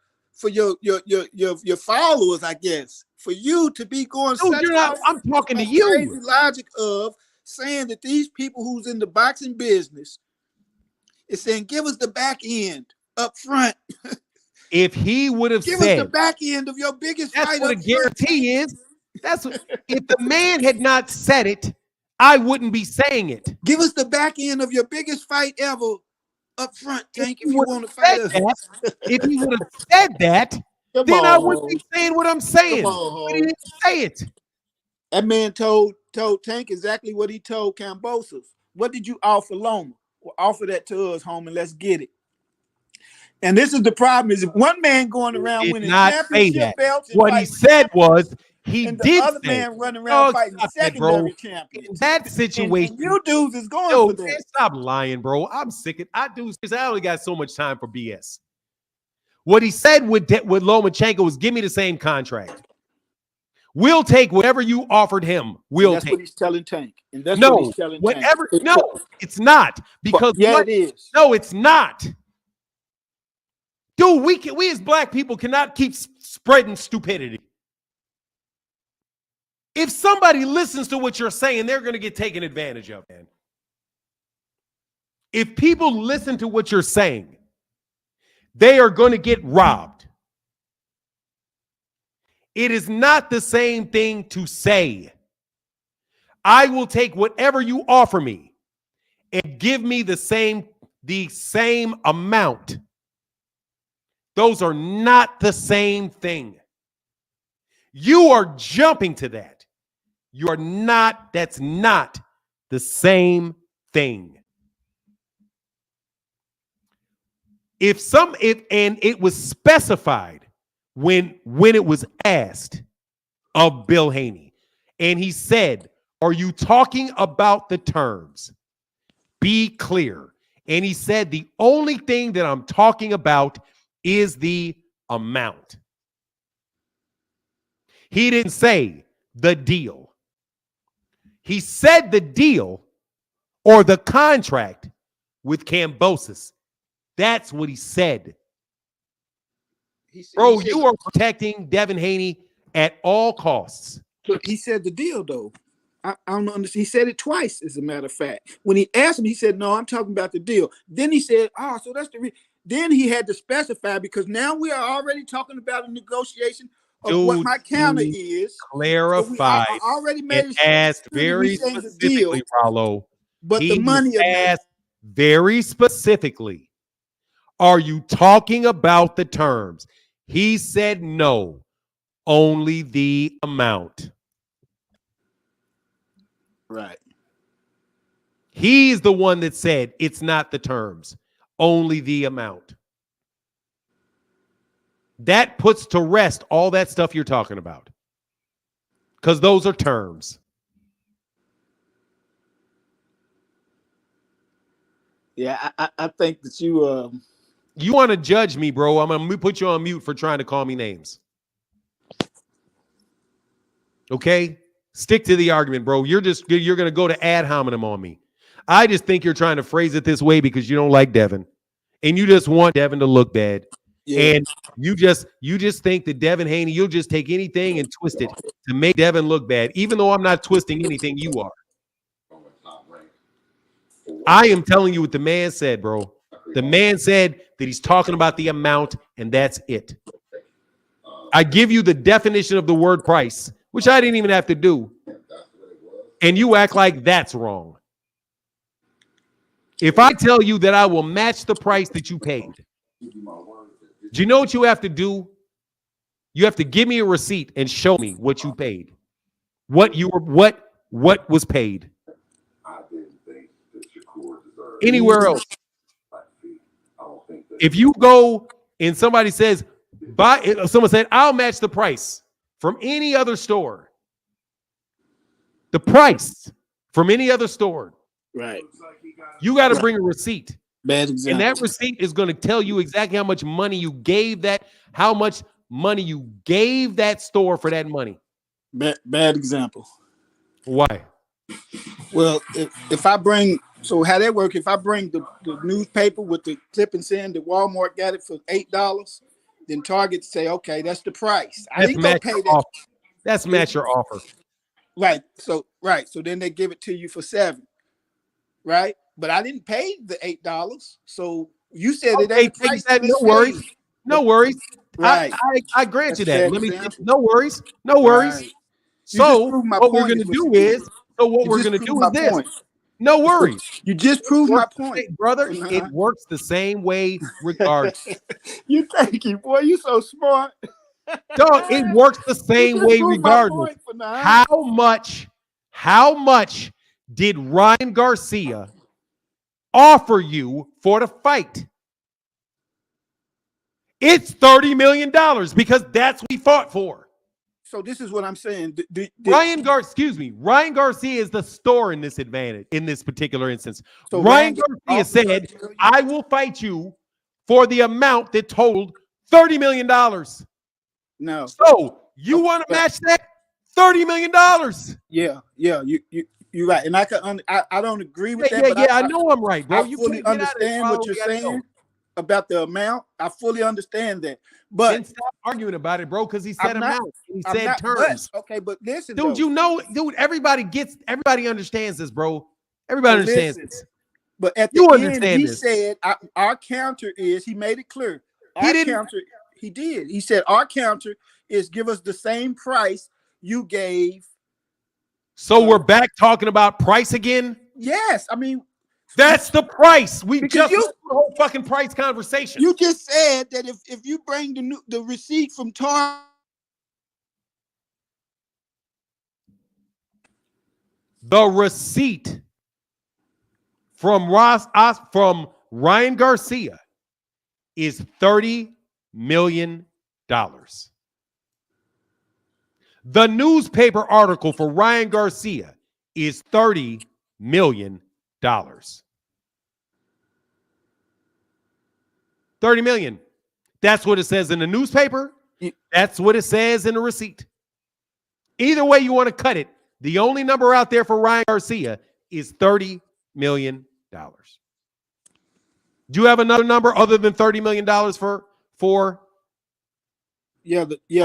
followers, I guess. For you to be going, I'm talking to you. Crazy logic of saying that these people who's in the boxing business is saying, give us the back end up front. If he would have give said, us the back end of your biggest that's fight. What a guarantee is. That's what, if the man had not said it, I wouldn't be saying it. Give us the back end of your biggest fight ever up front, Tank. If you want to fight us. If he would have said that, then I wouldn't be saying what I'm saying. But he didn't say it. That man told Tank exactly what he told Cambosos. What did you offer Loma? Well, offer that to us, home, and let's get it. And this is the problem: is if one man going around winning championship belts, what he said was he and did. The other man running around fighting secondary champions. That situation, and you dudes is going for that. Man, stop lying, bro. I'm sick of. I only got so much time for BS. What he said with Lomachenko was, give me the same contract. We'll take whatever you offered him. That's what he's telling Tank. And that's what he's telling Tank. No, it's not. Because it is. No, it's not. Dude, we as black people cannot keep spreading stupidity. If somebody listens to what you're saying, they're going to get taken advantage of, man. If people listen to what you're saying, they are going to get robbed. It is not the same thing to say, I will take whatever you offer me and give me the same amount. Those are not the same thing. You are jumping to that. You are not, that's not the same thing. And it was specified when it was asked of Bill Haney, and he said, are you talking about the terms? Be clear. And he said, the only thing that I'm talking about is the amount. He didn't say the deal. He said the deal or the contract with Cambosos. That's what he said. Bro, you are protecting Devin Haney at all costs. He said the deal, though. I don't understand. He said it twice, as a matter of fact. When he asked him, he said, no, I'm talking about the deal. Then he said, so that's the reason. Then he had to specify, because now we are already talking about a negotiation of what my counter is. Clarified. So already made it asked very specifically, Rollo. But the money asked very specifically, are you talking about the terms? He said no, only the amount. Right. He's the one that said it's not the terms, only the amount. That puts to rest all that stuff you're talking about. Because those are terms. Yeah, I think that you You want to judge me, bro? I'm going to put you on mute for trying to call me names. Okay? Stick to the argument, bro. You're going to go to ad hominem on me. I just think you're trying to phrase it this way because you don't like Devin. And you just want Devin to look bad. Yeah. And you just think that Devin Haney, you'll just take anything and twist it to make Devin look bad, even though I'm not twisting anything, you are. I am telling you what the man said, bro. The man said that he's talking about the amount, and that's it. I give you the definition of the word price, which I didn't even have to do. And you act like that's wrong. If I tell you that I will match the price that you paid, do you know what you have to do? You have to give me a receipt and show me what you paid. What was paid. Anywhere else. If you go and somebody says, someone said, I'll match the price from any other store. The price from any other store. right. You got to bring a receipt. Bad example. And that receipt is going to tell you exactly how much money you gave that store for that money. Bad example. Why? Well, if I bring, so how that work, if I bring the newspaper with the clip and saying that Walmart got it for $8, then Target say, okay, that's the price. I didn't go pay that. That's match your offer. Right. So then they give it to you for $7. Right. But I didn't pay the $8. So you said it ain't the price. No worries. No worries. Right. I grant you that. No worries. No worries. Right. So what we're going to do is this. No worries. You just proved my point, brother. It works the same way regardless. You thank you, boy. You so smart. Dog, it works the same way regardless. How much did Ryan Garcia offer you for the fight? It's $30 million because that's what he fought for. So this is what I'm saying. Ryan Garcia is the store in this particular instance. So Ryan Garcia said, I will fight you for the amount that totaled $30 million. No. So you want to match that $30 million? Yeah. You're right. And I don't agree with that. But I know I'm right, bro. You fully understand what you're saying about the amount. I fully understand that. But then stop arguing about it, bro, because he said amount. He said terms. But listen, dude, everybody understands this, bro. Everybody understands this. But at the end, he said our counter is, he made it clear. He did. He said our counter is give us the same price you gave. So we're back talking about price again? Yes. I mean, that's the price. We just the whole fucking price conversation. You just said that if you bring the receipt from Target, the receipt from Ryan Garcia is $30 million. The newspaper article for Ryan Garcia is $30 million. $30 million. That's what it says in the newspaper. That's what it says in the receipt. Either way you want to cut it, the only number out there for Ryan Garcia is $30 million. Do you have another number other than $30 million for the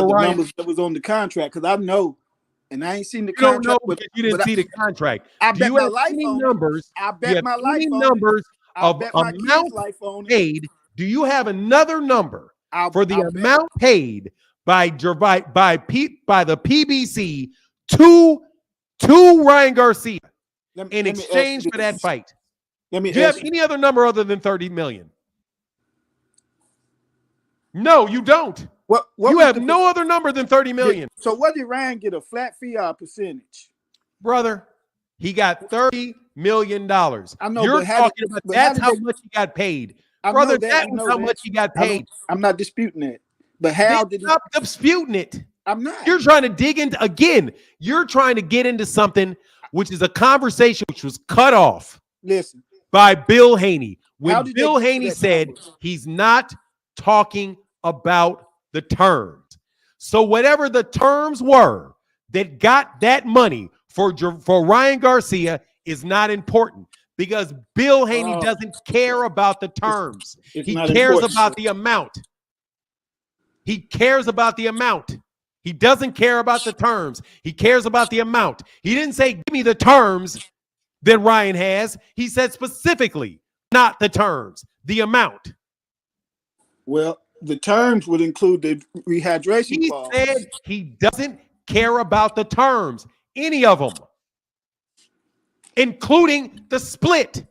numbers that was on the contract? Because I know, and I ain't seen the contract. You didn't see the contract. I bet my life on numbers. I bet my life on numbers of amount paid. Do you have another number for the amount paid by the PBC to Ryan Garcia in exchange for that fight? Do you have any other number other than $30 million? No, you don't. You have no other number than $30 million. So what did Ryan get, a flat fee or a percentage? Brother, He got $30 million. I know, You're but how talking did, about but that's did how they, much he got paid. I Brother, know that. that I was know how that. much he got paid. I'm not disputing that. But Then how did he? stop disputing it. I'm not. You're trying to dig into, again, you're trying to get into something which is a conversation which was cut off Listen, by Bill Haney. how When did Bill they get to Haney that said number? he's not talking about the terms. So whatever the terms were that got that money for Ryan Garcia is not important because Bill Haney doesn't care about the terms. It's He not cares important. about the amount. He cares about the amount. He doesn't care about the terms. He cares about the amount. He didn't say, give me the terms that Ryan has. He said specifically, not the terms, the amount. Well, the terms would include the rehydration He clause. said he doesn't care about the terms, any of them, including the split.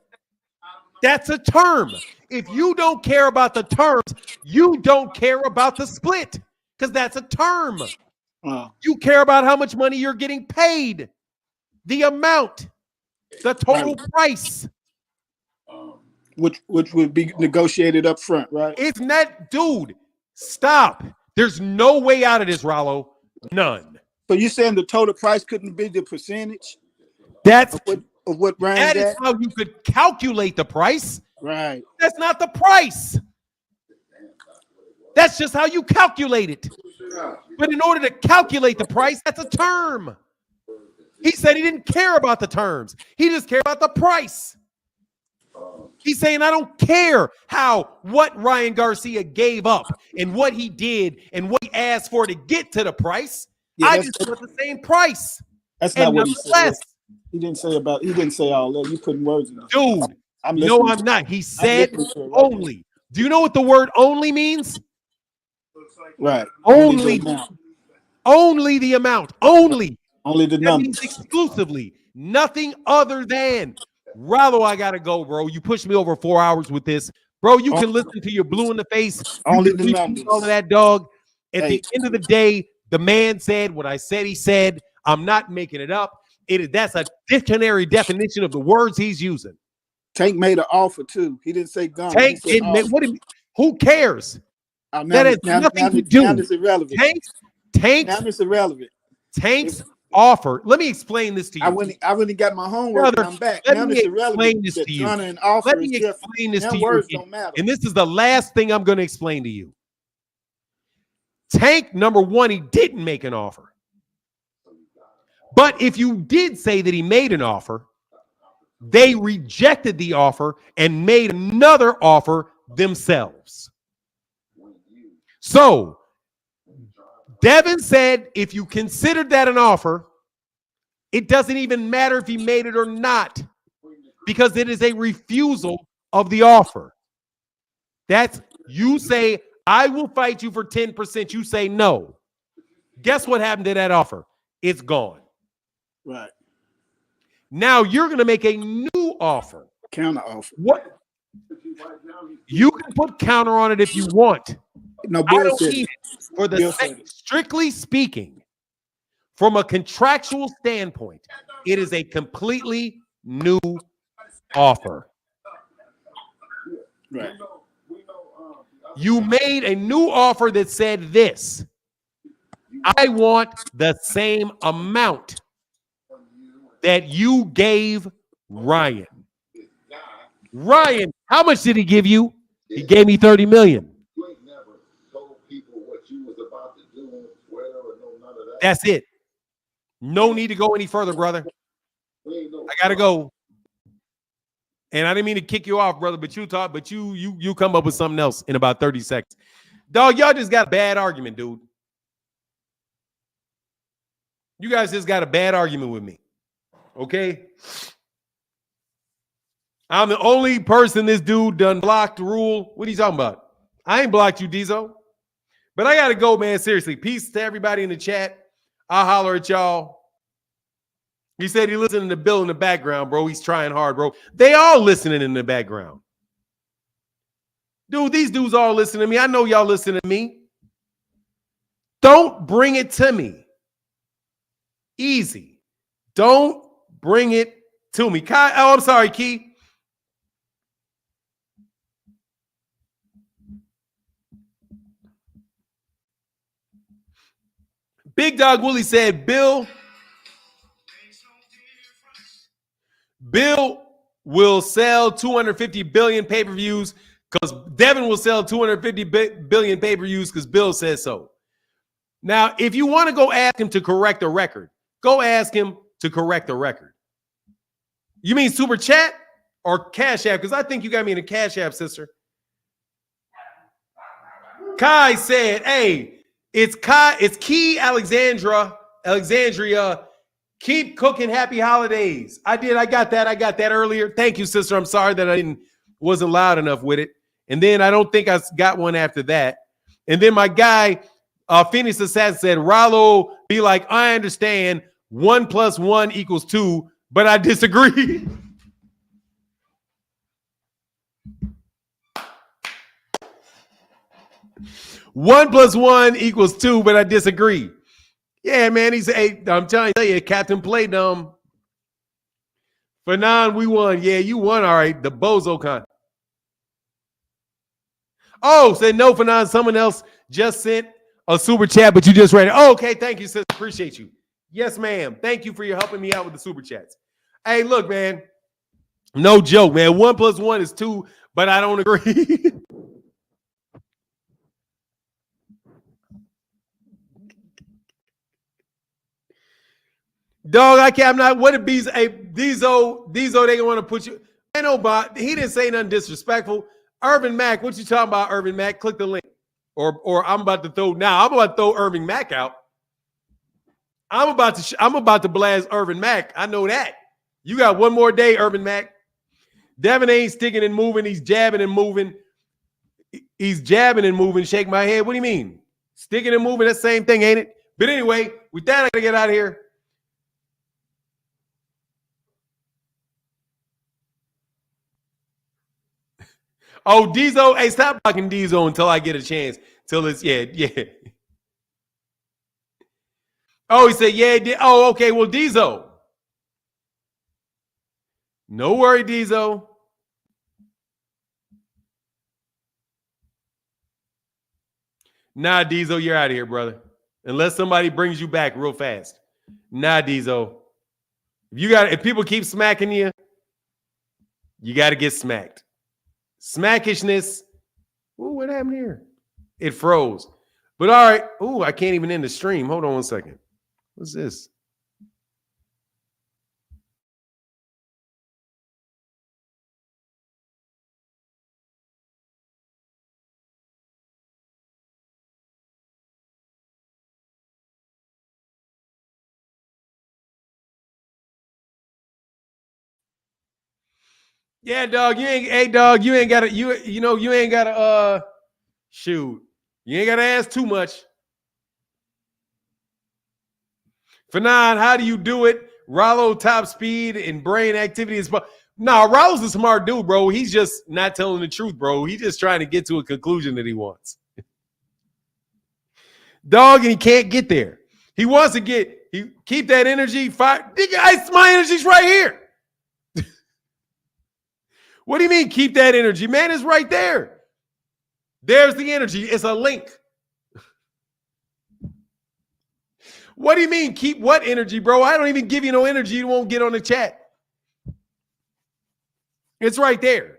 That's a term. If you don't care about the terms, you don't care about the split because that's a term. You care about how much money you're getting paid, the amount, the total price. Which would be negotiated up front, right? Isn't that, dude, stop. There's no way out of this, Rollo. None. So you're saying the total price couldn't be the percentage That's of what Ryan that is got? how you could calculate the price. Right. That's not the price. That's just how you calculate it. But in order to calculate the price, that's a term. He said he didn't care about the terms. He just cared about the price. He's saying, I don't care what Ryan Garcia gave up and what he did and what he asked for to get to the price. Yeah, I just want the same price. That's not and what he said. less. He didn't say all that. You putting words in there. Dude, I'm no, listening. I'm not. He said listening to it right only. Do you know what the word only means? Right. Only. Only the amount. Only. Only the That numbers. means exclusively. Nothing other than. Rollo, I gotta go, bro. You pushed me over 4 hours with this. Bro, you can listen to your blue in the face. Only You the can numbers. all of that, dog. At Hey. the end of the day, the man said what I said he said. I'm not making it up. That's a dictionary definition of the words he's using. Tank made an offer too. He didn't say gun. Tank didn't make who cares? That has nothing to do. Now it's irrelevant. Tank's Now it's irrelevant. Tank's offer. Let me explain this to you. I went and got my homework Brother, and I'm back. let Now me it's explain irrelevant. this The to you. gun and offer Let is me different. explain this Now to you. words again. don't matter. And this is the last thing I'm going to explain to you. Tank, number one, he didn't make an offer. But if you did say that he made an offer, they rejected the offer and made another offer themselves. So, Devin said if you considered that an offer, it doesn't even matter if he made it or not because it is a refusal of the offer. That's, you say, I will fight you for 10%. You say no. Guess what happened to that offer? It's gone. Right. Now you're going to make a new offer. Counter offer. What? You can put counter on it if you want. No, I Bill don't said need it. it. For the Bill sake, said it. strictly speaking, from a contractual standpoint, it is a completely new offer. Right. You made a new offer that said this. I want the same amount that you gave Ryan. Ryan, how much did he give you? He gave me 30 million. That's it. No need to go any further, brother. I gotta go. And I didn't mean to kick you off, brother, but you come up with something else in about 30 seconds. Dog, y'all just got a bad argument, dude. You guys just got a bad argument with me. Okay? I'm the only person this dude done blocked the rule. What are you talking about? I ain't blocked you, Diesel. But I gotta go, man. Seriously. Peace to everybody in the chat. I'll holler at y'all. He said he listening to Bill in the background, bro. He's trying hard, bro. They all listening in the background. Dude, these dudes all listening to me. I know y'all listening to me. Don't bring it to me. Easy. Don't bring it to me. Kai, oh, I'm sorry, Key. Big Dog Willie said, Bill will sell 250 billion pay-per-views because Devin will sell 250 billion pay-per-views because Bill says so. Now, if you want to go ask him to correct the record, go ask him to correct the record. You mean Super Chat or Cash App? Because I think you got me in a Cash App, sister. Kai said, hey, it's Key Alexandria. Keep cooking. Happy holidays. I got that earlier. Thank you, sister. I'm sorry that I wasn't loud enough with it. And then I don't think I got one after that. And then my guy, Phoenix Assassin said, Rollo be like, I understand 1 + 1 = 2, but I disagree. One plus one equals 2, but I disagree. Yeah, man. He's I'm telling you, Captain Play Dumb. Fanon, we won. Yeah, you won. All right. The Bozo Con. Oh, said no, Fanon. Someone else just sent a super chat, but you just read it. Oh, okay. Thank you, sis. Appreciate you. Yes, ma'am. Thank you for your helping me out with the super chats. Hey, look, man. No joke, man. 1 + 1 is 2, but I don't agree. Dog, I'm not. What if Diesel, they want to put you. Ain't nobody. He didn't say nothing disrespectful. Irvin Mack, what you talking about, Irvin Mack? Click the link. Or I'm about to throw Irvin Mack out. I'm about to blast Irvin Mack. I know that. You got one more day, Irvin Mack. Devin ain't sticking and moving. He's jabbing and moving. Shake my head. What do you mean? Sticking and moving, that's the same thing, ain't it? But anyway, with that, I gotta get out of here. Oh, Diesel. Hey, stop blocking Diesel until I get a chance. Till it's, yeah. Oh, he said, yeah. Oh, okay. Well, Diesel. No worry, Diesel. Nah, Diesel, you're out of here, brother. Unless somebody brings you back real fast. Nah, Diesel. If people keep smacking you, you got to get smacked. Smackishness. Ooh, what happened here? It froze. But all right. Ooh, I can't even end the stream. Hold on one second. What's this? Yeah, dog. You ain't gotta shoot. You ain't gotta ask too much. Fanon, how do you do it? Rollo top speed and brain activity is Rollo's a smart dude, bro. He's just not telling the truth, bro. He's just trying to get to a conclusion that he wants. Dog, and he can't get there. He wants to keep that energy fire. My energy's right here. What do you mean keep that energy? Man, it's right there. There's the energy. It's a link. What do you mean keep what energy, bro? I don't even give you no energy. You won't get on the chat. It's right there.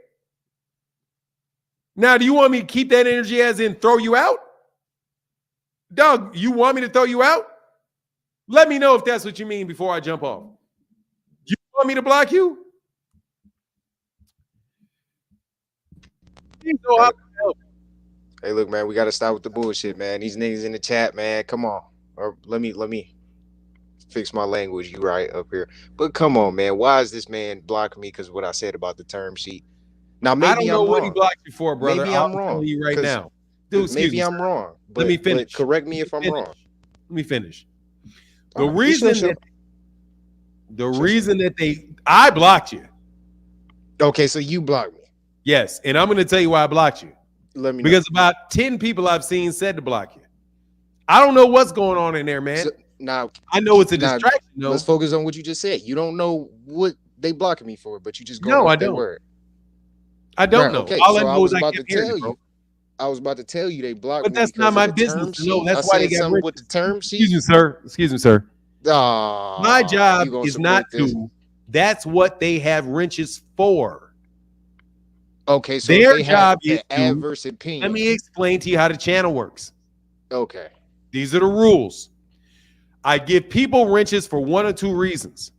Now, do you want me to keep that energy as in throw you out? Doug, you want me to throw you out? Let me know if that's what you mean before I jump off. You want me to block you? Hey, look, man, we got to stop with the bullshit, man. These niggas in the chat, man, come on. Or let me fix my language. You right up here. But come on, man. Why is this man blocking me because of what I said about the term sheet? Now, maybe I don't know I'm what wrong. He blocked you for, brother. Maybe I'm wrong. You right now. Dude, maybe I'm wrong. But, let me finish. Correct me if I'm wrong. Let me finish. The reason that I blocked you. Okay, so you blocked me. Yes, and I'm going to tell you why I blocked you. Let me because about 10 people I've seen said to block you. I don't know what's going on in there, man. Now I know it's a distraction. Let's focus on what you just said. You don't know what they blocking me for it, but you just going No, off I their don't. word. I don't Right, know. okay. All I So I know is was I about kept to hearing tell it, bro. you. I was about to tell you they blocked But me that's not because my of the term business to know. sheet. I That's why they said got something rich. with the term Excuse sheet. me, sir. Excuse me, sir. My Ah, job you gonna is not support this? to. That's what they have wrenches for. Okay, so if Their they have job an is to. adverse Let opinion, me explain to you how the channel works. okay. These are the rules. I give people wrenches for one or two reasons.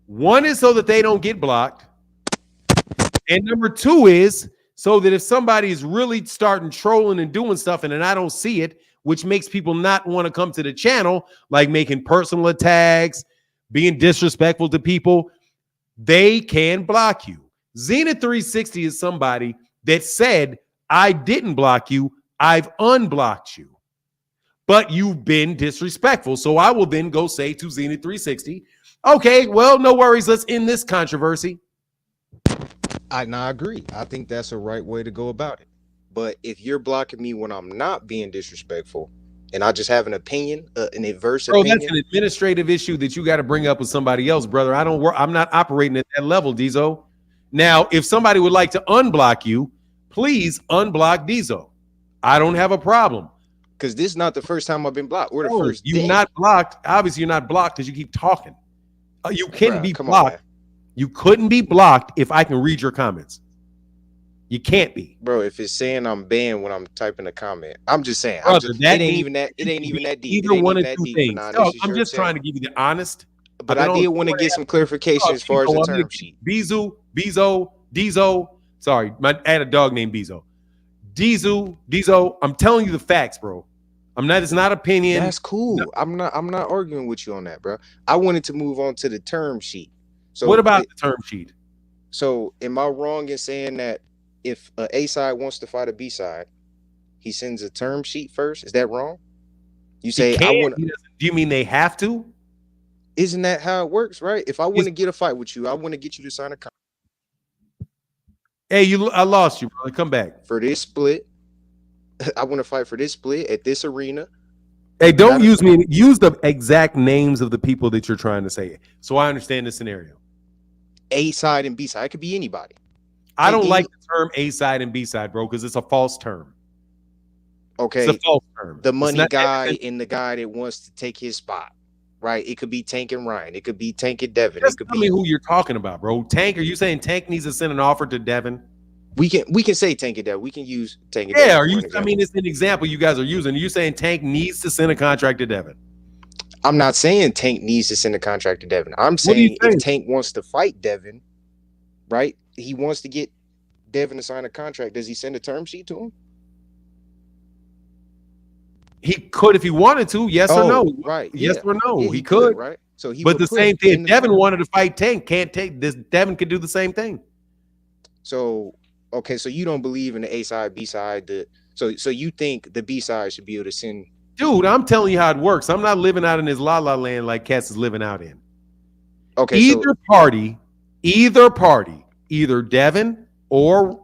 One is so that they don't get blocked. And number two is so that if somebody is really starting trolling and doing stuff and then I don't see it, which makes people not want to come to the channel, like making personal attacks, being disrespectful to people, they can block you. Zenith 360 is somebody that said, I didn't block you, I've unblocked you. But you've been disrespectful. So I will then go say to Zenith 360, okay, well, no worries. Let's end this controversy. I agree. I think that's a right way to go about it. But if you're blocking me when I'm not being disrespectful, and I just have an opinion, an adverse Bro, opinion, that's an administrative issue that you got to bring up with somebody else, brother. I don't work. I'm not operating at that level, Diesel. Now, if somebody would like to unblock you, please unblock Diesel. I don't have a problem. because this is not the first time I've been blocked. We're the Bro, first you're day. not blocked. Obviously, you're not blocked because you keep talking. You can Bruh, be come on, blocked. man. You couldn't be blocked if I can read your comments. You can't be. Bro, if it's saying I'm banned when I'm typing a comment, I'm just saying. Brother, it that ain't means even that. It ain't even that deep. either It ain't one even of that two deep. things. Nah, No, this is I'm your just trying opinion. to give you the honest. But I did want to get some clarification as far as the term sheet. Bezo. Sorry, I had a dog named Bezo. Diesel. I'm telling you the facts, bro. I'm not. It's not opinion. That's cool. No. I'm not arguing with you on that, bro. I wanted to move on to the term sheet. So what about the term sheet? So am I wrong in saying that if a A side wants to fight a B side, he sends a term sheet first? Is that wrong? You say I want. Do you mean they have to? Isn't that how it works, right? If I want to get a fight with you, I want to get you to sign a contract. Hey, I lost you, brother. Come back For this split. I want to fight for this split at this arena. Hey, don't use me. Use the exact names of the people that you're trying to say, so I understand the scenario. A side and B side. It could be anybody. I don't like the term A side and B side, bro, because it's a false term. Okay. It's a false term. The money guy and the guy that wants to take his spot, right? It could be Tank and Ryan. It could be Tank and Devin. Just it could tell me who you're talking about, bro. Tank, are you saying Tank needs to send an offer to Devin? We can say Tank and Devin. We can use Tank and Devin. Devin. Are you? I mean, it's an example you guys are using. Are you saying Tank needs to send a contract to Devin? I'm not saying Tank needs to send a contract to Devin. I'm saying if Tank wants to fight Devin, right? He wants to get Devin to sign a contract. Does he send a term sheet to him? He could if he wanted to, yes or no. Right. Yes or no. Yeah, he could, right? So he but the same thing. If Devin wanted to fight Tank, can't take this. Devin could do the same thing. So okay, so you don't believe in the A side, B side, so you think the B side should be able to send. Dude, I'm telling you how it works. I'm not living out in this la la land like Cass is living out in. Okay. Either party, either Devin or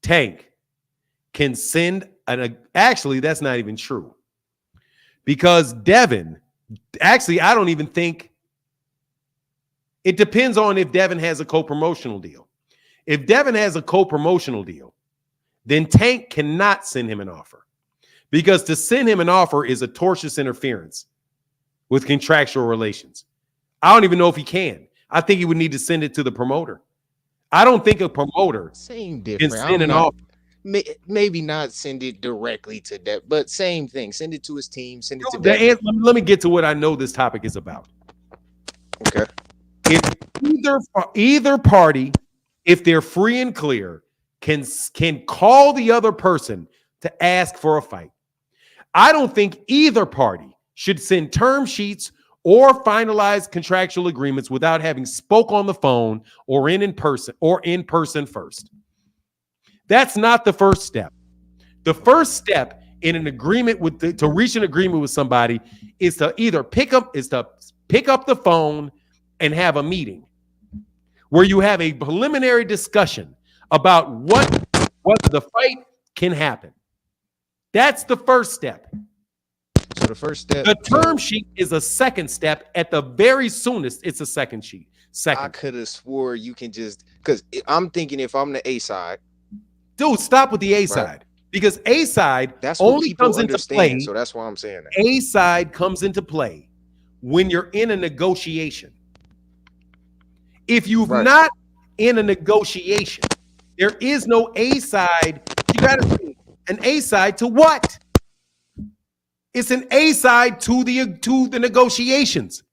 Tank can send actually, that's not even true. Because Devin, actually, I don't even think it depends on if Devin has a co-promotional deal. If Devin has a co-promotional deal, then Tank cannot send him an offer. Because to send him an offer is a tortious interference with contractual relations. I don't even know if he can. I think he would need to send it to the promoter. I don't think a promoter can send an offer. Maybe not send it directly to that, but same thing. Send it to his team. Send it to Devin. Let me get to what I know this topic is about. Okay. If either party, if they're free and clear, can call the other person to ask for a fight. I don't think either party should send term sheets or finalize contractual agreements without having spoke on the phone or in person first. That's not the first step. The first step in an agreement to reach an agreement with somebody is to either pick up the phone and have a meeting where you have a preliminary discussion about whether the fight can happen. That's the first step. So the first step. The term sheet is a second step. At the very soonest, it's a second sheet. I could have swore you can just, because I'm thinking if I'm the A side. Dude, stop with the A side. Right. Because A side only comes into play. So that's why I'm saying that. A side comes into play when you're in a negotiation. If you've not in a negotiation, there is no A side. You got to think an A side to what? It's an A side to the negotiations.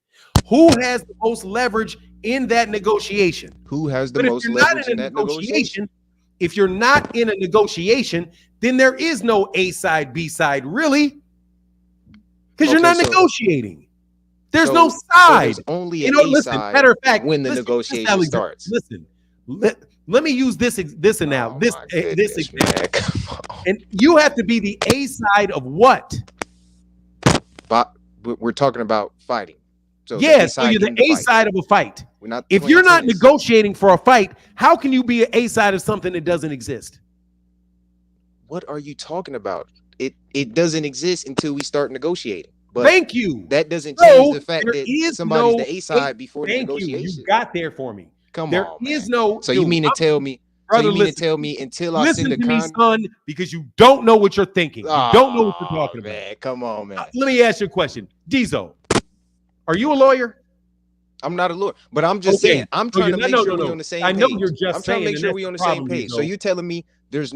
Who has the most leverage in that negotiation? Who has the most leverage in that negotiation? If you're not in a negotiation, then there is no A side, B side, really, because you're not negotiating. There's no side. There's only an A side. Matter of fact, when the negotiation starts. Listen, let me use this example. And you have to be the A side of what? But we're talking about fighting. So yes, so you're the A side of a fight. If you're not negotiating for a fight, how can you be an A side of something that doesn't exist? What are you talking about? It doesn't exist until we start negotiating. But thank you. That doesn't change the fact that somebody's the A side before the negotiation. You got there for me. Come on, man. Is no. So you mean to tell me? Brother, so you mean to tell me until I send the son, because you don't know what you're thinking. You don't know what you're talking about. Come on, man. Let me ask you a question. Diesel, are you a lawyer? I'm not a lawyer, but I'm just saying. I'm trying to make sure we're on the same page. I know you're just I'm trying to make sure we're on the same page. So you're telling me there's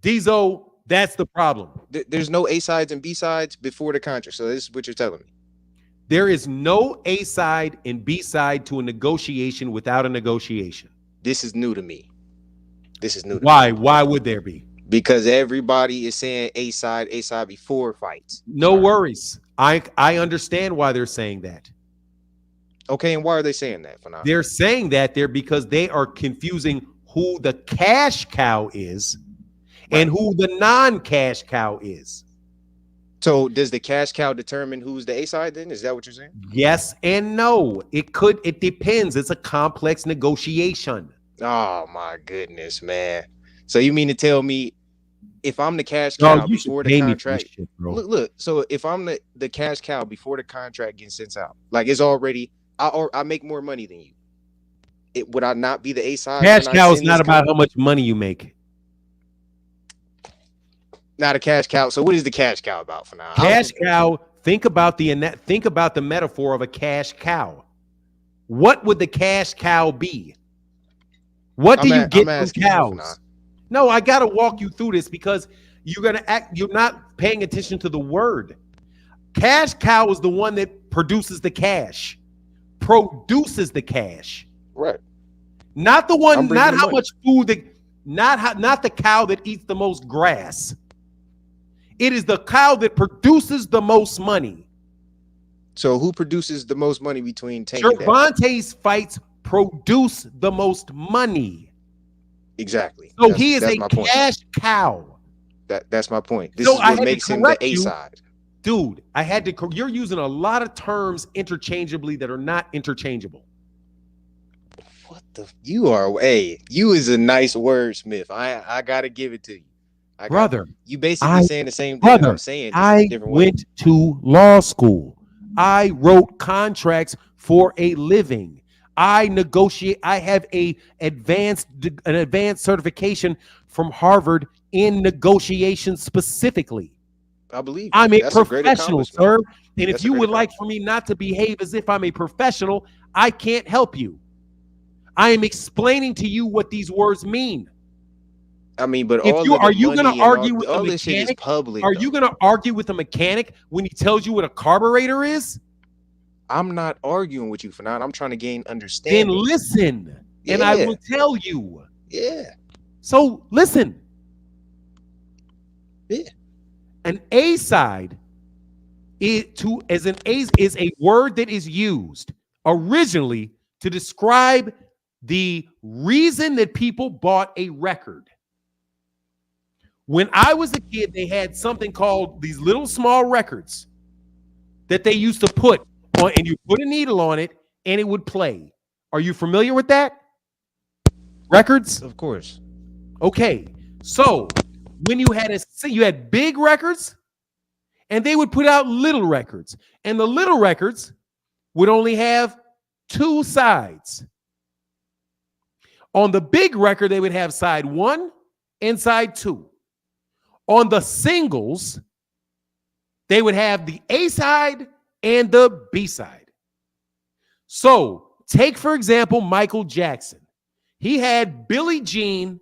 Diesel, that's the problem. There's no A sides and B sides before the contract. So this is what you're telling me. There is no A side and B side to a negotiation without a negotiation. This is new to me. Why? Why would there be? Because everybody is saying A side before fights. No worries. I understand why they're saying that. Okay, and why are they saying that? They're saying that because they are confusing who the cash cow is and who the non-cash cow is. So does the cash cow determine who's the A side then? Is that what you're saying? Yes and no. It depends. It's a complex negotiation. Oh my goodness, man. So you mean to tell me if I'm the cash cow before the contract, look, so if I'm the cash cow before the contract gets sent out, like it's already, I make more money than you. Would I not be the A side? Cash cow is not about how much money you make. Not a cash cow. So what is the cash cow about for now? Cash cow. Think about the metaphor of a cash cow. What would the cash cow be? What do you get from cows? No, I got to walk you through this because you're not paying attention to the word. Cash cow is the one that produces the cash. Right. Not the one, not how much food not the cow that eats the most grass. It is the cow that produces the most money. So who produces the most money between Tank and Gervonta's fights produce the most money. Exactly. So he is a cash cow. That's my point. This is what makes him the A side. Dude, you're using a lot of terms interchangeably that are not interchangeable. What the? You is a nice wordsmith. I gotta give it to you. Brother, you basically saying the same thing that I'm saying. I went to law school. I wrote contracts for a living. I negotiate. I have an advanced certification from Harvard in negotiation specifically. I believe I'm a professional, sir. And if you would like for me not to behave as if I'm a professional, I can't help you. I am explaining to you what these words mean. I mean, but are you going to argue with a mechanic? Public, are you going to argue with a mechanic when he tells you what a carburetor is? I'm not arguing with you for now. I'm trying to gain understanding. Then listen, and I will tell you. Yeah. So listen. Yeah. An A side is a word that is used originally to describe the reason that people bought a record. When I was a kid, they had something called these little small records that they used to put on, and you put a needle on it and it would play. Are you familiar with that? Records? Of course. Okay. So when you had big records and they would put out little records. And the little records would only have 2 sides. On the big record, they would have side 1 and side 2. On the singles, they would have the A side and the B side. So take, for example, Michael Jackson. He had Billie Jean.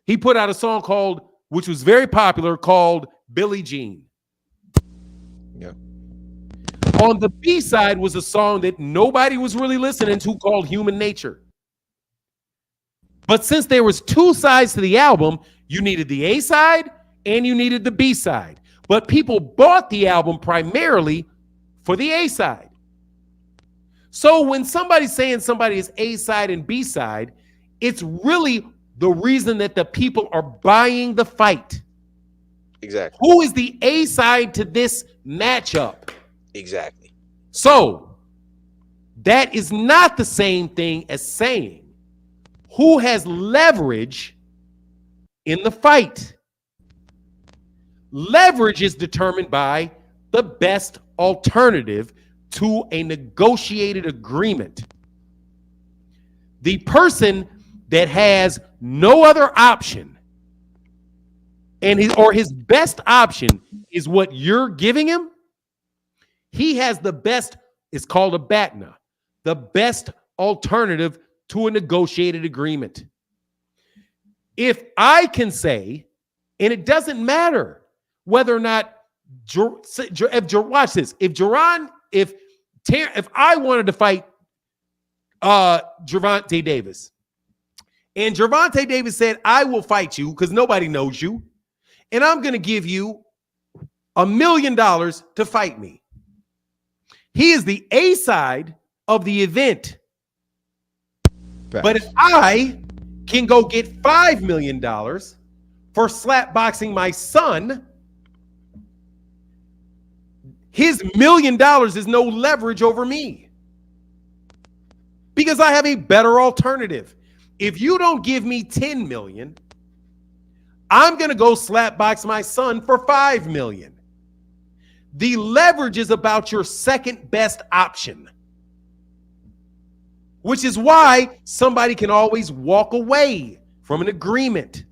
He put out a song called, which was very popular, called Billie Jean. Yeah. On the B side was a song that nobody was really listening to called Human Nature. But since there was 2 sides to the album, you needed the A side and you needed the B side. But people bought the album primarily for the A side. So when somebody's saying somebody is A side and B side, it's really the reason that the people are buying the fight. Exactly. Who is the A side to this matchup? Exactly. So that is not the same thing as saying who has leverage in the fight. Leverage is determined by the best alternative to a negotiated agreement. The person that has no other option and his best option is what you're giving him, he has the best, it's called a BATNA, the best alternative to a negotiated agreement. If I can say, and it doesn't matter whether or not, watch this, if I wanted to fight Gervonta Davis, and Gervonta Davis said, I will fight you because nobody knows you, and I'm going to give you $1 million to fight me. He is the A side of the event. Facts. But if I can go get $5 million for slapboxing my son, his $1 million is no leverage over me because I have a better alternative. If you don't give me 10 million, I'm going to go slapbox my son for 5 million. The leverage is about your second best option, which is why somebody can always walk away from an agreement.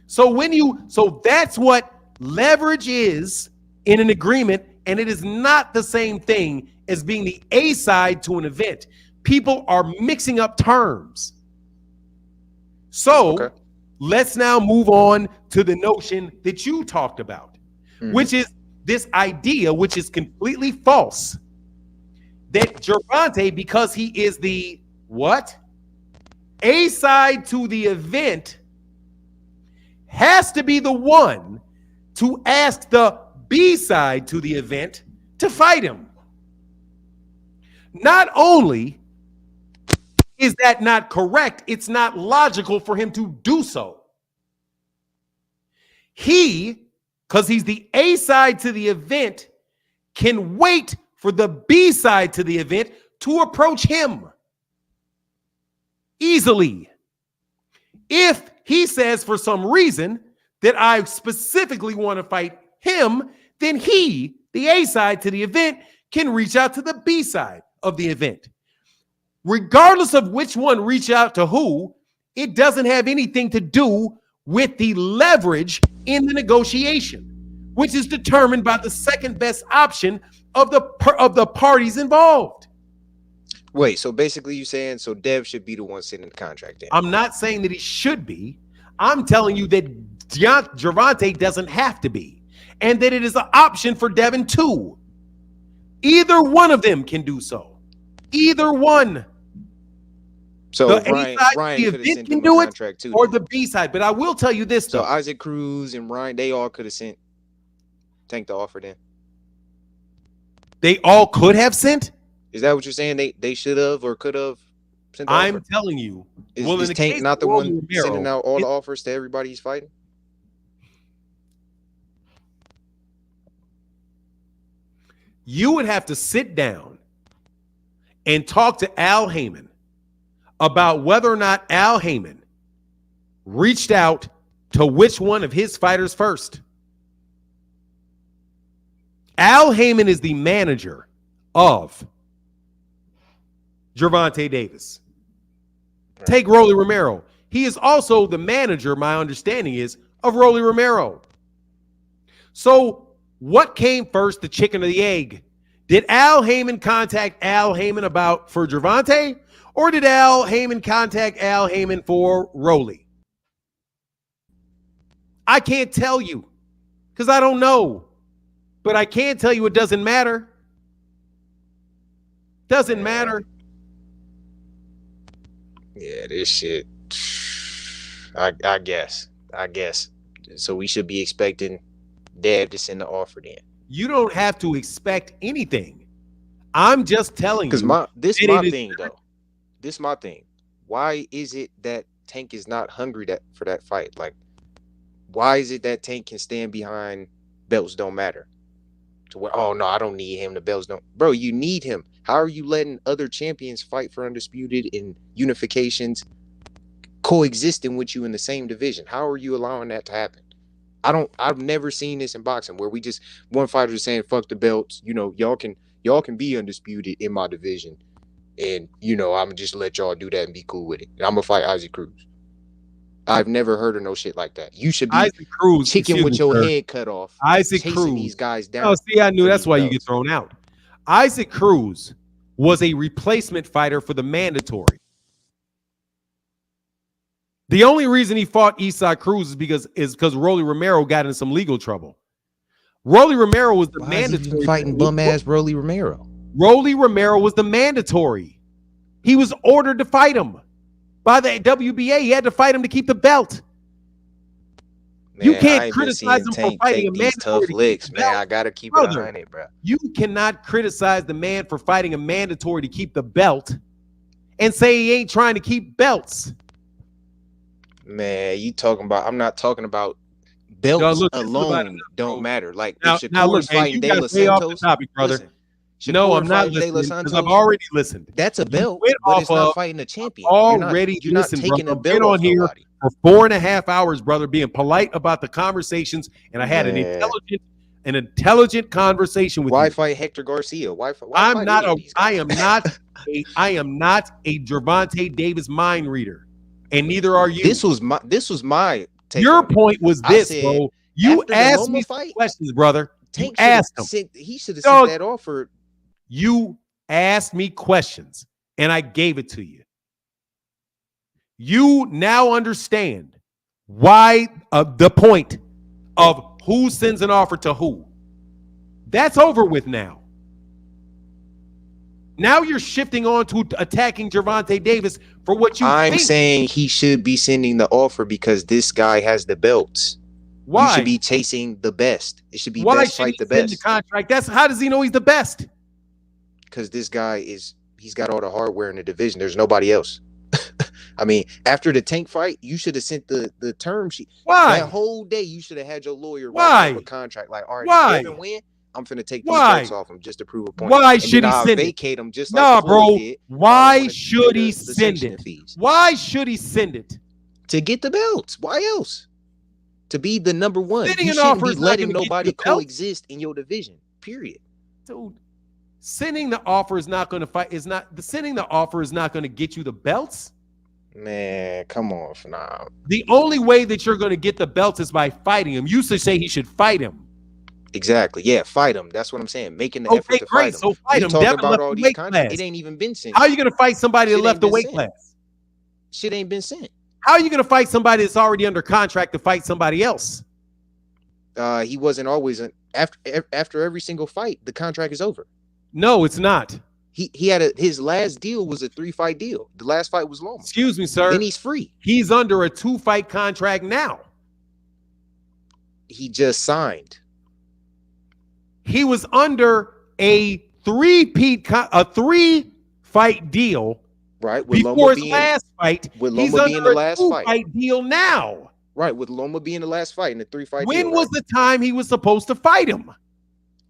So that's what leverage is in an agreement, and it is not the same thing as being the A side to an event. People are mixing up terms. So let's now move on to the notion that you talked about, which is this idea, which is completely false, that Gervonta, because he is the what? A side to the event, has to be the one to ask the B side to the event to fight him. Not only is that not correct, it's not logical for him to do so. He, because he's the A side to the event, can wait for the B side to the event to approach him easily. If he says for some reason that I specifically want to fight him, then he, the A side to the event, can reach out to the B side of the event. Regardless of which one reach out to who, it doesn't have anything to do with the leverage in the negotiation, which is determined by the second best option of the parties involved. Wait, so basically you saying so Dev should be the one sending the contract in? I'm not saying that he should be. I'm telling you that Gervonta doesn't have to be, and that it is an option for Devin too. Either one of them can do so. Either one. So the Ryan, A side, Ryan the could have event sent can him do a it, contract too, or then. the B side. But I will tell you this, So though. Isaac Cruz and Ryan, they all could have sent Tank the offer then. They all could have sent. Is that what you're saying? They should have or could have sent the I'm offer? telling you. Is, Well, in is the Tank case not of the Rolly one Romero, sending out all the offers to everybody he's fighting? You would have to sit down and talk to Al Heyman about whether or not Al Heyman reached out to which one of his fighters first. Al Heyman is the manager of Gervonta Davis. Take Rolly Romero. He is also the manager, my understanding is, of Rolly Romero. So what came first, the chicken or the egg? Did Al Heyman contact Al Heyman for Gervonta, or did Al Heyman contact Al Heyman for Rolly? I can't tell you because I don't know. But I can tell you it doesn't matter. Doesn't matter. Yeah, this shit. I guess. So we should be expecting Dev to send the offer then. You don't have to expect anything. I'm just telling you. Because this is my thing. Why is it that Tank is not hungry for that fight? Like, why is it that Tank can stand behind belts don't matter? To where, oh no, I don't need him. The belts don't. Bro, you need him. How are you letting other champions fight for Undisputed and unifications coexisting with you in the same division? How are you allowing that to happen? I've never seen this in boxing where we just one fighter is saying fuck the belts. You know, y'all can be Undisputed in my division, and you know I'm just let y'all do that and be cool with it. I'm gonna fight Isaac Cruz. I've never heard of no shit like that. You should be Isaac Cruz, chicken with your head cut off. Isaac chasing Cruz. These guys down. Oh, see, I knew that's why you get thrown out. Isaac Cruz was a replacement fighter for the mandatory. The only reason he fought Eastside Cruz is because Rolly Romero got in some legal trouble. Rolly Romero was the mandatory. Fighting bum ass Rolly Romero. Rolly Romero was the mandatory. He was ordered to fight him by the WBA. He had to fight him to keep the belt. Man, you can't criticize him for fighting a mandatory. Tough licks, man. I gotta keep it 100, bro. You cannot criticize the man for fighting a mandatory to keep the belt and say he ain't trying to keep belts. Man, I'm not talking about belts alone don't matter. Like if Shakur's fighting De La Santos, topic, brother. No, I'm not listening because I've already listened. That's a belt, but it's not fighting a champion. You're not taking a belt on here for 4.5 hours, brother, being polite about the conversations, and I had an intelligent conversation with you. Why fight Hector Garcia? I am not a Gervonta Davis mind reader, and neither are you. This was my take. Your point was this, bro. You asked me questions, brother. You asked him. He should have sent that offer. You asked me questions, and I gave it to you. You now understand why the point of who sends an offer to who. That's over with now. Now you're shifting on to attacking Gervonta Davis for what you think. I'm saying he should be sending the offer because this guy has the belts. Why? You should be chasing the best. It should be best fight the best. The contract? How does he know he's the best? Because this guy he's got all the hardware in the division. There's nobody else. I mean, after the Tank fight, you should have sent the term sheet. Why? That whole day, you should have had your lawyer write up a contract. Like, all right, why? If Devin win, I'm finna take these belts off him just to prove a point. Why should he send vacate him just like bro. Why should he send it? Why should he send it? To get the belts. Why else? To be the number one. You shouldn't be letting nobody coexist in your division. Period. Dude, sending the offer is not going to fight. Sending the offer is not going to get you the belts. Man, come on, nah. The only way that you're going to get the belts is by fighting him. You used to say he should fight him. Exactly. Yeah, fight him. That's what I'm saying. Making the effort to fight him. So fight him. Talking about all these contracts. It ain't even been sent. How are you going to fight somebody that left the weight class? Shit ain't been sent. How are you going to fight somebody that's already under contract to fight somebody else? He wasn't always after every single fight. The contract is over. No, it's not. He had his last deal was a 3-fight deal. The last fight was Loma. Excuse me, sir. Then he's free. He's under a 2-fight contract now. He just signed. He was under a 3-fight deal. Right. With before his last fight. With Loma being the last fight. 2-fight deal now. Right. With Loma being the last fight in the 3-fight deal. When was the time he was supposed to fight him?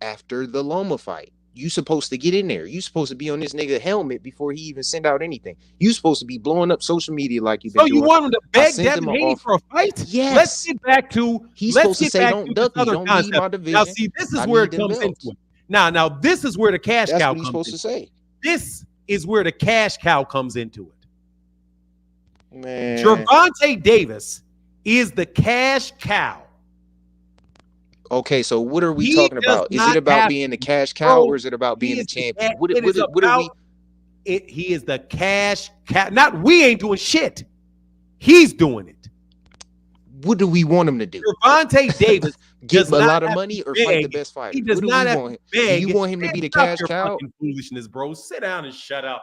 After the Loma fight. You supposed to get in there. You supposed to be on this nigga helmet before he even send out anything. You supposed to be blowing up social media like you've been So doing. you want him to I beg sent Devin him Haney off. for a fight? Yes. Let's get back to He's let's supposed to get say, back don't to duck this me, other don't leave my concept. division. Now, see, this is I where need it them comes belts. into it. Now, this is where the cash That's cow what he's comes supposed in. to say. This is where the cash cow comes into it. Man. Gervonta Davis is the cash cow. Okay, so what are we He talking does about? Is not it about have being the to, cash cow, bro, or is it about being he the is the champion? ca- What it is are we? about he is the cash cow. Not we ain't doing shit. He's doing it. What do we want him to do? Gervonta Davis Get does a not lot of have money to or fight the beg. best fighter? He does What do not we have want? to beg. Do you want him to be the Stop cash your cow? fucking foolishness, bro. Sit down and shut up.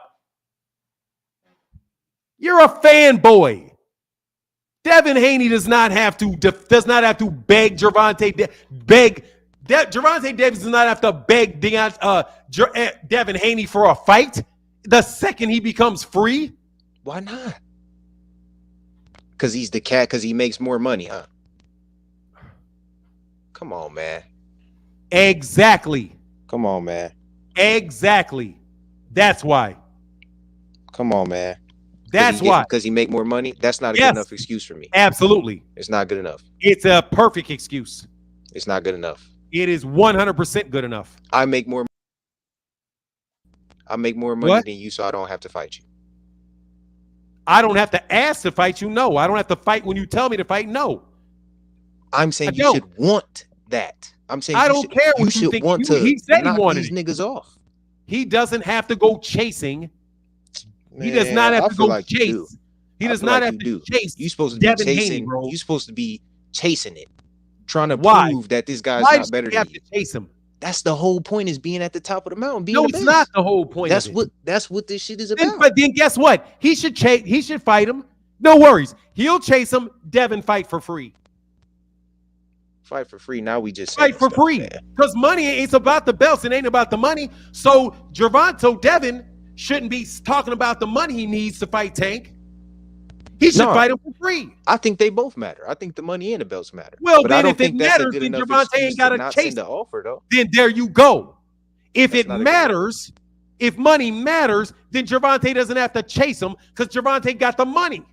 You're a fanboy. Devin Haney does not have to beg Gervonta. Gervonta Davis does not have to beg Devin Haney for a fight the second he becomes free. Why not? Because he's the cat. Because he makes more money, huh? Come on, man. Exactly. Come on, man. Exactly. That's why. Come on, man. That's why. Because he make more money. That's not a good enough excuse for me. Absolutely. It's not good enough. It's a perfect excuse. It's not good enough. It is 100% good enough. I make more money than you, so I don't have to fight you. I don't have to ask to fight you. No, I don't have to fight when you tell me to fight. No, I'm saying you should want that. I'm saying I don't care what you think. Want to he said knock he wanted these niggas off. He doesn't have to go chasing. He does not have to go chase. He does not have to chase. You supposed to be Devin chasing. Haney, bro. You supposed to be chasing it, trying to prove that this guy's not better than you. Chase him. That's the whole point, is being at the top of the mountain. No, it's not the whole point. That's what this shit is about. But then guess what? He should chase. He should fight him. No worries. He'll chase him. Devin fight for free. Fight for free. Now we just fight for free because money. It's about the belts. It ain't about the money. So Devin shouldn't be talking about the money he needs to fight Tank. He should fight him for free. I think they both matter. I think the money and the belts matter. Well, but then I don't if it think that's matters, a good then enough Gervonta ain't got to chase the offer, though. Then there you go. If it matters, if money matters, then Gervonta doesn't have to chase him because Gervonta got the money.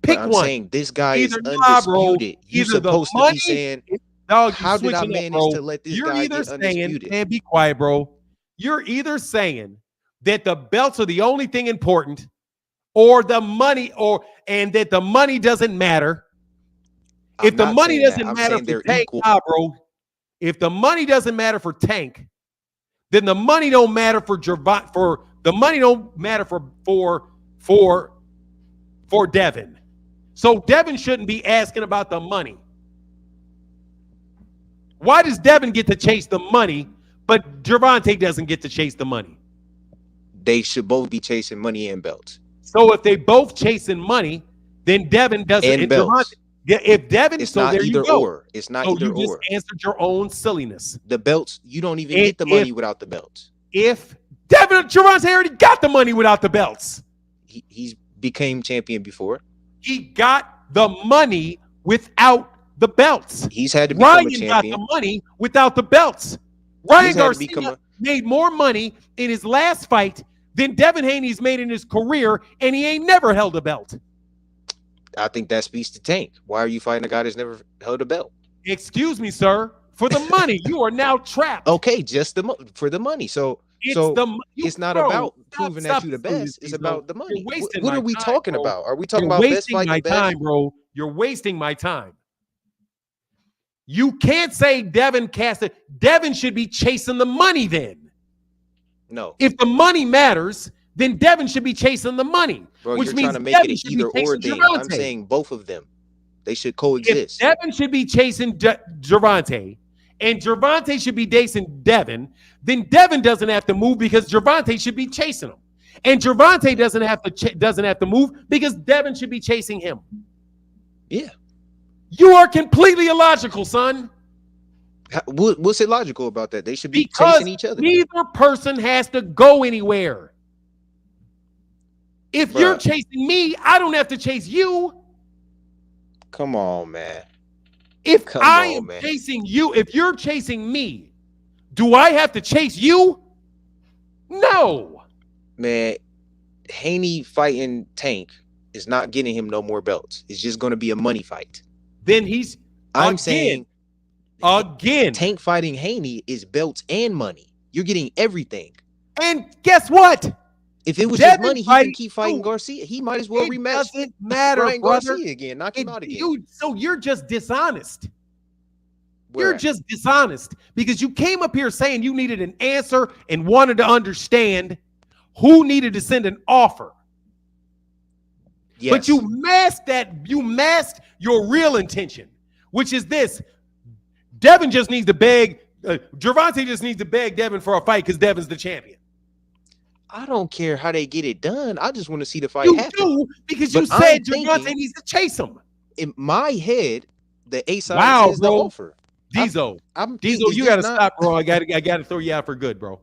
Pick I'm one. saying this guy is Nah, bro. undisputed. You're supposed to be saying, dog, how did I manage to let this guy get undisputed? And be quiet, bro. You're either saying that the belts are the only thing important, or the money, and that the money doesn't matter. If the money doesn't matter for Tank, bro. If the money doesn't matter for Tank, then the money don't matter for Gervonta. The money don't matter for Devin. So Devin shouldn't be asking about the money. Why does Devin get to chase the money, but Gervonta doesn't get to chase the money? They should both be chasing money and belts. So if they both chasing money, then Devin doesn't. And belts. If Devin, it's so not there either you go. or. It's not so either you just or. answered your own silliness. The belts, you don't even get the money without the belts. If Gervonta already got the money without the belts. He's became champion before. He got the money without the belts. He's had to become Ryan a champion. got the money without the belts. Ryan Garcia made more money in his last fight than Devin Haney's made in his career, and he ain't never held a belt. I think that speaks to Tank. Why are you fighting a guy that's never held a belt? Excuse me, sir. For the money, you are now trapped. Okay, just for the money. So it's not about proving that you're the best. It's about the money. What are we talking about? Are we talking about best fight the best? Bro. You're wasting my time. You can't say Devin should be chasing the money then. No. If the money matters, then Devin should be chasing the money. Bro, which you're means trying to make Devin it should either be or chasing thing. Gervonta. I'm saying both of them. They should coexist. If Devin should be chasing Gervonta and Gervonta should be chasing Devin, then Devin doesn't have to move because Gervonta should be chasing him. And Gervonta doesn't have to move because Devin should be chasing him. Yeah. You are completely illogical, son. What's illogical about that? They should be chasing each other. Neither person has to go anywhere. If you're chasing me, I don't have to chase you. Come on, man. If I am chasing you, if you're chasing me, Do I have to chase you? No. Man, Haney fighting Tank is not getting him no more belts. It's just going to be a money fight. Then he's I'm saying again. Tank fighting Haney is belts and money. You're getting everything. And guess what? If it was Devin just money, he can keep fighting Garcia. He might as well It rematch doesn't matter, Ryan brother. Garcia again. Knock him out again. So you're just dishonest. Where You're at? just dishonest because you came up here saying you needed an answer and wanted to understand who needed to send an offer. Yes. But you masked your real intention, which is this. Devin just needs to beg, Gervonta just needs to beg Devin for a fight because Devin's the champion. I don't care how they get it done. I just want to see the fight You happen. do because But you I'm said thinking- Gervonta needs to chase him. In my head, the A side Wow, is the bro. offer. Diesel, is you this gotta not- stop, bro. I gotta throw you out for good, bro.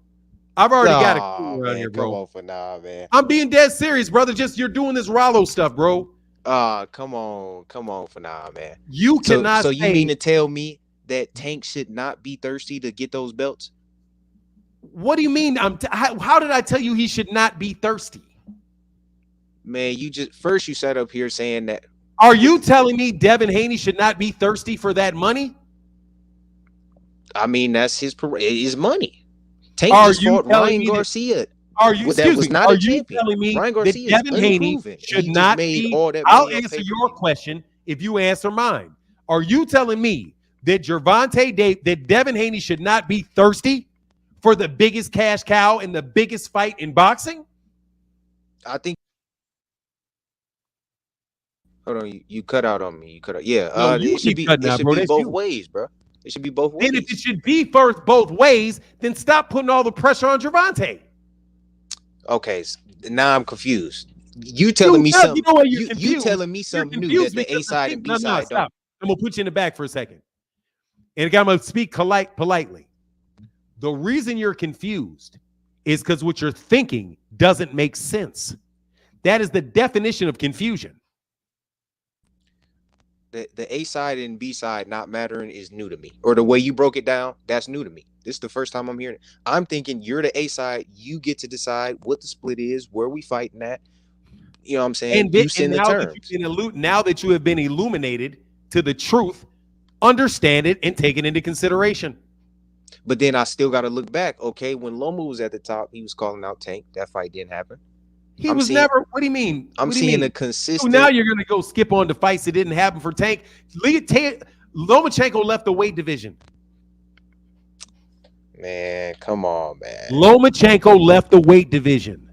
I've already got a Nah, crew around man, here, come bro. on for now, man. I'm being dead serious, brother. Just you're doing this Rollo stuff, bro. Come on for now, man. You cannot. So you mean to tell me that Tank should not be thirsty to get those belts? What do you mean? How did I tell you he should not be thirsty? Man, first you sat up here saying that. Are you telling me Devin Haney should not be thirsty for that money? I mean, that's his money. Tank Are just you fought telling Ryan me that- Garcia. Are you? That Excuse was me. not Are a you champion. telling me Ryan that Garcia is Devin Haney unproven. should He just not made be? all that I'll money on answer your pay-per-view. question if you answer mine. Are you telling me that that Devin Haney should not be thirsty for the biggest cash cow and the biggest fight in boxing? I think. Hold on, you cut out on me. You cut out. Yeah, No, you it should keep be. cutting It out, should bro. be That's both you. ways, bro. It should be both ways. Then if it should be first both ways, then stop putting all the pressure on Gervonta. Okay, now I'm confused. You telling me something? You know what? You're You confused. telling me You're something new confused that the because A side and B No, side don't. stop. I'm gonna put you in the back for a second, and I'm gonna speak politely. The reason you're confused is because what you're thinking doesn't make sense. That is the definition of confusion. The A side and B side not mattering is new to me. Or the way you broke it down, that's new to me. This is the first time I'm hearing it. I'm thinking you're the A side. You get to decide what the split is, where we fighting at. You know what I'm saying? You send the terms. Now that you have been illuminated to the truth, understand it and take it into consideration. But then I still got to look back. Okay, when Loma was at the top, he was calling out Tank. That fight didn't happen. He was never. What do you mean? I'm seeing a consistent. So now you're going to go skip on the fights that didn't happen for Tank. Lomachenko left the weight division. Man, come on, man. Lomachenko left the weight division.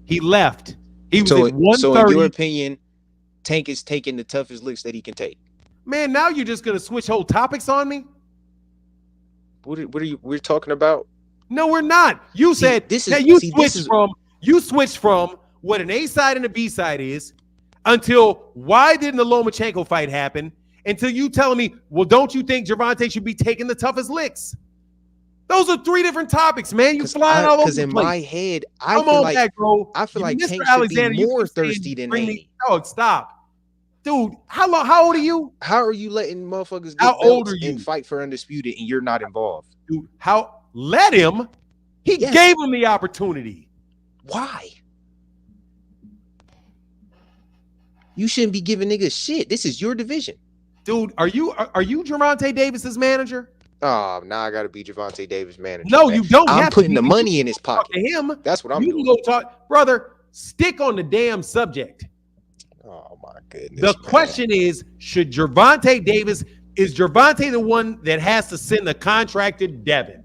He left. He was at 130. So in your opinion, Tank is taking the toughest licks that he can take. Man, now you're just going to switch whole topics on me? What are you? We're talking about? No, we're not. You said this that is you switched from what an A side and a B side is until why didn't the Lomachenko fight happen until you telling me, well, don't you think Gervonta should be taking the toughest licks? Those are three different topics, man. You flying all over the place. Because in my head, I Come feel on like back, bro. I feel like Mr. Tank Alexander, should be you more keep saying thirsty than bring me- Haney. Oh, stop. Dude, how old are you? How are you letting motherfuckers get How old belts are you? and fight for Undisputed and you're not involved? Dude, let him? He Yes. gave him the opportunity. Why? You shouldn't be giving niggas shit. This is your division. Dude, are you Gervonta Davis's manager? Oh, now I gotta be Gervonta Davis manager. No, man. you don't. I'm have to putting be. the money in his Talk pocket. to him. That's what I'm You doing. can go talk, brother. Stick on the damn subject. Oh my goodness. The question is, is Gervonta the one that has to send the contract to Devin?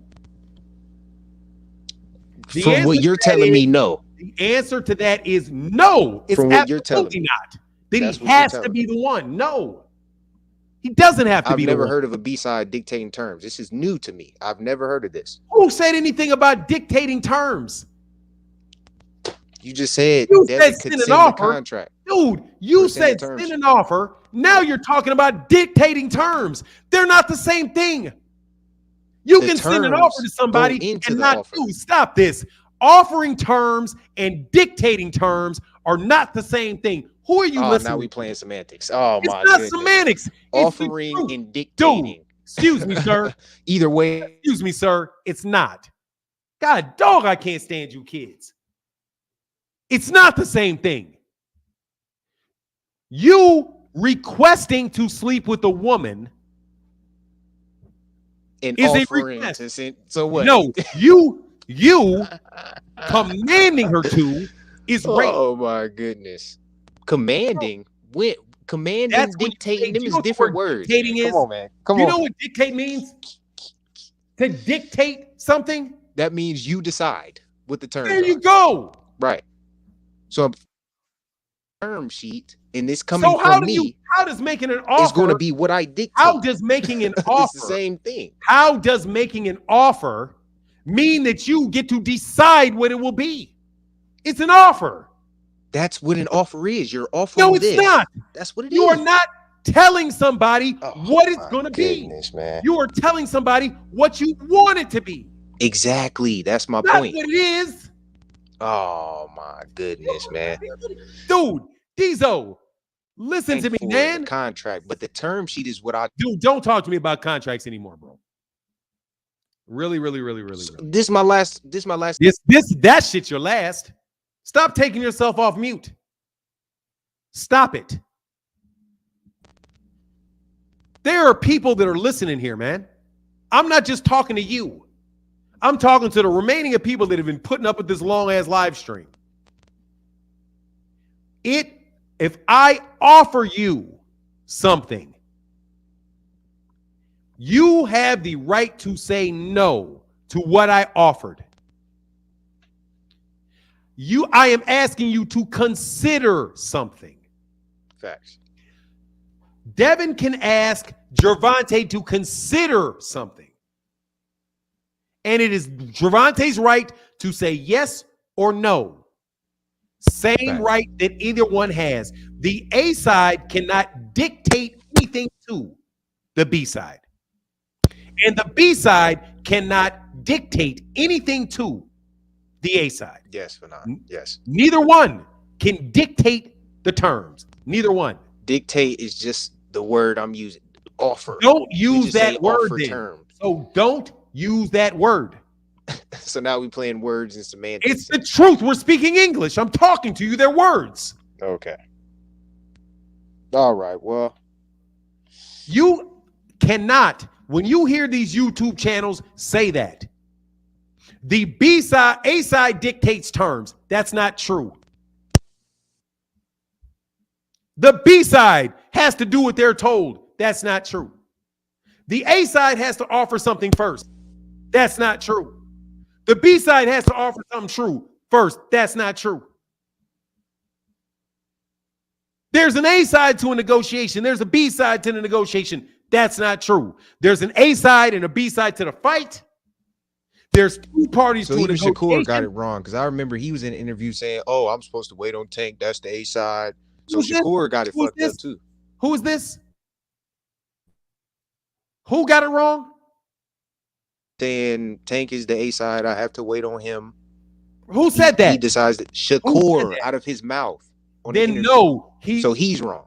The From answer what to you're that telling me, is- no. The answer to that is no. It's From what you're telling absolutely me. not. That That's he what you're has to telling be the one. No. He doesn't have to I've be never the one. heard of a B-side dictating terms. This is new to me. I've never heard of this. Who said anything about dictating terms? You just said You Devin said could send an send the offer. contract. Dude, you Or send said the terms. send an offer. Now you're talking about dictating terms. They're not the same thing. You The can send an terms offer to somebody go into and the not offer. do. Stop this. Offering terms and dictating terms are not the same thing. Who are you Oh, listening now we to? playing semantics. Oh It's my not goodness. semantics. It's the Offering truth. and dictating. Excuse me, sir. Either way, Excuse me, sir. It's not. God, dog, I can't stand you kids. It's not the same thing. You requesting to sleep with a woman and is a offering request. to send. So what? No, you commanding her to is rape. Oh my goodness. Commanding. When commanding, That's when you dictating, say- them you is know what the different word words. dictating Come is? on, man. Come You on. know what dictate means? To dictate something? That means you decide what the terms There you are. go. Right. So a term sheet, and this coming So how from do you? me How does making an is offer? going to be what I dictate. How does making an It's offer? the same thing. How does making an offer mean that you get to decide what it will be? It's an offer. That's what an offer is. You're offering No, it's this. not. That's what it You is. are not telling somebody Oh, what it's my going to be. goodness, man. You are telling somebody what you want it to be. Exactly. That's my Not point. what it is. Oh my goodness, man. Dude, Diesel, listen to me, For man. the contract, but the term sheet is what I. Dude, don't talk to me about contracts anymore, bro. Really. This is my last. That shit's your last. Stop taking yourself off mute. Stop it. There are people that are listening here, man. I'm not just talking to you. I'm talking to the remaining of people that have been putting up with this long ass live stream. If I offer you something, you have the right to say no to what I offered. I am asking you to consider something. Facts. Devin can ask Gervonta to consider something. And it is Gervonta's right to say yes or no. Same right that either one has. The A side cannot dictate anything to the B side. And the B side cannot dictate anything to the A side. Yes, Fanon. Yes. Neither one can dictate the terms. Neither one. Dictate is just the word I'm using. Offer. Don't use that word then. Term. So don't use that word. So now we playing words and semantics. It's the truth. We're speaking English. I'm talking to you. They're words. Okay. All right. Well, you cannot, when you hear these YouTube channels say that the B side, A side dictates terms. That's not true. The B side has to do what they're told. That's not true. The A side has to offer something first. That's not true. The B side has to offer something true first. That's not true. There's an A side to a negotiation. There's a B side to the negotiation. That's not true. There's an A side and a B side to the fight. There's two parties so to a even negotiation. Shakur got it wrong because I remember he was in an interview saying, "Oh, I'm supposed to wait on Tank. That's the A side." So Shakur got it fucked up too. Who is this? Who got it wrong? Saying Tank is the A side. I have to wait on him. Who said that? He decides that Shakur out of his mouth. Then no, so he's wrong.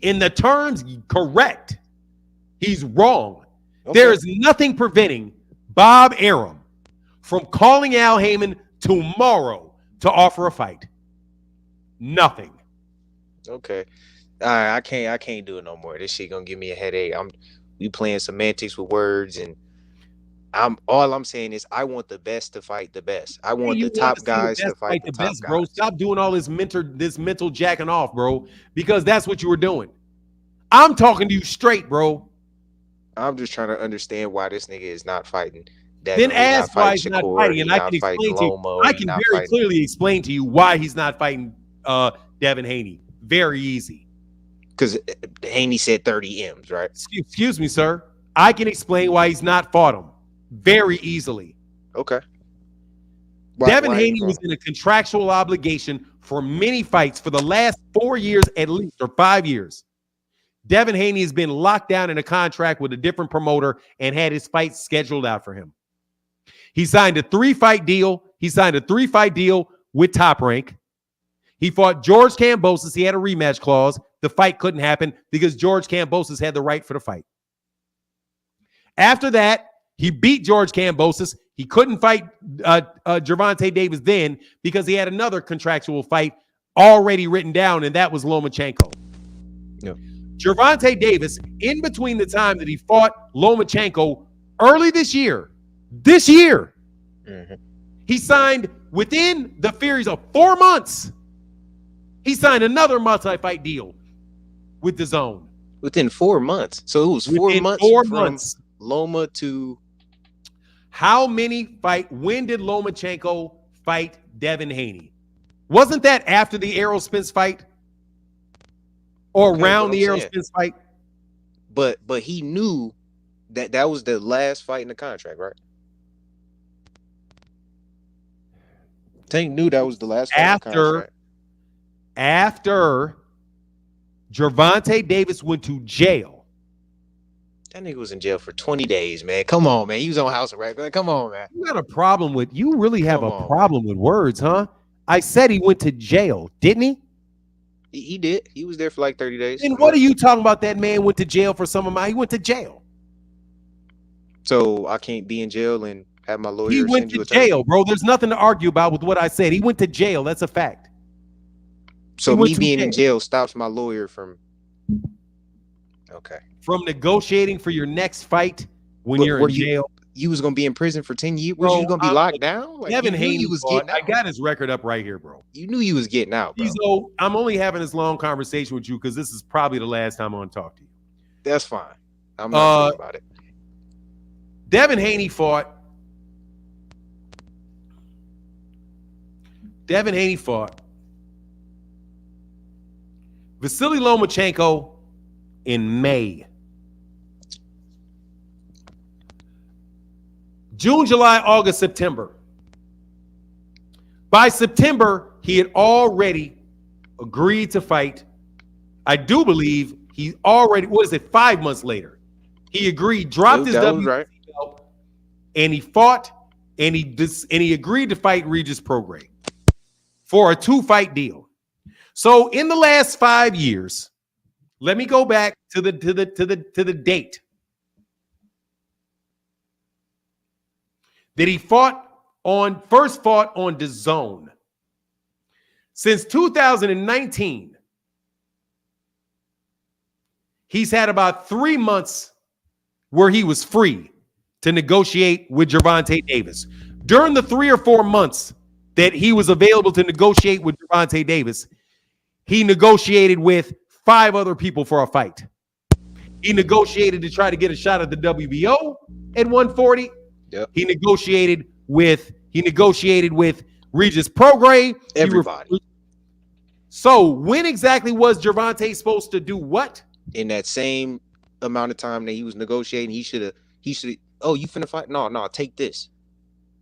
In the terms, correct. He's wrong. Okay. There is nothing preventing Bob Arum from calling Al Heyman tomorrow to offer a fight. Nothing. Okay. All right, I can't do it no more. This shit gonna give me a headache. We playing semantics with words, and all I'm saying is I want the best to fight the best. I want the top guys to fight the top guys. Bro, stop doing all this mental jacking off, bro, because that's what you were doing. I'm talking to you straight, bro. I'm just trying to understand why this nigga is not fighting. Then ask why he's not fighting, and I can explain to you. I can very clearly explain to you why he's not fighting Devin Haney. Very easy. Because Haney said 30 M's, right? Excuse me, sir. I can explain why he's not fought him very easily. Okay. Devin Haney was in a contractual obligation for many fights for the last 4 years at least, or 5 years. Devin Haney has been locked down in a contract with a different promoter and had his fights scheduled out for him. He signed a 3-fight deal. He signed a 3-fight deal with Top Rank. He fought George Kambosos. He had a rematch clause. The fight couldn't happen because George Kambosos had the right for the fight. After that, he beat George Kambosos. He couldn't fight Gervonta Davis then because he had another contractual fight already written down, and that was Lomachenko. Yep. Gervonta Davis, in between the time that he fought Lomachenko early this year, he signed within the series of 4 months. He signed another multi-fight deal with DAZN. Within 4 months. So it was 4 months from Loma to. How many when did Lomachenko fight Devin Haney? Wasn't that after the Errol Spence fight? Or around the Errol Spence fight? But he knew that was the last fight in the contract, right? Tank knew that was the last fight in the contract. After Gervonta Davis went to jail. That nigga was in jail for 20 days, man. Come on, man. He was on house arrest. Come on, man. You got a problem with, you really have a problem with words, huh? I said he went to jail, didn't he? He did. He was there for like 30 days. And what are you talking about? That man went to jail for some of my, he went to jail. So I can't be in jail and have my lawyer He went to jail, bro. There's nothing to argue about with what I said. He went to jail. That's a fact. So me being in jail stops my lawyer from. Okay. From negotiating for your next fight when you're in jail. You was gonna be in prison for 10 years. Was you gonna be locked down? Like, Devin Haney was getting out. I got his record up right here, bro. You knew you was getting out, bro. So I'm only having this long conversation with you because this is probably the last time I'm gonna talk to you. That's fine. I'm not thinking about it. Devin Haney fought. Vasily Lomachenko in May. June, July, August, September. By September, he had already agreed to fight. I do believe he already, 5 months later, he agreed, dropped his WBC belt, and he fought, and he agreed to fight Regis Prograis for a 2-fight deal. So in the last 5 years, let me go back to the date that he first fought on DAZN. Since 2019, he's had about 3 months where he was free to negotiate with Gervonta Davis. During the 3 or 4 months that he was available to negotiate with Gervonta Davis, he negotiated with 5 other people for a fight. He negotiated to try to get a shot at the WBO at 140. Yep. He negotiated with Regis Prograis. Everybody. So when exactly was Gervonta supposed to do what? In that same amount of time that he was negotiating, he should. Oh, you finna fight? No, take this.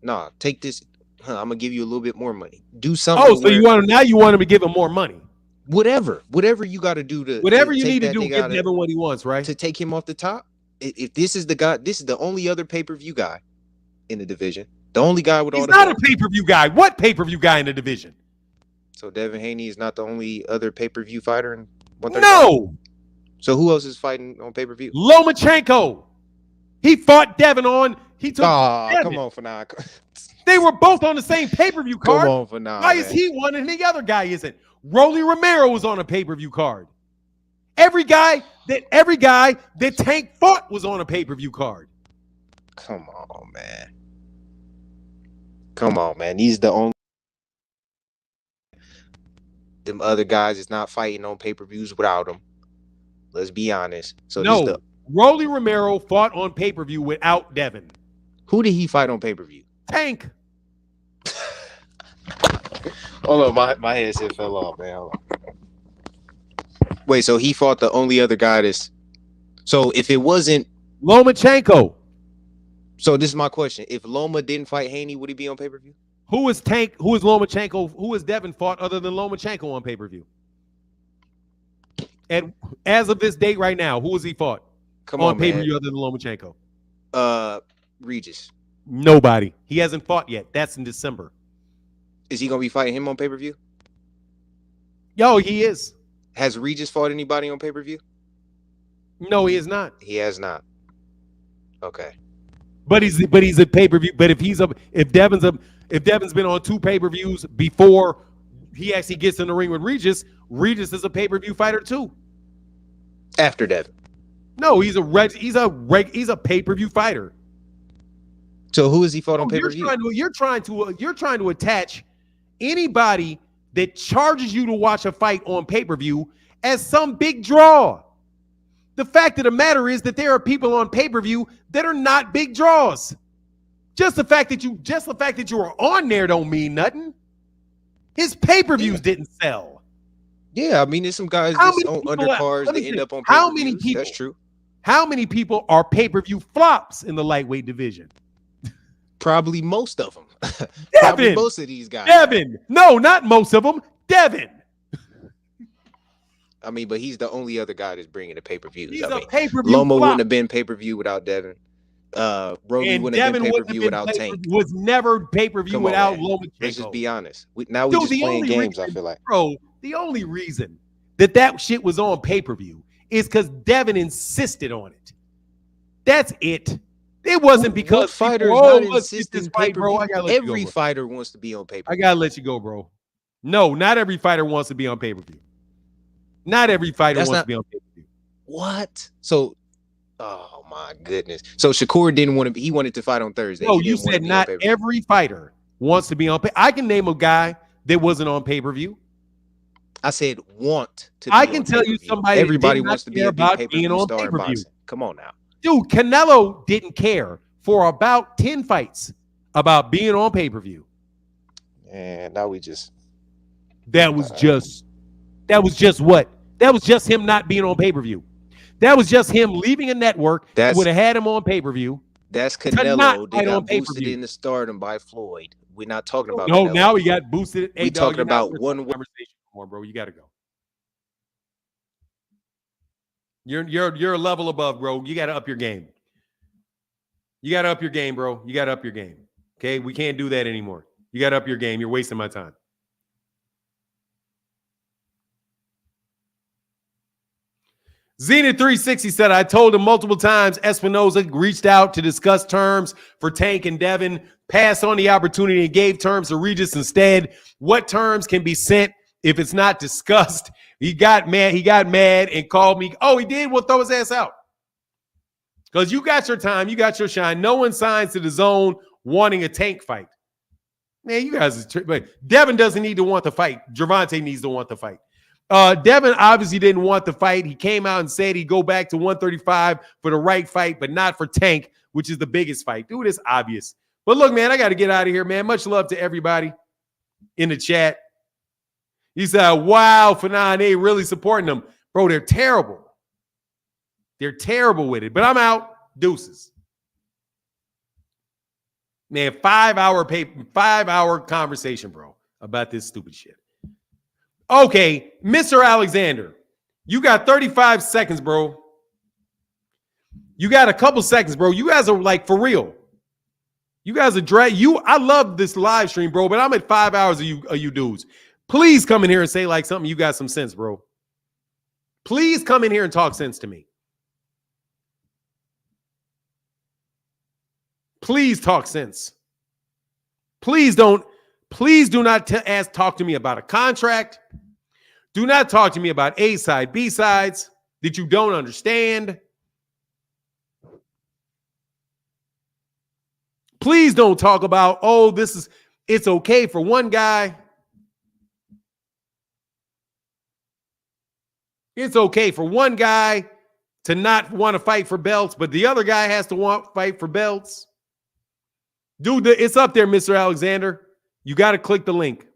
No, take this. I'm gonna give you a little bit more money. Do something. Oh, so you want him to give him more money? Whatever you got to do to whatever you need to do, give Devin what he wants, right? To take him off the top. If this is the guy, this is the only other pay-per-view guy in the division. The only guy with all the. He's not a pay-per-view guy. What pay-per-view guy in the division? So Devin Haney is not the only other pay-per-view fighter in 135? No. So who else is fighting on pay-per-view? Lomachenko. He fought Devin on. He took. Come on for now. They were both on the same pay-per-view card. Come on for now. Why is he one and the other guy isn't? Rolly Romero was on a pay-per-view card. Every guy that Tank fought was on a pay-per-view card. Come on, man. He's the only. Them other guys is not fighting on pay-per-views without him. Let's be honest. So no, Rolly Romero fought on pay-per-view without Devin. Who did he fight on pay-per-view? Tank. Hold on, my headset fell off, man. Hold on. Wait, so he fought the only other guy that's. So if it wasn't Lomachenko. So this is my question: if Loma didn't fight Haney, would he be on pay-per-view? Who is Tank? Who is Lomachenko? Who is Devin fought other than Lomachenko on pay-per-view? And as of this date right now, who has he fought on pay-per-view other than Lomachenko? Regis. Nobody. He hasn't fought yet. That's in December. Is he gonna be fighting him on pay-per-view? Yo, he is. Has Regis fought anybody on pay-per-view? No, he is not. He has not. Okay. But he's a pay-per-view. But if Devin's been on 2 pay-per-views before he actually gets in the ring with Regis is a pay-per-view fighter too. After Devin. No, he's a pay-per-view fighter. So who is he fought on pay-per-view? You're trying to attach anybody that charges you to watch a fight on pay-per-view as some big draw. The fact of the matter is that there are people on pay-per-view that are not big draws. Just the fact that you are on there don't mean nothing. His pay-per-views didn't sell. Yeah, I mean, there's some guys that's on undercards that end up on pay-per-views. How many people? That's true. How many people are pay-per-view flops in the lightweight division? Probably most of them. Devin, most of these guys. Devin. No, not most of them. Devin. I mean, but he's the only other guy that's bringing the pay-per-views. He's I mean, a pay-per-view Lomo flop. wouldn't have been pay-per-view without Devin. Brody And wouldn't have Devin been pay-per-view without Tank. was never pay-per-view Come on, without man. Lomachenko. Let's just be honest. Now we're just playing games, I feel like. Bro, the only reason that shit was on pay-per-view is because Devin insisted on it. That's it. It wasn't because What fighter is not insisting pay-per-view? Every fighter wants to be on pay-per-view. I gotta let you go, bro. No, not every fighter wants to be on pay-per-view. Not every fighter wants to be on pay-per-view. What? So, oh my goodness. So Shakur didn't want to be, he wanted to fight on Thursday. No, you said not every fighter wants to be on pay. I can name a guy that wasn't on pay-per-view. I said want to be I can tell you somebody. Everybody wants to be about being on star in pay-per-view. boxing. Come on now. Dude, Canelo didn't care for about 10 fights about being on pay-per-view. And now we just that was just what? That was just him not being on pay-per-view. That was just him leaving a network that would have had him on pay-per-view. That's Canelo. They got boosted into stardom by Floyd. We're not talking about No, Canelo. now he got boosted. We're talking about one conversation more, bro. You gotta go. You're a level above, bro. You gotta up your game. You gotta up your game, bro. You gotta up your game. Okay, we can't do that anymore. You gotta up your game. You're wasting my time. Zenith 360 said, I told him multiple times Espinoza reached out to discuss terms for Tank and Devin, passed on the opportunity and gave terms to Regis instead. What terms can be sent if it's not discussed? He got mad and called me. Oh, he did? Well, throw his ass out. Because you got your time, you got your shine. No one signs to the zone wanting a Tank fight. Man, you guys, but Devin doesn't need to want the fight. Gervonta needs to want the fight. Devin obviously didn't want the fight. He came out and said he'd go back to 135 for the right fight, but not for Tank, which is the biggest fight. Dude, it's obvious. But look, man, I got to get out of here, man. Much love to everybody in the chat. He said, wow, Fanon, they really supporting them. Bro, they're terrible. They're terrible with it. But I'm out. Deuces. Man, 5-hour conversation, bro, about this stupid shit. Okay, Mr. Alexander, you got 35 seconds, bro. You got a couple seconds, bro. You guys are like for real. You guys are I love this live stream, bro, but I'm at 5 hours of you dudes. Please come in here and say like something. You got some sense, bro. Please come in here and talk sense to me. Please talk sense. Please do not talk to me about a contract. Do not talk to me about A side, B sides that you don't understand. Please don't talk about, oh, it's okay for one guy. It's okay for one guy to not want to fight for belts, but the other guy has to want to fight for belts. Dude, it's up there, Mr. Alexander. You got to click the link.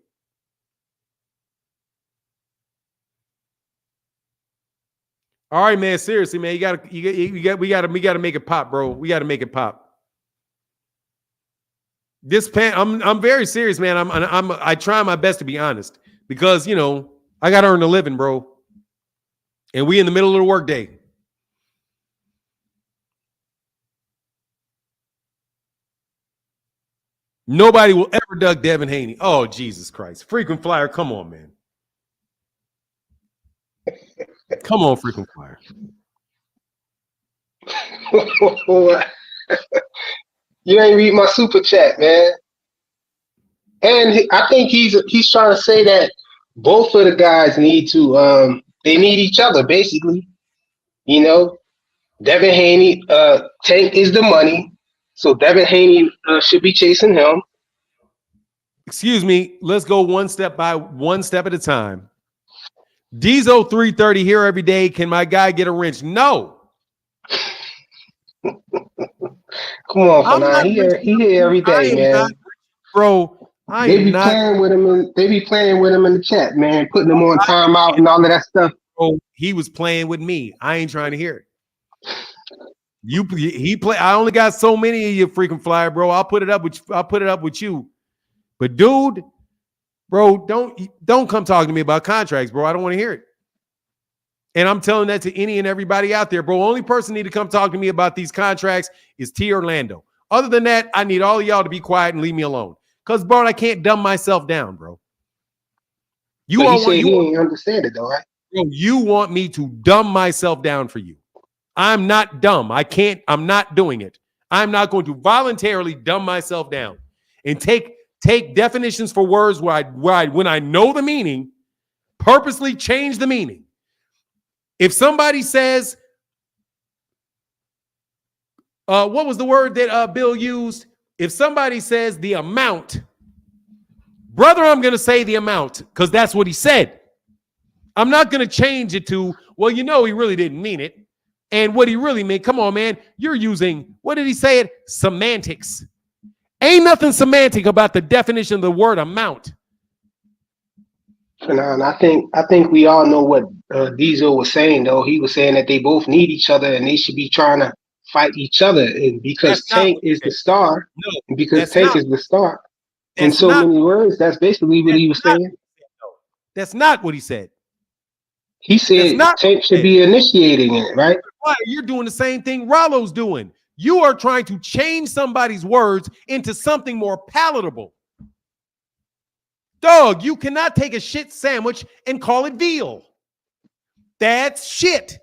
All right, man. Seriously, man. We got to make it pop, bro. We got to make it pop. I'm very serious, man. I try my best to be honest because, I got to earn a living, bro. And we in the middle of the workday. Nobody will ever duck Devin Haney. Oh, Jesus Christ. Frequent flyer. Come on, man. Come on, frequent flyer. You ain't read my super chat, man. And I think he's trying to say that both of the guys need to they need each other basically. You know, Devin Haney, Tank is the money, so Devin Haney should be chasing him. Excuse me. Let's go one step at a time. Diesel 330 here every day. Can my guy get a wrench? No. Come on, Fanan. He here every day, man. Not, bro. They be playing with him. They be playing with him in the chat, man, putting him on timeout and all of that stuff. Bro, he was playing with me. I ain't trying to hear it. He play. I only got so many of you freaking flyer, bro. I'll put it up with you. But dude, bro, don't come talking to me about contracts, bro. I don't want to hear it. And I'm telling that to any and everybody out there, bro. Only person need to come talk to me about these contracts is T Orlando. Other than that, I need all of y'all to be quiet and leave me alone. Because, bro, I can't dumb myself down, bro. You all want you ain't understand it though, right? Bro, you want me to dumb myself down for you. I'm not dumb. I'm not doing it. I'm not going to voluntarily dumb myself down and take definitions for words where when I know the meaning, purposely change the meaning. If somebody says, what was the word that Bill used? If somebody says the amount, brother, I'm going to say the amount because that's what he said. I'm not going to change it to, well, you know, he really didn't mean it. And what he really meant, come on, man, you're using, what did he say it? Semantics. Ain't nothing semantic about the definition of the word amount. And I think we all know what Diesel was saying, though. He was saying that they both need each other and they should be trying to fight each other. And because Tank is the star, and because Tank is the star, in so many words, that's basically what he was saying. That's not what he said. He said Tank should be initiating it, right? You're doing the same thing Rollo's doing. You are trying to change somebody's words into something more palatable. Dog, you cannot take a shit sandwich and call it veal. That's shit.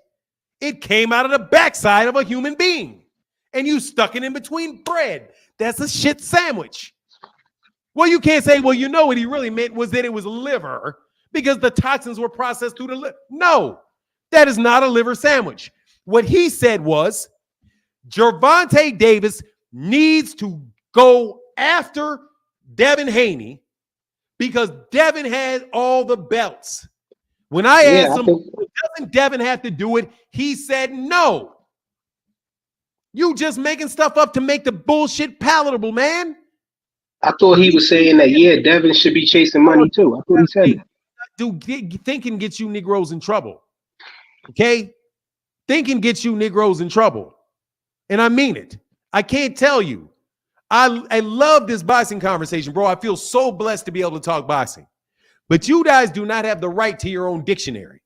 It came out of the backside of a human being. And you stuck it in between bread. That's a shit sandwich. Well, you can't say, well, you know what he really meant was that it was liver because the toxins were processed through the liver. No, that is not a liver sandwich. What he said was Gervonta Davis needs to go after Devin Haney because Devin has all the belts. When I asked him, doesn't Devin have to do it? He said, no. You just making stuff up to make the bullshit palatable, man. I thought he was saying that, yeah, Devin should be chasing money too. I thought he said that. Dude, thinking gets you Negroes in trouble. Okay? Thinking gets you Negroes in trouble. And I mean it. I can't tell you. I love this boxing conversation, bro. I feel so blessed to be able to talk boxing. But you guys do not have the right to your own dictionary.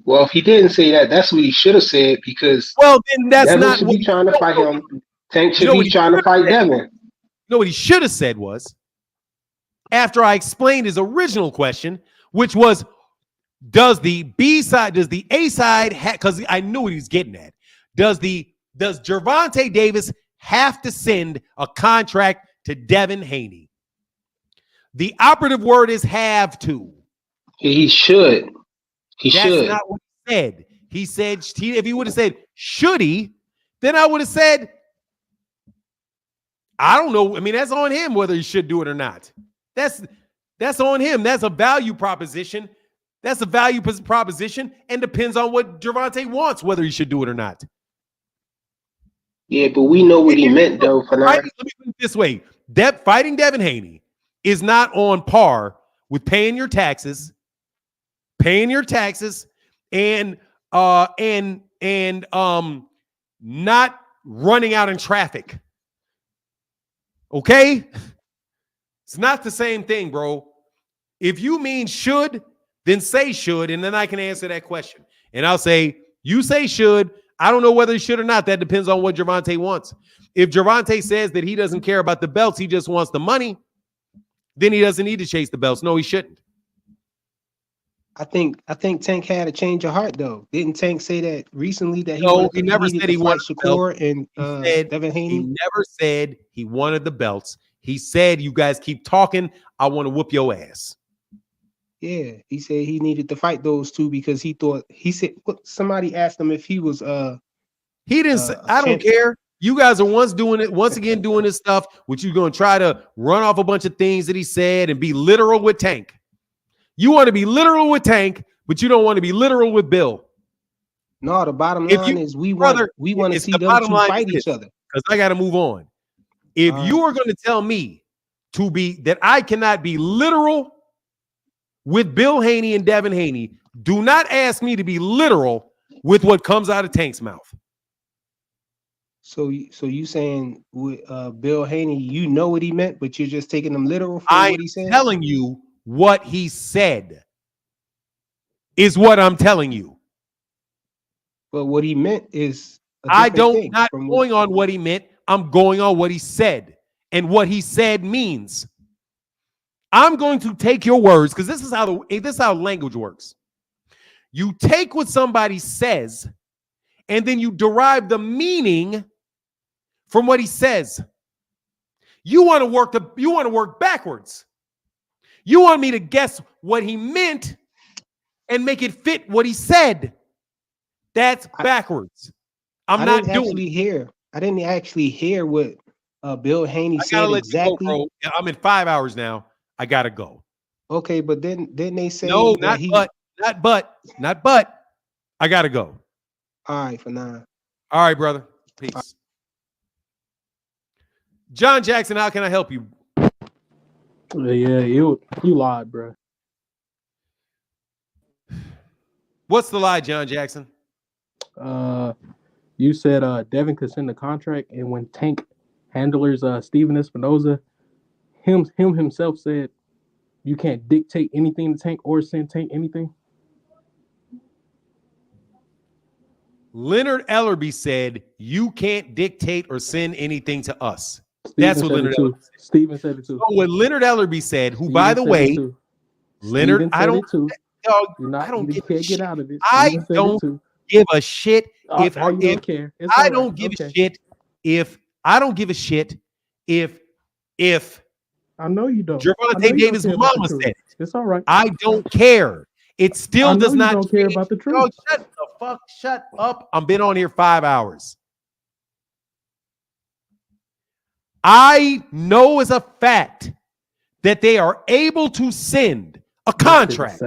Well, if he didn't say that, that's what he should have said because then that's Devin not should what be trying to fight him. Tank should be trying to fight Devin. You know what he should have said was, after I explained his original question, which was, does the A side because I knew what he was getting at. Does Gervonta Davis have to send a contract to Devin Haney? The operative word is have to. He should. That's not what he said. He said, if he would have said, should he, then I would have said, I don't know. I mean, that's on him whether he should do it or not. That's on him. That's a value proposition. That's a value proposition and depends on what Gervonta wants, whether he should do it or not. Yeah, but we know what he meant, though. Let me put it this way. Fighting Devin Haney is not on par with paying your taxes and not running out in traffic. Okay? It's not the same thing, bro. If you mean should, then say should, and then I can answer that question. And I'll say, you say should. I don't know whether he should or not. That depends on what Gervonta wants. If Gervonta says that he doesn't care about the belts, he just wants the money, then he doesn't need to chase the belts. No, he shouldn't. I think Tank had a change of heart though. Didn't Tank say that recently that No, he never needed said to he fight wanted the belt. Shakur and He said Devin he Haney? never said he wanted the belts. He said, "You guys keep talking. I want to whoop your ass." Yeah, he said he needed to fight those two because he said somebody asked him if he was He didn't say, a I don't champ. care. You guys are once again doing this stuff, which you're going to try to run off a bunch of things that he said and be literal with Tank. You want to be literal with Tank, but you don't want to be literal with Bill. No, the bottom line is we want to see them two fight each other. Because I got to move on. If you are going to tell me that I cannot be literal with Bill Haney and Devin Haney, do not ask me to be literal with what comes out of Tank's mouth. So you saying with Bill Haney, you know what he meant, but you're just taking him literal for what he said? I'm telling you what he said is what I'm telling you. But what he meant is not going on what he meant. I'm going on what he said. And what he said means. I'm going to take your words, because this is how language works. You take what somebody says, and then you derive the meaning from what he says. You want to work backwards. You want me to guess what he meant and make it fit what he said. That's backwards. I didn't actually hear what Bill Haney said exactly. You go, bro. I'm in 5 hours now. I gotta go. Okay, but didn't they say no? Not but. I gotta go. All right, for now. All right, brother. Peace. John Jackson, how can I help you? Yeah, you lied, bro. What's the lie, John Jackson? You said Devin could send the contract, and when Tank handlers Steven Espinoza, himself said you can't dictate anything to Tank or send Tank anything. Leonard Ellerby said you can't dictate or send anything to us. Steven That's what Leonard Ellerby said. Steven said it too. So what Leonard Ellerby said, who, by the way, Leonard, I don't give a shit. I don't give a shit if I don't give a shit if I know you don't. Gervonta Davis' mama said it. It's all right. I don't care. It still does not don't care about the truth. No, shut the fuck, shut up. I've been on here 5 hours. I know as a fact that they are able to send a contract.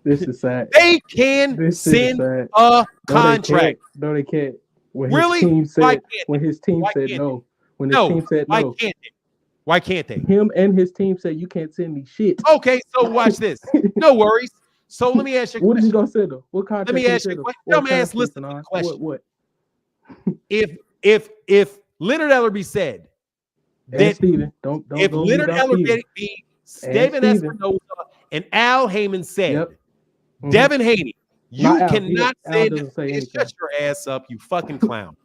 This is sad. They can send a contract. No, they can't. When really? When his team said no. When his team said no. Why can't they? Why can't they? Him and his team said you can't send me shit. Okay, so watch this. No worries. So let me ask you a question. What are you gonna send them? What contract? Let me ask you a question. Dumbass, listen to the question. What? If Leonard Ellerby said that Steven, don't if Leonard Ellerby, Steven Espinoza, and Al Heyman said, Devin Haney, you cannot send. Shut your ass up, you fucking clown.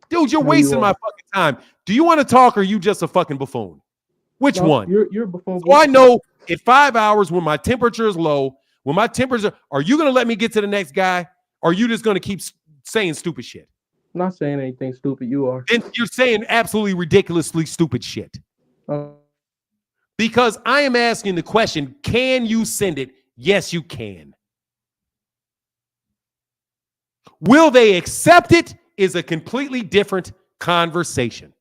Dude, you're wasting my fucking time. Do you want to talk or are you just a fucking buffoon? Which one? You're a buffoon. So I know at 5 hours when my temperature is low, are you going to let me get to the next guy? Or are you just going to keep saying stupid shit? I'm not saying anything stupid. You are. Then you're saying absolutely ridiculously stupid shit. Because I am asking the question, can you send it? Yes, you can. Will they accept it? Is a completely different conversation.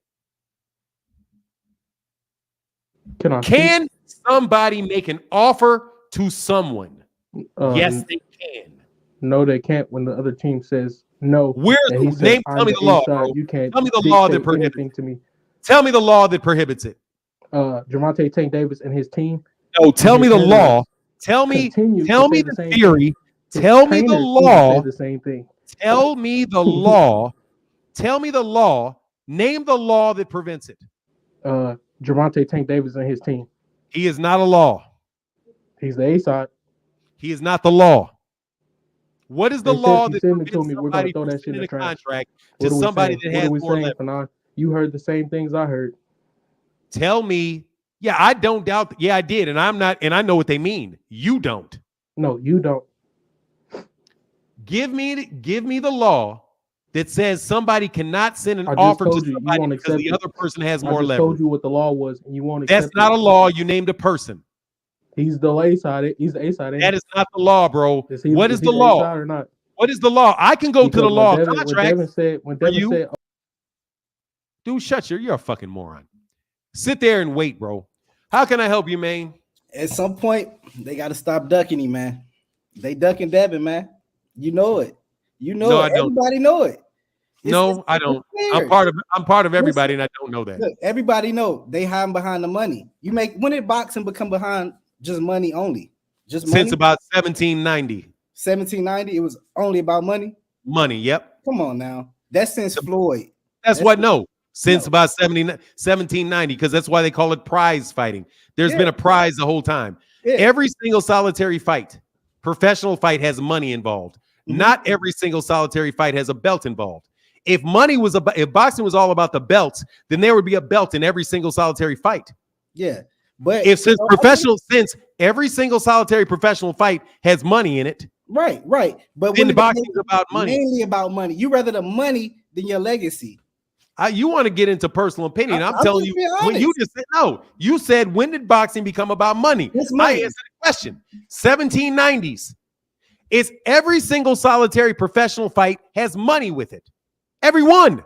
Can somebody make an offer to someone? Yes, they can. No, they can't when the other team says no. Tell me the law, bro. You can't. Tell me the law that prohibits it. To me. Tell me the law that prohibits it. Gervonta Tank Davis and his team. No, tell me the law. Tell me the theory. Tell me the law. The same thing. Tell me the law. Tell me the law. Name the law that prevents it. Gervonta Tank Davis and his team. He is not a law. He's the A side. He is not the law. What is the law that prevents somebody from sending a contract to somebody that has more leverage? You heard the same things I heard. Tell me Yeah, I don't doubt. Yeah, I did, and I'm not, and I know what they mean. You don't. No, you don't. Give me the law that says somebody cannot send an I just offer to told you somebody won't because accept the it. other person has I more just leverage. told you what the law was, and you won't That's accept not it. a law. You named a person. He's the A side. He's the A side. That is not the law, bro. What is the A law? side or not? What is the law? I can go to the Because law of when contracts. Devin said, Dude, shut you're a fucking moron. Sit there and wait, bro. How can I help you, man? At some point, they got to stop ducking him, man. They ducking Devin, man. You know it. You know No, it. I don't. Everybody know it. No, I don't. I'm part of everybody, and I don't know that. Look, everybody know they hiding behind the money. When did boxing become behind just money only? Just money? Since about 1790. 1790, it was only about money. Money, yep. Come on now. That's since Floyd. That's what no. Since about 1790, because that's why they call it prize fighting. There's been a prize the whole time. Yeah. Every single solitary fight, professional fight, has money involved. Mm-hmm. Not every single solitary fight has a belt involved. If boxing was all about the belts, then there would be a belt in every single solitary fight. Yeah, but since every single solitary professional fight has money in it, right. But then the boxing is about money, mainly about money. You rather the money than your legacy. You want to get into personal opinion? I'm telling you, when you just said no. You said, when did boxing become about money? I answered the question. 1790s. It's every single solitary professional fight has money with it. Everyone.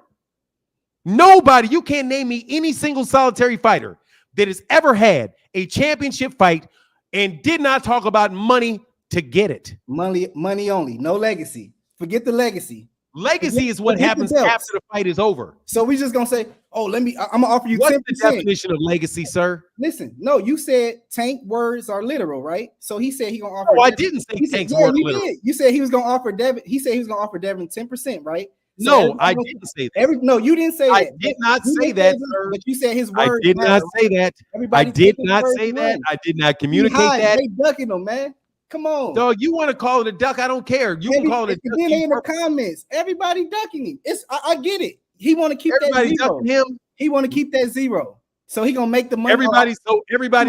Nobody. You can't name me any single solitary fighter that has ever had a championship fight and did not talk about money to get it. Money only. No legacy. Forget the legacy. Legacy is what happens after the fight is over. So we just gonna say, I'm gonna offer you 10%. What's the definition of legacy, sir? Listen, no, you said Tank words are literal, right? So he said he gonna offer. No, I didn't say Tank's word literal. Did. You said he was gonna offer Devin. He said he was gonna offer Devin 10%, right? So no, I didn't say that. No, you didn't say that. I did not say that, sir. But you said his word. I did not say that. I did not say that. I did not communicate that. They ducking him, man. Come on, dog. You want to call it a duck? I don't care. You can call it a duck. In the comments, everybody ducking him. I get it. He want to keep everybody that zero. Ducking him. He want to keep that zero. So he gonna make the money. Everybody's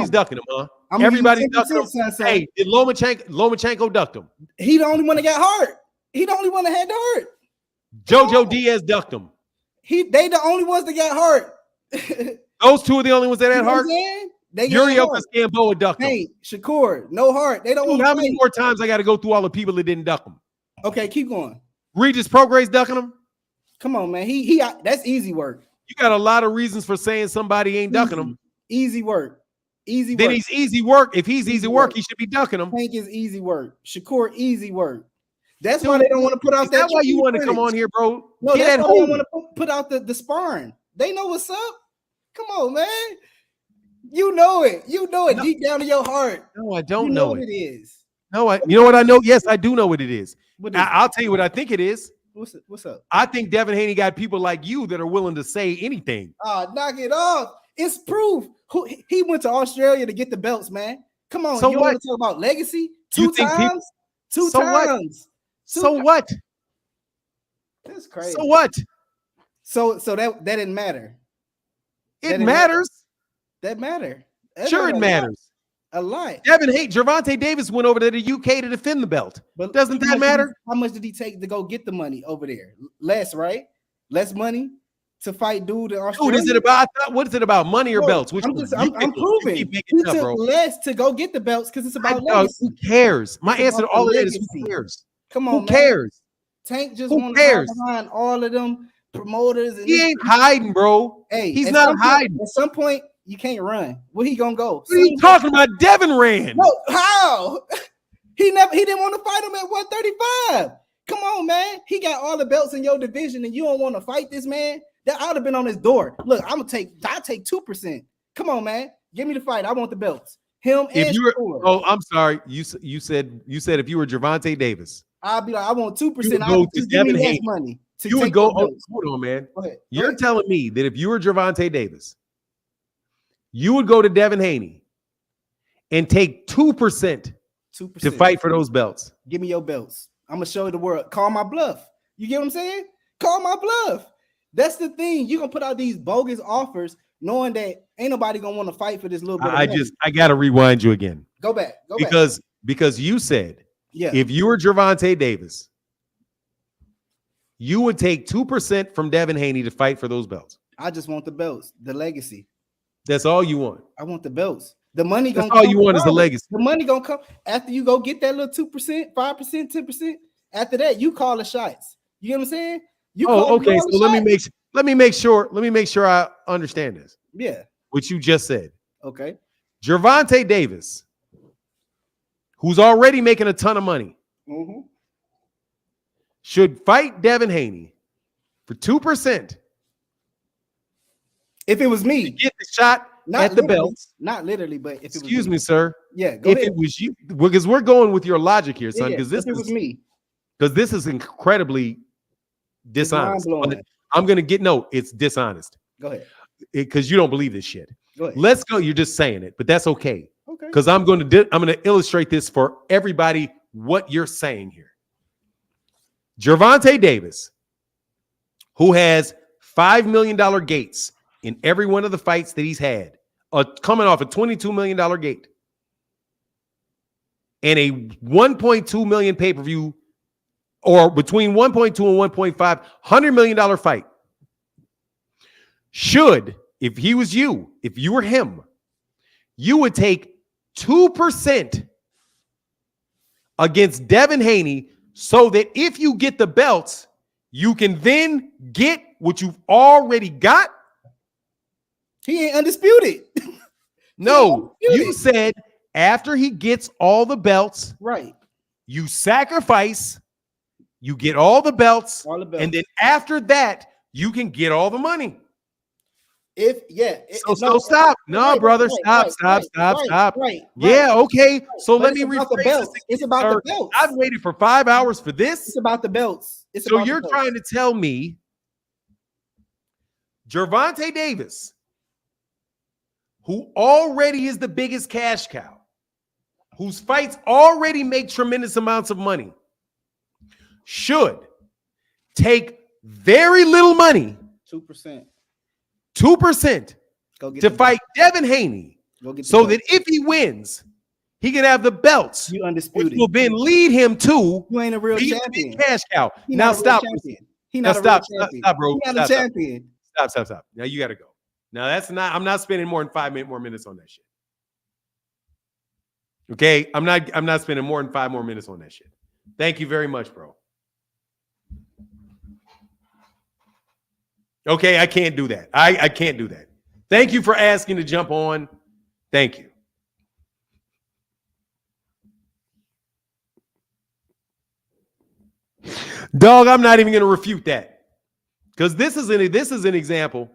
ducking him, huh? Everybody's ducking him. Hey, did Lomachenko ducked him? He the only one that got hurt. He the only one that had to hurt. Jojo Diaz ducked him. They the only ones that got hurt. Those two are the only ones that had hurt. Uriel Gamboa ducked him. Hey, Shakur, no heart. They don't. How many more times I got to go through all the people that didn't duck him? Okay, keep going. Regis Prograis ducking him. Come on, man. He that's easy work. You got a lot of reasons for saying somebody ain't ducking him. Easy work. Easy work. Then he's easy work. If he's easy work, he should be ducking him. Tank is easy work. Shakur, easy work. That's why they don't want to put out that. That's why you want to come on here, bro. No, that's why they want to put out the sparring. They know what's up. Come on, man. You know it. You know it deep down in your heart. No, I don't know what it is. No, you know what I know? Yes, I do know what it is. I'll tell you what I think it is. What's up? I think Devin Haney got people like you that are willing to say anything. Knock it off. It's proof. He went to Australia to get the belts, man. Come on. So you want to talk about legacy? Two times? Two times. So what? That's crazy. So what? So that didn't matter. It matters. That matter. Sure, it matters. A lot. Gervonta Davis went over to the UK to defend the belt. But doesn't that matter? How much did he take to go get the money over there? Less, right? Less money to fight dude in Australia. What is it about? Money or belts? I'm proving. He took less to go get the belts because it's about legacy. Who cares? My answer to all of that is who cares? Come on, who cares? Tank just wants to hide behind all of them promoters. He ain't hiding, bro. Hey, he's not hiding. At some point, you can't run. Where he gonna go? What are you talking about? Devin ran. No, how? He didn't want to fight him at 135. Come on, man. He got all the belts in your division, and you don't want to fight this man. That I'd have been on his door. Look, I'll take 2%. Come on, man. Give me the fight. I want the belts. Him and Shakur. Oh, I'm sorry. You said if you were Gervonta Davis, I'll be like, I want 2%. Just give me less money. You would go. Hold on, man. You're telling me that if you were Gervonta Davis, you would go to Devin Haney and take 2% to fight for those belts. Give me your belts. I'm gonna show the world. Call my bluff. You get what I'm saying? Call my bluff. That's the thing. You're gonna put out these bogus offers knowing that ain't nobody gonna want to fight for this little bit of money. I gotta rewind you again. Go back. Because you said Yeah. if you were Gervonta Davis, you would take 2% from Devin Haney to fight for those belts. I just want the belts, the legacy. That's all you want. I want the belts. The money That's gonna all come you want is the regardless. legacy. The money gonna come after you go get that little 2%, 5%, 10%. After that, you call the shots. You know what I'm saying? You call okay. the So let me make sure I understand this. Yeah. What you just said. Okay. Gervonta Davis, who's already making a ton of money, should fight Devin Haney for 2%. If it was me, to get the shot not at the literally, belts. Not literally, but if Excuse me, sir. Yeah, go if ahead. it was you, because we're going with your logic here, son. Because if it was me, because this is incredibly dishonest. I'm gonna get it's dishonest. Go ahead. Because you don't believe this shit. Go ahead. Let's go. You're just saying it, but that's okay. Okay. Because I'm gonna illustrate this for everybody what you're saying here. Gervonta Davis, who has $5 million gates in every one of the fights that he's had, coming off a $22 million gate and a 1.2 million pay-per-view, or between 1.2 and 1.5 $100 million fight. Should, if he was you, if you were him, you would take 2% against Devin Haney so that if you get the belts, you can then get what you've already got. He ain't undisputed. No, you said after he gets all the belts, right? You sacrifice, you get all the belts, and then after that, you can get all the money. So stop. No, brother, stop. Right. Yeah, okay. So But let me it's about the rephrase belts. this. It's about the belts. I've waited for 5 hours for this. It's about the belts. So you're trying to tell me Gervonta Davis, who already is the biggest cash cow, whose fights already make tremendous amounts of money, should take very little money, 2%, 2% to fight Devin Haney, so that if he wins, he can have the belts, which will then lead him to you ain't a real be champion. the cash cow. He Now not a real stop. champion. He Now not a real stop, champion. stop, bro. He not a champion. Stop. Now you got to go. Now I'm not spending more than 5 more minutes on that shit. Okay, I'm not spending more than 5 more minutes on that shit. Thank you very much, bro. Okay, I can't do that. I can't do that. Thank you for asking to jump on. Thank you. Dog, I'm not even going to refute that. Because this is an example.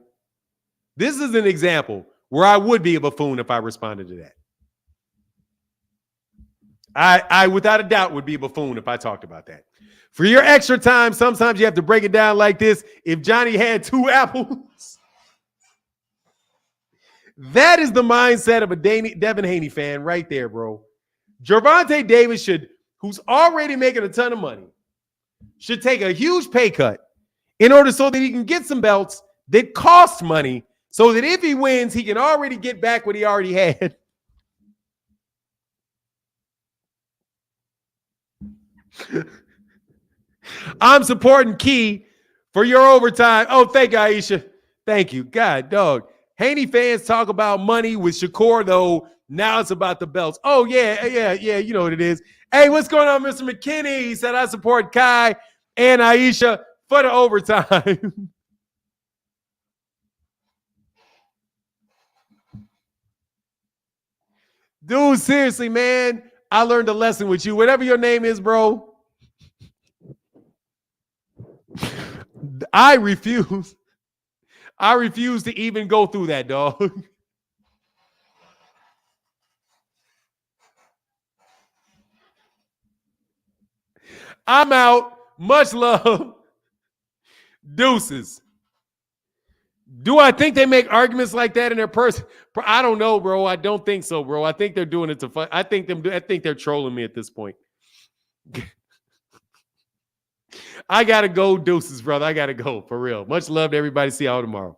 This is an example where I would be a buffoon if I responded to that. I without a doubt would be a buffoon if I talked about that. For your extra time, sometimes you have to break it down like this. If Johnny had 2 apples, that is the mindset of a Devin Haney fan right there, bro. Gervonta Davis who's already making a ton of money, should take a huge pay cut in order so that he can get some belts that cost money, so that if he wins, he can already get back what he already had. I'm supporting Key for your overtime. Oh, thank you, Aisha. Thank you. God, dog. Haney fans talk about money with Shakur, though. Now it's about the belts. Oh, yeah. You know what it is. Hey, what's going on, Mr. McKinney? He said, I support Kai and Aisha for the overtime. Dude, seriously, man. I learned a lesson with you. Whatever your name is, bro. I refuse to even go through that, dog. I'm out. Much love. Deuces. Do I think they make arguments like that in their person? I don't know, bro. I don't think so, bro. I think they're doing it to fun. I think they're trolling me at this point. I gotta go, deuces, brother. I gotta go for real. Much love to everybody. See y'all tomorrow.